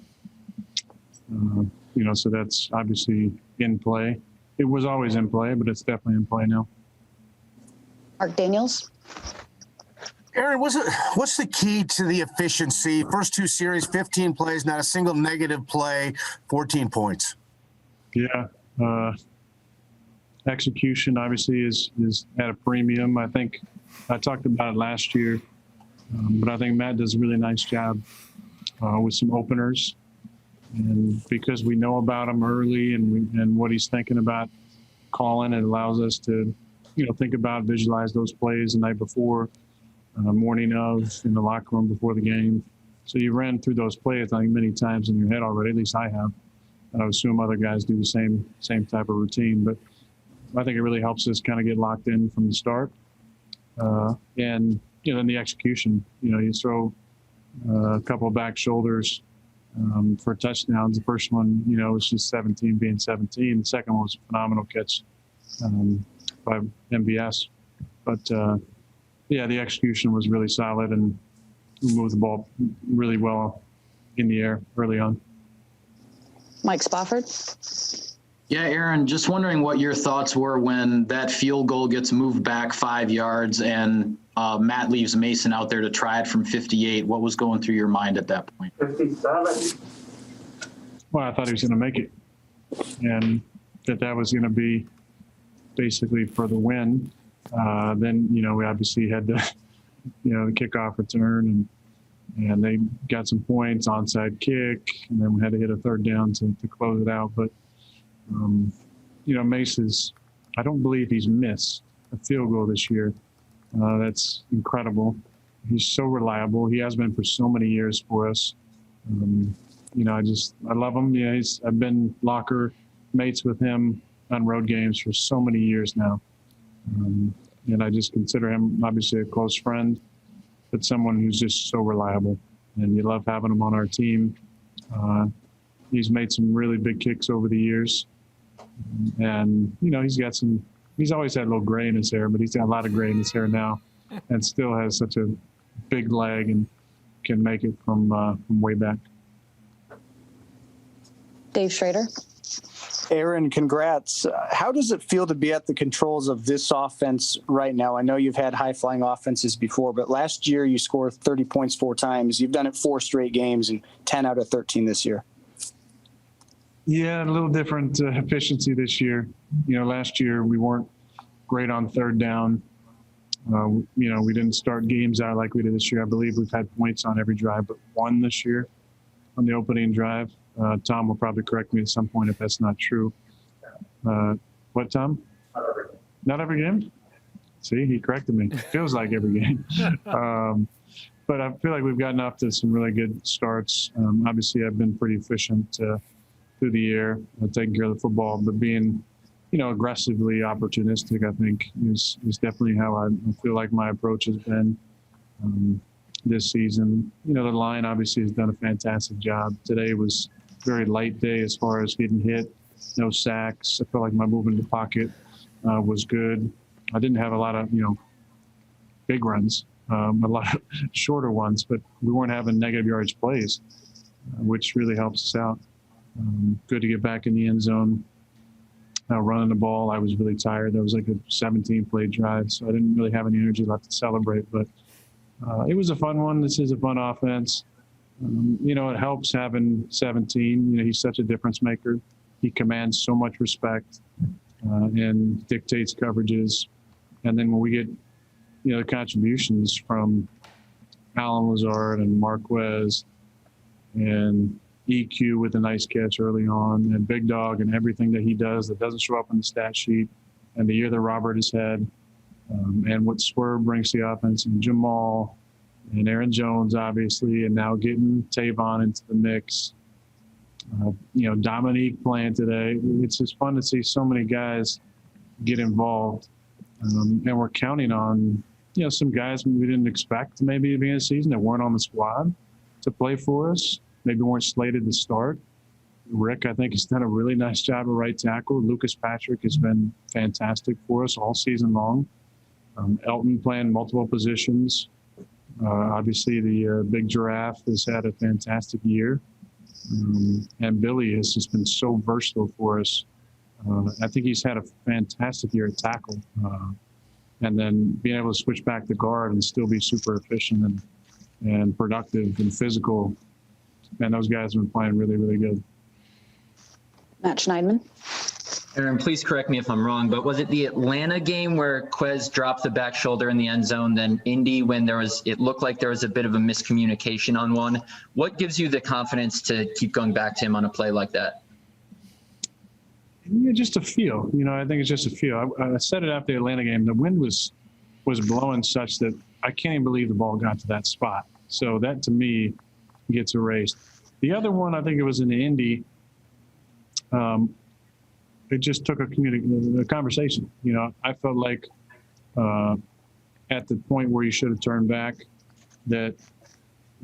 You know, so that's obviously in play. It was always in play, but it's definitely in play now. Mark Daniels. Aaron, what's the key to the efficiency? First 2 series, 15 plays, not a single negative play, 14 points. Yeah. Execution obviously is at a premium. I think I talked about it last year, but I think Matt does a really nice job with some openers. And because we know about him early and what he's thinking about calling, it allows us to, you know, think about, visualize those plays the night before, morning of, in the locker room before the game. So you ran through those plays, I think, many times in your head already. At least I have. I assume other guys do the same type of routine. But I think it really helps us kind of get locked in from the start. And, you know, in the execution, you know, you throw a couple of back shoulders for touchdowns. The first one, you know, was just 17 being 17. The second one was a phenomenal catch by MVS. But yeah, the execution was really solid, and we moved the ball really well in the air early on. Mike Spofford. Yeah, Aaron, just wondering what your thoughts were when that field goal gets moved back 5 yards and Matt leaves Mason out there to try it from 58. What was going through your mind at that point? 57. Well, I thought he was going to make it, and that was going to be basically for the win. Then, we obviously had the kickoff return, and they got some points, onside kick, and then we had to hit a third down to close it out. But, Mace I don't believe he's missed a field goal this year. That's incredible. He's so reliable. He has been for so many years for us. I love him. Yeah, I've been locker mates with him on road games for so many years now. And I just consider him obviously a close friend, but someone who's just so reliable. And you love having him on our team. He's made some really big kicks over the years. And, he's always had a little gray in his hair, but he's got a lot of gray in his hair now and still has such a big leg and can make it from way back. Dave Schrader. Aaron, congrats. How does it feel to be at the controls of this offense right now? I know you've had high-flying offenses before, but last year you scored 30 points 4 times. You've done it 4 straight games and 10 out of 13 this year. Yeah, a little different efficiency this year. Last year we weren't great on third down. We didn't start games out like we did this year. I believe we've had points on every drive but 1 this year on the opening drive. Tom will probably correct me at some point if that's not true. What, Tom? Not every game? See, he corrected me. Feels like every game. But I feel like we've gotten off to some really good starts. Obviously, I've been pretty efficient through the air, taking care of the football, but being, aggressively opportunistic, I think, is definitely how I feel like my approach has been this season. The line obviously has done a fantastic job. Today was a very light day as far as getting hit, no sacks. I felt like my movement in the pocket was good. I didn't have a lot of, big runs, a lot of shorter ones, but we weren't having negative yardage plays, which really helps us out. Good to get back in the end zone. Running the ball, I was really tired. That was like a 17-play drive, so I didn't really have any energy left to celebrate. But it was a fun one. This is a fun offense. It helps having 17. He's such a difference maker. He commands so much respect and dictates coverages. And then when we get, the contributions from Alan Lazard and Marquez and EQ with a nice catch early on, and Big Dog and everything that he does that doesn't show up in the stat sheet, and the year that Robert has had, and what Swerve brings to the offense, and Jamal and Aaron Jones, obviously, and now getting Tavon into the mix. Dominique playing today. It's just fun to see so many guys get involved, and we're counting on some guys we didn't expect maybe at the beginning of the season that weren't on the squad to play for us. Maybe weren't slated to start. Rick, I think, has done a really nice job at right tackle. Lucas Patrick has been fantastic for us all season long. Elton playing multiple positions. Obviously, the big giraffe has had a fantastic year. And Billy has just been so versatile for us. I think he's had a fantastic year at tackle. And then being able to switch back to guard and still be super efficient and productive and physical. And those guys have been playing really, really good. Matt Schneidman. Aaron, please correct me if I'm wrong, but was it the Atlanta game where Quez dropped the back shoulder in the end zone, then Indy when it looked like there was a bit of a miscommunication on one? What gives you the confidence to keep going back to him on a play like that? Yeah, just a feel. I think it's just a feel. I said it after the Atlanta game. The wind was blowing such that I can't even believe the ball got to that spot. So that, to me, gets erased. The other one, I think it was in the Indy, it just took a conversation. I felt like at the point where you should have turned back, that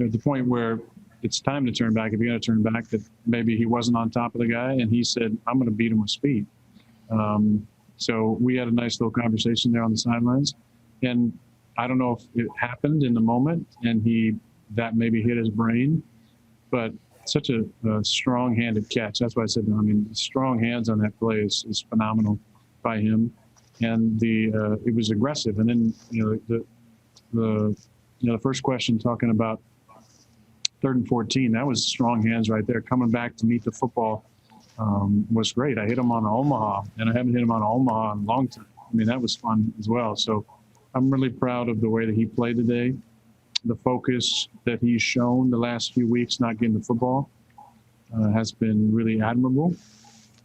at the point where it's time to turn back, if you're going to turn back, that maybe he wasn't on top of the guy, and he said, I'm going to beat him with speed. So we had a nice little conversation there on the sidelines. And I don't know if it happened in the moment and that maybe hit his brain, but such a strong-handed catch. That's why I said, strong hands on that play is phenomenal by him. And it was aggressive. And then, the first question talking about 3rd and 14, that was strong hands right there. Coming back to meet the football was great. I hit him on Omaha, and I haven't hit him on Omaha in a long time. That was fun as well. So I'm really proud of the way that he played today. The focus that he's shown the last few weeks not getting the football has been really admirable.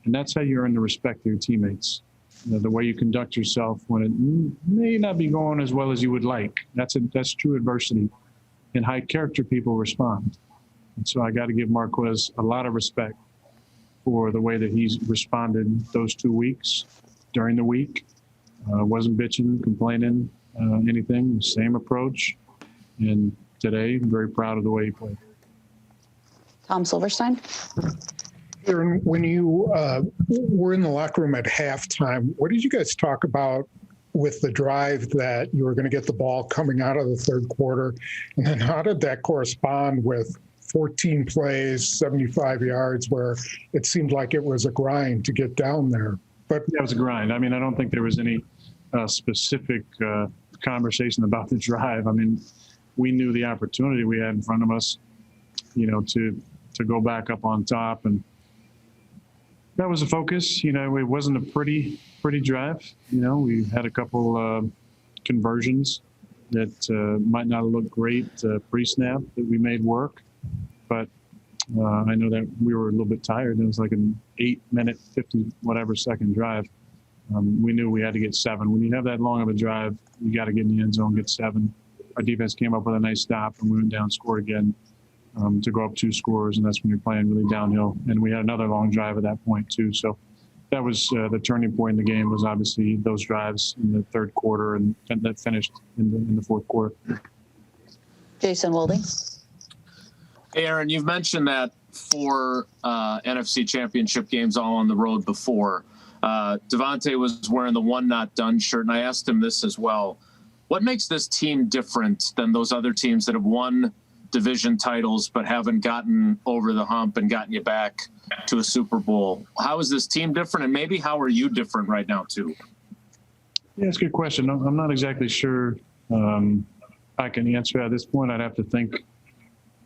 And that's how you earn the respect of your teammates. The way you conduct yourself when it may not be going as well as you would like. That's true adversity. And high character people respond. And so I got to give Marquez a lot of respect for the way that he's responded those 2 weeks during the week. Wasn't bitching, complaining, anything. Same approach. And today, I'm very proud of the way he played. Tom Silverstein. Aaron, when you were in the locker room at halftime, what did you guys talk about with the drive that you were going to get the ball coming out of the third quarter? And then how did that correspond with 14 plays, 75 yards, where it seemed like it was a grind to get down there? But yeah, it was a grind. I don't think there was any specific conversation about the drive. We knew the opportunity we had in front of us, to go back up on top, and that was the focus. It wasn't a pretty drive. We had a couple conversions that might not look great pre-snap that we made work, but I know that we were a little bit tired. It was like an 8-minute, 50-whatever-second drive. We knew we had to get 7. When you have that long of a drive, you got to get in the end zone, get 7. Our defense came up with a nice stop, and we went down, scored again to go up 2 scores, and that's when you're playing really downhill. And we had another long drive at that point, too. So that was the turning point in the game, was obviously those drives in the third quarter, and that finished in the fourth quarter. Jason Wilde. Hey, Aaron, you've mentioned that 4 NFC championship games all on the road before. Devontae was wearing the 1 not done shirt, and I asked him this as well. What makes this team different than those other teams that have won division titles but haven't gotten over the hump and gotten you back to a Super Bowl? How is this team different, and maybe how are you different right now too? Yeah, it's a good question. I'm not exactly sure I can answer at this point. I'd have to think,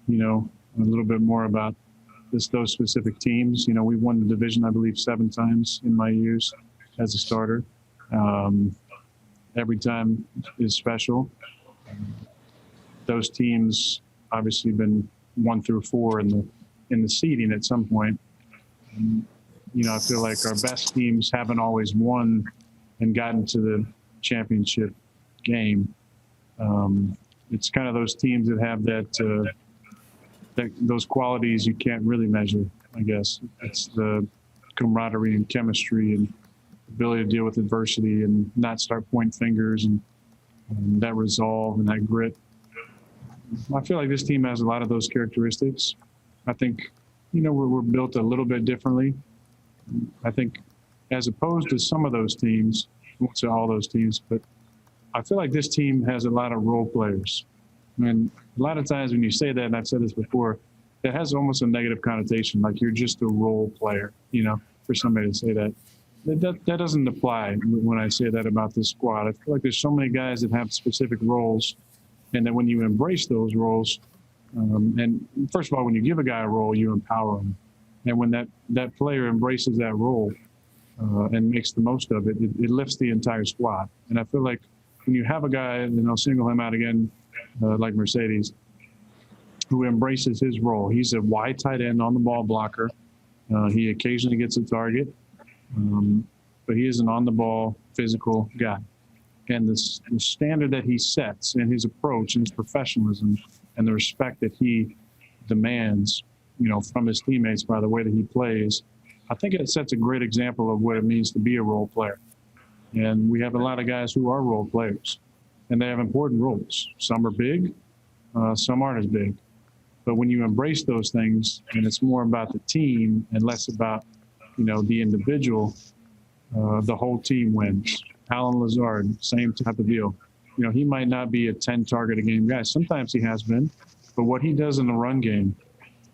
a little bit more about those specific teams. We won the division, I believe, 7 times in my years as a starter. Every time is special. Those teams obviously been 1 through 4 in the seeding at some point. And, I feel like our best teams haven't always won and gotten to the championship game. It's kind of those teams that have those qualities you can't really measure, I guess. It's the camaraderie and chemistry and ability to deal with adversity and not start pointing fingers and that resolve and that grit. I feel like this team has a lot of those characteristics. I think, we're built a little bit differently. I think as opposed to some of those teams, I won't say all those teams, but I feel like this team has a lot of role players. And a lot of times when you say that, and I've said this before, it has almost a negative connotation, like you're just a role player, for somebody to say that. That doesn't apply when I say that about this squad. I feel like there's so many guys that have specific roles, and that when you embrace those roles, and first of all, when you give a guy a role, you empower him. And when that player embraces that role and makes the most of it, it lifts the entire squad. And I feel like when you have a guy, and I'll single him out again, like Mercedes, who embraces his role. He's a wide tight end on the ball blocker. He occasionally gets a target. But he is an on-the-ball physical guy. And the standard that he sets and his approach and his professionalism and the respect that he demands, from his teammates by the way that he plays, I think it sets a great example of what it means to be a role player. And we have a lot of guys who are role players, and they have important roles. Some are big, some aren't as big. But when you embrace those things, and it's more about the team and less about the individual, the whole team wins. Alan Lazard, same type of deal. he might not be a 10 target a game guy. Sometimes he has been, but what he does in the run game,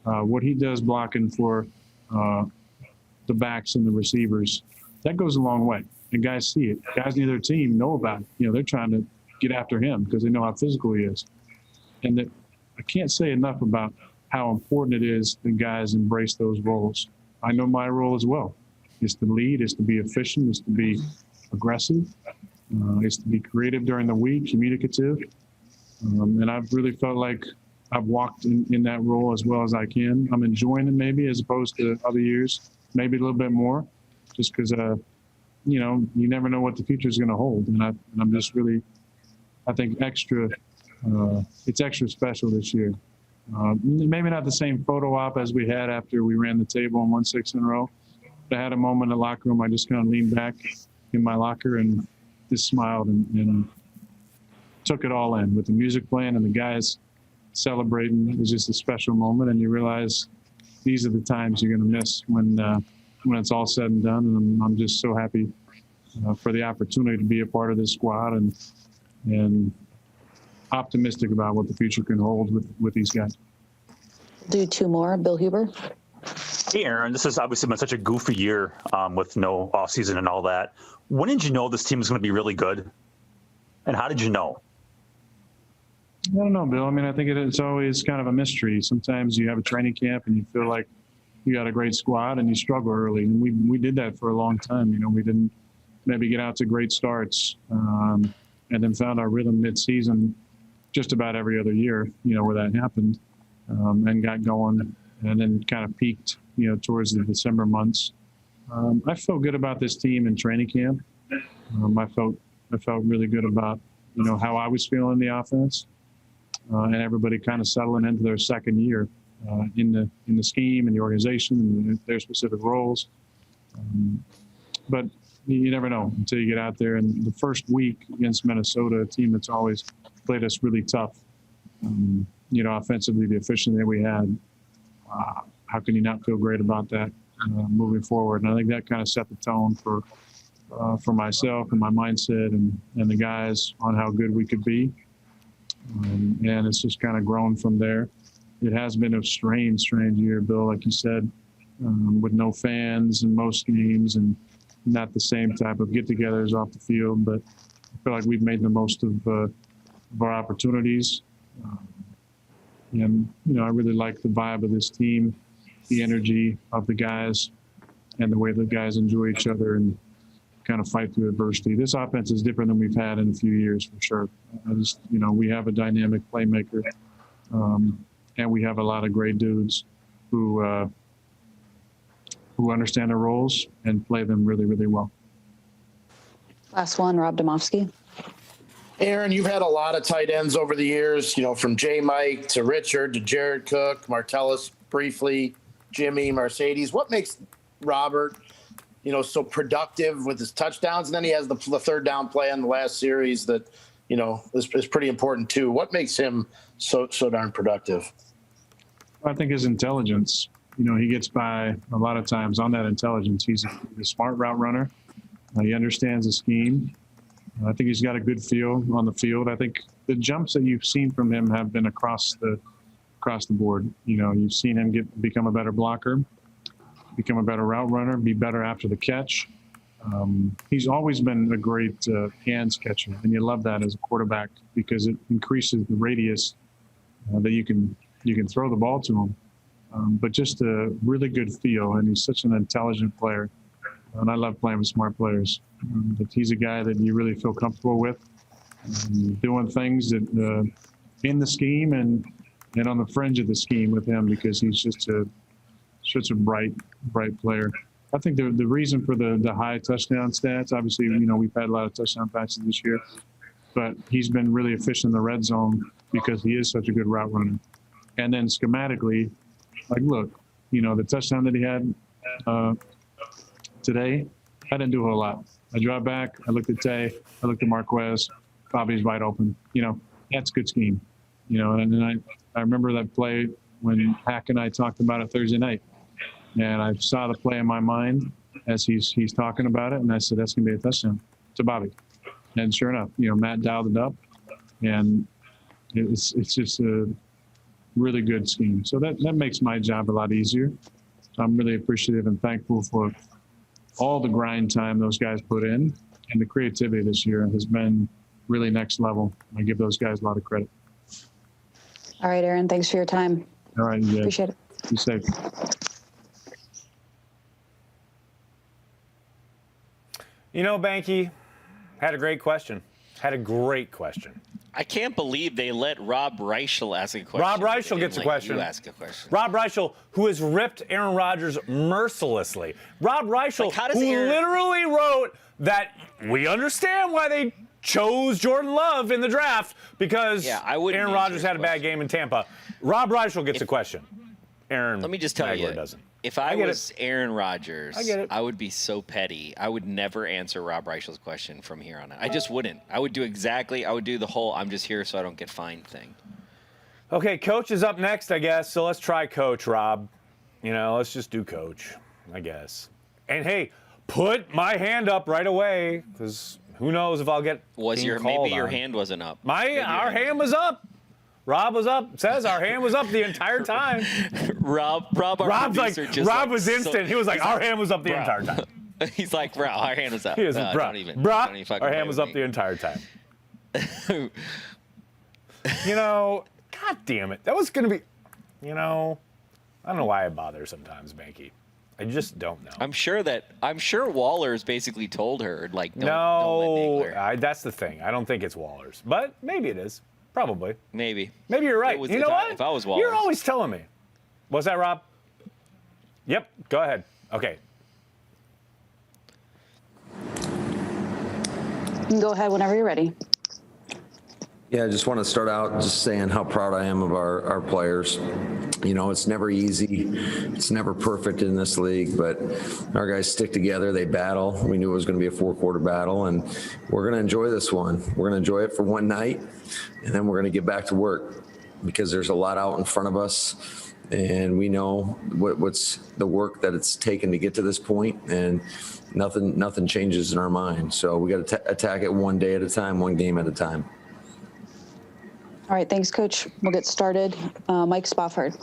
what he does blocking for the backs and the receivers, that goes a long way. And guys see it. Guys in their team know about it. They're trying to get after him because they know how physical he is. And that I can't say enough about how important it is that guys embrace those roles. I know my role as well. It's to lead, it's to be efficient, it's to be aggressive, it's to be creative during the week, communicative. And I've really felt like I've walked in that role as well as I can. I'm enjoying it maybe as opposed to other years, maybe a little bit more, just because, you never know what the future is going to hold. And I'm just really, I think it's extra special this year. Maybe not the same photo op as we had after we ran the table and won 6 in a row. But I had a moment in the locker room. I just kind of leaned back in my locker and just smiled and took it all in with the music playing and the guys celebrating. It was just a special moment, and you realize these are the times you're going to miss when it's all said and done. And I'm just so happy for the opportunity to be a part of this squad and optimistic about what the future can hold with these guys. Do 2 more. Bill Huber. Hey, Aaron, this has obviously been such a goofy year with no offseason and all that. When did you know this team was going to be really good? And how did you know? I don't know, Bill. I mean, I think it's always kind of a mystery. Sometimes you have a training camp and you feel like you got a great squad and you struggle early. And we did that for a long time. We didn't maybe get out to great starts and then found our rhythm mid-season just about every other year, where that happened and got going and then kind of peaked, towards the December months. I felt good about this team in training camp. I felt really good about, how I was feeling the offense and everybody kind of settling into their second year in the scheme and the organization and their specific roles. But you never know until you get out there. And the first week against Minnesota, a team that's always played us really tough, offensively, the efficiency that we had, how can you not feel great about that moving forward? And I think that kind of set the tone for myself and my mindset and the guys on how good we could be. And it's just kind of grown from there. It has been a strange year, Bill, like you said, with no fans in most games and not the same type of get-togethers off the field. But I feel like we've made the most of our opportunities. And, I really like the vibe of this team, the energy of the guys, and the way the guys enjoy each other and kind of fight through adversity. This offense is different than we've had in a few years, for sure. We have a dynamic playmaker, and we have a lot of great dudes who understand their roles and play them really, really well. Last one, Rob Domofsky. Aaron, you've had a lot of tight ends over the years, from J. Mike to Richard to Jared Cook, Martellus briefly, Jimmy, Mercedes. What makes Robert, so productive with his touchdowns? And then he has the third down play in the last series that, is pretty important too. What makes him so darn productive? I think his intelligence. He gets by a lot of times on that intelligence. He's a smart route runner. He understands the scheme. I think he's got a good feel on the field. I think the jumps that you've seen from him have been across the board. You've seen him become a better blocker, become a better route runner, be better after the catch. He's always been a great hands catcher, and you love that as a quarterback because it increases the radius that you can throw the ball to him. But just a really good feel, and he's such an intelligent player. And I love playing with smart players. But he's a guy that you really feel comfortable with, doing things that in the scheme and on the fringe of the scheme with him because he's just such a bright player. I think the reason for the high touchdown stats, obviously, we've had a lot of touchdown passes this year, but he's been really efficient in the red zone because he is such a good route runner. And then schematically, look, the touchdown that he had today, I didn't do a whole lot. I dropped back, I looked at Tay, I looked at Marquez, Bobby's wide open. That's good scheme. And then I remember that play when Hack and I talked about it Thursday night. And I saw the play in my mind as he's talking about it, and I said, that's going to be a touchdown to Bobby. And sure enough, Matt dialed it up, And it's just a really good scheme. So that makes my job a lot easier. So I'm really appreciative and thankful for all the grind time those guys put in, and the creativity this year has been really next level. I give those guys a lot of credit. All right, Aaron, thanks for your time. All right, you guys. Appreciate it. Be safe. You know, Behnke had a great question. I can't believe they let Rob Reichel ask a question. Rob Reichel gets a question. You ask a question. Rob Reichel, who has ripped Aaron Rodgers mercilessly. Rob Reichel, who literally wrote that we understand why they chose Jordan Love in the draft because Aaron Rodgers had a bad game in Tampa. Rob Reichel gets a question. Aaron, let me just tell Nagler you, doesn't. If I was Aaron Rodgers, I would be so petty. I would never answer Rob Reichel's question from here on out. I just wouldn't. I would do the whole I'm just here so I don't get fined thing. Okay, Coach is up next, I guess. So let's try Coach, Rob. Let's just do Coach, I guess. And hey, put my hand up right away because who knows if I'll get maybe your hand wasn't up. Our hand was up. Rob was up. Says our hand was up the entire time. Rob's was instant. He was like, our hand was up the entire time. He's like, bro, our hand was up. He was, don't even our hand was up the entire time. God damn it. That was going to be, I don't know why I bother sometimes, Behnke. I just don't know. I'm sure Waller's basically told her, like, don't let Nagler. That's the thing. I don't think it's Waller's, but maybe it is. Probably. Maybe you're right. You know what? If I was Wallace. You're always telling me. What's that, Rob? Yep. Go ahead. Okay. You can go ahead whenever you're ready. Yeah, I just want to start out just saying how proud I am of our players. It's never easy. It's never perfect in this league, but our guys stick together. They battle. We knew it was going to be a 4-quarter battle, and we're going to enjoy this one. We're going to enjoy it for one night, and then we're going to get back to work because there's a lot out in front of us, and we know what's the work that it's taken to get to this point, and nothing changes in our mind. So we got to attack it one day at a time, one game at a time. All right, thanks, Coach. We'll get started. Mike Spofford.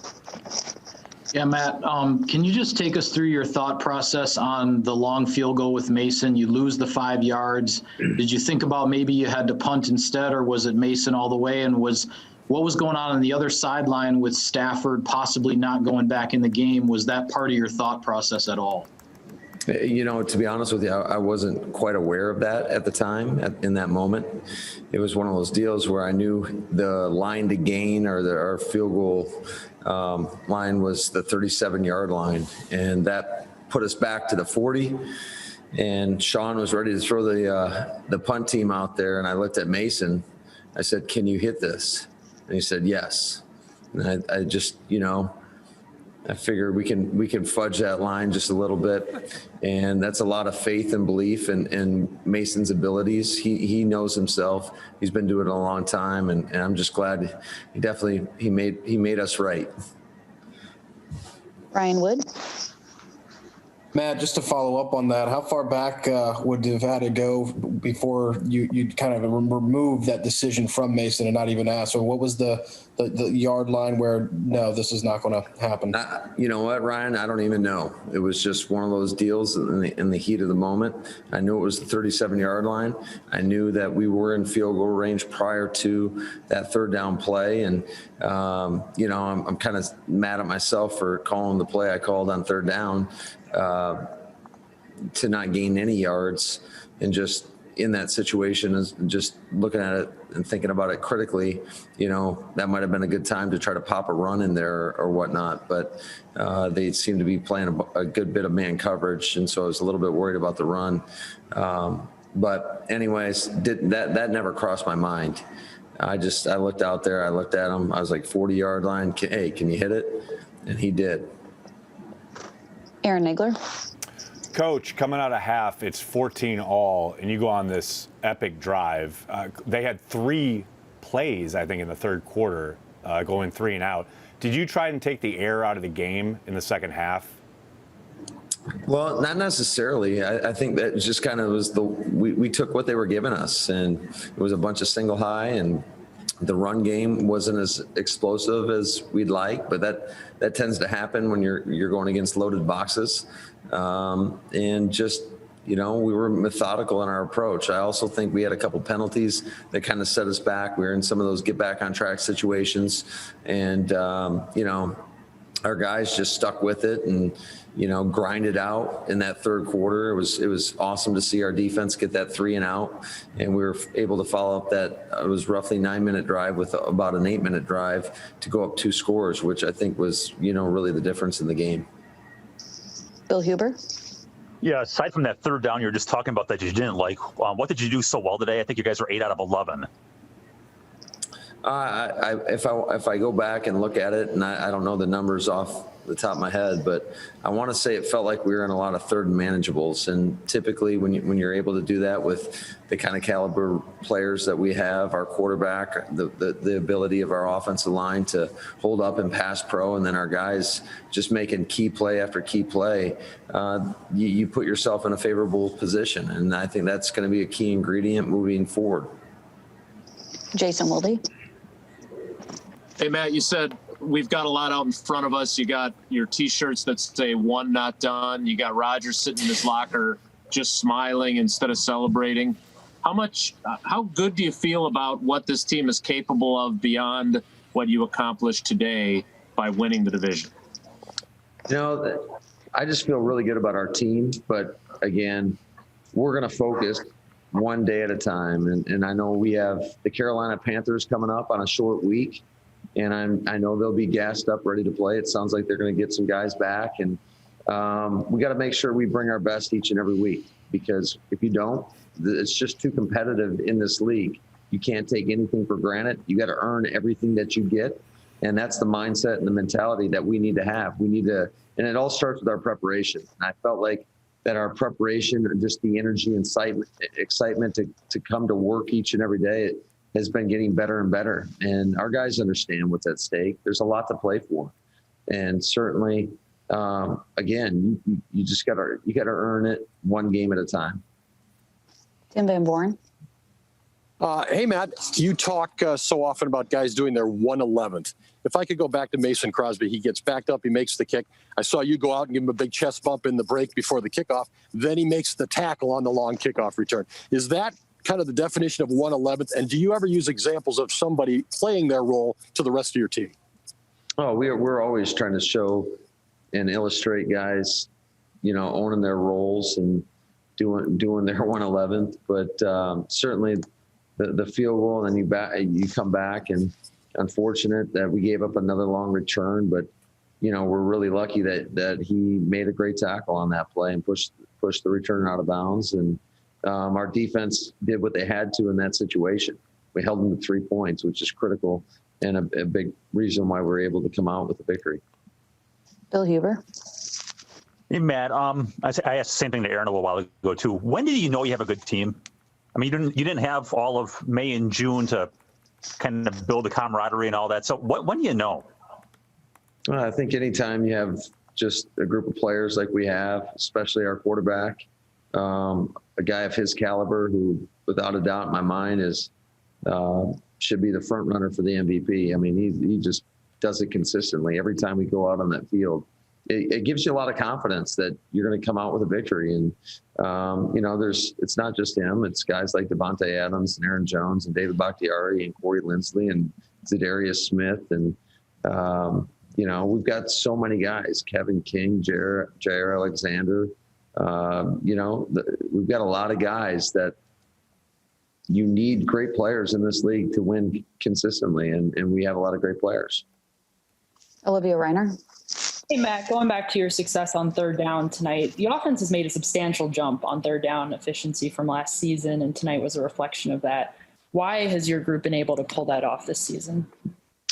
Yeah, Matt, can you just take us through your thought process on the long field goal with Mason? You lose the 5 yards. Did you think about maybe you had to punt instead, or was it Mason all the way? And what was going on the other sideline with Stafford possibly not going back in the game? Was that part of your thought process at all? To be honest with you, I wasn't quite aware of that at the time, in that moment. It was one of those deals where I knew the line to gain or our field goal line was the 37-yard line, and that put us back to the 40. And Sean was ready to throw the punt team out there, and I looked at Mason. I said, "Can you hit this?" And he said, "Yes." And I just, I figured we can fudge that line just a little bit, and that's a lot of faith and belief in Mason's abilities. He knows himself. He's been doing it a long time, and I'm just glad he made us right. Ryan Wood. Matt, just to follow up on that, how far back would have had to go before you kind of remove that decision from Mason and not even ask? Or what was the yard line where, no, this is not going to happen? You know what, Ryan? I don't even know. It was just one of those deals in the heat of the moment. I knew it was the 37-yard line. I knew that we were in field goal range prior to that third down play. And, I'm kind of mad at myself for calling the play I called on third down. To not gain any yards, and just in that situation is just looking at it and thinking about it critically, that might have been a good time to try to pop a run in there or whatnot, but they seem to be playing a good bit of man coverage, and so I was a little bit worried about the run. But anyways, that never crossed my mind. I looked out there, I looked at him, I was like 40-yard line, hey, can you hit it? And he did. Aaron Nagler. Coach, coming out of half, it's 14-all, and you go on this epic drive. They had 3 plays, I think, in the third quarter, going 3 and out. Did you try and take the air out of the game in the second half? Well, not necessarily. I think that just kind of was we took what they were giving us, and it was a bunch of single high, and The run game wasn't as explosive as we'd like, but that tends to happen when you're going against loaded boxes. And just, we were methodical in our approach. I also think we had a couple penalties that kind of set us back. We were in some of those get back on track situations, and our guys just stuck with it and grinded out in that third quarter. It was awesome to see our defense get that 3 and out, and we were able to follow up that it was roughly 9-minute drive with about an 8-minute drive to go up 2 scores, which I think was really the difference in the game. Bill Huber. Yeah, aside from that third down you're just talking about that you didn't like, what did you do so well today? I think you guys were 8 out of 11. If I go back and look at it, and I don't know the numbers off the top of my head, but I want to say it felt like we were in a lot of third and manageables. And typically when you're able to do that with the kind of caliber players that we have, our quarterback, the ability of our offensive line to hold up and pass pro, and then our guys just making key play after key play, you put yourself in a favorable position. And I think that's going to be a key ingredient moving forward. Jason Wilde. Hey, Matt, you said we've got a lot out in front of us. You got your T-shirts that say "1 not done." You got Rodgers sitting in his locker just smiling instead of celebrating. How good do you feel about what this team is capable of beyond what you accomplished today by winning the division? I just feel really good about our team. But, again, we're going to focus one day at a time. And I know we have the Carolina Panthers coming up on a short week. And I know they'll be gassed up, ready to play. It sounds like they're going to get some guys back. And we got to make sure we bring our best each and every week, because if you don't, it's just too competitive in this league. You can't take anything for granted. You got to earn everything that you get. And that's the mindset and the mentality that we need to have. We need to, and it all starts with our preparation. And I felt like that our preparation, just the energy and excitement to come to work each and every day, has been getting better and better. And our guys understand what's at stake. There's a lot to play for. And certainly, again, you just got to earn it one game at a time. Tim Van Born. Hey, Matt, you talk so often about guys doing their 1/11th. If I could go back to Mason Crosby, he gets backed up, he makes the kick. I saw you go out and give him a big chest bump in the break before the kickoff. Then he makes the tackle on the long kickoff return. Is that kind of the definition of 1/11th? And do you ever use examples of somebody playing their role to the rest of your team? Oh, we're always trying to show and illustrate guys, owning their roles and doing their 1/11th. But certainly the field goal, and then you come back, and unfortunate that we gave up another long return. But we're really lucky that he made a great tackle on that play and pushed the return out of bounds. And our defense did what they had to in that situation. We held them to 3 points, which is critical and a big reason why we're able to come out with a victory. Bill Huber. Hey, Matt, I asked the same thing to Aaron a little while ago, too. When did you know you have a good team? I mean, you didn't have all of May and June to kind of build the camaraderie and all that. So when do you know? Well, I think anytime you have just a group of players like we have, especially our quarterback, a guy of his caliber who, without a doubt in my mind, should be the front runner for the MVP. I mean, he just does it consistently every time we go out on that field. It gives you a lot of confidence that you're going to come out with a victory. And, it's not just him. It's guys like Devontae Adams and Aaron Jones and David Bakhtiari and Corey Lindsley and Zadarius Smith. And, we've got so many guys, Kevin King, Jair Alexander. We've got a lot of guys that you need great players in this league to win consistently. And we have a lot of great players. Olivia Reiner. Hey, Matt, going back to your success on third down tonight, the offense has made a substantial jump on third down efficiency from last season, and tonight was a reflection of that. Why has your group been able to pull that off this season?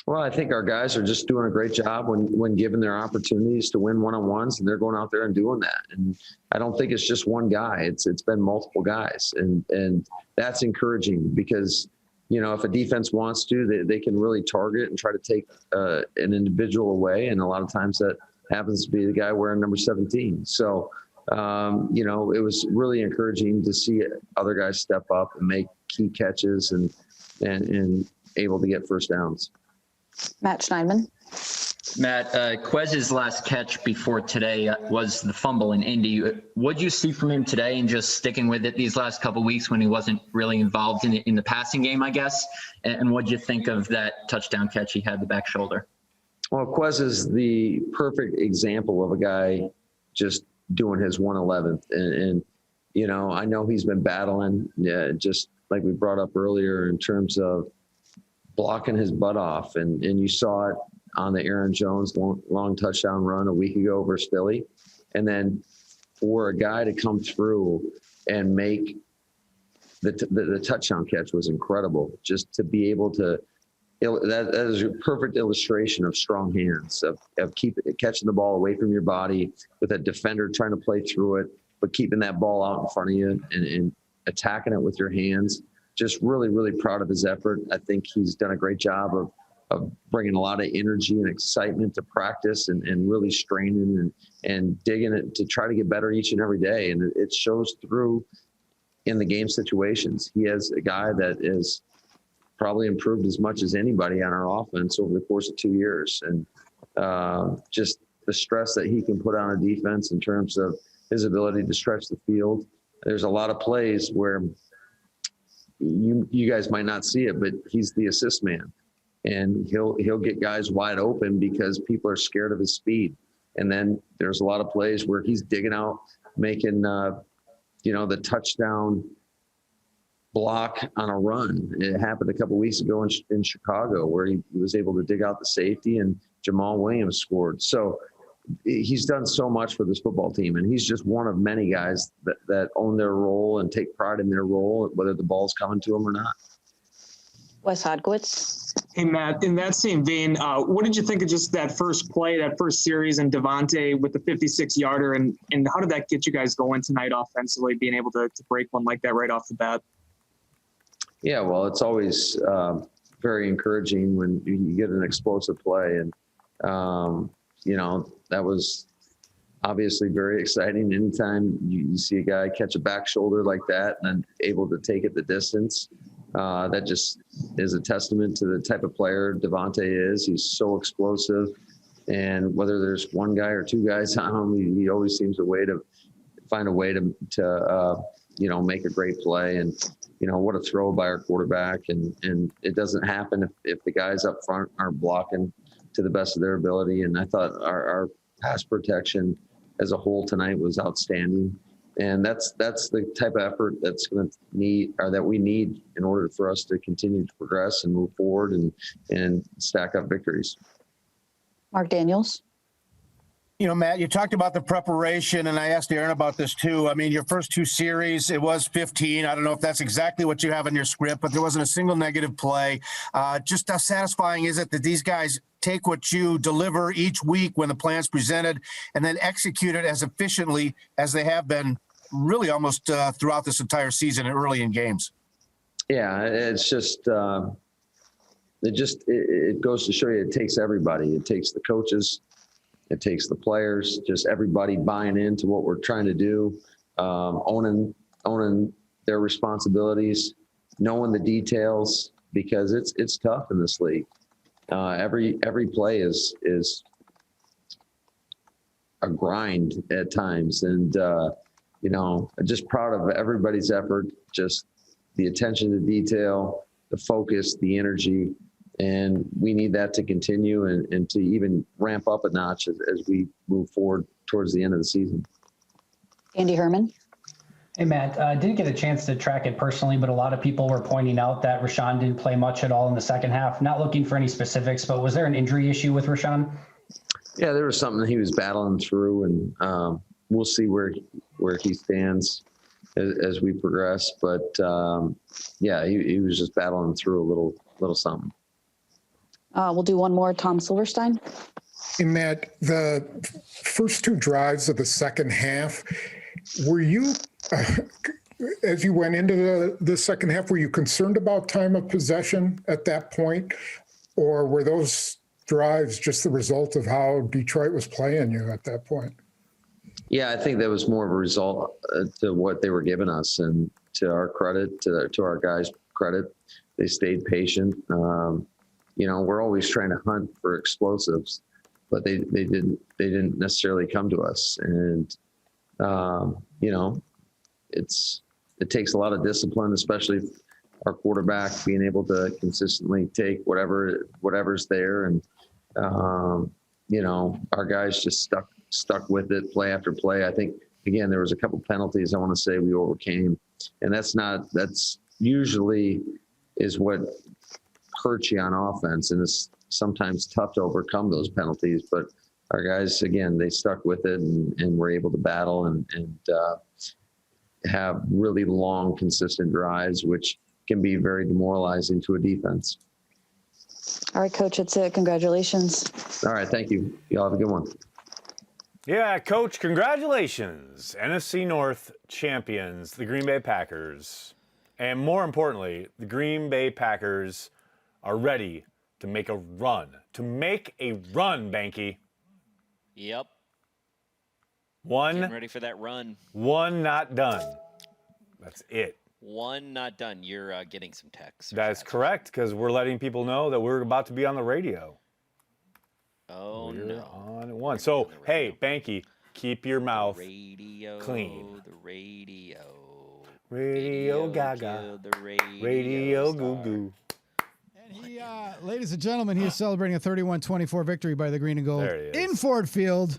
Well, I think our guys are just doing a great job when given their opportunities to win one-on-ones, and they're going out there and doing that. And I don't think it's just one guy. It's been multiple guys, and that's encouraging because, if a defense wants to, they can really target and try to take an individual away. And a lot of times that happens to be the guy wearing number 17. So, it was really encouraging to see other guys step up and make key catches and able to get first downs. Matt Schneidman. Matt, Quez's last catch before today was the fumble in Indy. What'd you see from him today, and just sticking with it these last couple of weeks when he wasn't really involved in the passing game, I guess? And what'd you think of that touchdown catch he had the back shoulder? Well, Quez is the perfect example of a guy just doing his 111th. And you know, I know he's been battling, just like we brought up earlier, in terms of blocking his butt off. And you saw it on the Aaron Jones long touchdown run a week ago versus Philly. And then for a guy to come through and make the touchdown catch was incredible. Just to be able to, that is a perfect illustration of strong hands, of catching the ball away from your body with a defender trying to play through it, but keeping that ball out in front of you and attacking it with your hands. Just really, really proud of his effort. I think he's done a great job of bringing a lot of energy and excitement to practice and really straining and digging it to try to get better each and every day. And it shows through in the game situations. He has a guy that is probably improved as much as anybody on our offense over the course of 2 years. And just the stress that he can put on a defense in terms of his ability to stretch the field. There's a lot of plays where you guys might not see it, but he's the assist man. And he'll get guys wide open because people are scared of his speed. And then there's a lot of plays where he's digging out, making the touchdown block on a run. It happened a couple of weeks ago in Chicago, where he was able to dig out the safety and Jamal Williams scored. So he's done so much for this football team, and he's just one of many guys that own their role and take pride in their role, whether the ball's coming to them or not. Wes Hodgwitz. Hey, Matt, in that same vein, what did you think of just that first play, that first series, and Devontae with the 56-yarder, and how did that get you guys going tonight offensively, being able to break one like that right off the bat? Yeah, well, it's always very encouraging when you get an explosive play. And, that was obviously very exciting. Anytime you see a guy catch a back shoulder like that and then able to take it the distance, that just is a testament to the type of player Devontae is. He's so explosive. And whether there's one guy or two guys on him, he always seems to find a way to make a great play. And, what a throw by our quarterback. And it doesn't happen if the guys up front aren't blocking to the best of their ability. And I thought our pass protection as a whole tonight was outstanding. And that's the type of effort that's going to that we need in order for us to continue to progress and move forward and stack up victories. Mark Daniels. Matt, you talked about the preparation, and I asked Aaron about this too. I mean, your first two series, it was 15. I don't know if that's exactly what you have in your script, but there wasn't a single negative play. Just how satisfying is it that these guys take what you deliver each week when the plan's presented and then execute it as efficiently as they have been really almost throughout this entire season and early in games? Yeah, it's just it goes to show you it takes everybody. It takes the coaches. It takes the players, just everybody buying into what we're trying to do, owning their responsibilities, knowing the details, because it's tough in this league. Every play is a grind at times, and just proud of everybody's effort, just the attention to detail, the focus, the energy. And we need that to continue and to even ramp up a notch as we move forward towards the end of the season. Andy Herman. Hey, Matt, I didn't get a chance to track it personally, but a lot of people were pointing out that Rashawn didn't play much at all in the second half. Not looking for any specifics, but was there an injury issue with Rashawn? Yeah, there was something he was battling through, and we'll see where he stands as we progress. But, he was just battling through a little something. We'll do one more. Tom Silverstein. Hey, Matt, the first two drives of the second half, were you, as you went into the second half, were you concerned about time of possession at that point? Or were those drives just the result of how Detroit was playing you at that point? Yeah, I think that was more of a result to what they were giving us, and to our credit, to our guys' credit. They stayed patient. We're always trying to hunt for explosives, but they didn't necessarily come to us. And, it takes a lot of discipline, especially our quarterback being able to consistently take whatever's there. And, our guys just stuck with it play after play. I think, again, there was a couple penalties I want to say we overcame, and that's usually is what hurts you on offense, and it's sometimes tough to overcome those penalties. But our guys, again, they stuck with it and were able to battle and have really long, consistent drives, which can be very demoralizing to a defense. All right, Coach, that's it. Congratulations. All right, thank you. Y'all have a good one. Yeah, Coach, congratulations. NFC North champions, the Green Bay Packers. And more importantly, the Green Bay Packers are ready to make a run. Behnke. Yep. Getting ready for that run. One not done. That's it. One not done. You're getting some texts. That is correct, because we're letting people know that we're about to be on the radio. Oh, we're on at one. So, hey, Behnke, keep your mouth clean. The radio. Radio gaga. Radio goo goo. He, ladies and gentlemen, he is celebrating a 31-24 victory by the Green and Gold in Ford Field.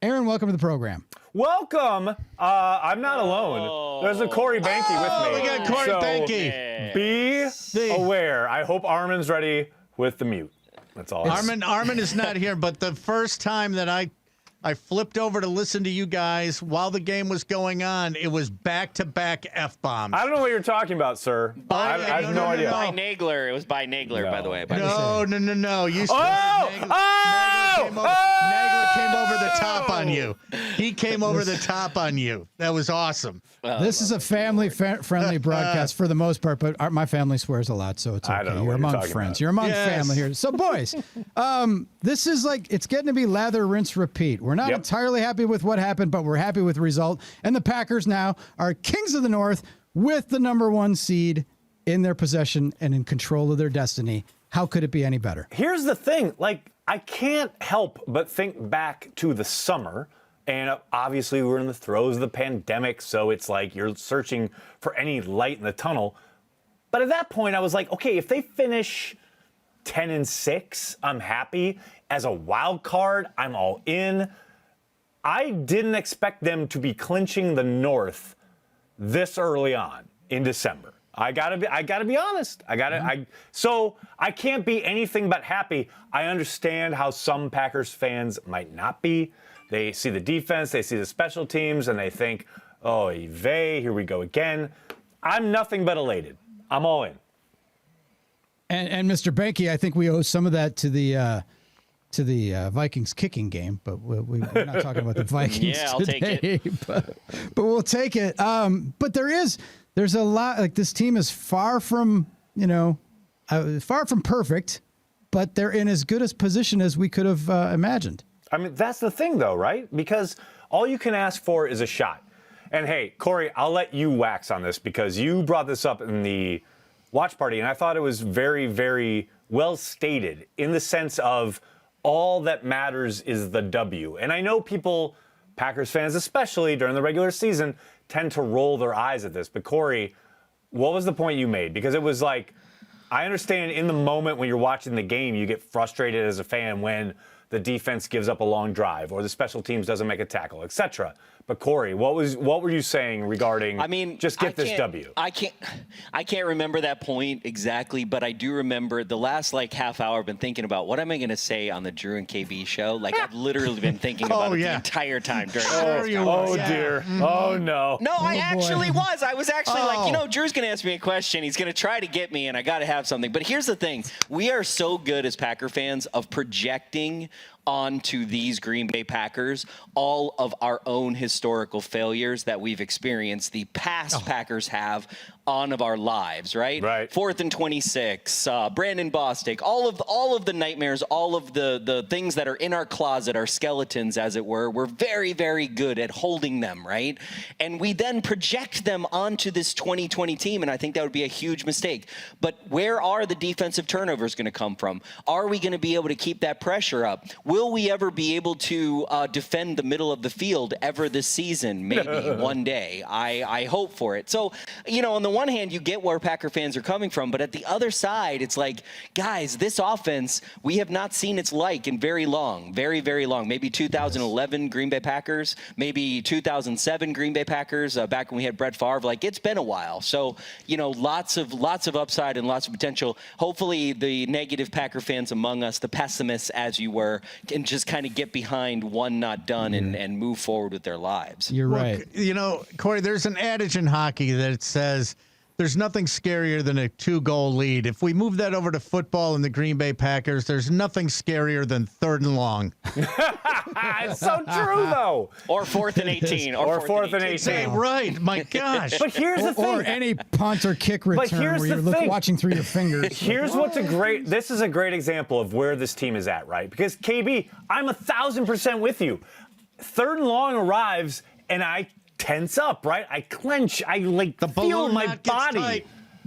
Aaron, welcome to the program. Welcome. I'm not alone. There's a Corey Behnke with me. We got Corey Behnke. Be aware. I hope Armin's ready with the mute. That's all. Armin is not here, but the first time that I flipped over to listen to you guys while the game was going on, it was back-to-back F-bombs. I don't know what you're talking about, sir. I have no idea. By Nagler. It was by Nagler, by the way. No. You Nagler came over the top on you. He came over the top on you. That was awesome. This is a family-friendly broadcast for the most part, but my family swears a lot, so it's okay. I don't know You're among friends. about. You're among family here. So, boys, this is it's getting to be lather, rinse, repeat. We're not entirely happy with what happened, but we're happy with the result. And the Packers now are kings of the North with the #1 seed in their possession and in control of their destiny. How could it be any better? Here's the thing. I can't help but think back to the summer. And obviously, we're in the throes of the pandemic, so it's like you're searching for any light in the tunnel. But at that point, I was like, okay, if they finish 10-6, I'm happy. As a wild card, I'm all in. I didn't expect them to be clinching the North this early on in December. I gotta be honest. So I can't be anything but happy. I understand how some Packers fans might not be. They see the defense, they see the special teams, and they think, oh, vey, here we go again. I'm nothing but elated. I'm all in. And Mr. Behnke, I think we owe some of that to the Vikings kicking game, but we're not talking about the Vikings I'll today. take it. But we'll take it. But there's a lot. This team is far from perfect, but they're in as good a position as we could have imagined. I mean, that's the thing, though, right? Because all you can ask for is a shot. And hey, Corey, I'll let you wax on this because you brought this up in the watch party, and I thought it was very, very well stated in the sense of all that matters is the W. And I know people, Packers fans especially during the regular season, tend to roll their eyes at this. But Corey, what was the point you made? Because it was like, I understand in the moment when you're watching the game, you get frustrated as a fan when the defense gives up a long drive or the special teams doesn't make a tackle, etc. But Corey, what were you saying regarding? I mean, just get this W. I can't remember that point exactly, but I do remember the last half hour. I've been thinking about what am I going to say on the Drew and KB show. I've literally been thinking about it the entire time during. Dear. Oh no. No, I actually was. I was actually Drew's going to ask me a question. He's going to try to get me, and I got to have something. But here's the thing: we are so good as Packer fans of projecting onto these Green Bay Packers all of our own historical failures that we've experienced, the past Packers have on of our lives, right? 4th and 26, Brandon Bostic, all of the nightmares, all of the things that are in our closet, our skeletons, as it were. We're very, very good at holding them, right? And we then project them onto this 2020 team, and I think that would be a huge mistake. But where are the defensive turnovers going to come from? Are we going to be able to keep that pressure up? Will we ever be able to defend the middle of the field ever this season? Maybe one day. I hope for it. So, on the one hand, you get where Packer fans are coming from, but at the other side, it's like, guys, this offense, we have not seen its like in very long, very, very long. Maybe 2011 Green Bay Packers, maybe 2007 Green Bay Packers, back when we had Brett Favre. Like, it's been a while. So, lots of upside and lots of potential. Hopefully, the negative Packer fans among us, the pessimists as you were, can just kind of get behind one not done and move forward with their lives. You're right. Corey, there's an adage in hockey that says there's nothing scarier than a 2-goal lead. If we move that over to football and the Green Bay Packers, there's nothing scarier than 3rd and long. It's so true, though. Or 4th and 18. Or 4th and 18. Right. My gosh. But here's the thing. Or any punt or kick return where you're watching through your fingers. Here's this is a great example of where this team is at, right? Because, KB, I'm 1,000% with you. 3rd and long arrives, and I tense up, right? I clench. I feel my body.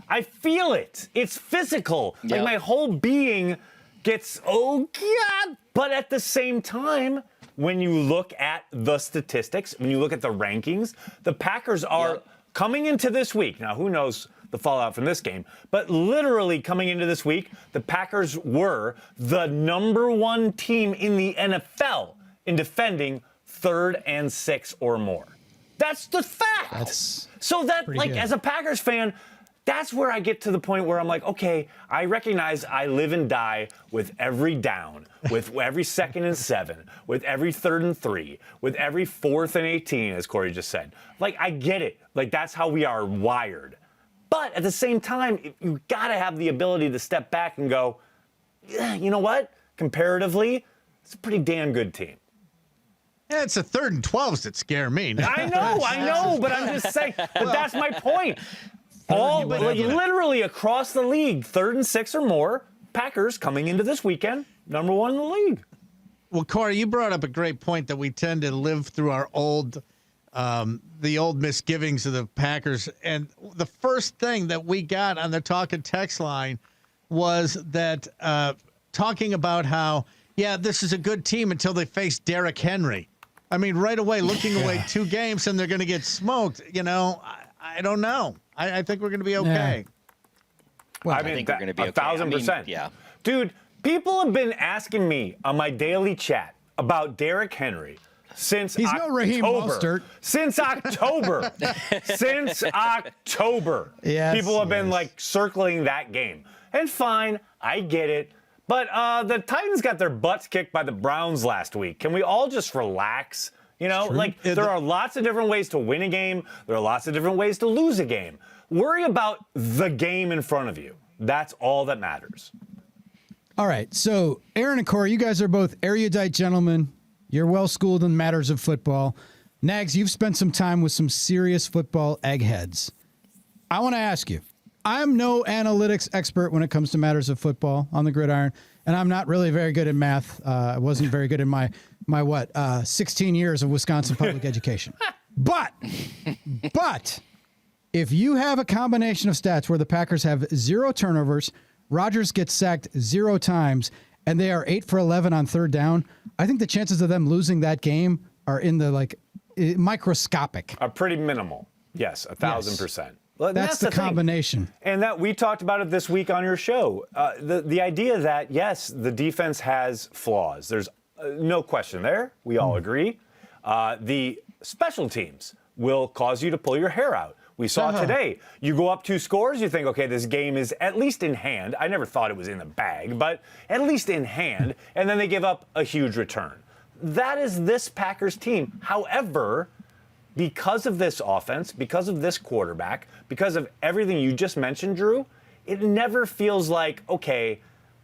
I feel it. It's physical. Yep. Like my whole being gets, oh God. But at the same time, when you look at the statistics, when you look at the rankings, the Packers are coming into this week. Now, who knows the fallout from this game, but literally coming into this week, the Packers were the #1 team in the NFL in defending 3rd and 6 or more. That's the fact. So that, like, as a Packers fan, that's where I get to the point where I'm like, okay, I recognize I live and die with every down, with every 2nd and 7, with every 3rd and 3, with every 4th and 18, as Corey just said. Like, I get it. Like, that's how we are wired. But at the same time, you got to have the ability to step back and go, yeah, you know what? Comparatively, it's a pretty damn good team. Yeah, it's the 3rd and 12s that scare me. I know, but I'm just saying. But that's my point. Literally across the league, 3rd and 6 or more, Packers coming into this weekend, #1 in the league. Well, Corey, you brought up a great point that we tend to live through our old misgivings of the Packers. And the first thing that we got on the talk and text line was that talking about how, this is a good team until they face Derrick Henry. I mean, right away, looking away 2 games and they're going to get smoked. I don't know. I think we're going to be okay. Well, I think we're going to be okay. 1,000%. Yeah. Dude, people have been asking me on my daily chat about Derrick Henry since He's October. no Raheem Mostert. Since October. Since October. Yes, people have been, circling that game. And fine, I get it. But the Titans got their butts kicked by the Browns last week. Can we all just relax? There are lots of different ways to win a game. There are lots of different ways to lose a game. Worry about the game in front of you. That's all that matters. All right. So, Aaron and Corey, you guys are both erudite gentlemen. You're well-schooled in matters of football. Nags, you've spent some time with some serious football eggheads. I want to ask you. I'm no analytics expert when it comes to matters of football on the gridiron, and I'm not really very good at math. I wasn't very good in my 16 years of Wisconsin public education. But if you have a combination of stats where the Packers have 0 turnovers, Rodgers gets sacked 0 times, and they are 8 for 11 on 3rd down, I think the chances of them losing that game are in the microscopic. Are pretty minimal. Yes, 1,000%. Well, that's the combination. And that we talked about it this week on your show. The idea that, yes, the defense has flaws. There's no question there. We all agree. The special teams will cause you to pull your hair out. We saw today. You go up 2 scores, you think, okay, this game is at least in hand. I never thought it was in the bag, but at least in hand. And then they give up a huge return. That is this Packers team. However, because of this offense, because of this quarterback, because of everything you just mentioned, Drew, it never feels like, okay,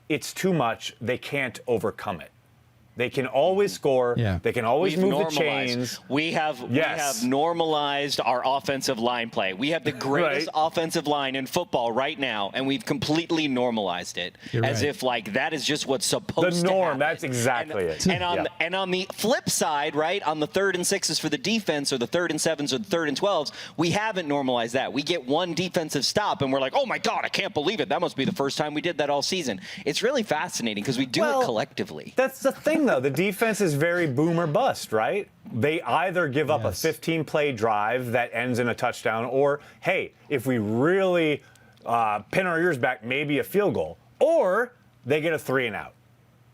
it's too much. They can't overcome it. They can always score. Yeah. They can always We've move the normalized. chains. We have normalized our offensive line play. We have the greatest offensive line in football right now, and we've completely normalized it as if like that is just what's supposed to The norm. happen. That's exactly it. And on the flip side, right, on the 3rd and 6s for the defense, or the 3rd and 7s, or the 3rd and 12s, we haven't normalized that. We get one defensive stop, and we're like, oh my God, I can't believe it. That must be the first time we did that all season. It's really fascinating because we do it collectively. That's the thing, though. The defense is very boom or bust, right? They either give up a 15-play drive that ends in a touchdown, or, hey, if we really pin our ears back, maybe a field goal, or they get a 3-and-out.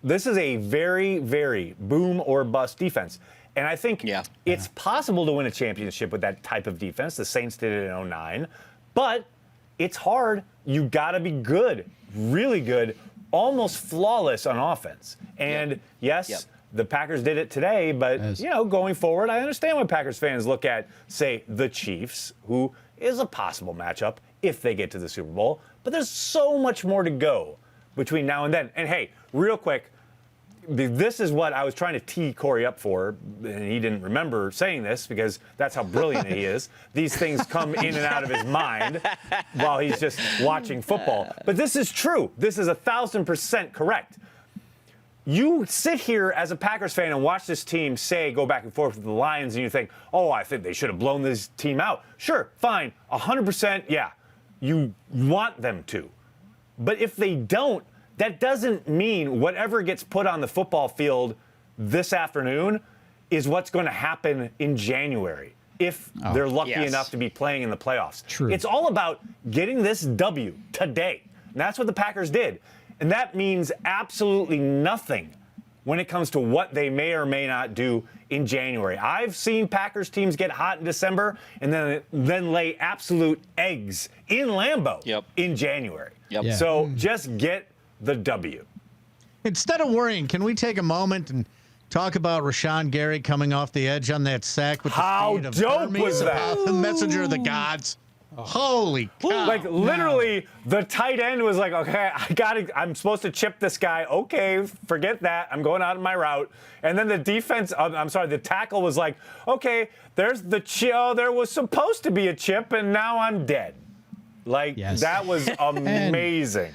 This is a very, very boom or bust defense. And I think it's possible to win a championship with that type of defense. The Saints did it in 2009. But it's hard. You got to be good, really good, almost flawless on offense. And, the Packers did it today, but, you know, going forward, I understand when Packers fans look at, say, the Chiefs, who is a possible matchup if they get to the Super Bowl. But there's so much more to go between now and then. And, hey, real quick, this is what I was trying to tee Corey up for, and he didn't remember saying this because that's how brilliant he is. These things come in and out of his mind while he's just watching football. But this is true. This is 1,000% correct. You sit here as a Packers fan and watch this team go back and forth with the Lions, and you think, oh, I think they should have blown this team out. Sure, fine, 100%, yeah, you want them to. But if they don't, that doesn't mean whatever gets put on the football field this afternoon is what's going to happen in January if they're lucky enough to be playing in the playoffs. True. It's all about getting this W today. And that's what the Packers did. And that means absolutely nothing when it comes to what they may or may not do in January. I've seen Packers teams get hot in December and then lay absolute eggs in Lambeau in January. So just get the W. Instead of worrying, can we take a moment and talk about Rashawn Gary coming off the edge on that sack with the speed of dope was that? The messenger of the gods. Holy cow. Like literally the tight end was like, okay, I'm supposed to chip this guy. Okay, forget that. I'm going out of my route. And then the the tackle was like, okay, there's the there was supposed to be a chip and now I'm dead. Like that was amazing.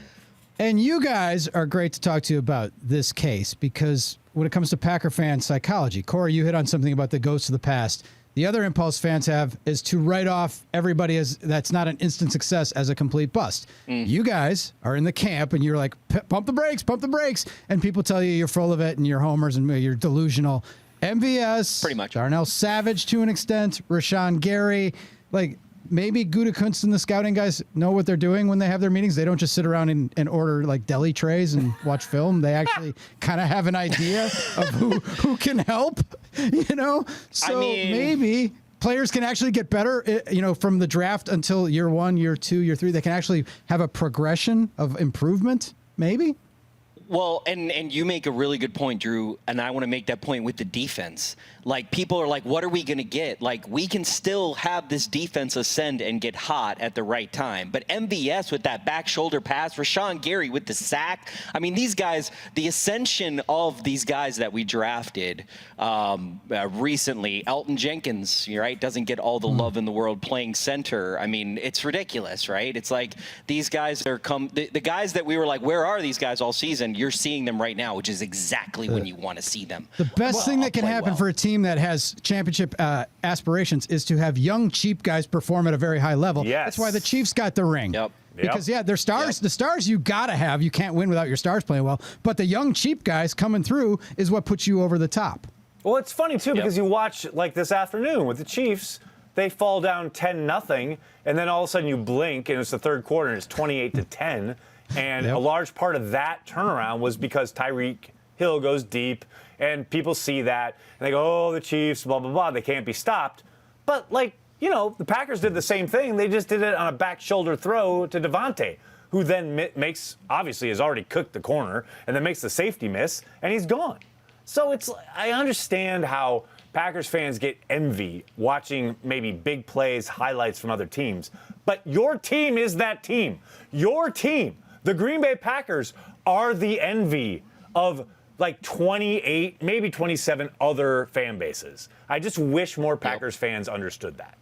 And you guys are great to talk to about this case because when it comes to Packer fan psychology, Corey, you hit on something about the ghosts of the past. The other impulse fans have is to write off everybody that's not an instant success as a complete bust. You guys are in the camp and you're like, pump the brakes. And people tell you you're full of it and you're homers and you're delusional. MVS, pretty much. Darnell Savage to an extent, Rashawn Gary, like maybe Gutekunst and the scouting guys know what they're doing when they have their meetings. They don't just sit around and order like deli trays and watch film. They actually kind of have an idea of who can help, you know? So maybe players can actually get better, you know, from the draft until year 1, year 2, year 3. They can actually have a progression of improvement, maybe? Well, and you make a really good point, Drew, and I want to make that point with the defense. Like, people are like, what are we going to get? Like, we can still have this defense ascend and get hot at the right time. But MVS with that back shoulder pass, Rashawn Gary with the sack. I mean, these guys, the ascension of these guys that we drafted recently, Elton Jenkins, right, doesn't get all the love in the world playing center. I mean, it's ridiculous, right? It's like these guys are the guys that we were like, where are these guys all season? You're seeing them right now, which is exactly when you want to see them. The best thing that can happen for a team that has championship aspirations is to have young, cheap guys perform at a very high level. That's why the Chiefs got the ring. Because, their stars, the stars you got to have. You can't win without your stars playing well. But the young, cheap guys coming through is what puts you over the top. Well, it's funny, too, because you watch, like this afternoon with the Chiefs, they fall down 10-0, and then all of a sudden you blink, and it's the third quarter, and it's 28-10. And a large part of that turnaround was because Tyreek Hill goes deep, and people see that, and they go, oh, the Chiefs, blah, blah, blah, they can't be stopped. But, like, you know, the Packers did the same thing. They just did it on a back shoulder throw to Devontae, who then obviously has already cooked the corner, and then makes the safety miss, and he's gone. So I understand how Packers fans get envy watching maybe big plays, highlights from other teams. But your team is that team. Your team. The Green Bay Packers are the envy of like 28, maybe 27 other fan bases. I just wish more Packers fans understood that.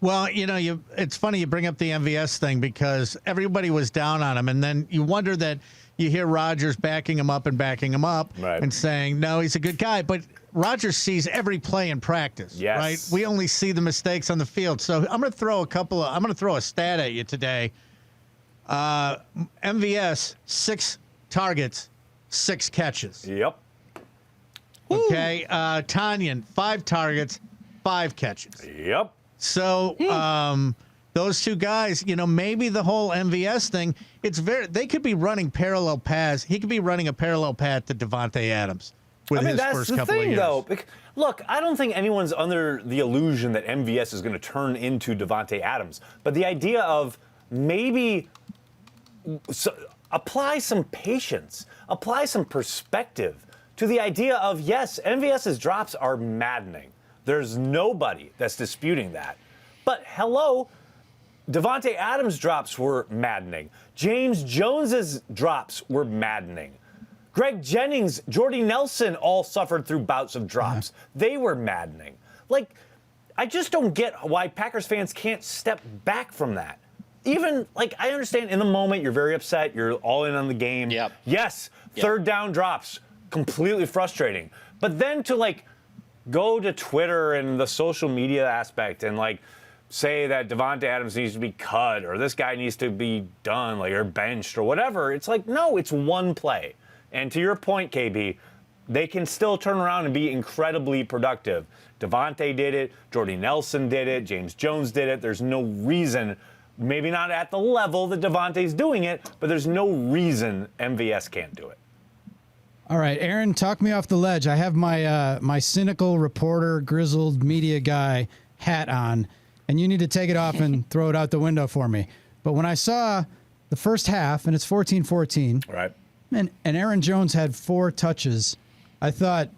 Well, it's funny you bring up the MVS thing because everybody was down on him, and then you wonder that you hear Rodgers backing him up and saying, no, he's a good guy. But Rodgers sees every play in practice, right? We only see the mistakes on the field. So I'm going to throw a stat at you today. MVS, 6 targets, 6 catches. Yep. Okay. Tanyan, 5 targets, 5 catches. Yep. So those two guys, maybe the whole MVS thing, they could be running parallel paths. He could be running a parallel path to Davante Adams with his first couple of years. Though. Look, I don't think anyone's under the illusion that MVS is going to turn into Davante Adams. But the idea of maybe apply some patience, apply some perspective to the idea of, yes, MVS's drops are maddening. There's nobody that's disputing that. But hello, Davante Adams' drops were maddening. James Jones's drops were maddening. Greg Jennings, Jordy Nelson all suffered through bouts of drops. They were maddening. I just don't get why Packers fans can't step back from that. Even, I understand in the moment you're very upset, you're all in on the game. Yep. Yes, third down drops, completely frustrating. But then to, go to Twitter and the social media aspect and say that Davante Adams needs to be cut or this guy needs to be done or benched or whatever. It's no, it's one play. And to your point, KB, they can still turn around and be incredibly productive. Davante did it. Jordy Nelson did it. James Jones did it. There's no reason, maybe not at the level that Davante's doing it, but there's no reason MVS can't do it. All right, Aaron, talk me off the ledge. I have my my cynical reporter, grizzled media guy hat on, and you need to take it off and throw it out the window for me. But when I saw the first half, and it's 14-14, right, and Aaron Jones had 4 touches, I thought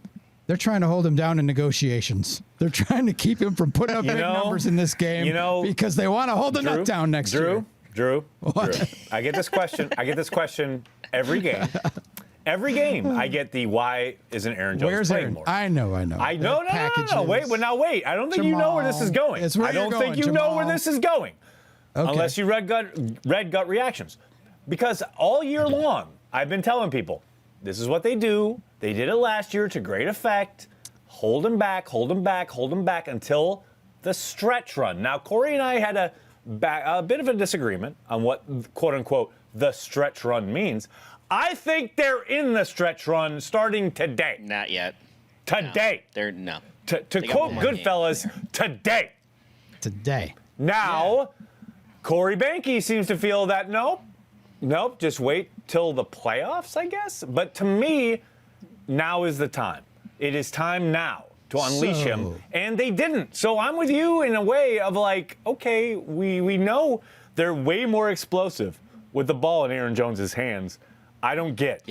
they're trying to hold him down in negotiations. They're trying to keep him from putting up big numbers in this game because they want to hold the nut down next year. Drew, I get this question every game. Every game, I get the why isn't Aaron Jones playing more? I know. No. Wait. I don't think you know where this is going. I don't think you know where this is going. Okay. Unless you read gut reactions. Because all year long, I've been telling people, this is what they do. They did it last year to great effect. Hold him back until the stretch run. Now, Corey and I had a bit of a disagreement on what, quote unquote, the stretch run means. I think they're in the stretch run starting today. Not yet. Today. No. To quote Goodfellas, today. Today. Now, Corey Behnke seems to feel that nope, just wait till the playoffs, I guess. But to me, now is the time. It is time now to unleash him. And they didn't. So I'm with you in a way of okay, we know they're way more explosive with the ball in Aaron Jones's hands. I don't get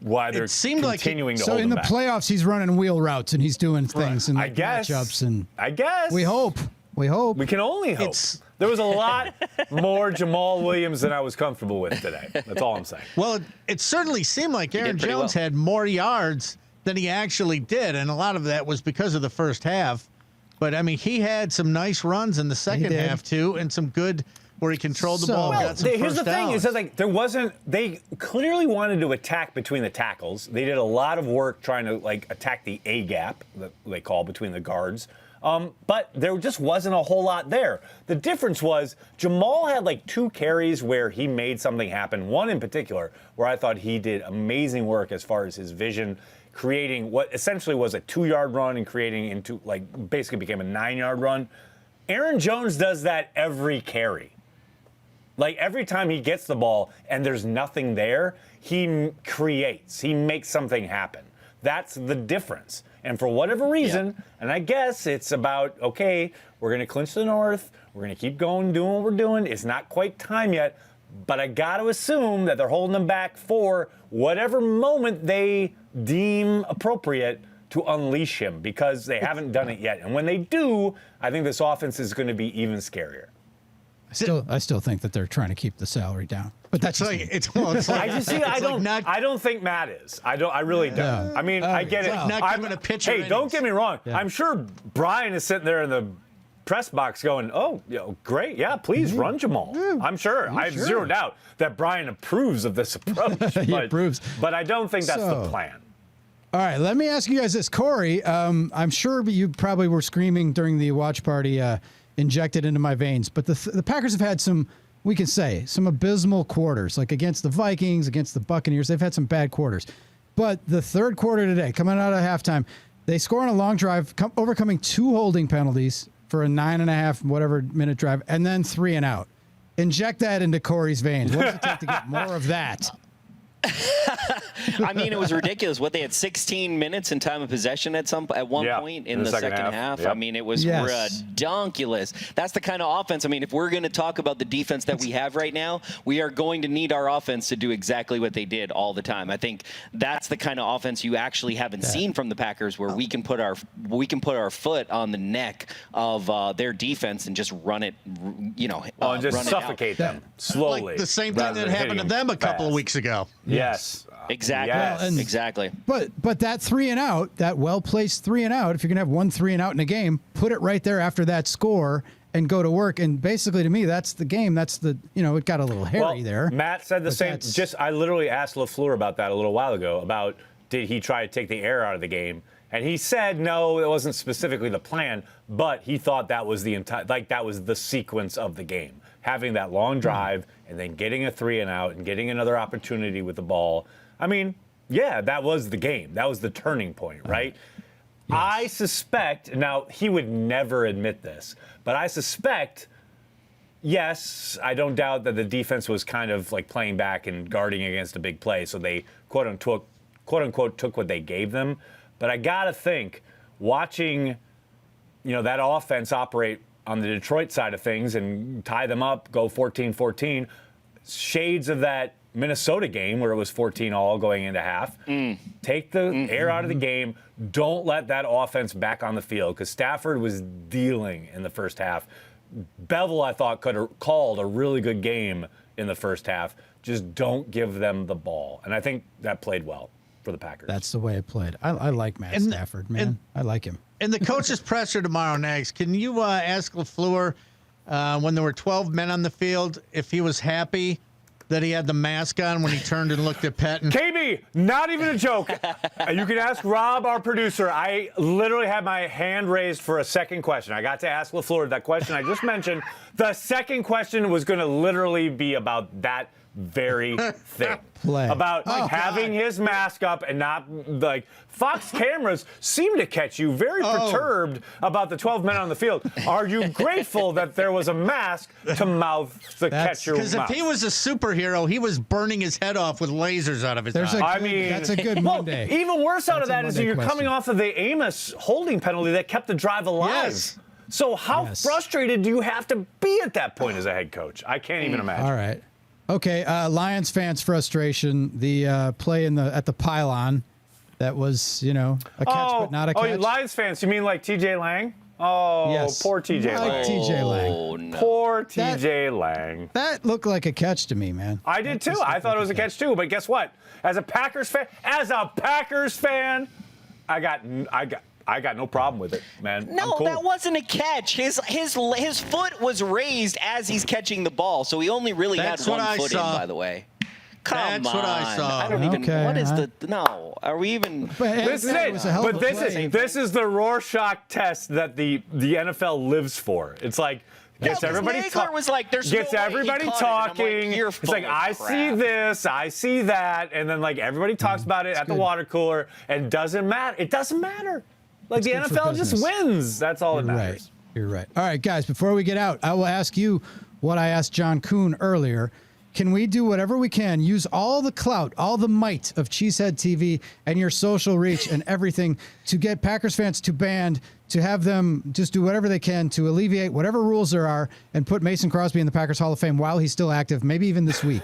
why they're continuing to hold him back. So in the playoffs, he's running wheel routes and he's doing things and matchups. And I guess. We hope. We can only hope. There was a lot more Jamal Williams than I was comfortable with today. That's all I'm saying. Well, it certainly seemed like Aaron Jones had more yards than he actually did, and a lot of that was because of the first half. But, he had some nice runs in the second half, too, and some good where he controlled the ball. Got some here's the thing: downs. is that they clearly wanted to attack between the tackles. They did a lot of work trying to attack the A gap that they call between the guards. But there just wasn't a whole lot there. The difference was Jamal had 2 carries where he made something happen. One in particular where I thought he did amazing work as far as his vision, creating what essentially was a 2-yard run and creating into basically became a 9-yard run. Aaron Jones does that every carry. Every time he gets the ball and there's nothing there, he creates. He makes something happen. That's the difference. And for whatever reason, and I guess it's about, okay, we're going to clinch the North. We're going to keep going, doing what we're doing. It's not quite time yet. But I got to assume that they're holding them back for whatever moment they deem appropriate to unleash him because they haven't done it yet. And when they do, I think this offense is going to be even scarier. I still think that they're trying to keep the salary down. But that's like it's like, I don't think Matt is. I really don't. Yeah. I mean, I get it. Not giving a pitcher Hey, don't innings. get me wrong. Yeah. I'm sure Brian is sitting there in the press box going, "Oh, great, yeah, please run Jamal." I'm sure. I have zero doubt that Brian approves of this approach. He approves. But I don't think that's the plan. All right, let me ask you guys this, Corey. I'm sure you probably were screaming during the watch party, injected into my veins. But the Packers have had some, we can say, some abysmal quarters, like against the Vikings, against the Buccaneers. They've had some bad quarters. But the third quarter today, coming out of halftime, they score on a long drive, overcoming 2 holding penalties for a 9.5 minute drive, and then 3 and out. Inject that into Corey's veins. What does it take to get more of that? I mean, it was ridiculous. What, they had 16 minutes in time of possession at one point in the second half. Yep. I mean, it was redonkulous. That's the kind of offense. I mean, if we're going to talk about the defense that we have right now, we are going to need our offense to do exactly what they did all the time. I think that's the kind of offense you actually haven't seen from the Packers, where we can put our foot on the neck of their defense and just run it. And just suffocate them slowly. Like the same thing that happened to them a couple of weeks ago. Yes. Exactly. Yes. Exactly. But that 3 and out, that well-placed 3 and out, if you're going to have 1 3 and out in a game, put it right there after that score and go to work. And basically, to me, that's the game. That's the, it got a little hairy there. Matt said the same. I literally asked LaFleur about that a little while ago, about did he try to take the air out of the game? And he said, no, it wasn't specifically the plan, but he thought that was that was the sequence of the game. Having that long drive and then getting a 3 and out and getting another opportunity with the ball. I mean, yeah, that was the game. That was the turning point, right? Yes. I suspect, now he would never admit this, but I suspect, yes, I don't doubt that the defense was kind of like playing back and guarding against a big play, so they quote unquote took what they gave them. But I gotta think, watching, that offense operate on the Detroit side of things and tie them up, go 14-14, shades of that Minnesota game where it was 14-all going into half. Take the air out of the game. Don't let that offense back on the field, because Stafford was dealing in the first half. Bevel, I thought, could have called a really good game in the first half. Just don't give them the ball. And I think that played well for the Packers. That's the way it played. I like Matt Stafford, man. I like him. In the coach's presser tomorrow, Nags, can you ask LaFleur when there were 12 men on the field if he was happy that he had the mask on when he turned and looked at Patton? KB, not even a joke. You can ask Rob, our producer. I literally had my hand raised for a second question. I got to ask LaFleur that question I just mentioned. The second question was going to literally be about that very thing. About having his mask up and not, like, Fox cameras seem to catch you very perturbed about the 12 men on the field. Are you grateful that there was a mask to catch your mouth? Because if he was a superhero, he was burning his head off with lasers out of his eyes. That's a good Monday. Even worse out of that is that you're coming off of the Amos holding penalty that kept the drive alive. Yes. So how frustrated do you have to be at that point as a head coach? I can't even imagine. All right. Okay, Lions fans' frustration. The play at the pylon, that was, a catch but not a catch. Oh, Lions fans, you mean like TJ Lang? Oh, yes. Poor TJ Lang. TJ Lang. Oh, no. Poor TJ Lang. That looked like a catch to me, man. I did too. I thought it was a catch too. But guess what? As a Packers fan, I got no problem with it, man. No, cool. that wasn't a catch. His foot was raised as he's catching the ball, so he only really had one foot in, by the way. Come on. That's what I saw. I don't even. What is no? Are we even? This is it. But this is the Rorschach test that the NFL lives for. It's like gets everybody talking. It's like I see this, I see that, and then like everybody talks about it at the water cooler, and doesn't matter. It doesn't matter. Like the NFL just wins. That's all that matters. You're right. All right, guys, before we get out, I will ask you what I asked John Kuhn earlier. Can we do whatever we can, use all the clout, all the might of Cheesehead TV and your social reach and everything to get Packers fans to band to have them just do whatever they can to alleviate whatever rules there are and put Mason Crosby in the Packers Hall of Fame while he's still active, maybe even this week.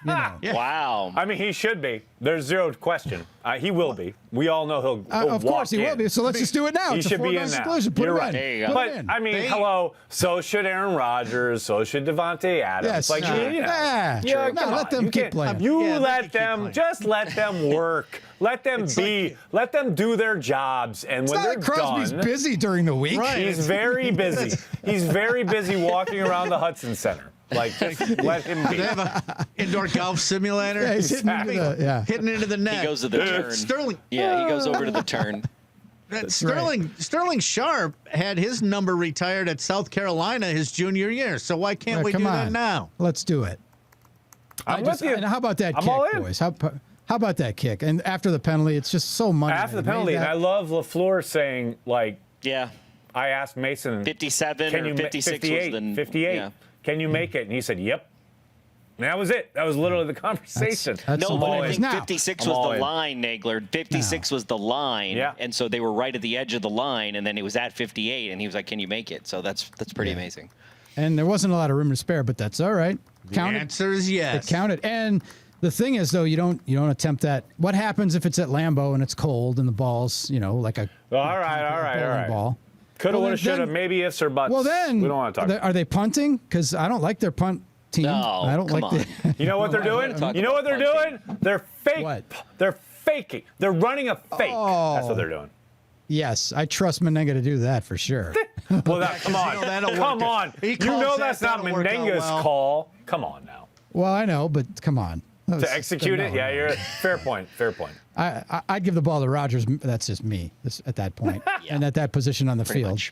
Wow. I mean, he should be. There's zero question. He will be. We all know he'll of course he will be. So let's just do it now. He It's a should be foregone in now. conclusion. Put You're him right. in. There you go. Put him But in. I mean, hello. So should Aaron Rodgers. So should Devontae Adams. Yes. Like No, let them keep playing. You let them. Just let them work. Let them be. Let them do their jobs. And when they're Crosby's done, busy during the week. he's very busy. He's very busy walking around the Hudson Center. Like, just let him be. They have an indoor golf simulator. Yeah, he's hitting into the net. He goes to the turn. Sterling. Yeah, he goes over to the turn. Sterling Sharp had his number retired at South Carolina his junior year. So why can't we Come do on. that now? Let's do it. I'm with you. And how about that I'm all kick, in. boys? How about that kick? And after the penalty, it's just so money. After the penalty, and I love LaFleur saying, like, yeah. I asked Mason, 57 can or you 56 58, was the 58. yeah. Can you make it? And he said, yep. And that was it. That was literally the conversation. No, but I think Now, 56 I'm was all the in. line, Nagler. 56 was the line, Yeah. and so they were right at the edge of the line, and then it was at 58, and he was like, "Can you make it?" So that's pretty amazing. And there wasn't a lot of room to spare, but that's all right. The Counted. answer is yes. It counted. And the thing is, though, you don't attempt that. What happens if it's at Lambeau and it's cold and the ball's, like a All right. ball? Coulda, Well, woulda, shoulda, then- maybe ifs or buts. Well, then we don't want to talk. Are they punting? Because I don't like their punt team. No, I don't come like on. You know what they're doing? Talk You know what about they're punting. doing? They're fake. What? They're faking. They're running a fake. Oh. That's what they're doing. Yes, I trust Menenga to do that for sure. Well, come on. that'll Come work. on. He You calls know that, that's not that'll work out Menenga's well. call. Come on now. Well, I know, but come on. To execute it? Yeah, you're fair point. Fair point. I'd give the ball to Rodgers. That's just me at that point, and at that position on the Pretty field. much.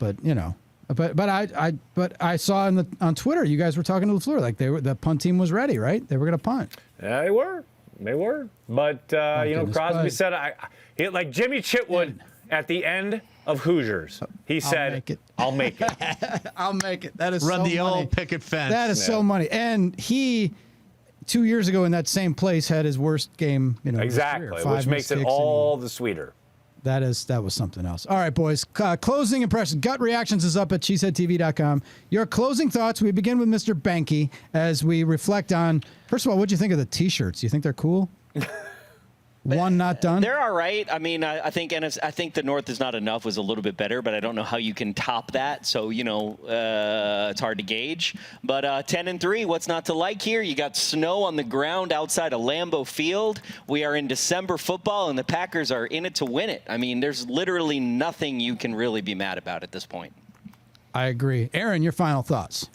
But I saw on Twitter you guys were talking to LaFleur like the punt team was ready, right? They were going to punt. Yeah, they were. But goodness, Crosby but- said, like Jimmy Chitwood at the end of Hoosiers, he said, make it. I'll make it. I'll make it. That is Run so the money. old picket fence. That is so money. And he 2 years ago in that same place had his worst game. Of his Exactly, career. which 5 makes it mistakes all the sweeter. That was something else. All right, boys. Closing impressions. Gut Reactions is up at cheeseheadtv.com. Your closing thoughts. We begin with Mr. Behnke as we reflect on, first of all, what do you think of the T-shirts? You think they're cool? One not done? They're all right. I mean, I think the North is not enough was a little bit better, but I don't know how you can top that. So, it's hard to gauge. But 10-3, what's not to like here? You got snow on the ground outside of Lambeau Field. We are in December football, and the Packers are in it to win it. I mean, there's literally nothing you can really be mad about at this point. I agree. Aaron, your final thoughts.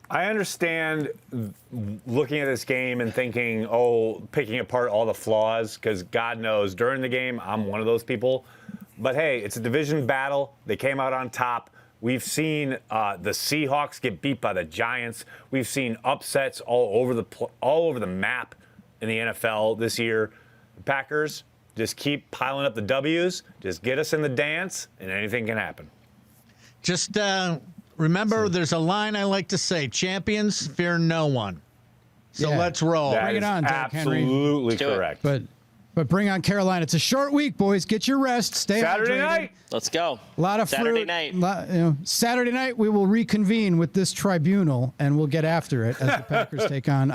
I understand looking at this game and thinking, picking apart all the flaws, because God knows during the game, I'm one of those people. But hey, it's a division battle. They came out on top. We've seen the Seahawks get beat by the Giants. We've seen upsets all over the map in the NFL this year. The Packers just keep piling up the W's. Just get us in the dance, and anything can happen. Just remember, there's a line I like to say: champions fear no one. So let's roll. That Bring it is on, Derrick Henry. absolutely correct. But bring on Carolina. It's a short week, boys. Get your rest. Stay Saturday hydrated. night. Let's go. A lot of Saturday fruit. night. Saturday night, we will reconvene with this tribunal, and we'll get after it as the Packers take on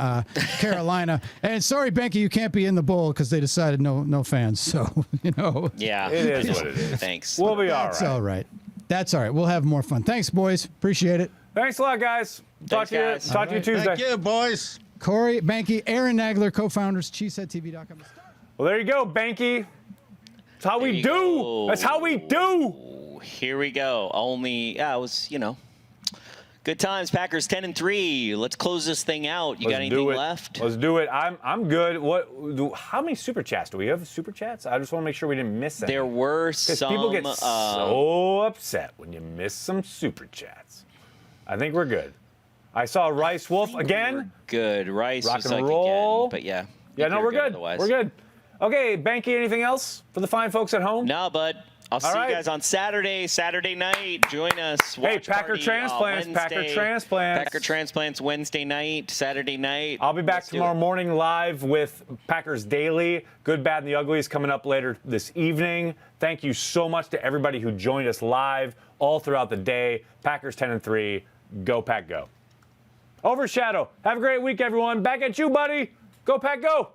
Carolina. And sorry, Behnke, you can't be in the bowl because they decided no fans. So, Yeah. It is what it is. Thanks. We'll be all That's right. all right. That's all right. We'll have more fun. Thanks, boys. Appreciate it. Thanks a lot, guys. Talk to you Tuesday. Thank you, boys. Corey, Behnke, Aaron Nagler, co-founders, Cheeseheadtv.com. Well, there you go, Behnke. That's how we do. go. That's how we do. Here we go. It was, good times. Packers 10-3. Let's close this thing out. You got anything left? Let's do it. I'm good. How many super chats do we have? Super chats? I just want to make sure we didn't miss any. There were some. People get so upset when you miss some super chats. I think we're good. I saw Rice Wolf again. Good. Rice Rock was and like roll. again, but Yeah, no, we're good. Otherwise. We're good. Okay, Behnke, anything else for the fine folks at home? No, bud. I'll see you guys on Saturday night. Join us. Hey, Packer Transplants. Packer Transplants Wednesday night, Saturday night. I'll be back tomorrow morning live with Packers Daily. Good, Bad, and the Ugly is coming up later this evening. Thank you so much to everybody who joined us live all throughout the day. Packers 10-3. Go, Pack, go. Overshadow. Have a great week, everyone. Back at you, buddy. Go, Pack, go.